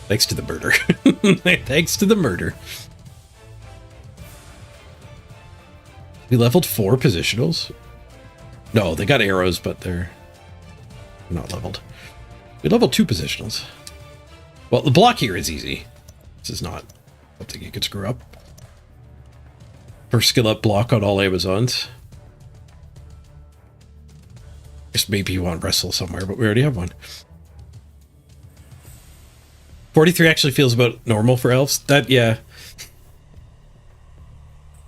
Thanks to the murder. Thanks to the murder. We leveled 4 positionals. No, they got arrows, but they're not leveled. We leveled 2 positionals. Well, the block here is easy. This is not something you could screw up. First skill up block on all Amazons. Just maybe you want wrestle somewhere, but we already have one. 43 actually feels about normal for elves. That, yeah.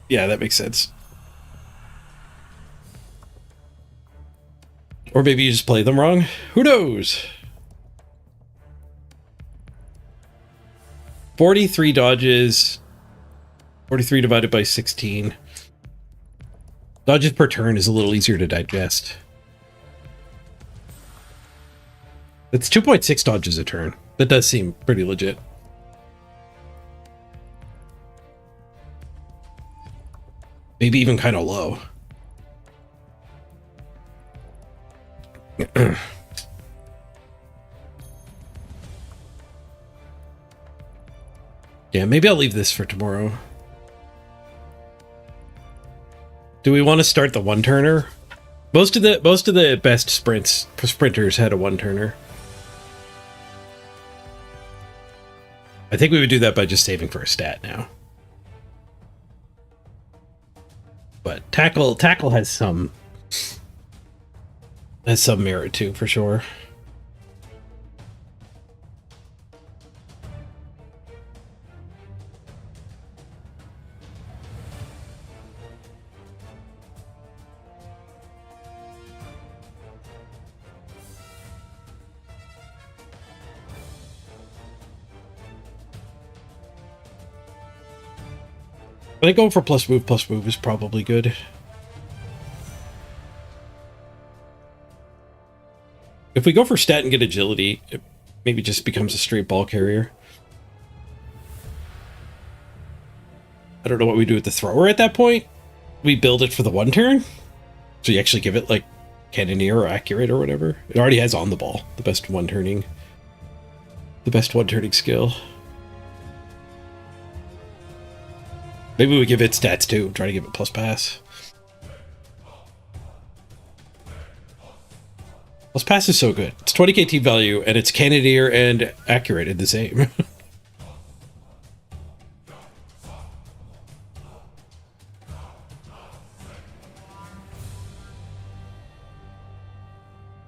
Yeah, that makes sense. Or maybe you just play them wrong. Who knows? 43 dodges. 43 divided by 16. Dodges per turn is a little easier to digest. It's 2.6 dodges a turn. That does seem pretty legit. Maybe even kind of low. Yeah, maybe I'll leave this for tomorrow. Do we want to start the one-turner? Most of the best sprinters had a one-turner. I think we would do that by just saving for a stat now. But tackle has some merit too, for sure. I think going for plus move is probably good. If we go for stat and get agility, it maybe just becomes a straight ball carrier. I don't know what we do with the thrower at that point. We build it for the one turn. So you actually give it like cannoneer or accurate or whatever. It already has on the ball, the best one turning skill. Maybe we give it stats too, try to give it plus pass. Plus pass is so good. It's 20k team value and it's cannoneer and accurate in the same.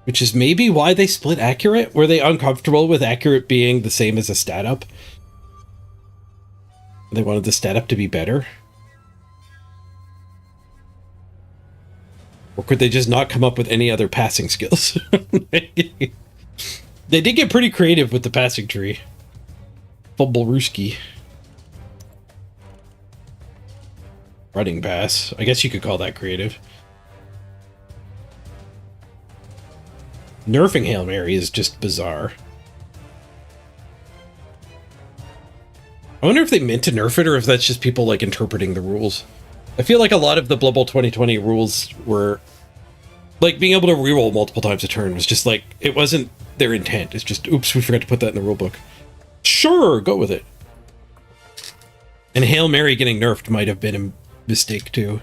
Which is maybe why they split accurate. Were they uncomfortable with accurate being the same as a stat up? They wanted the stat up to be better? Or could they just not come up with any other passing skills? They did get pretty creative with the passing tree. Fumblerooski. Running pass. I guess you could call that creative. Nerfing Hail Mary is just bizarre. I wonder if they meant to nerf it or if that's just people like interpreting the rules. I feel like a lot of the Blood Bowl 2020 rules were like being able to reroll multiple times a turn was just like, it wasn't their intent. It's just, oops, we forgot to put that in the rulebook. Sure, go with it. And Hail Mary getting nerfed might have been a mistake too.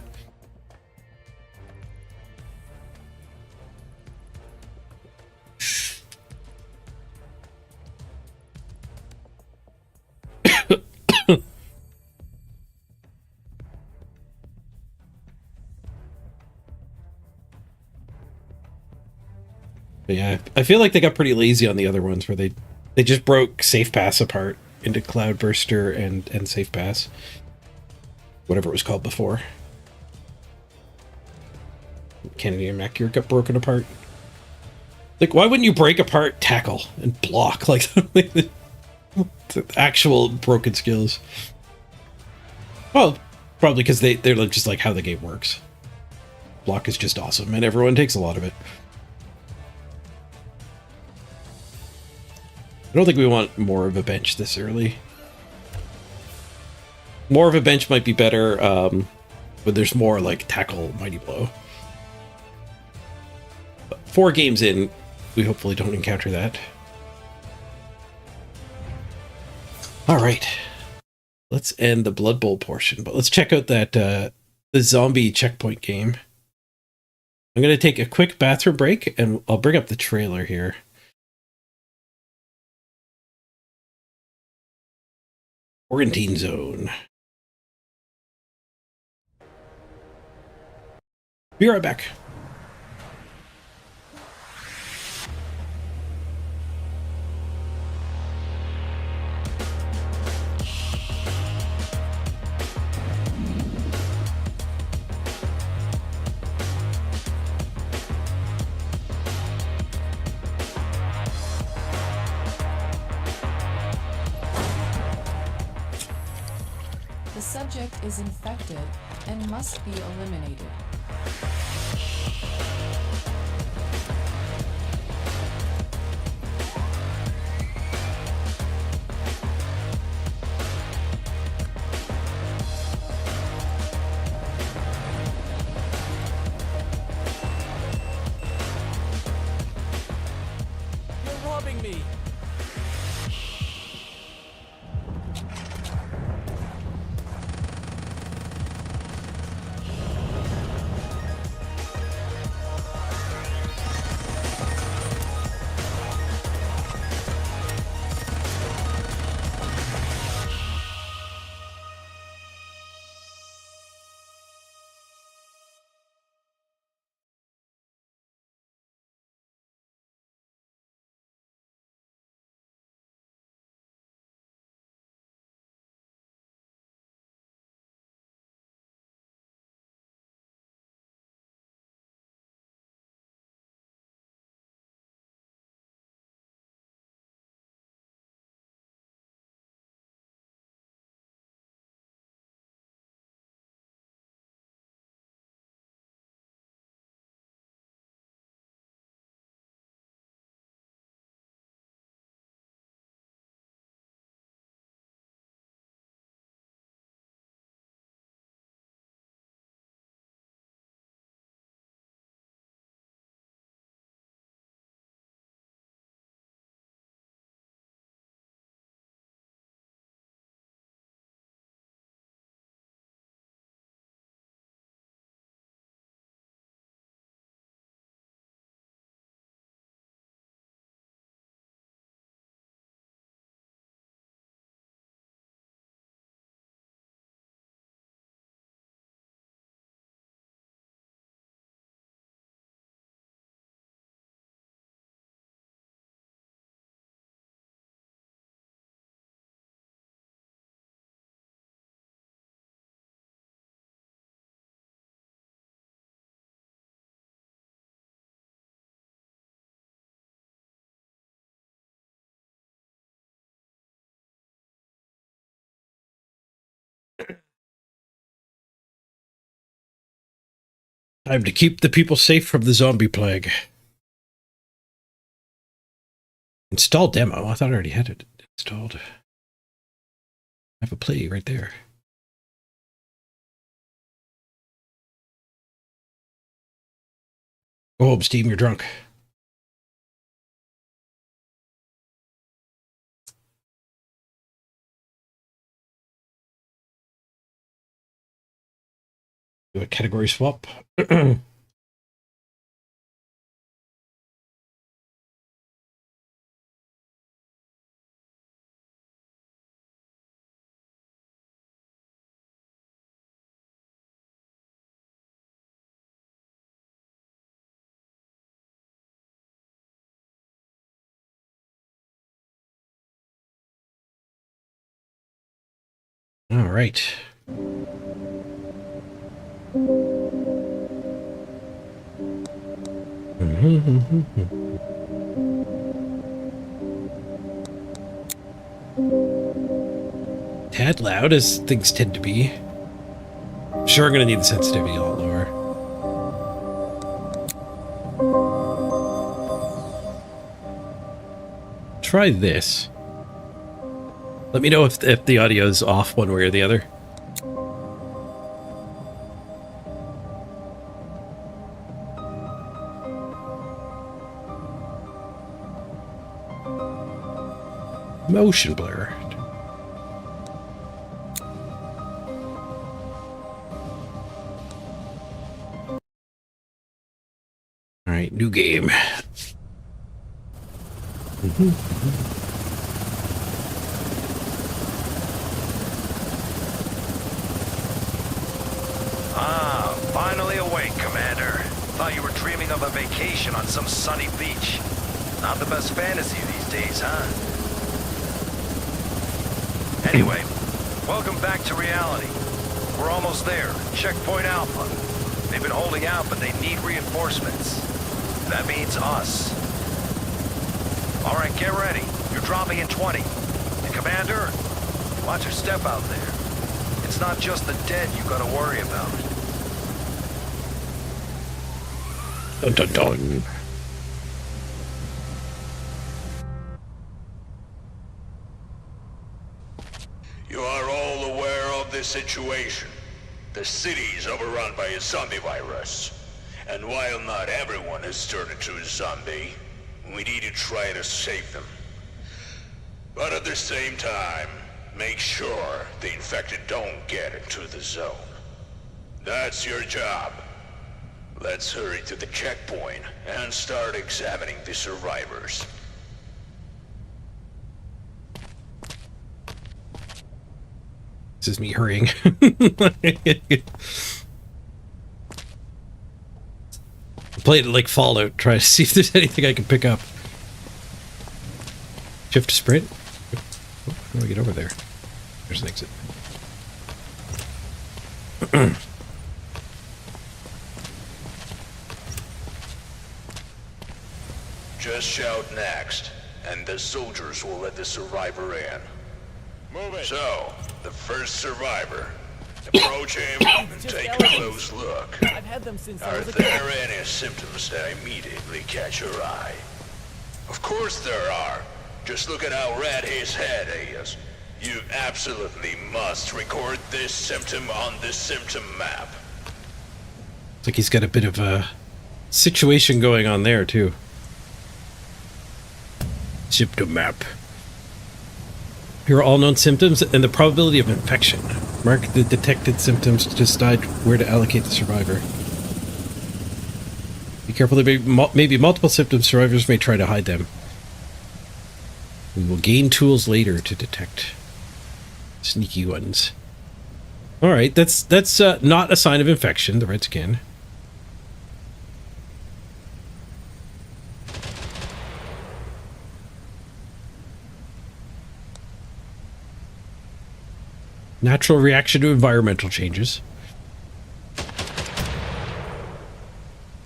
But yeah, I feel like they got pretty lazy on the other ones where they just broke Safe Pass apart into Cloudburster and Safe Pass. whatever it was called before. Kennedy and Mac got broken apart. Like, why wouldn't you break apart tackle and block? Like, the actual broken skills. Well, probably because they're just like how the game works. Block is just awesome, and everyone takes a lot of it. I don't think we want more of a bench this early. More of a bench might be better, but there's more like tackle mighty blow. But 4 games in, we hopefully don't encounter that. All right, let's end the Blood Bowl portion, but let's check out that the zombie checkpoint game. I'm gonna take a quick bathroom break, and I'll bring up the trailer here. Quarantine zone. Be right back. The subject is infected and must be eliminated. You're robbing me. Time to keep the people safe from the zombie plague. Install demo. I thought I already had it installed. I have a play right there. Go home, Steam. You're drunk. Do a category swap. All right. Tad loud as things tend to be. Sure, I'm gonna need the sensitivity a lot lower. Try this. Let me know if the audio is off one way or the other. Motion blur. All right, new game. Ah, finally awake, Commander. Thought you were dreaming of a vacation on some sunny beach. Not the best fantasy these days, huh? Anyway, welcome back to reality. We're almost there. Checkpoint Alpha. They've been holding out, but they need reinforcements. That means us. All right, get ready. You're dropping in 20. And Commander, watch your step out there. It's not just the dead you gotta worry about. Dun, dun, dun. You are all aware of the situation. The city is overrun by a zombie virus. And while not everyone has turned into a zombie, we need to try to save them. But at the same time, make sure the infected don't get into the zone. That's your job. Let's hurry to the checkpoint and start examining the survivors. This is me hurrying. Play it like Fallout, try to see if there's anything I can pick up. Shift to sprint. How do I get over there? There's an exit. Just shout next, and the soldiers will let the survivor in. Move it. So, the first survivor. Approach him and take a close look. I've had them since I Are was a kid. there any symptoms that immediately catch your eye? Of course there are. Just look at how red his head is. You absolutely must record this symptom on the symptom map. Looks like he's got a bit of a situation going on there, too. Symptom map. Here are all known symptoms and the probability of infection. Mark the detected symptoms to decide where to allocate the survivor. Be careful, there may be multiple symptoms. Survivors may try to hide them. We will gain tools later to detect sneaky ones. Alright, that's not a sign of infection, the red skin. Natural reaction to environmental changes.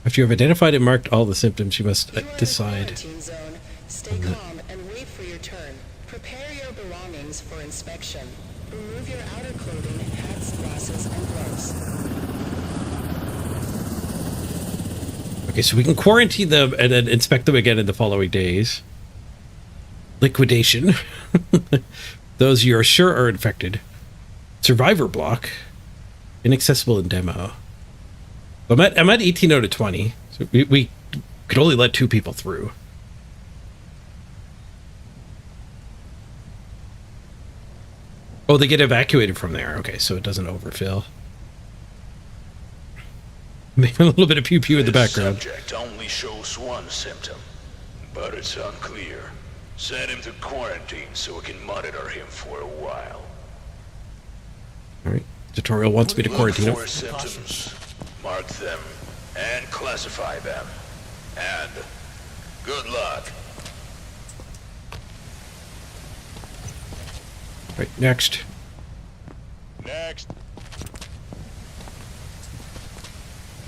After you have identified and marked all the symptoms, you must decide. Zone. Stay calm and wait for your turn. Prepare your belongings for inspection. Remove your outer clothing, hats, glasses, and gloves. Okay, so we can quarantine them and then inspect them again in the following days. Liquidation. Those you are sure are infected. Survivor block. Inaccessible in demo. I'm at 18 out of 20. So we could only let 2 people through. Oh, they get evacuated from there. Okay, so it doesn't overfill. Maybe a little bit of pew-pew in the background. The subject only shows one symptom, but it's unclear. Send him to quarantine so we can monitor him for a while. Alright, tutorial wants me to quarantine him. Look for symptoms, mark them, and classify them. And good luck. Right, next. Next.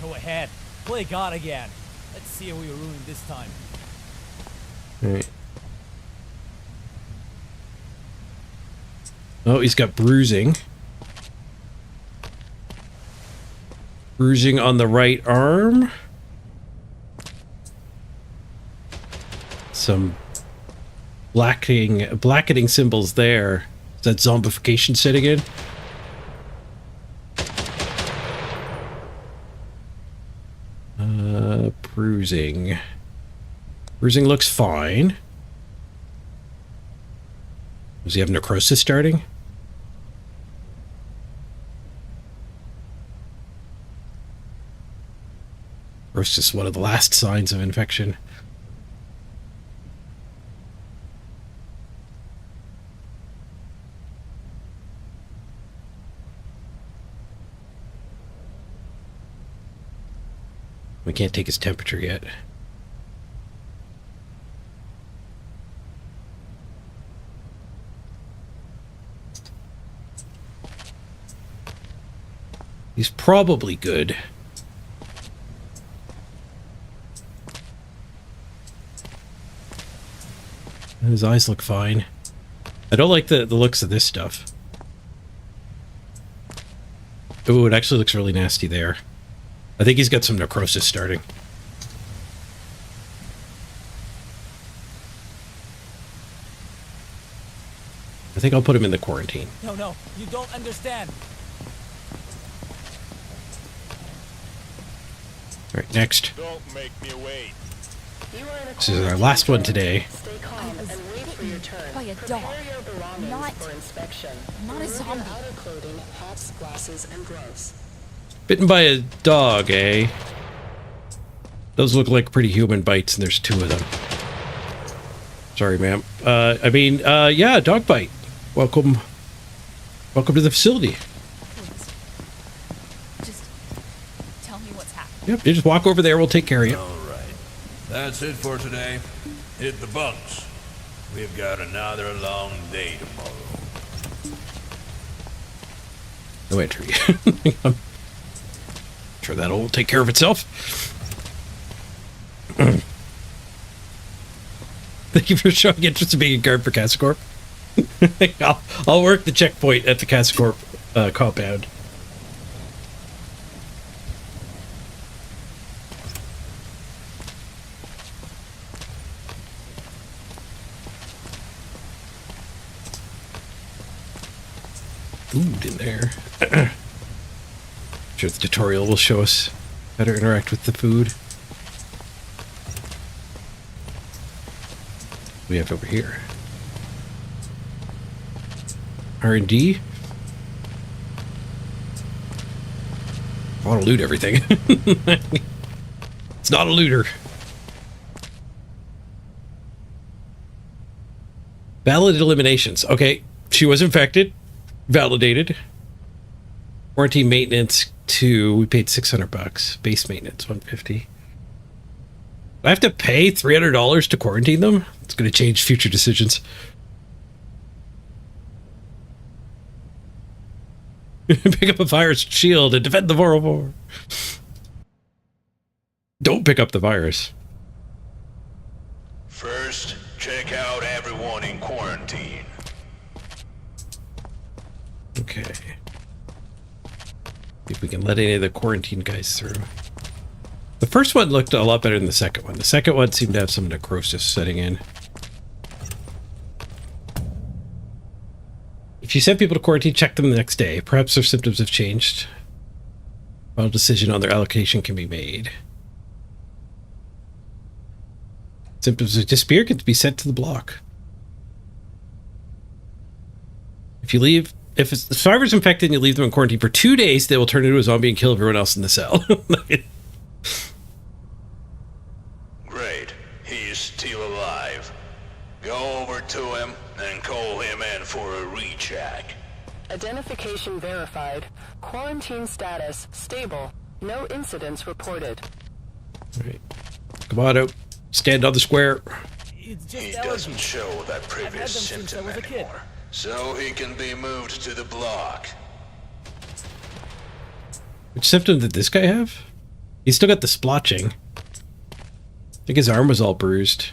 Go ahead. Play God again. Let's see how we ruin this time. All right. Oh, he's got bruising. Bruising on the right arm. Some blackening symbols there. Is that zombification setting in? Bruising. Bruising looks fine. Does he have necrosis starting? Necrosis is one of the last signs of infection. We can't take his temperature yet. He's probably good. His eyes look fine. I don't like the looks of this stuff. Ooh, it actually looks really nasty there. I think he's got some necrosis starting. I think I'll put him in the quarantine. No, you don't understand. All right, next. Don't make me wait. This is our last one today. Stay calm and wait for your turn. by a Prepare dog, your belongings not- for inspection. not a Remove zombie. Your outer clothing, hats, glasses, and gloves. Bitten by a dog, eh? Those look like pretty human bites, and there's 2 of them. Sorry, ma'am. Yeah, dog bite. Welcome to the facility. Just tell me what's happening. Yep, you just walk over there, we'll take care of you. All right. That's it for today. Hit the bunks. We've got another long day tomorrow. No entry. I'm sure that'll take care of itself. Thank you for showing interest in being a guard for Casa Corp. I'll work the checkpoint at the Casa Corp compound. Food in there. I'm sure the tutorial will show us how to interact with the food. What do we have over here? R&D. I want to loot everything. It's not a looter. Valid eliminations. Okay, she was infected. Validated. Warranty maintenance 2. We paid $600. Base maintenance 150. I have to pay $300 to quarantine them? It's going to change future decisions. Pick up a virus shield and defend the 404. Don't pick up the virus. First, check out everyone in quarantine. Okay. If we can let any of the quarantine guys through. The first one looked a lot better than the second one. The second one seemed to have some necrosis setting in. If you send people to quarantine, check them the next day. Perhaps their symptoms have changed. While a decision on their allocation can be made. Symptoms of disappear can be sent to the block. If a survivor's infected and you leave them in quarantine for 2 days, they will turn into a zombie and kill everyone else in the cell. Great. He's still alive. Go over to him and call him in for a recheck. Identification verified. Quarantine status stable. No incidents reported. All right. Come on out. Stand on the square. It's just He allergies. doesn't show that I've had previous them since I symptom was a kid. anymore, so he can be moved to the block. Which symptom did this guy have? He's still got the splotching. I think his arm was all bruised.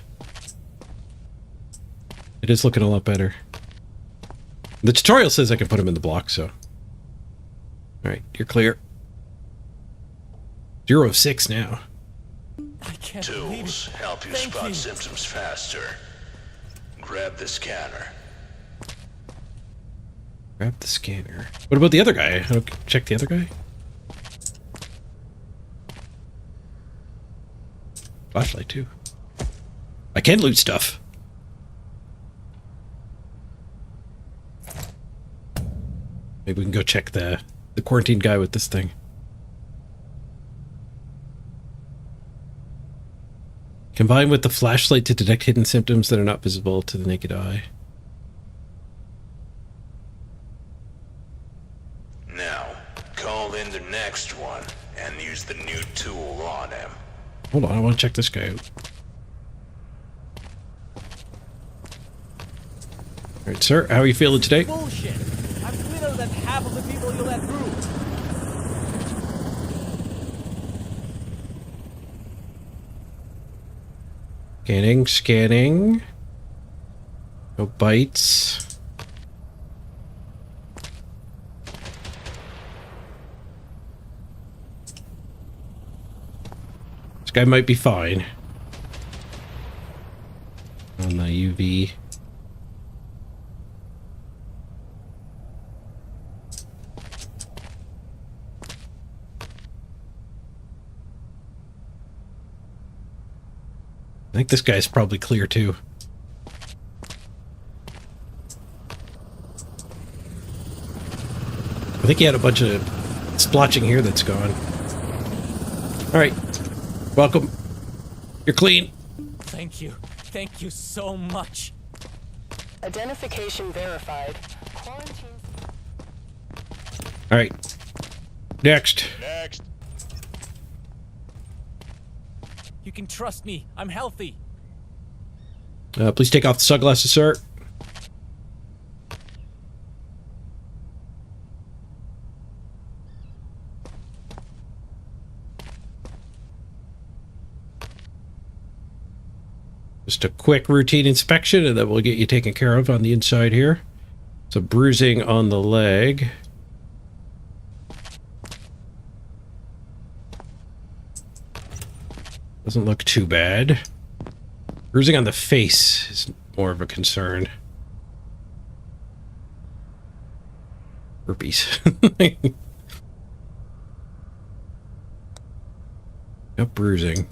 It is looking a lot better. The tutorial says I can put him in the block, so. Alright, you're clear. 0 of 6 now. I can't Tools help you Thank spot you. symptoms faster. Grab the scanner. Grab the scanner. What about the other guy? I'll check the other guy. Flashlight too. I can loot stuff. Maybe we can go check the quarantine guy with this thing. Combine with the flashlight to detect hidden symptoms that are not visible to the naked eye. Now, call in the next one and use the new tool on him. Hold on, I want to check this guy out. Alright, sir, how are you feeling today? Bullshit! I'm cleaner than half of the people you let through. Scanning, scanning. No bites. This guy might be fine. On the UV. I think this guy's probably clear too. I think he had a bunch of splotching here that's gone. Alright. Welcome. You're clean. Thank you. Thank you so much. Identification verified. Quarantine. Alright. Next. Next. You can trust me. I'm healthy. Please take off the sunglasses, sir. Just a quick routine inspection and then we'll get you taken care of on the inside here. So bruising on the leg. Doesn't look too bad. Bruising on the face is more of a concern. Herpes. No bruising.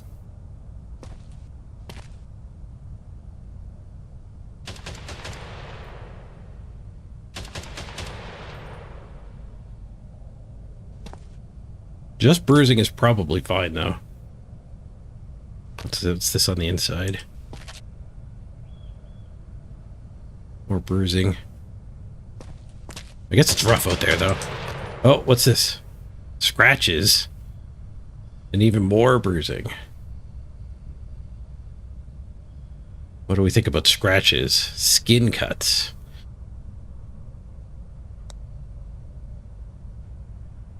Just bruising is probably fine though. What's this on the inside? More bruising. I guess it's rough out there though. Oh, what's this? Scratches. And even more bruising. What do we think about scratches? Skin cuts.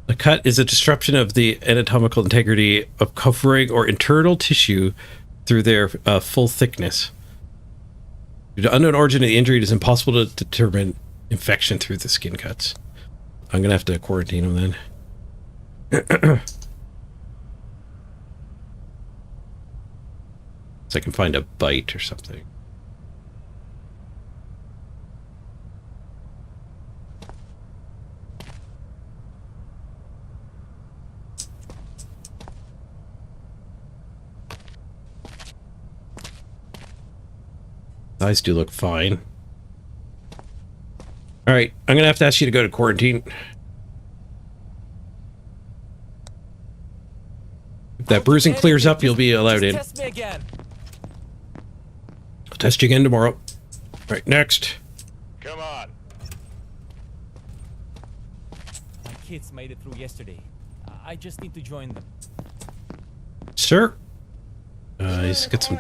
A cut is a disruption of the anatomical integrity of covering or internal tissue through their full thickness. Due to unknown origin of the injury, it is impossible to determine infection through the skin cuts. I'm going to have to quarantine them then. So I can find a bite or something. Eyes do look fine. Alright, I'm gonna have to ask you to go to quarantine. If that bruising clears up, you'll be allowed in. Test me again. I'll test you again tomorrow. Alright, next. Come on. My kids made it through yesterday. I just need to join them. Sir? He's got some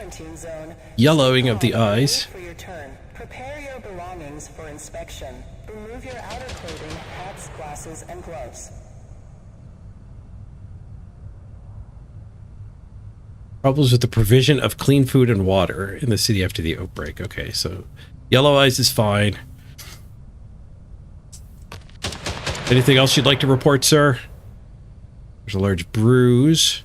yellowing of the eyes. For your turn. Prepare your belongings for inspection. Remove your outer clothing, hats, glasses, and gloves. Problems with the provision of clean food and water in the city after the outbreak. Okay, so yellow eyes is fine. Anything else you'd like to report, sir? There's a large bruise.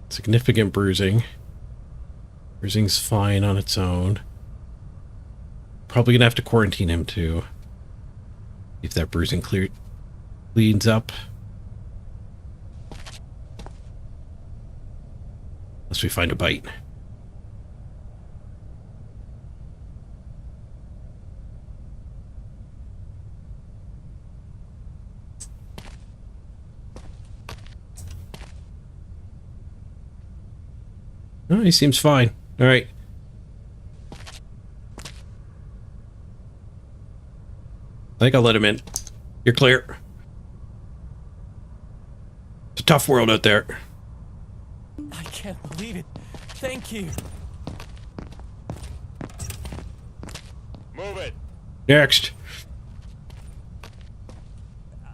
Significant bruising. Bruising's fine on its own. Probably gonna have to quarantine him too. If that bruising cleans up. Unless we find a bite. Oh, he seems fine. All right. I think I'll let him in. You're clear. It's a tough world out there. I can't believe it. Thank you. Move it. Next.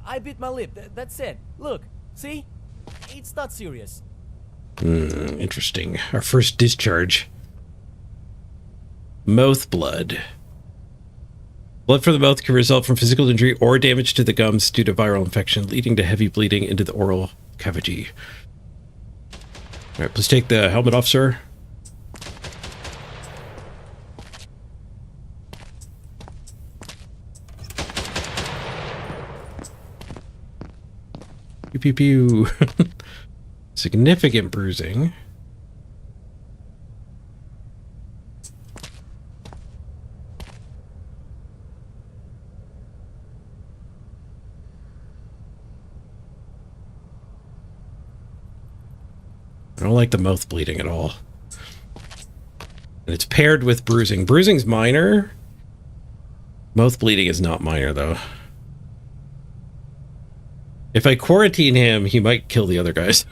I bit my lip. That's it. Look, see? It's not serious. Interesting. Our first discharge. Mouth blood. Blood from the mouth can result from physical injury or damage to the gums due to viral infection, leading to heavy bleeding into the oral cavity. All right, please take the helmet off, sir. Pew pew pew. Significant bruising. I don't like the mouth bleeding at all. And it's paired with bruising. Bruising's minor. Mouth bleeding is not minor, though. If I quarantine him, he might kill the other guys.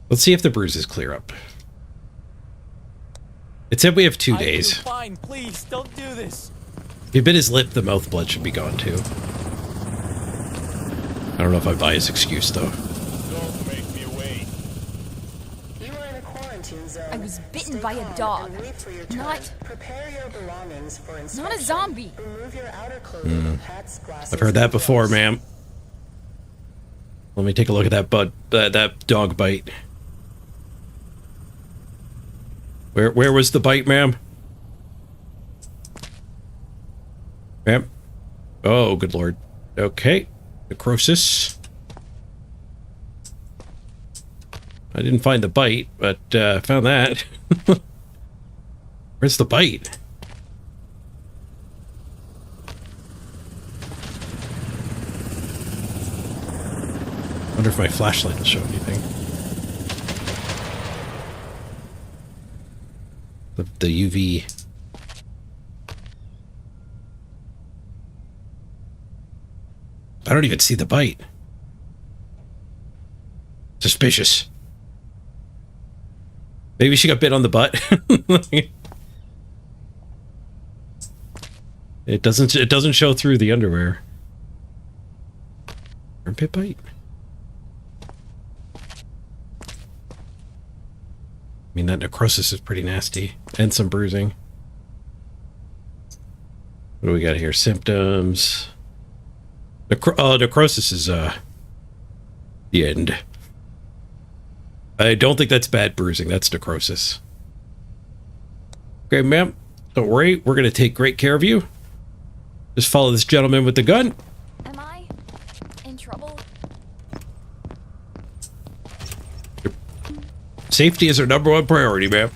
Let's see if the bruises clear up. It said we have 2 days. I feel fine. Please, don't do this. If he bit his lip, the mouth blood should be gone too. I don't know if I buy his excuse, though. Don't make me wait. You are in a quarantine zone. I was bitten Stay by a calm dog. and wait for your turn. Not- Prepare your belongings for inspection. Not a zombie. Remove your outer clothing, hats, glasses. I've heard that and before, gloves. ma'am. Let me take a look at that dog bite. Where was the bite, ma'am? Ma'am? Oh, good lord. Okay. Necrosis. I didn't find the bite, but I found that. Where's the bite? Wonder if my flashlight will show anything. The UV. I don't even see the bite. Suspicious. Maybe she got bit on the butt. It doesn't show through the underwear. Armpit bite. I mean, that necrosis is pretty nasty. And some bruising. What do we got here? Symptoms. Necrosis is, the end. I don't think that's bad bruising. That's necrosis. Okay, ma'am. Don't worry. We're going to take great care of you. Just follow this gentleman with the gun. Am I in trouble? Safety is our #1 priority, ma'am.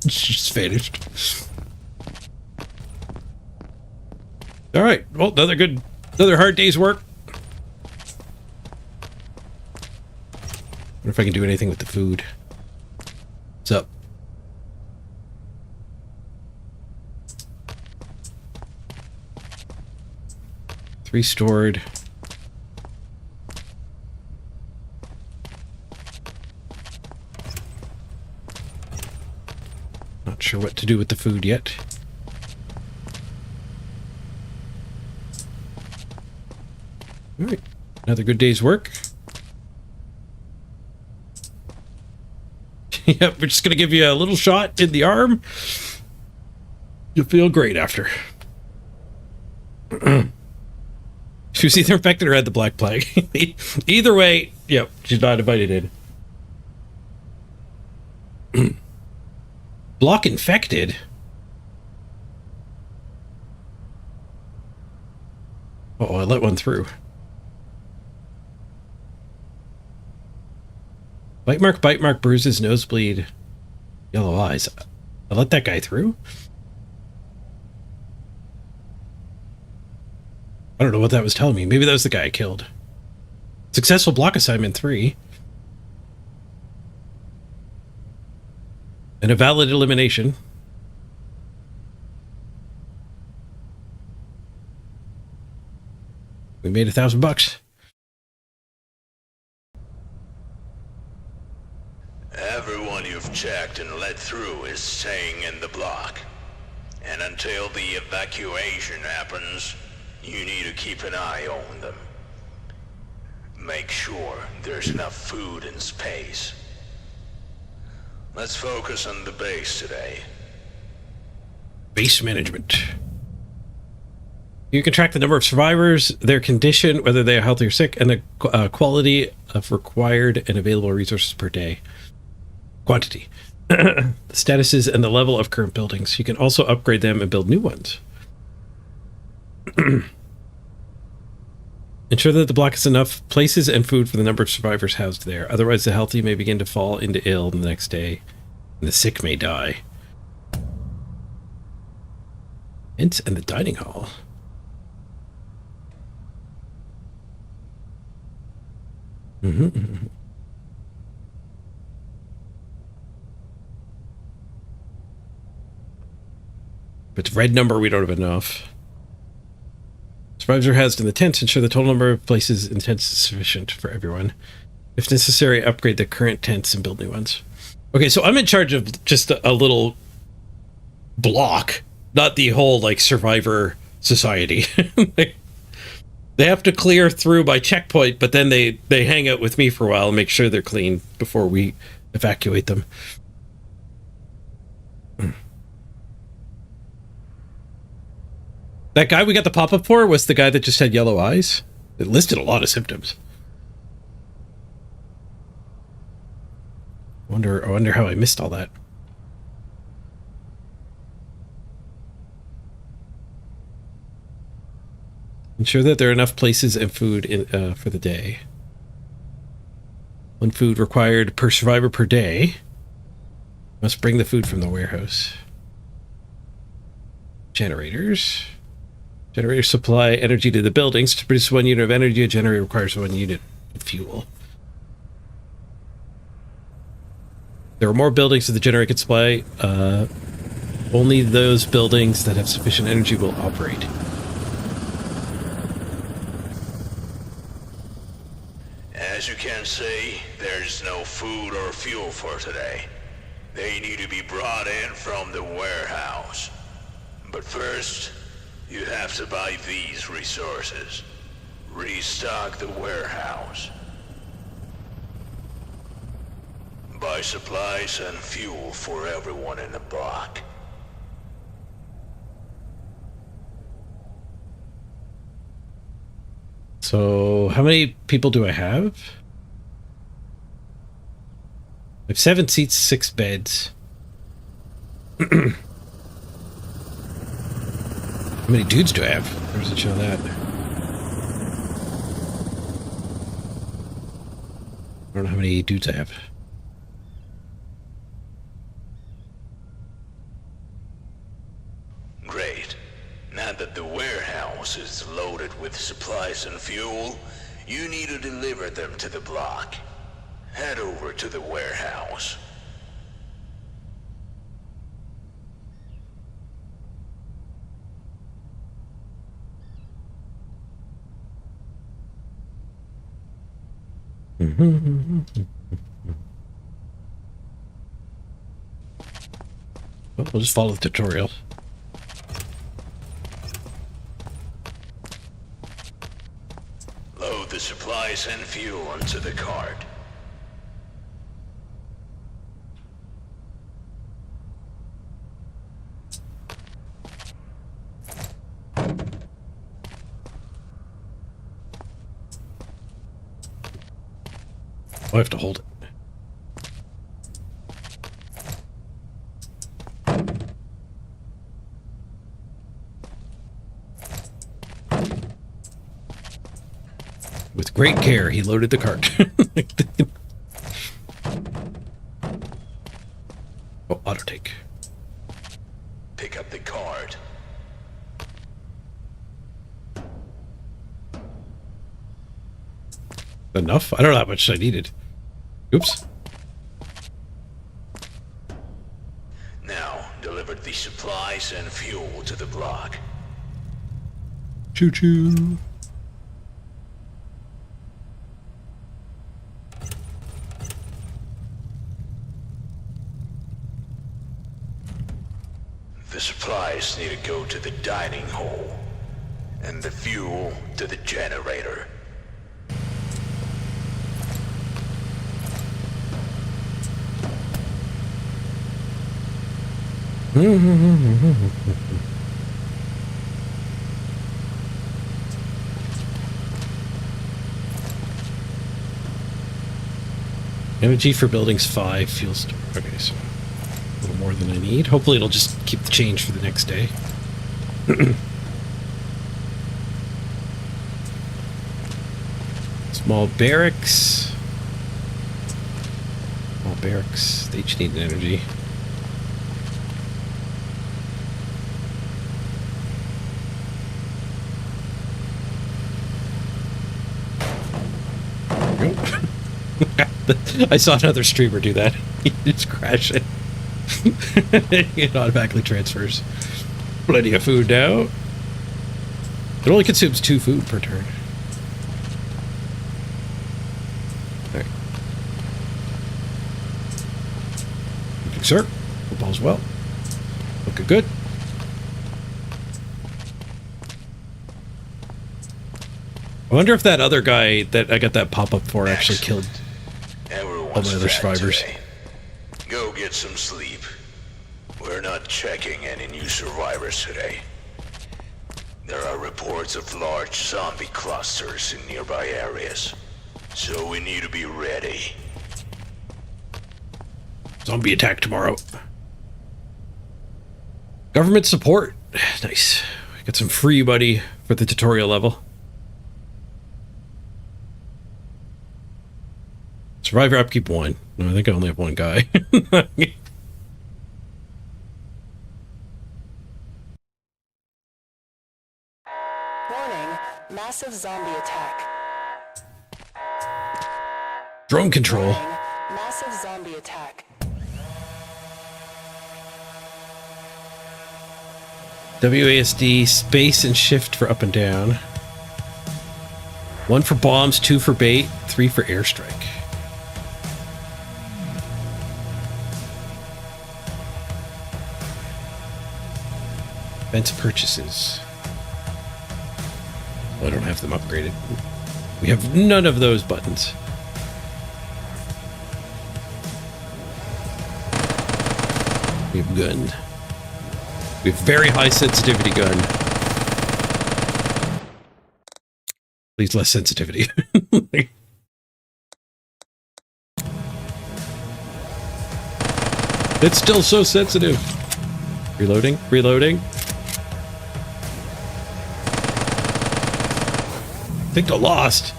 She's vanished. All right. Well, another hard day's work. Wonder if I can do anything with the food. What's up? Three stored. sure what to do with the food yet. All right, another good day's work. Yep, we're just gonna give you a little shot in the arm. You'll feel great after. She was either infected or had the Black Plague. Either way, yep, she's not invited in. Block infected? Oh, I let one through. Bite mark, bruises, nosebleed, yellow eyes. I let that guy through? I don't know what that was telling me. Maybe that was the guy I killed. Successful block assignment 3. And a valid elimination. We made $1,000. Everyone you've checked and let through is staying in the block. And until the evacuation happens, you need to keep an eye on them. Make sure there's enough food and space. Let's focus on the base today. Base management. You can track the number of survivors, their condition, whether they are healthy or sick, and the quality of required and available resources per day. Quantity. The statuses and the level of current buildings. You can also upgrade them and build new ones. Ensure that the block has enough places and food for the number of survivors housed there. Otherwise, the healthy may begin to fall into ill the next day, and the sick may die. Hints and the dining hall. If it's red number, we don't have enough. Survivors are housed in the tents. Ensure the total number of places in tents is sufficient for everyone. If necessary, upgrade the current tents and build new ones. Okay, so I'm in charge of just a little block, not the whole, like, survivor society. They have to clear through my checkpoint, but then they hang out with me for a while and make sure they're clean before we evacuate them. That guy we got the pop-up for was the guy that just had yellow eyes. It listed a lot of symptoms. I wonder how I missed all that. Ensure that there are enough places and food in, for the day. 1 food required per survivor per day. Must bring the food from the warehouse. Generators. Generators supply energy to the buildings. To produce 1 unit of energy, a generator requires 1 unit of fuel. There are more buildings that the generator can supply. Only those buildings that have sufficient energy will operate. As you can see, there's no food or fuel for today. They need to be brought in from the warehouse. But first, you have to buy these resources. Restock the warehouse. Buy supplies and fuel for everyone in the block. So, how many people do I have? I have 7 seats, 6 beds. How many dudes do I have? Where does it show that? I don't know how many dudes I have. Great. Now that the warehouse is loaded with supplies and fuel, you need to deliver them to the block. Head over to the warehouse. Well, we'll just follow the tutorial. Load the supplies and fuel onto the cart. I have to hold it. With great care, he loaded the cart. Oh, auto take. Pick up the cart. Enough? I don't know how much I needed. Oops. Now, deliver the supplies and fuel to the block. Choo-choo. The supplies need to go to the dining hall, and the fuel to the generator. Energy for buildings 5, fuel store. Okay, so a little more than I need. Hopefully it'll just keep the change for the next day. Small barracks. Small barracks. They each need an energy. I saw another streamer do that. He just crashed it. It automatically transfers. Plenty of food now. It only consumes 2 food per turn. Alright. Looking, sir. Hope all's well. Looking good. I wonder if that other guy that I got that pop-up for actually killed all my other survivors. Today. Go get some sleep. We're not checking any new survivors today. There are reports of large zombie clusters in nearby areas, so we need to be ready. Zombie attack tomorrow. Government support. Nice. Got some free buddy for the tutorial level. Survivor upkeep 1. No, I think I only have 1 guy. Warning, massive zombie attack. Drone control. Warning, massive zombie attack. WASD, space and shift for up and down. 1 for bombs, 2 for bait, 3 for airstrike. Events purchases. Well, I don't have them upgraded. We have none of those buttons. We have gun. We have very high sensitivity gun. Please less sensitivity. It's still so sensitive. Reloading, reloading. I think they're lost.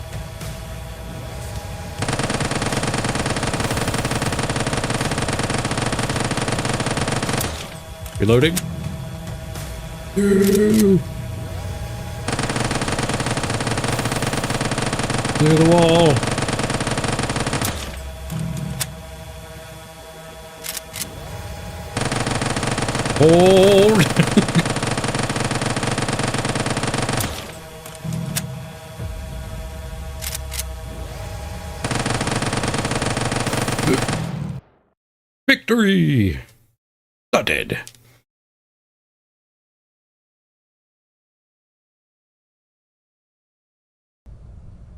Reloading. Clear the wall. Hold. Victory. Done. spotted.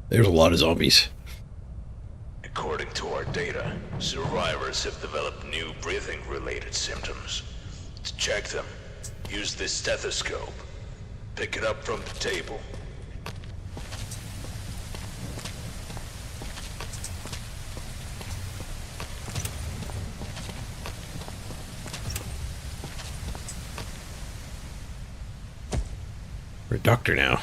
There's a lot of zombies. According to our data, survivors have developed new breathing-related symptoms. To check them, use this stethoscope. Pick it up from the table. We're a doctor now.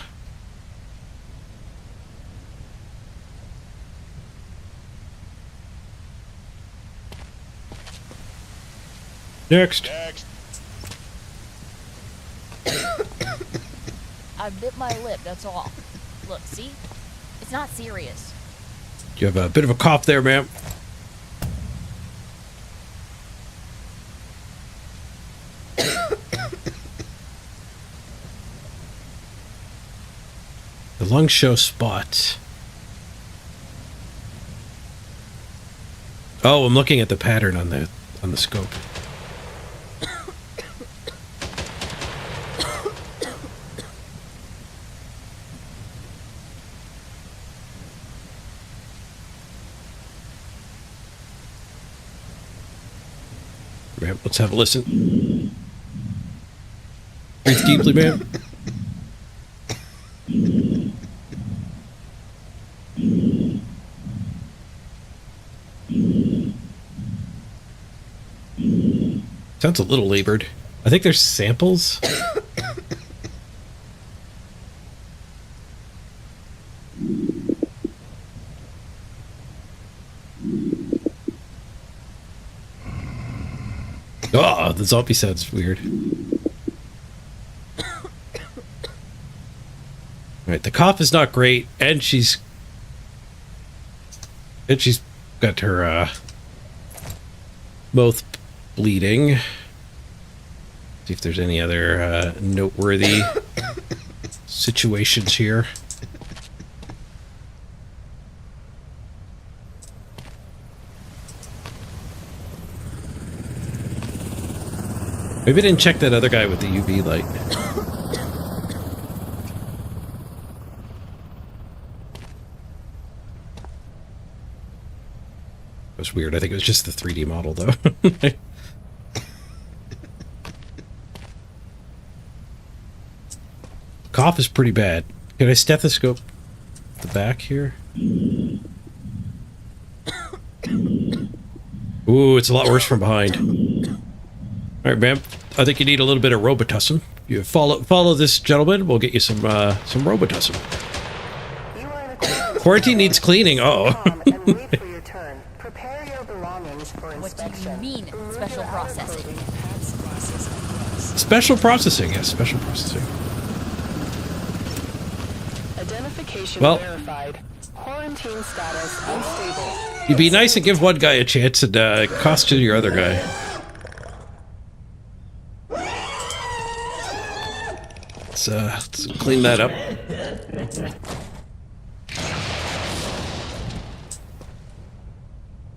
Next. Next. I bit my lip, that's all. Look, see? It's not serious. You have a bit of a cough there, ma'am. The lungs show spots. Oh, I'm looking at the pattern on the scope. Ma'am, let's have a listen. Breathe deeply, ma'am. Sounds a little labored. I think there's samples. Oh, the zombie sounds weird. Alright, the cough is not great, and she's got her mouth bleeding. See if there's any other noteworthy situations here. Maybe I didn't check that other guy with the UV light. It was weird. I think it was just the 3D model, though. Cough is pretty bad. Can I stethoscope the back here? Ooh, it's a lot worse from behind. All right, ma'am. I think you need a little bit of Robitussin. You follow this gentleman. We'll get you some Robitussin. Quarantine needs cleaning. Oh. Prepare your belongings for What do you inspection. mean, special processing? Special processing. Yes, special processing. Identification Well, verified. Quarantine status unstable. you'd be nice and give one guy a chance and cost you your other guy. Let's clean that up.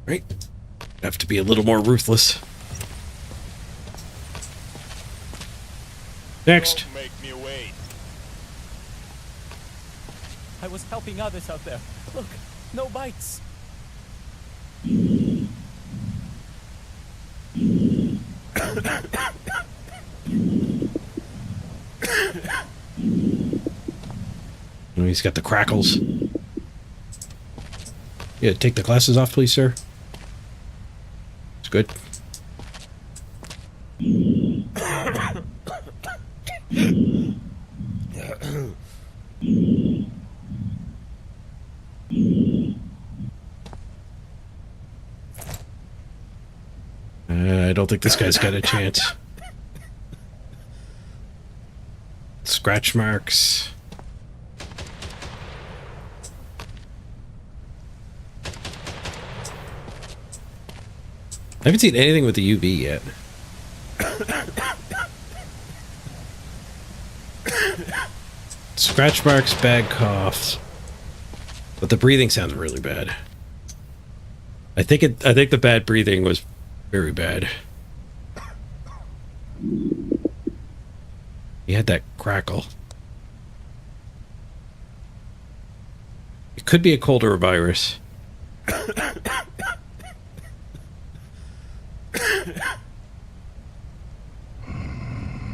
Right. Have to be a little more ruthless. Next. Don't make me wait. I was helping others out there. Look, no bites. Oh, he's got the crackles. Yeah, take the glasses off, please, sir. It's good. I don't think this guy's got a chance. Scratch marks. I haven't seen anything with the UV yet. Scratch marks, bad coughs. But the breathing sounds really bad. I think the bad breathing was very bad. He had that crackle. It could be a cold or a virus.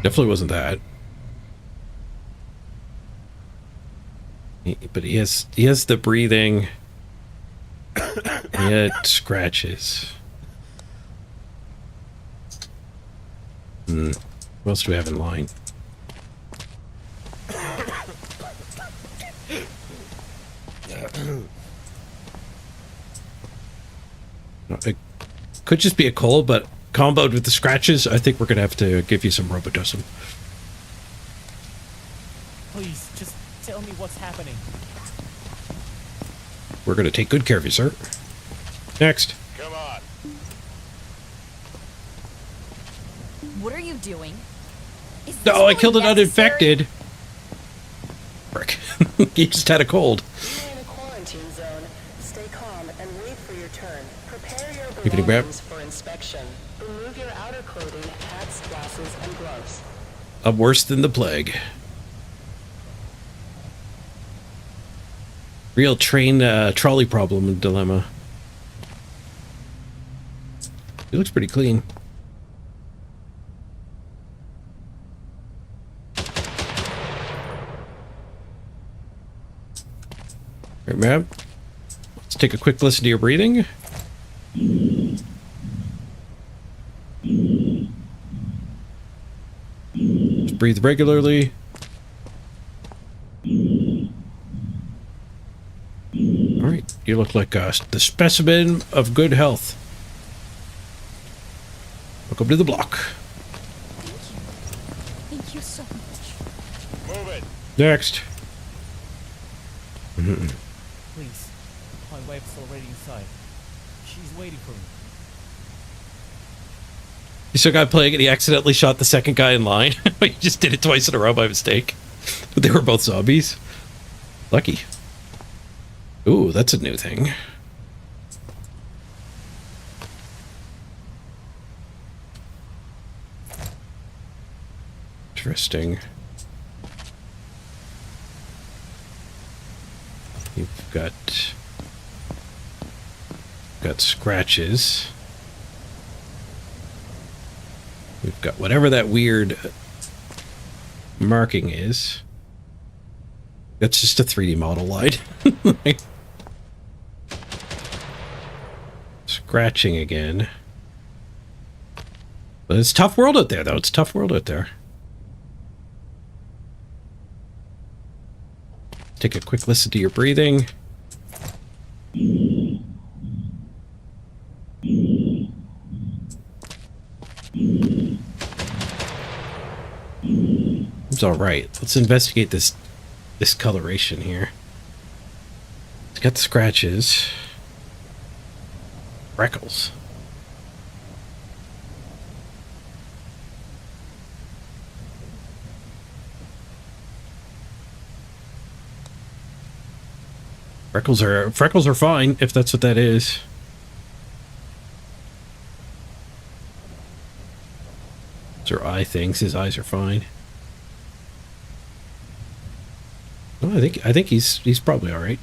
Definitely wasn't that. But he has the breathing. He had scratches. What else do we have in line? It could just be a cold, but comboed with the scratches, I think we're gonna have to give you some Robitussin. Please, just tell me what's happening. We're gonna take good care of you, sir. Next. Come on. What are you doing? Is this No, I really killed an necessary? uninfected. Frick. He just had a cold. You're in a quarantine zone. Stay calm and wait for your turn. Prepare your Give it a grab. belongings for inspection. Remove your outer clothing, hats, glasses, and gloves. I'm worse than the plague. Real train trolley problem and dilemma. He looks pretty clean. Right, ma'am. Let's take a quick listen to your breathing. Just breathe regularly. All right, you look like the specimen of good health. Welcome to the block. Thank you so much. Move it. Next. Please. My wife's already inside. She's waiting for me. You still got playing and he accidentally shot the second guy in line. He just did it twice in a row by mistake. But they were both zombies. Lucky. Ooh, that's a new thing. Interesting. You've got scratches. We've got whatever that weird marking is. That's just a 3D model light. Scratching again. But it's a tough world out there, though. It's a tough world out there. Take a quick listen to your breathing. It's all right. Let's investigate this coloration here. It's got the scratches. Freckles. Freckles are fine if that's what that is. Those are eye things. His eyes are fine. Oh, I think he's probably all right.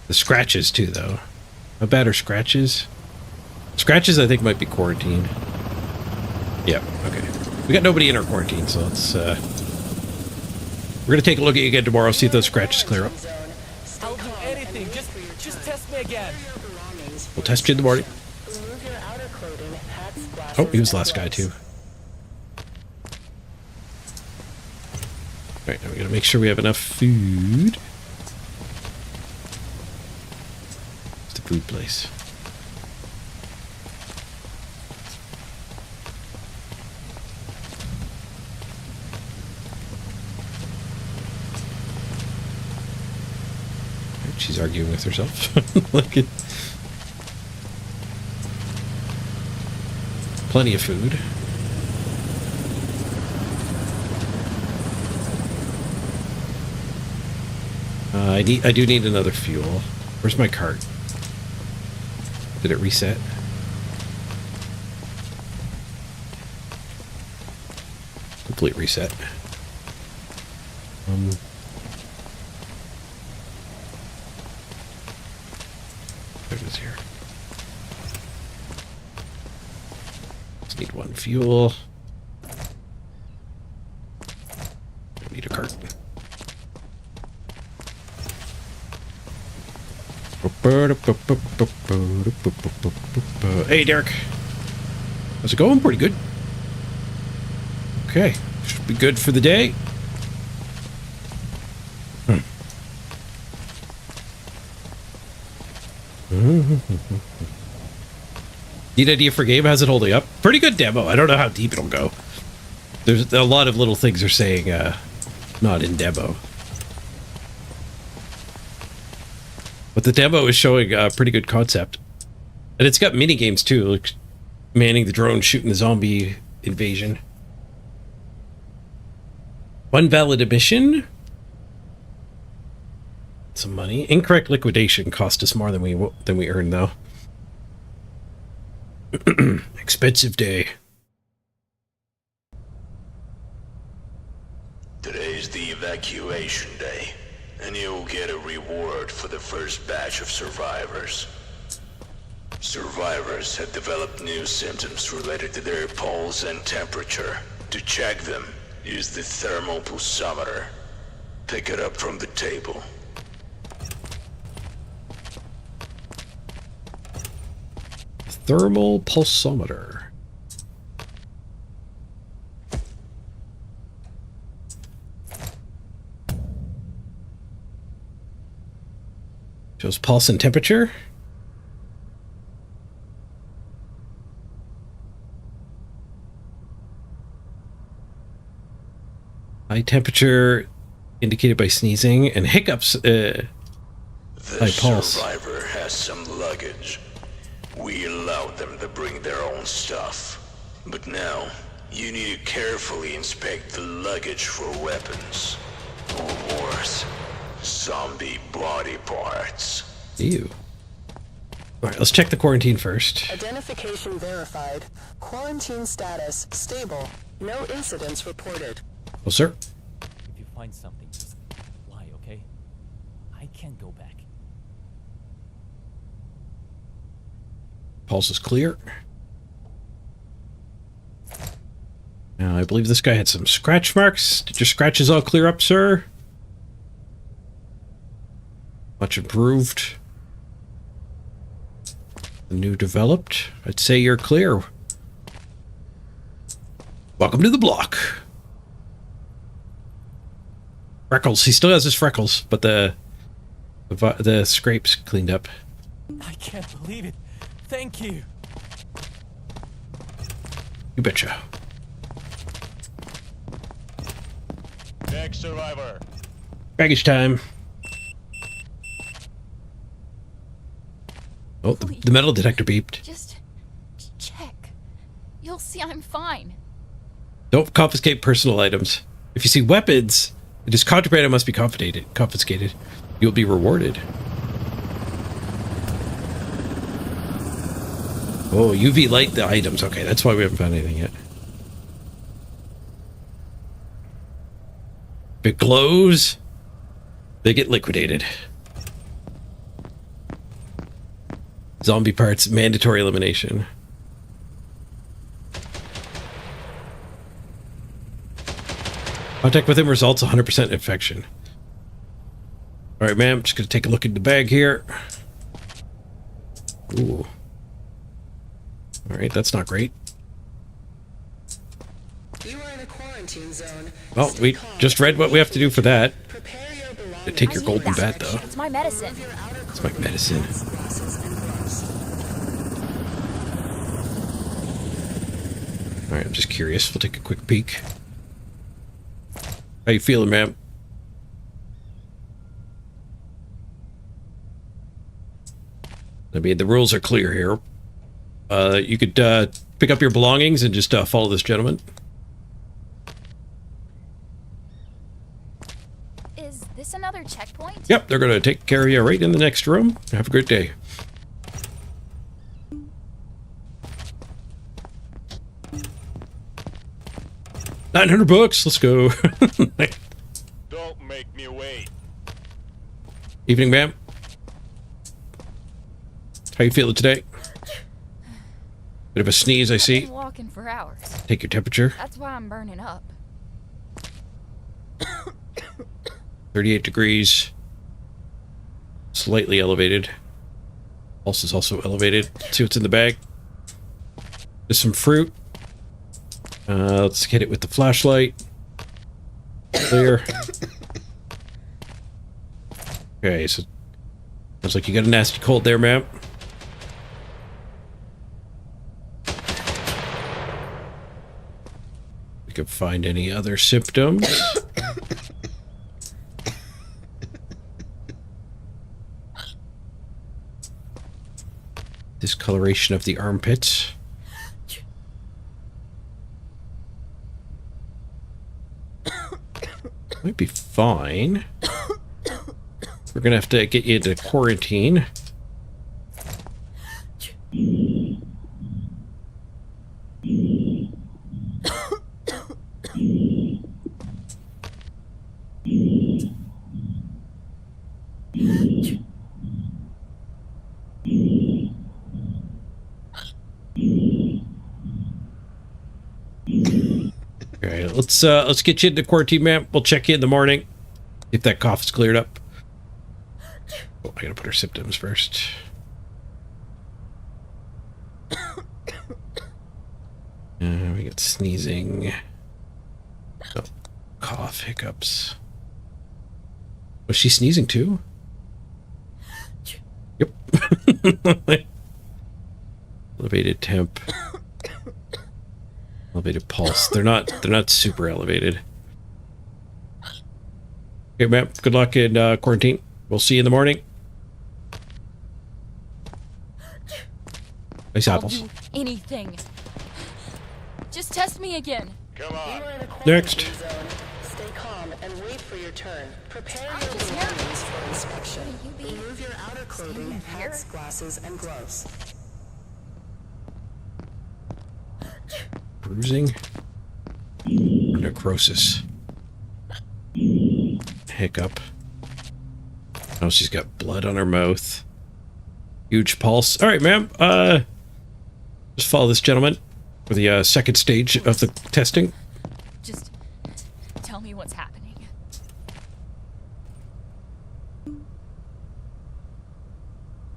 The scratches too, though. How bad are scratches? Scratches, I think, might be quarantine. Yeah. Okay. We got nobody in our quarantine, so let's. We're gonna take a look at you again tomorrow. See if those scratches clear up. I'll do anything. Just test me again. We'll test you in the morning. Remove your outer clothing, hats, glasses, Oh, he was the and last guy gloves. too. All right, now we gotta make sure we have enough food. It's the food place. She's arguing with herself. Like it. Plenty of food. I do need another fuel. Where's my cart? Did it reset? Complete reset. There it is here. Just need one fuel. Need a cart. Hey, Derek. How's it going? Pretty good. Okay. Should be good for the day. Need idea for game? How's it holding up? Pretty good demo. I don't know how deep it'll go. There's a lot of little things are saying not in demo. But the demo is showing a pretty good concept. And it's got mini games too, like manning the drone, shooting the zombie invasion. One valid mission. Some money. Incorrect liquidation cost us more than we earned though. Expensive day. Today's the evacuation day, and you'll get a reward for the first batch of survivors. Survivors have developed new symptoms related to their pulse and temperature. To check them, use the thermal pulsometer. Pick it up from the table. Thermal pulsometer. Shows pulse and temperature. High temperature indicated by sneezing and hiccups The by pulse. survivor has some luggage. We allowed them to bring their own stuff. But now, you need to carefully inspect the luggage for weapons. Or worse, zombie body parts. Ew. Alright, let's check the quarantine first. Identification verified. Quarantine status stable. No incidents reported. Oh, sir. If you find something, just lie, okay? I can't go back. Pulse is clear. Now, I believe this guy had some scratch marks. Did your scratches all clear up, sir? Much improved. The new developed. I'd say you're clear. Welcome to the block. Freckles. He still has his freckles, but the scrapes cleaned up. I can't believe it. Thank you. You betcha. Next survivor. Baggage time. Oh, the metal detector beeped. Just check. You'll see I'm fine. Don't confiscate personal items. If you see weapons, it is contraband and must be confiscated. You'll be rewarded. Oh, UV light the items. Okay, that's why we haven't found anything yet. If it glows, they get liquidated. Zombie parts, mandatory elimination. Contact with him results 100% infection. Alright, ma'am, just gonna take a look at the bag here. Ooh. Alright, that's not great. You are in a quarantine zone. Well, Stay we calm. just read what we have to do for that. Prepare your belongings. Take your golden bat, though. It's my medicine. Remove your outer It's my clothing, medicine. hats, glasses, and gloves. Alright, I'm just curious. We'll take a quick peek. How you feeling, ma'am? I mean, the rules are clear here. You could pick up your belongings and just follow this gentleman. Is this another checkpoint? Yep, they're going to take care of you right in the next room. Have a great day. $900. Let's go. Don't make me wait. Evening, ma'am. How you feeling today? Bit of a sneeze, I I've see. been walking for hours. Take your temperature. That's why I'm burning up. 38 degrees. Slightly elevated. Pulse is also elevated. Let's see what's in the bag. There's some fruit. Let's hit it with the flashlight. Clear. Okay, so looks like you got a nasty cold there, ma'am. We could find any other symptoms. Discoloration of the armpits. Might be fine. We're gonna have to get you into quarantine. Okay, let's get you into quarantine, ma'am. We'll check you in the morning. If that cough is cleared up. Oh, I gotta put her symptoms first. We got sneezing. Oh, cough, hiccups. Was she sneezing too? Yep. Elevated temp. Elevated pulse. They're not super elevated. Okay, ma'am. Good luck in quarantine. We'll see you in the morning. Nice apples. I'll do anything. Just test me again. Come on. You are in a Next. quarantine zone. Stay calm and wait for your turn. Prepare I'm your just here. belongings for inspection. Will you be Remove your outer clothing, standing here? hats, glasses, and gloves. Bruising. Necrosis. Hiccup. Oh, she's got blood on her mouth. Huge pulse. All right, ma'am. Just follow this gentleman for the second stage of the testing. Just tell me what's happening.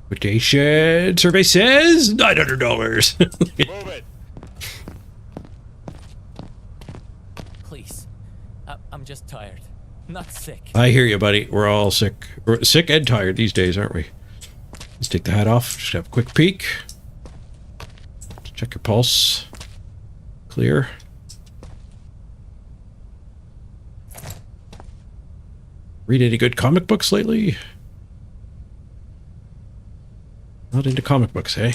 Quotation survey says $900. Move it. Please. I'm just tired. Not sick. I hear you, buddy. We're all sick. We're sick and tired these days, aren't we? Let's take the hat off. Just have a quick peek. Check your pulse. Clear. Read any good comic books lately? Not into comic books, eh?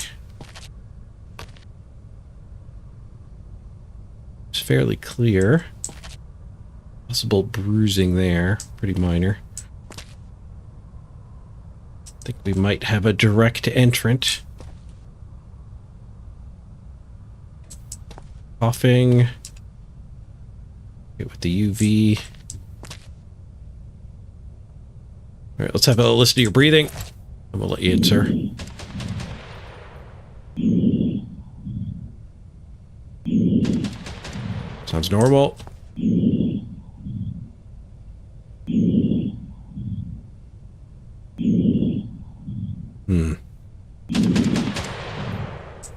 It's fairly clear. Possible bruising there. Pretty minor. I think we might have a direct entrant. Coughing. Get with the UV. Alright, let's have a listen to your breathing. I'm gonna let you in, sir. Sounds normal.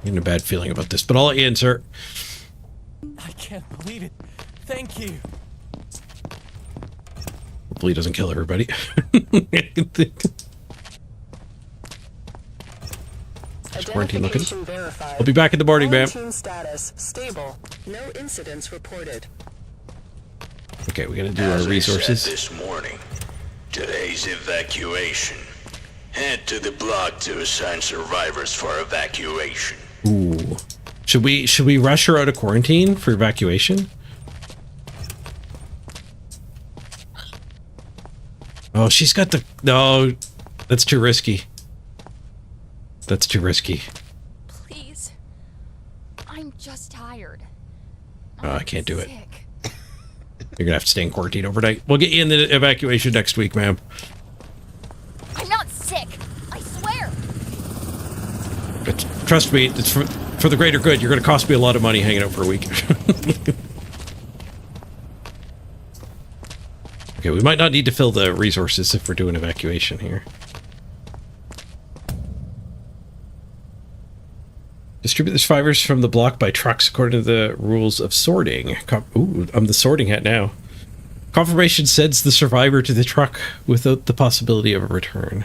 Getting a bad feeling about this, but I'll let you in, sir. I can't believe it. Thank you. Hopefully he doesn't kill everybody. Quarantine looking. Identification verified. I'll be back in the morning, ma'am. Quarantine status stable. No incidents reported. Okay, we gotta do As our I resources. said this morning, today's evacuation. Head to the block to assign survivors for evacuation. Ooh. Should we rush her out of quarantine for evacuation? Oh, she's got the... No, that's too risky. That's too risky. Please. I'm just tired. Oh, I can't do it. Sick. You're gonna have to stay in quarantine overnight. We'll get you in the evacuation next week, ma'am. I'm not sick. I swear. But trust me, it's for the greater good. You're gonna cost me a lot of money hanging out for a week. Okay, we might not need to fill the resources if we're doing evacuation here. Distribute the survivors from the block by trucks according to the rules of sorting. Ooh, I'm the sorting hat now. Confirmation sends the survivor to the truck without the possibility of a return.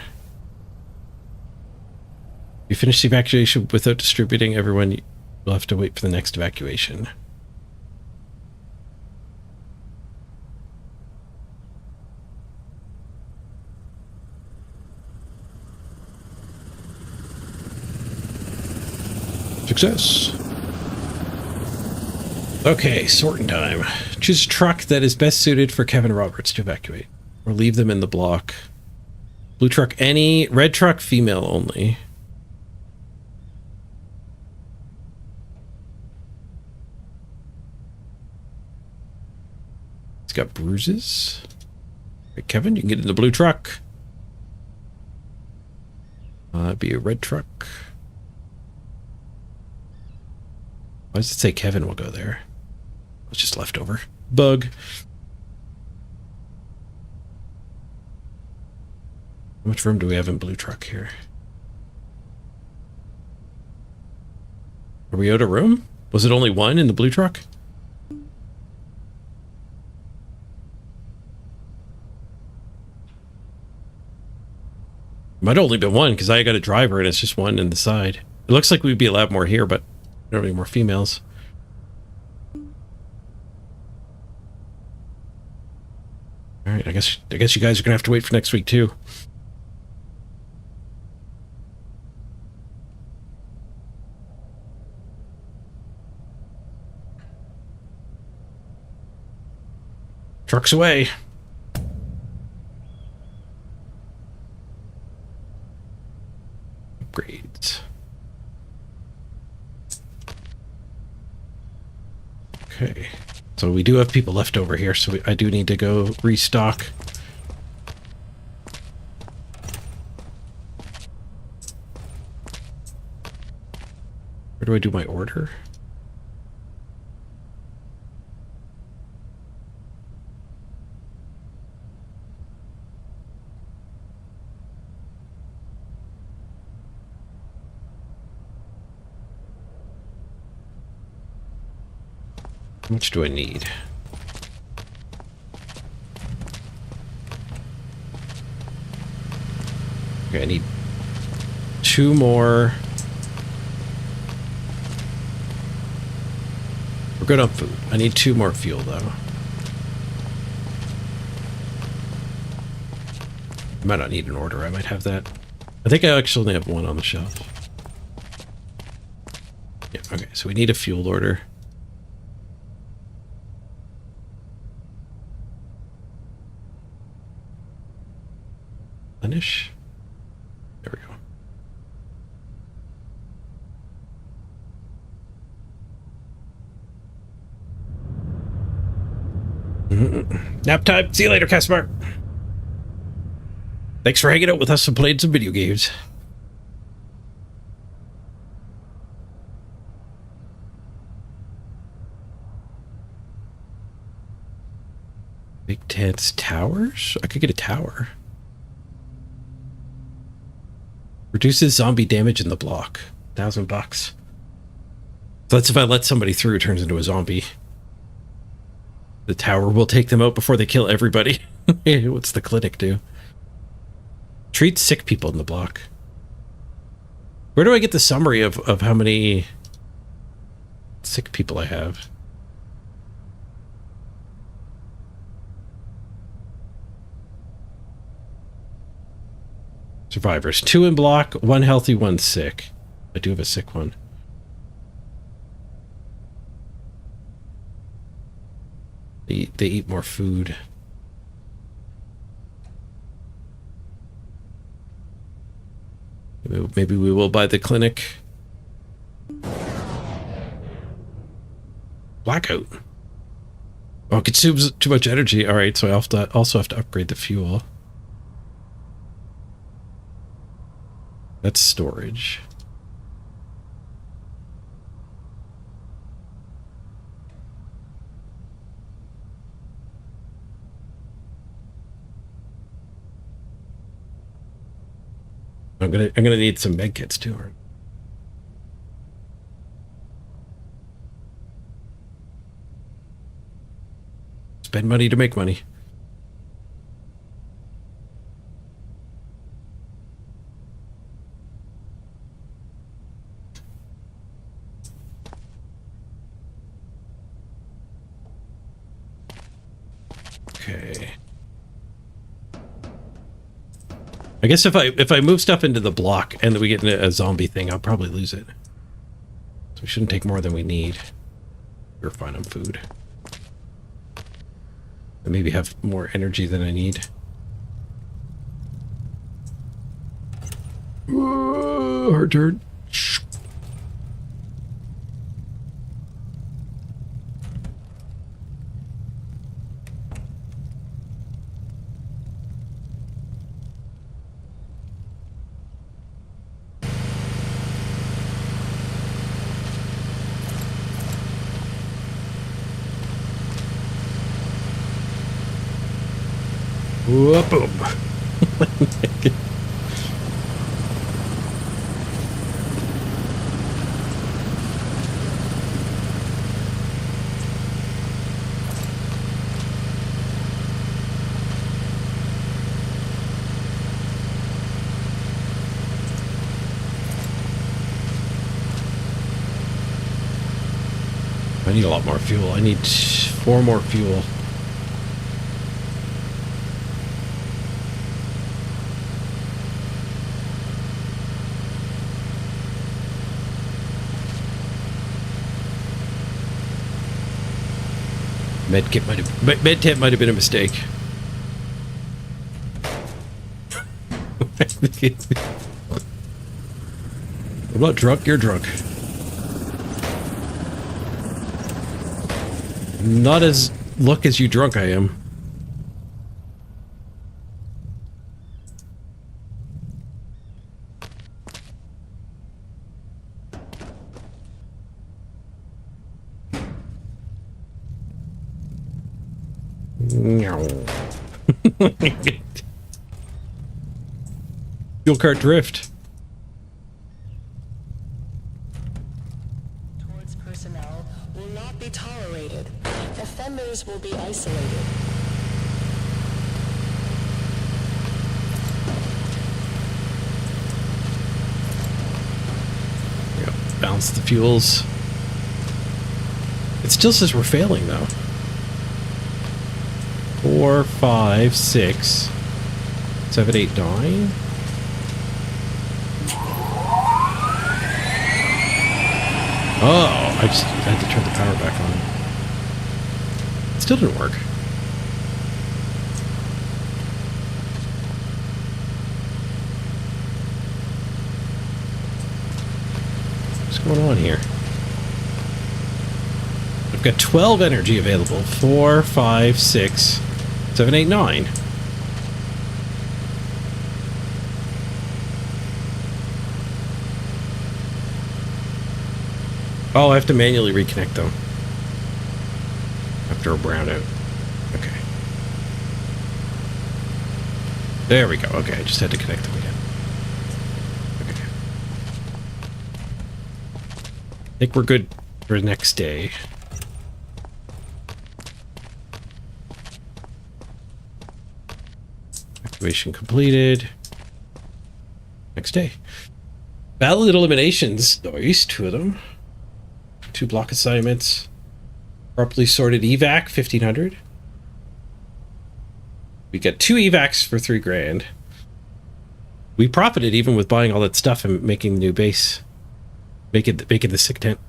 You finish the evacuation without distributing everyone, you'll have to wait for the next evacuation. Success. Okay, sorting time. Choose a truck that is best suited for Kevin Roberts to evacuate. Or leave them in the block. Blue truck, any. Red truck, female only. It's got bruises. Okay, Kevin, you can get in the blue truck. It'd be a red truck. Why does it say Kevin will go there? It's just leftover. Bug. How much room do we have in blue truck here? Are we out of room? Was it only one in the blue truck? Might have only been one because I got a driver and it's just one in the side. It looks like we'd be allowed more here, but we don't have any more females. All right, I guess you guys are gonna have to wait for next week too. Trucks away. Upgrades. Okay, so we do have people left over here, so I do need to go restock. Where do I do my order? How much do I need? Okay, I need 2 more. We're good on food. I need 2 more fuel, though. I might not need an order. I might have that. I think I actually only have 1 on the shelf. Yeah, okay, so we need a fuel order. Finish. There we go. Nap time. See you later, Casimir. Thanks for hanging out with us and playing some video games. Big Ted's Towers? I could get a tower. Reduces zombie damage in the block. $1,000. So that's if I let somebody through, it turns into a zombie. The tower will take them out before they kill everybody. What's the clinic do? Treat sick people in the block. Where do I get the summary of how many sick people I have? Survivors. 2 in block, 1 healthy, 1 sick. I do have a sick one. They eat more food. Maybe we will buy the clinic. Blackout. Oh, it consumes too much energy. All right, so I also have to upgrade the fuel. That's storage. I'm gonna need some med kits too. Right? Spend money to make money. Okay. I guess if I move stuff into the block and then we get into a zombie thing, I'll probably lose it. So we shouldn't take more than we need. We're fine on food. I maybe have more energy than I need. Hard turn. Whoop, boom. I need a lot more fuel. I need 4 more fuel. Medkit might have been a mistake. I'm not drunk, you're drunk. Not as luck as you drunk I am. Fuel cart drift. Towards personnel will not be tolerated. Offenders will be isolated. Yep, balance the fuels. It still says we're failing though. 4, 5, 6, 7, 8, 9. Oh, I just had to turn the power back on. It still didn't work. What's going on here? I've got 12 energy available. 4, 5, 6, 7, 8, 9. Oh, I have to manually reconnect them after a brownout. Okay. There we go. Okay, I just had to connect them again. Okay. I think we're good for the next day. Activation completed. Next day. Valid eliminations. Nice, 2 of them. 2 block assignments. Properly sorted evac, 1,500. We got 2 evacs for 3 grand. We profited even with buying all that stuff and making the new base. Making the sick tent.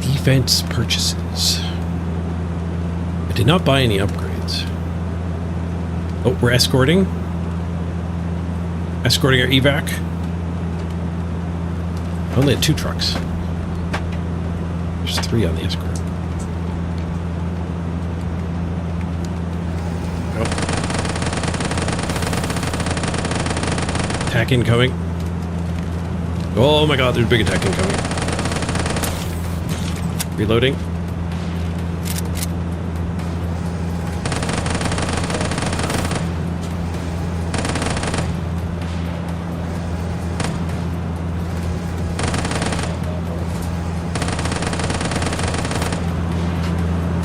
Defense purchases. I did not buy any upgrades. Oh, we're escorting. Escorting our evac. I only had 2 trucks. There's 3 on the escort. Nope. Attack incoming. Oh my god, there's a big attack incoming. Reloading.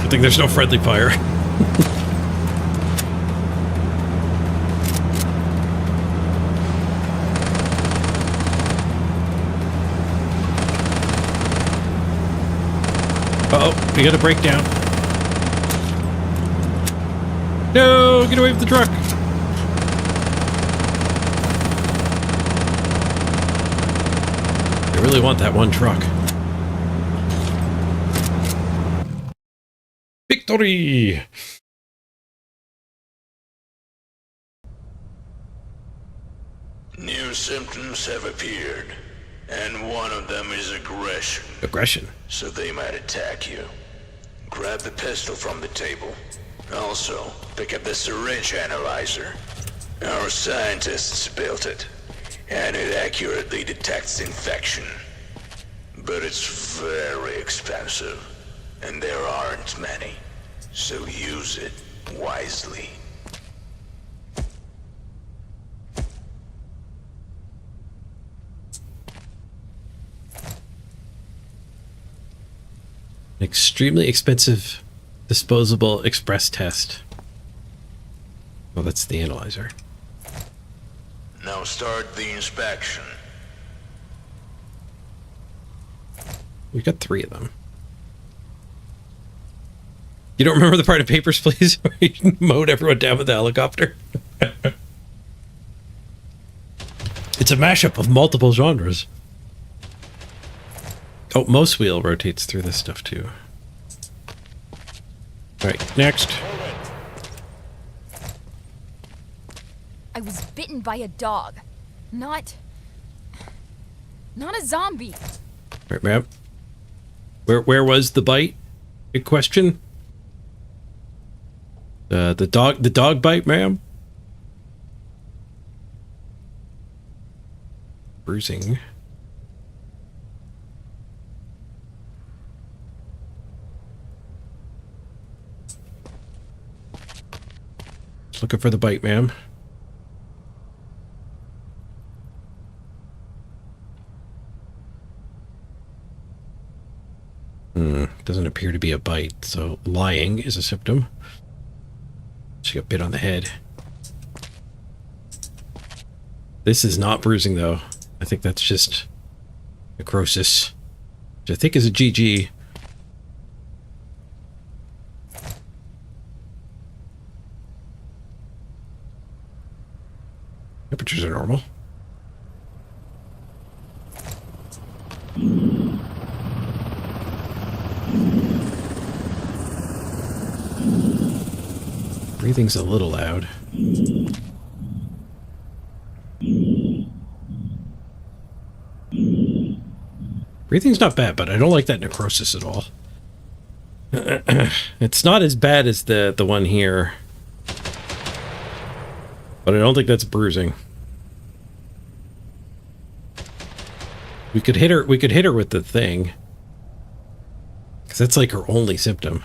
I think there's no friendly fire. Uh-oh, we got a breakdown. No, get away from the truck. I really want that one truck. Victory! New symptoms have appeared, and one of them is aggression. Aggression? So they might attack you. Grab the pistol from the table. Also, pick up the syringe analyzer. Our scientists built it, and it accurately detects infection. But it's very expensive, and there aren't many. So use it wisely. An extremely expensive disposable express test. Well, that's the analyzer. Now start the inspection. We got 3 of them. You don't remember the part of Papers, Please? Where you mowed everyone down with the helicopter? It's a mashup of multiple genres. Oh, most wheel rotates through this stuff too. Alright, next. I was bitten by a dog. Not a zombie. Right, ma'am. Where was the bite? Good question. The dog bite, ma'am. Bruising. Just looking for the bite, ma'am. Doesn't appear to be a bite, so lying is a symptom. She got bit on the head. This is not bruising, though. I think that's just necrosis, which I think is a GG. Temperatures are normal. Breathing's a little loud. Breathing's not bad, but I don't like that necrosis at all. It's not as bad as the one here, but I don't think that's bruising. We could hit her with the thing, because that's like her only symptom.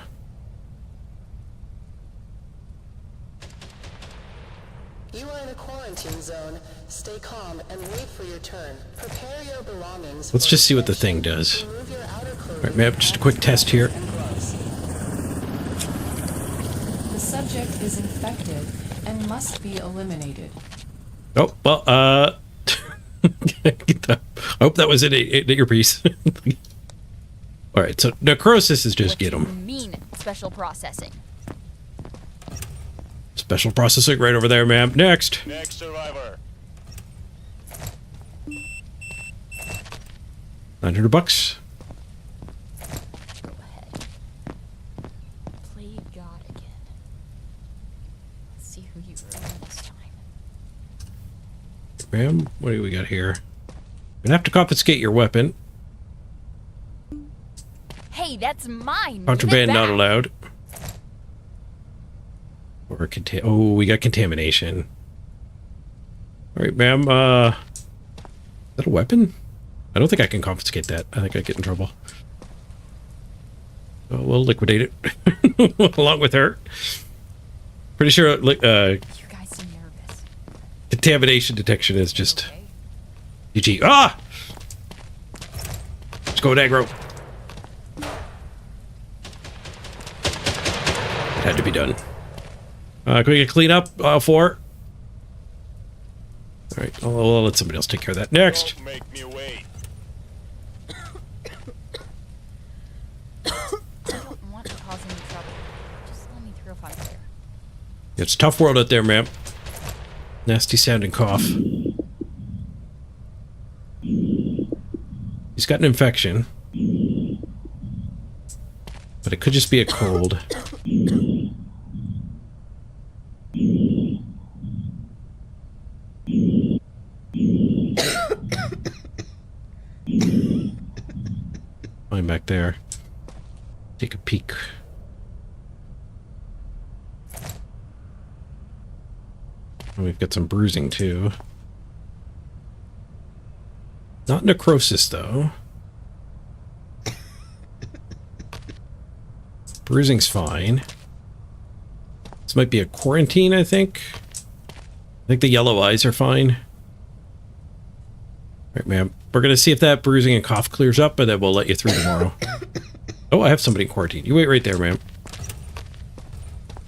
You are in a quarantine zone. Stay calm and wait for your turn. Prepare your belongings. Let's just see what the thing does. Remove your outer clothing. Alright, ma'am, just a quick test here. And gloves. The subject is infected and must be eliminated. Oh, well, I hope that was an earpiece. Alright, so necrosis is just What get do you them. mean special processing? Special processing right over there, ma'am. Next. Next survivor. $900. Go ahead. Play God again. Let's see who you ruin this time. Ma'am, what do we got here? Gonna have to confiscate your weapon. Hey, that's mine. Give it Contraband not back. allowed. Or oh, we got contamination. All right, ma'am. Is that a weapon? I don't think I can confiscate that. I think I get in trouble. So we'll liquidate it along with her. Pretty sure You guys seem nervous. contamination detection is just Okay. GG. Ah! Let's go, aggro. Had to be done. Can we get clean up? 4. All right, I'll let somebody else take care of that. Next. Don't make me wait. I don't want to cause any trouble. Just let me through if I'm there. It's a tough world out there, ma'am. Nasty sounding cough. He's got an infection. But it could just be a cold. Going back there. Take a peek. And we've got some bruising too. Not necrosis though. Bruising's fine. This might be a quarantine, I think. I think the yellow eyes are fine. Right, ma'am. We're going to see if that bruising and cough clears up, and then we'll let you through tomorrow. Oh, I have somebody in quarantine. You wait right there, ma'am.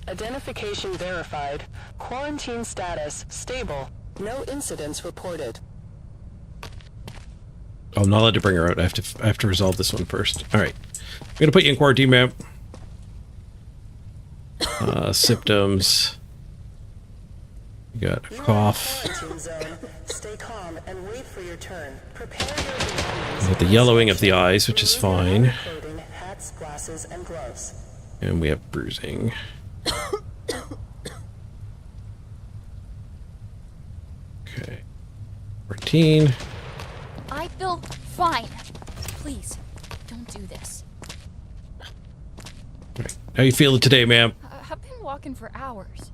Identification verified. Quarantine status stable. No incidents reported. Oh, I'm not allowed to bring her out. I have to resolve this one first. All right. I'm going to put you in quarantine, ma'am. Symptoms. You got a cough. Quarantine zone. Stay calm and wait for your turn. Prepare your belongings. With the yellowing of the eyes, which is fine. Clothing, hats, glasses, and gloves. And we have bruising. Okay. 14. I feel fine. Please, don't do this. Right. How you feeling today, ma'am? I've been walking for hours.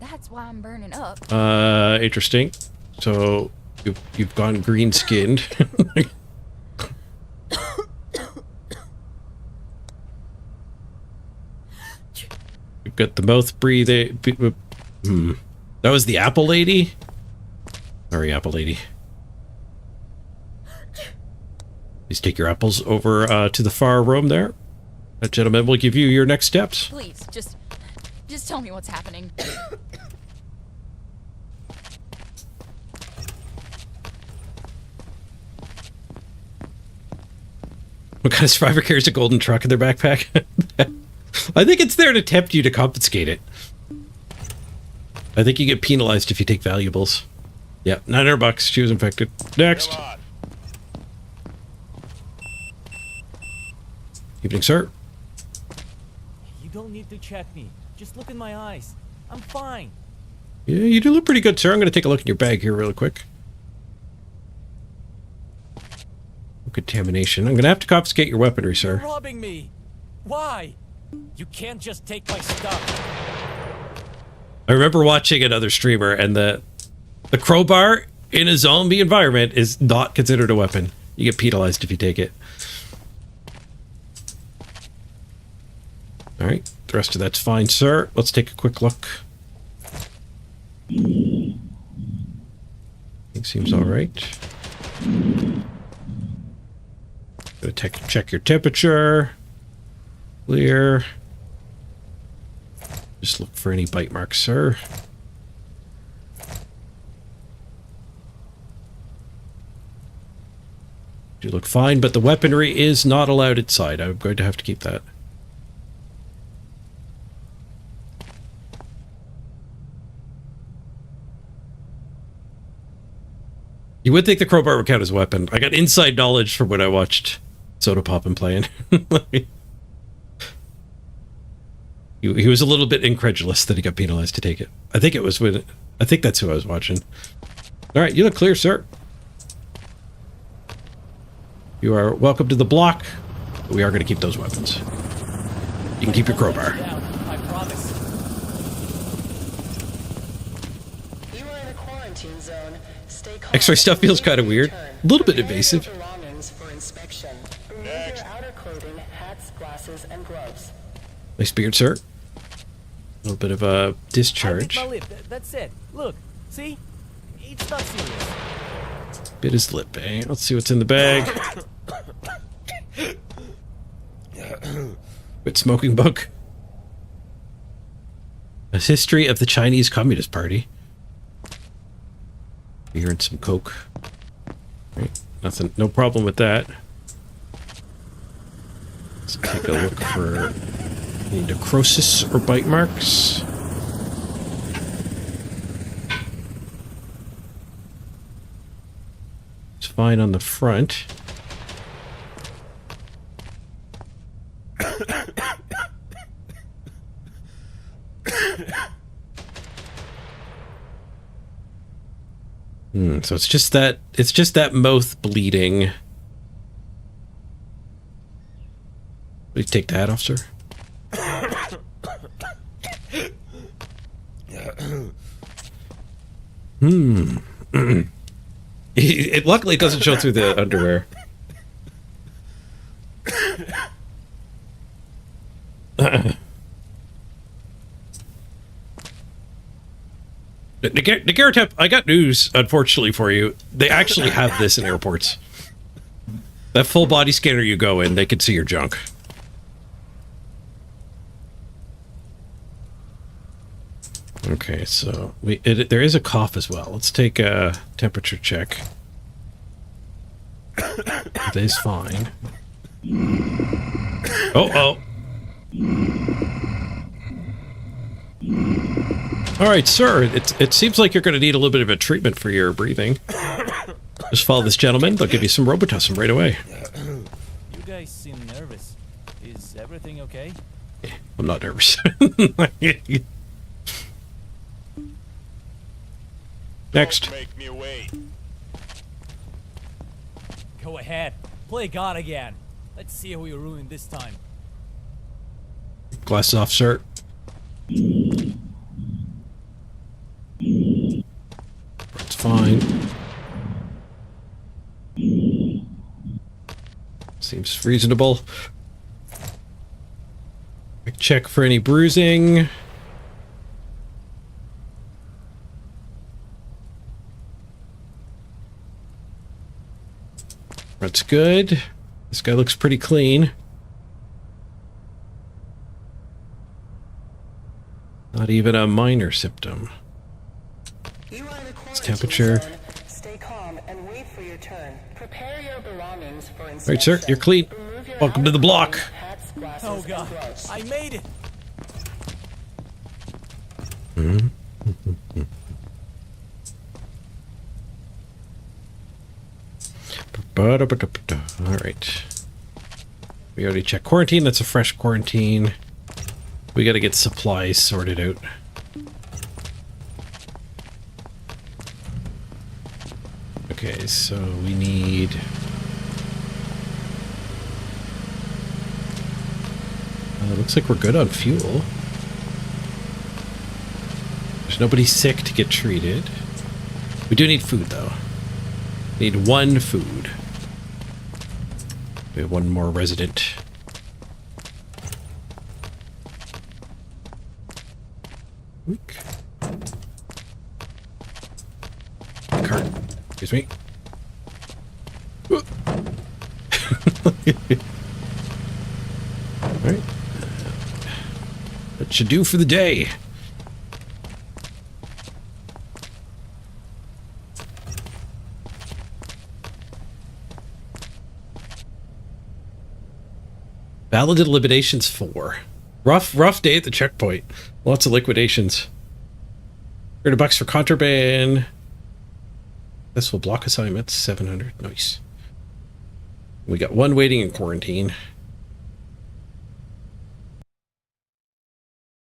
That's why I'm burning up. Interesting. So you've gone green skinned. You've got the mouth breathing. That was the apple lady? Sorry, apple lady. Please take your apples over to the far room there. That gentleman will give you your next steps. Please, just tell me what's happening. What kind of survivor carries a golden truck in their backpack? I think it's there to tempt you to confiscate it. I think you get penalized if you take valuables. Yeah, $900. She was infected. Next. Come on. Evening, sir. You don't need to check me. Just look in my eyes. I'm fine. Yeah, you do look pretty good, sir. I'm going to take a look in your bag here real quick. Contamination. I'm going to have to confiscate your weaponry, You're sir. robbing me. Why? You can't just take my stuff. I remember watching another streamer, and the crowbar in a zombie environment is not considered a weapon. You get penalized if you take it. All right, the rest of that's fine, sir. Let's take a quick look. It seems all right. Gonna check your temperature. Clear. Just look for any bite marks, sir. You look fine, but the weaponry is not allowed inside. I'm going to have to keep that. You would think the crowbar would count as a weapon. I got inside knowledge from when I watched Soda Pop and playing. He was a little bit incredulous that he got penalized to take it. I think it was when... I think that's who I was watching. All right, you look clear, sir. You are welcome to the block. But we are going to keep those weapons. You can keep your crowbar. Down, I promise. You are in a quarantine zone. Stay calm. X-ray stuff feels kind of weird. Return. A little bit Prepare your invasive. belongings for inspection. Remove your outer clothing, hats, glasses, and gloves. Nice beard, sir. A little bit of a I bit discharge. my lip. That's it. Look, see? It's not serious. Bit his lip, eh? Let's see what's in the bag. Quit smoking book. A history of the Chinese Communist Party. Beer and some Coke. Right. Nothing, no problem with that. Let's take a look for any necrosis or bite marks. It's fine on the front. So it's just that mouth bleeding. Will you take the hat off, sir? It luckily doesn't show through the underwear. Nagaratep, I got news, unfortunately for you. They actually have this in airports. That full body scanner you go in, they can see your junk. Okay, so there is a cough as well. Let's take a temperature check. It is fine. Oh. All right, sir. It seems like you're going to need a little bit of a treatment for your breathing. Just follow this gentleman. They'll give you some Robitussin right away. You guys seem nervous. Is everything okay? I'm not nervous. Next. Don't make me wait. Go ahead. Play God again. Let's see how we ruin this time. Glasses off, sir. It's fine. Seems reasonable. Quick check for any bruising. That's good. This guy looks pretty clean. Not even a minor symptom. You are in a It's quarantine temperature. zone. Stay calm and wait for your turn. Prepare your belongings for inspection. All right, sir, you're clean. Remove your Welcome to the outer block. clothing, hats, glasses, Oh and God, gloves. I made it. All right. We already checked quarantine. That's a fresh quarantine. We got to get supplies sorted out. Okay, so we need... looks like we're good on fuel. There's nobody sick to get treated. We do need food, though. We need one food. We have one more resident. Weak. Cart. Excuse me. Alright. That should do for the day. Valid eliminations 4. Rough day at the checkpoint. Lots of liquidations. $30 for contraband. This will block assignments. 700. Nice. We got one waiting in quarantine.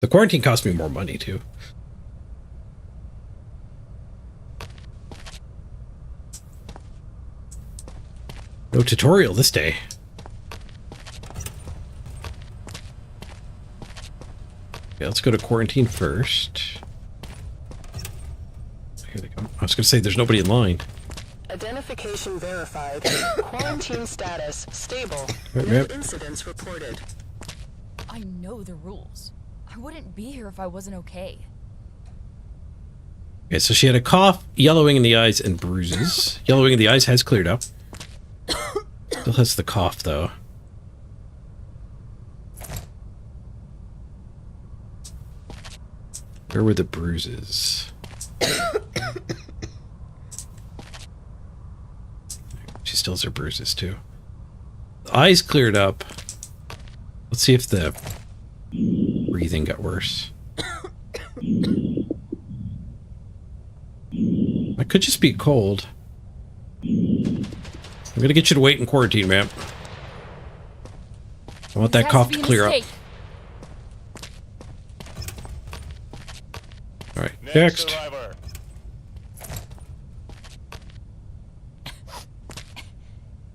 The quarantine cost me more money too. No tutorial this day. Okay, let's go to quarantine first. Here they come. I was going to say there's nobody in line. Identification verified. Quarantine status stable. Right, No yep. incidents reported. I know the rules. I wouldn't be here if I wasn't okay. Okay, so she had a cough, yellowing in the eyes, and bruises. Yellowing in the eyes has cleared up. Still has the cough, though. Where were the bruises? She still has her bruises, too. The eyes cleared up. Let's see if the breathing got worse. I could just be cold. I'm gonna get you to wait in quarantine, ma'am. I want that cough to clear up. Alright, next. survivor.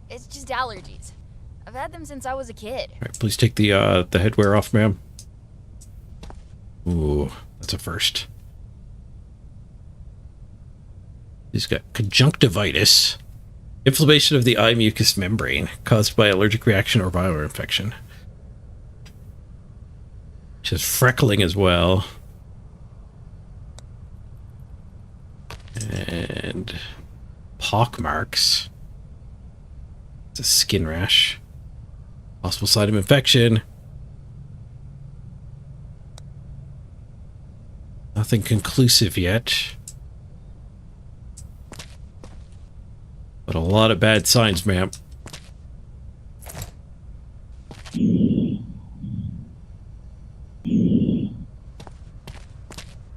It's just allergies. I've had them since I was a kid. Alright, please take the headwear off, ma'am. Ooh, that's a first. He's got conjunctivitis. Inflammation of the eye mucous membrane caused by allergic reaction or viral infection. She has freckling as well. And pock marks. It's a skin rash. Possible site of infection. Nothing conclusive yet. But a lot of bad signs, ma'am.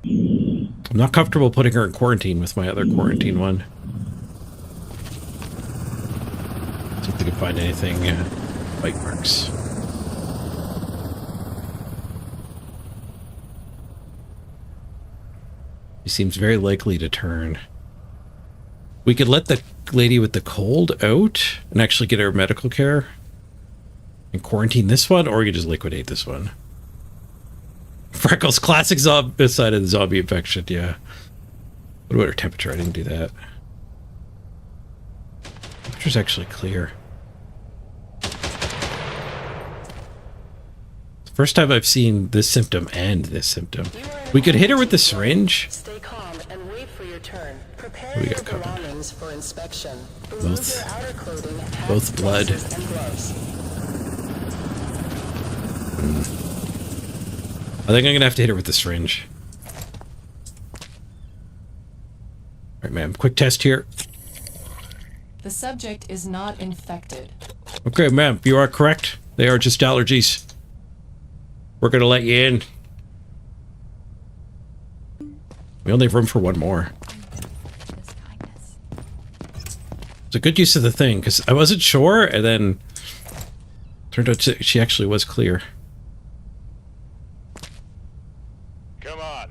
I'm not comfortable putting her in quarantine with my other quarantine one. See if they can find anything. Bite marks. She seems very likely to turn. We could let the lady with the cold out and actually get her medical care and quarantine this one, or we could just liquidate this one. Freckles, classic zombie side of the zombie infection, yeah. What about her temperature? I didn't do that. Temperature's actually clear. First time I've seen this symptom and this symptom. We could hit her with the syringe. Stay calm and wait for your turn. Prepare What do we your got covered? belongings for inspection. Remove Both- your outer clothing, hats, both blood. glasses, and gloves. I think I'm gonna have to hit her with the syringe. Alright, ma'am. Quick test here. The subject is not infected. Okay, ma'am. You are correct. They are just allergies. We're gonna let you in. We only have room for one more. This kindness. It's a good use of the thing, because I wasn't sure, and then turned out she actually was clear. Come on.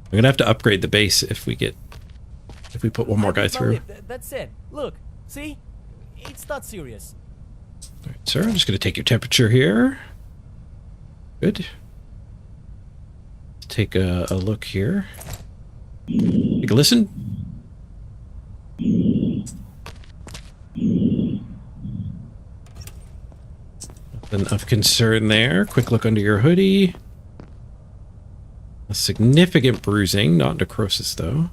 I'm gonna have to upgrade the base if we put one more guy through. That's it. Look, see? It's not serious. Alright, sir, I'm just gonna take your temperature here. Good. Let's take a look here. Take a listen. Nothing of concern there. Quick look under your hoodie. A significant bruising, not necrosis though.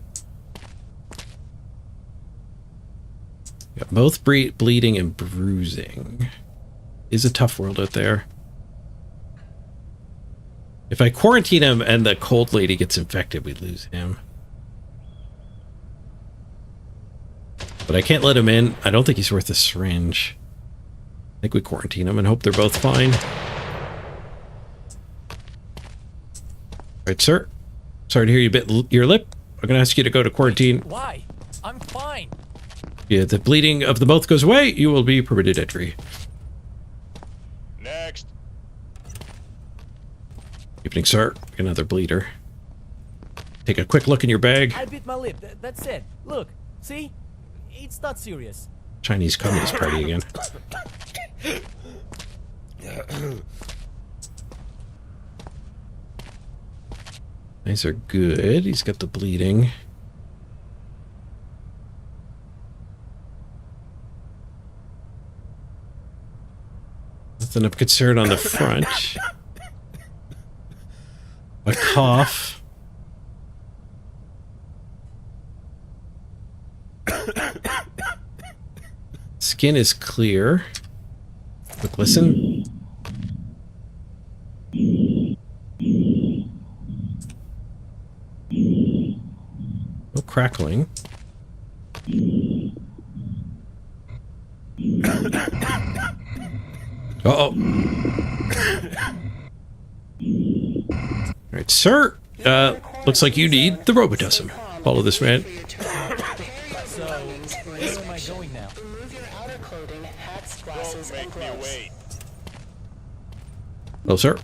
Got both bleeding and bruising. Is a tough world out there. If I quarantine him and the cold lady gets infected, we lose him. But I can't let him in. I don't think he's worth a syringe. I think we quarantine him and hope they're both fine. Right, sir. Sorry to hear you bit your lip. I'm going to ask you to go to quarantine. Why? I'm fine. Yeah, the bleeding of the mouth goes away. You will be permitted entry. Next. Evening, sir. Another bleeder. Take a quick look in your bag. I bit my lip. That's it. Look, see? It's not serious. Chinese Communist Party again. These are good. He's got the bleeding. Nothing of concern on the front. A cough. Skin is clear. Look, listen. No crackling. Uh-oh. All right, sir. Looks like you need the Robitussin. Follow this man. So, where am I going now? Remove your outer clothing, hats, glasses, Don't and make me gloves. wait. Hello, sir.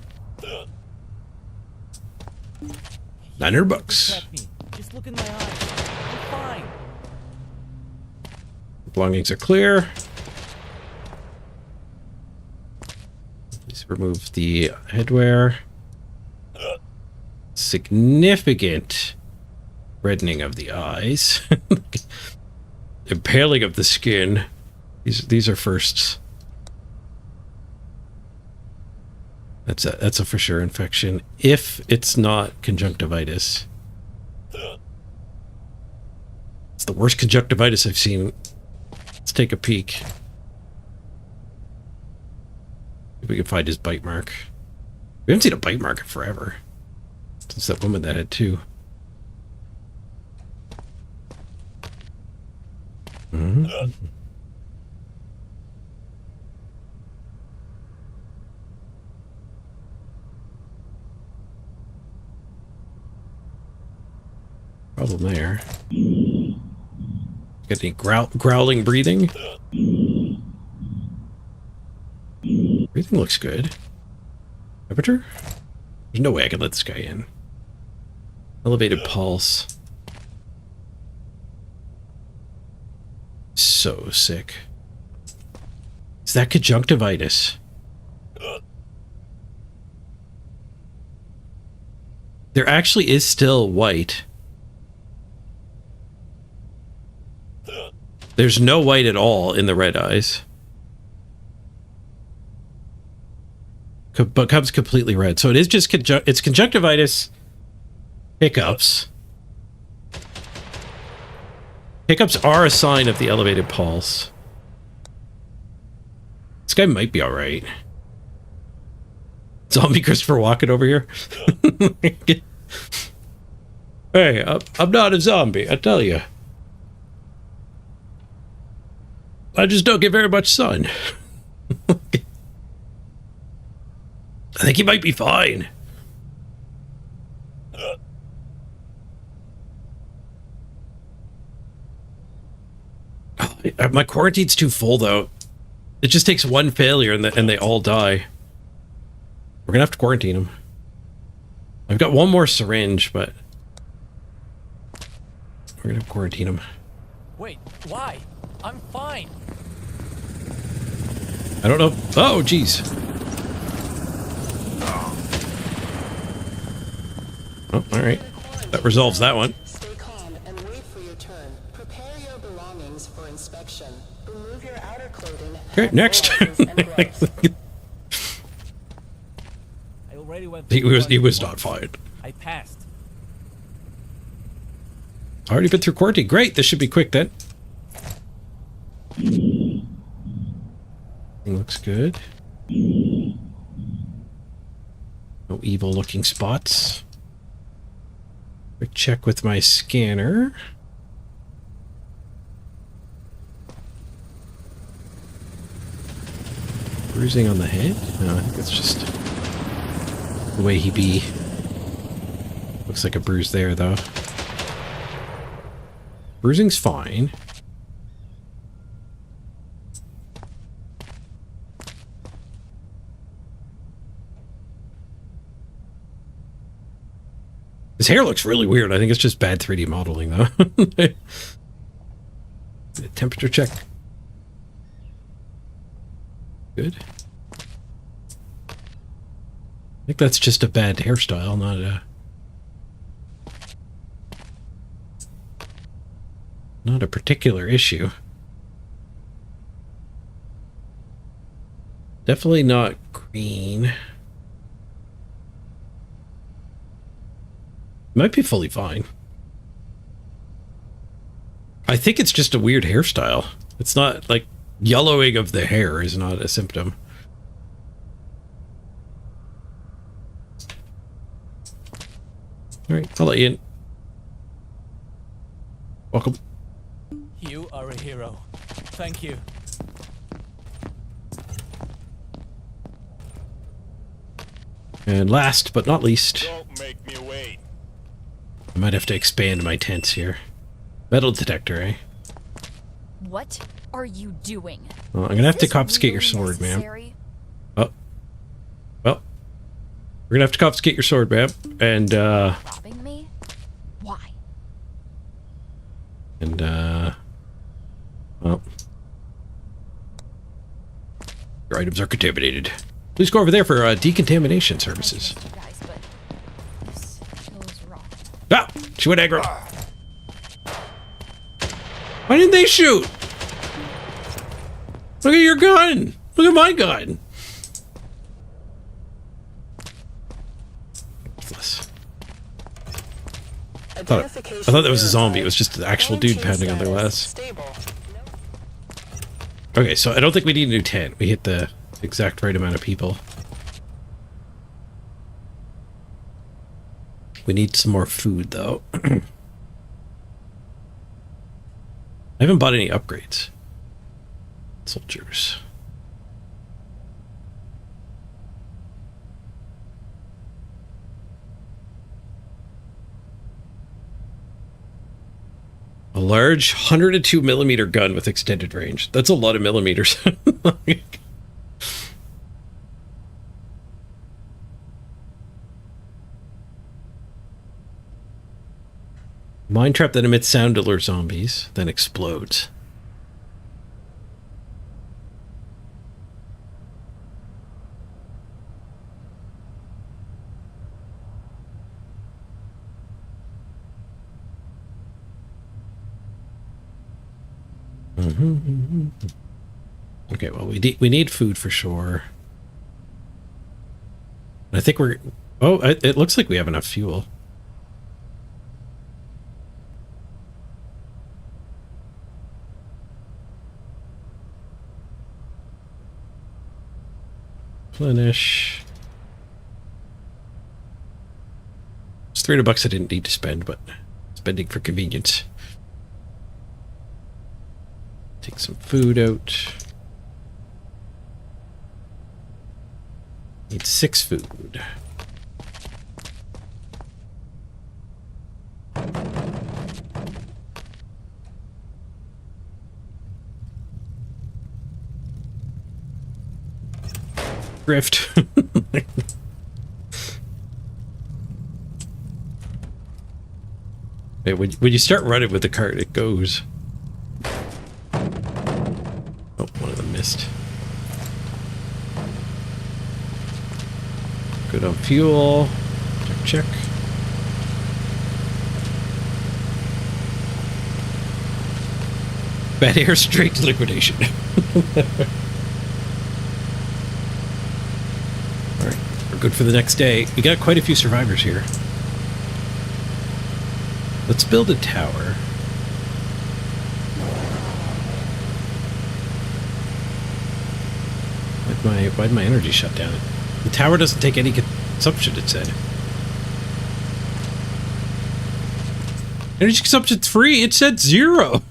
$900. Check me. Just look in my eyes. I'm fine. Belongings are clear. Please remove the headwear. Significant reddening of the eyes. Impaling of the skin. These are firsts. That's a for sure infection. If it's not conjunctivitis. It's the worst conjunctivitis I've seen. Let's take a peek. If we can find his bite mark. We haven't seen a bite mark in forever. Since that woman that had two. Mm-hmm. Problem there. Got any growling breathing? Breathing looks good. Temperature? There's no way I can let this guy in. Elevated pulse. So sick. Is that conjunctivitis? There actually is still white. There's no white at all in the red eyes. But comes completely red. So it is just it's conjunctivitis. Hiccups. Hiccups are a sign of the elevated pulse. This guy might be alright. Zombie Christopher Walken over here. Hey, I'm not a zombie, I tell you. I just don't get very much sun. I think he might be fine. My quarantine's too full, though. It just takes one failure and they all die. We're gonna have to quarantine them. I've got one more syringe, but we're gonna quarantine them. Wait, why? I'm fine. I don't know. Oh, jeez. Oh, all right. That resolves that one. Stay calm and wait for your turn. Prepare your belongings for inspection. Remove your outer clothing. Okay, next. glasses, and gloves. I already went He through was once. not fine. I passed. Already been through quarantine. Great. This should be quick then. Looks good. No evil looking spots. Quick check with my scanner. Bruising on the head? No, I think that's just the way he be. Looks like a bruise there though. Bruising's fine. His hair looks really weird. I think it's just bad 3D modeling, though. Temperature check. Good. I think that's just a bad hairstyle, not a particular issue. Definitely not green. Might be fully fine. I think it's just a weird hairstyle. It's not like yellowing of the hair is not a symptom. All right, I'll let you in. Welcome. You are a hero. Thank you. And last but not least, Don't make me wait. I might have to expand my tents here. Metal detector, eh? What are you doing? Well, I'm gonna have to Is this confiscate your really sword, ma'am. necessary? Oh. Well, we're gonna have to confiscate your sword, ma'am. And, Robbing me? Why? and, well. Your items are contaminated. Please go over there for, decontamination services. You guys, but this feels wrong. Ah! She went aggro. Why didn't they shoot? Look at your gun! Look at my gun! Useless. I thought that was a zombie. It was just an actual dude pounding on their glass. Okay, so I don't think we need a new tent. We hit the exact right amount of people. We need some more food, though. I haven't bought any upgrades. Soldiers. A large 102mm gun with extended range. That's a lot of millimeters. Mine trap that emits sound to lure zombies, then explodes. Okay, well, we need food for sure. I think we're... Oh, it looks like we have enough fuel. Replenish. It's $300 I didn't need to spend, but spending for convenience. Take some food out. Need 6 food. Drift. Hey, when you start running with the cart, it goes. Oh, one of them missed. Good on fuel. Check. Bad air straight to liquidation. Alright, we're good for the next day. We got quite a few survivors here. Let's build a tower. Why'd my energy shut down? The tower doesn't take any consumption, it said. Energy consumption's free, it said 0.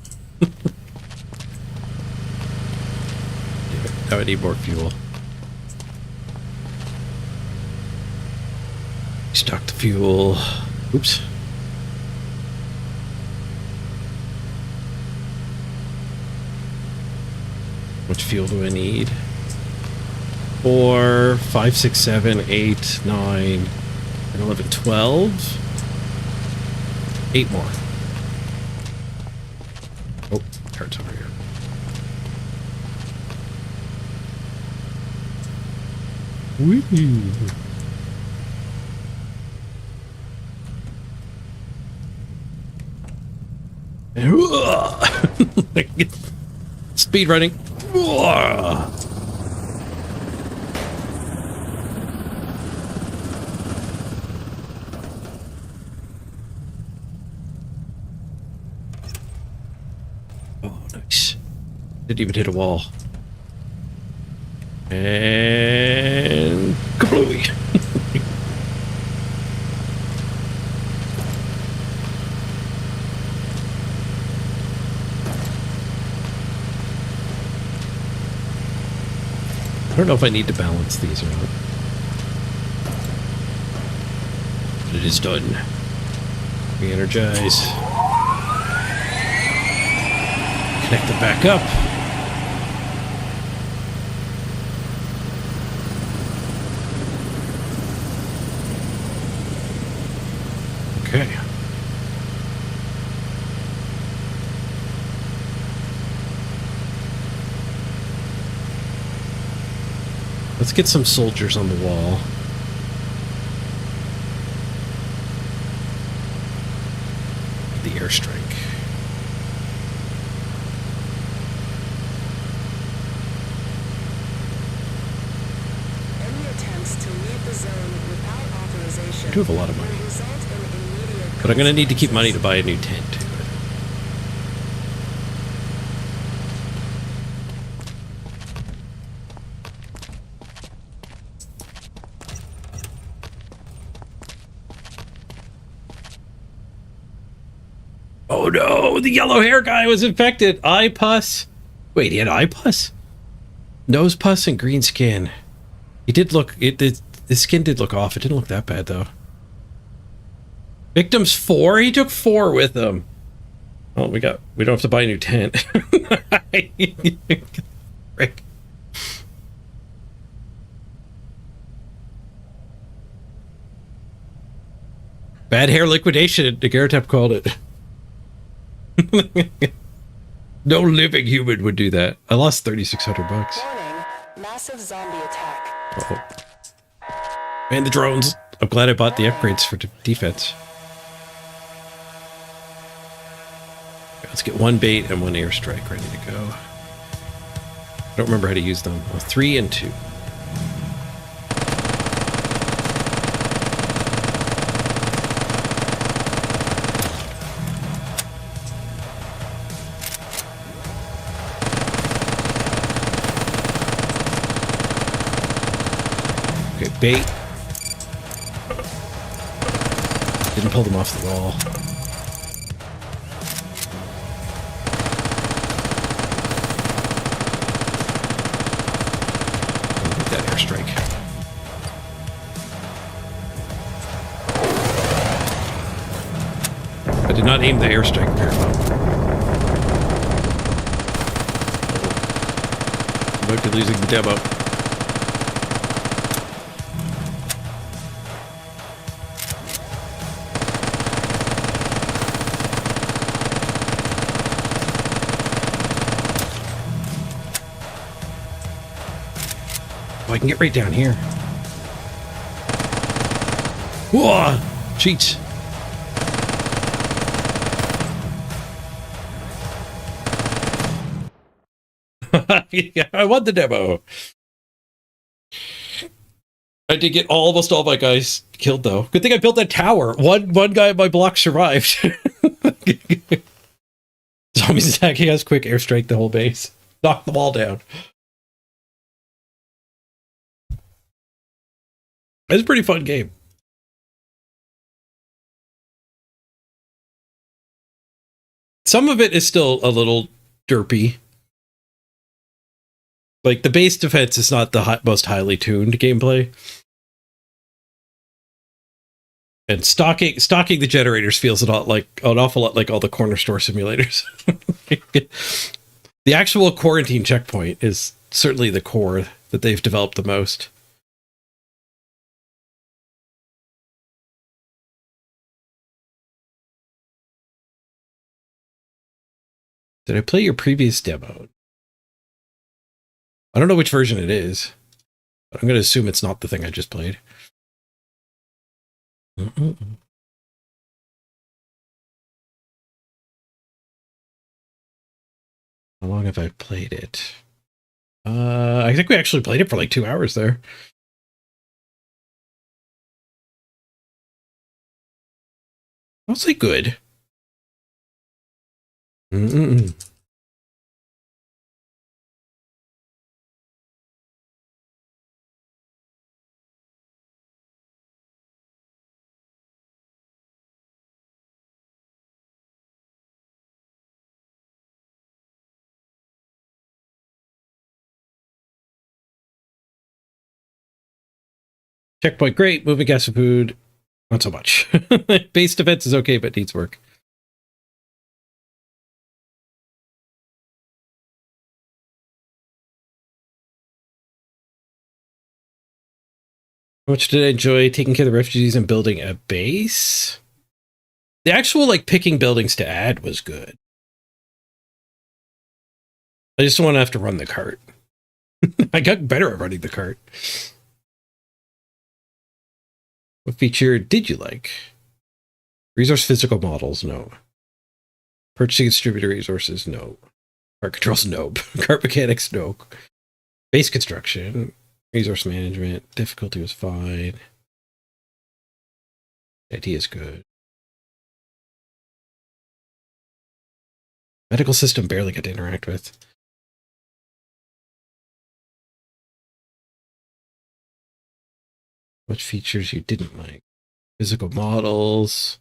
Now I need more fuel. Stock the fuel. Oops. How much fuel do I need? 4, 5, 6, 7, 8, 9, 10, 11, 12. 8 more. Oh, cart's over here. Speed running. Oh, nice. Didn't even hit a wall. And kablooey. I don't know if I need to balance these or not. But it is done. Re-energize. Connect them back up. Okay. Let's get some soldiers on the wall. The airstrike. Any attempts to leave the zone without authorization I do have a lot of money. will result in immediate But I'm going to need to keep money to buy a new tent, too. Oh no, the yellow hair guy was infected. Eye pus. Wait, he had eye pus? Nose pus and green skin. He did look, his skin did look off. It didn't look that bad though. Victims 4? He took 4 with him. Oh, we don't have to buy a new tent. Frick. Bad hair liquidation, Daguerreotype called it. No living human would do that. I lost $3,600. Warning, massive zombie attack. Uh-oh. And the drones. I'm glad I bought the upgrades for defense. Okay, let's get one bait and one airstrike ready to go. I don't remember how to use them. Oh, 3 and 2. Okay, bait. Didn't pull them off the wall. Get that airstrike. I did not aim the airstrike very well. I might be losing the demo. Oh, I can get right down here. Whoa! Cheats. I won the demo. I did get almost all my guys killed though. Good thing I built that tower. One guy at my block survived. Zombies attacking us. Quick airstrike the whole base. Knock them all down. It's a pretty fun game. Some of it is still a little derpy. Like, the base defense is not the most highly tuned gameplay. And stocking the generators feels an awful lot like all the corner store simulators. The actual quarantine checkpoint is certainly the core that they've developed the most. Did I play your previous demo? I don't know which version it is. But I'm going to assume it's not the thing I just played. How long have I played it? I think we actually played it for like 2 hours there. I'll say good. Checkpoint, great. Moving gas and food, not so much. Base defense is okay, but needs work. How much did I enjoy taking care of the refugees and building a base? The actual, like, picking buildings to add was good. I just don't want to have to run the cart. I got better at running the cart. What feature did you like? Resource physical models, no. Purchasing distributor resources, no. Cart controls, no. Cart mechanics, no. Base construction, resource management, difficulty was fine. The idea is good. Medical system barely got to interact with. What features you didn't like? Physical models.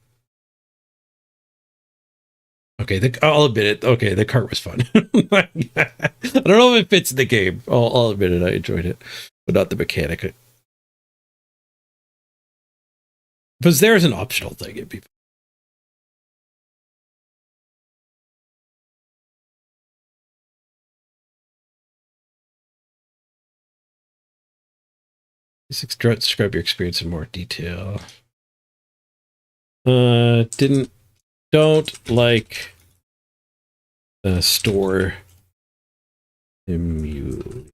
Okay, I'll admit it. Okay, the cart was fun. I don't know if it fits in the game. I'll admit it. I enjoyed it, but not the mechanic. If it was there as an optional thing, it'd be. Describe your experience in more detail. Don't like the store immune.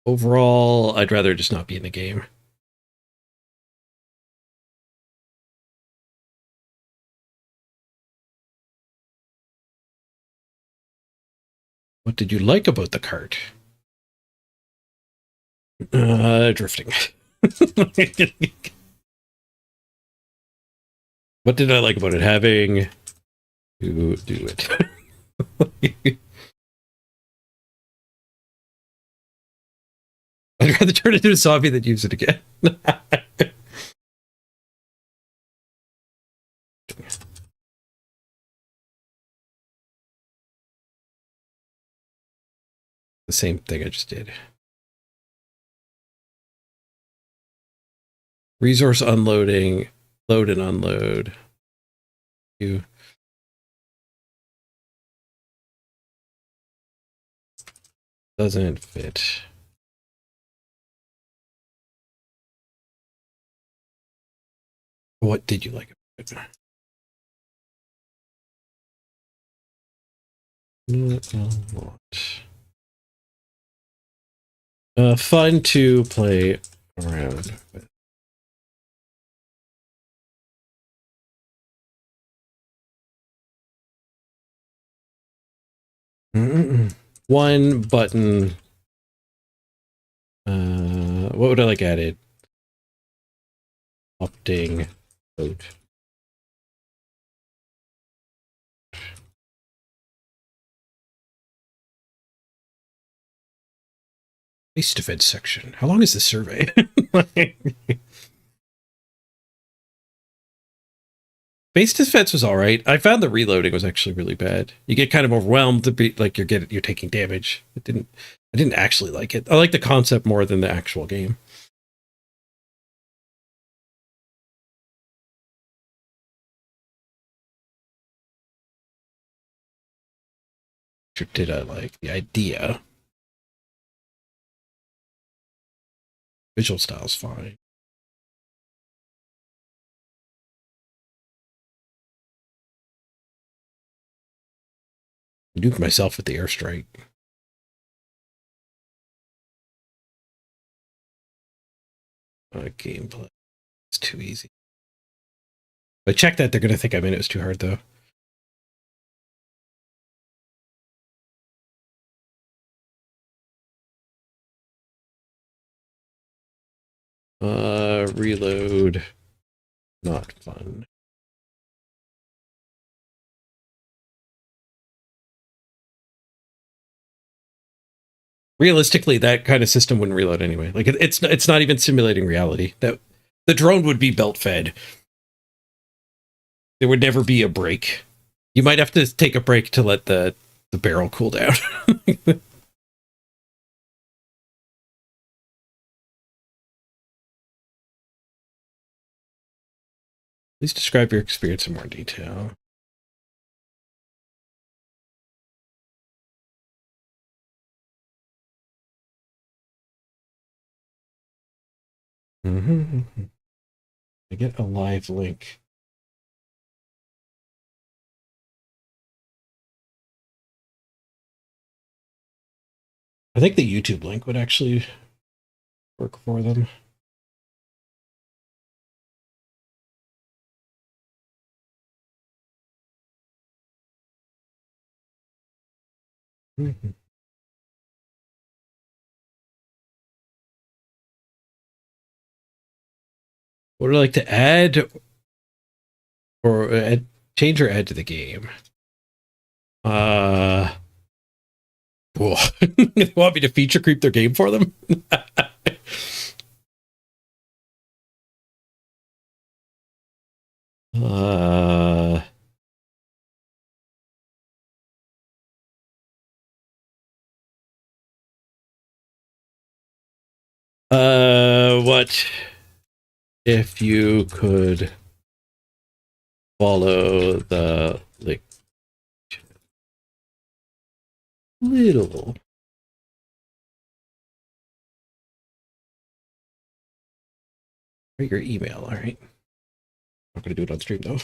Overall, I'd rather just not be in the game. What did you like about the cart? Drifting. What did I like about it? Having to do it. I'd rather turn it into a zombie than use it again. The same thing I just did. Resource unloading, load and unload. You doesn't fit. What did you like about it? Not a lot. Fun to play around with. One button. What would I like added? Opting out. Base defense section. How long is the survey? Base defense was all right. I found the reloading was actually really bad. You get kind of overwhelmed to be like you're taking damage. I didn't actually like it. I like the concept more than the actual game. Did I like the idea? Visual style's fine. Nuked myself with the airstrike. Gameplay. It's too easy. If I check that, they're going to think I mean it was too hard, though. Reload. Not fun. Realistically, that kind of system wouldn't reload anyway. Like it's not even simulating reality. That the drone would be belt fed. There would never be a break. You might have to take a break to let the barrel cool down. Please describe your experience in more detail. I get a live link. I think the YouTube link would actually work for them. Would I like to add or change or add to the game? Cool. They want me to feature creep their game for them? What if you could follow the like little or your email, all right? Not gonna do it on stream though.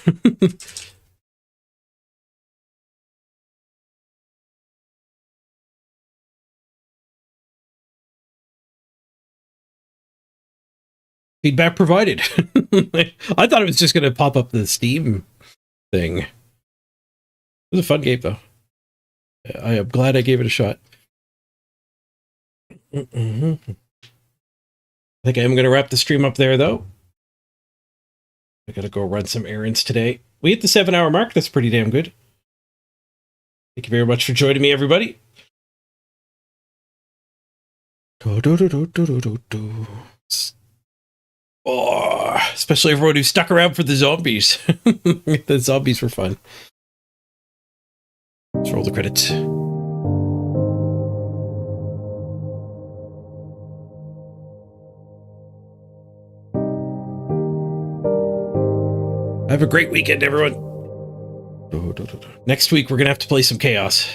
Feedback provided. I thought it was just going to pop up the Steam thing. It was a fun game, though. I am glad I gave it a shot. I think I am going to wrap the stream up there, though. I got to go run some errands today. We hit the 7-hour mark. That's pretty damn good. Thank you very much for joining me, everybody. Oh, especially everyone who stuck around for the zombies. The zombies were fun. Let's roll the credits. Have a great weekend, everyone. Next week, we're going to have to play some Chaos.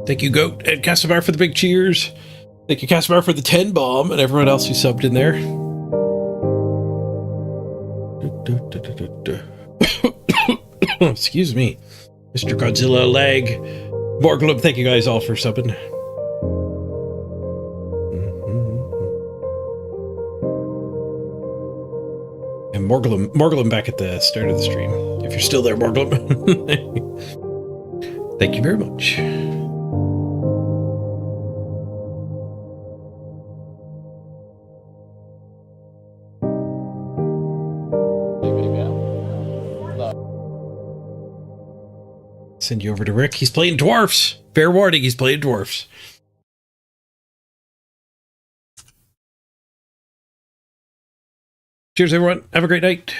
Thank you, Goat and Casimir, for the big cheers. Thank you, Casimir, for the 10 bomb, and everyone else who subbed in there. Excuse me, Mr. Godzilla lag. Morglum, thank you guys all for subbing. And Morglum back at the start of the stream. If you're still there, Morglum. Thank you very much. Send you over to Rick. He's playing dwarfs. Fair warning, he's playing dwarfs. Cheers, everyone. Have a great night.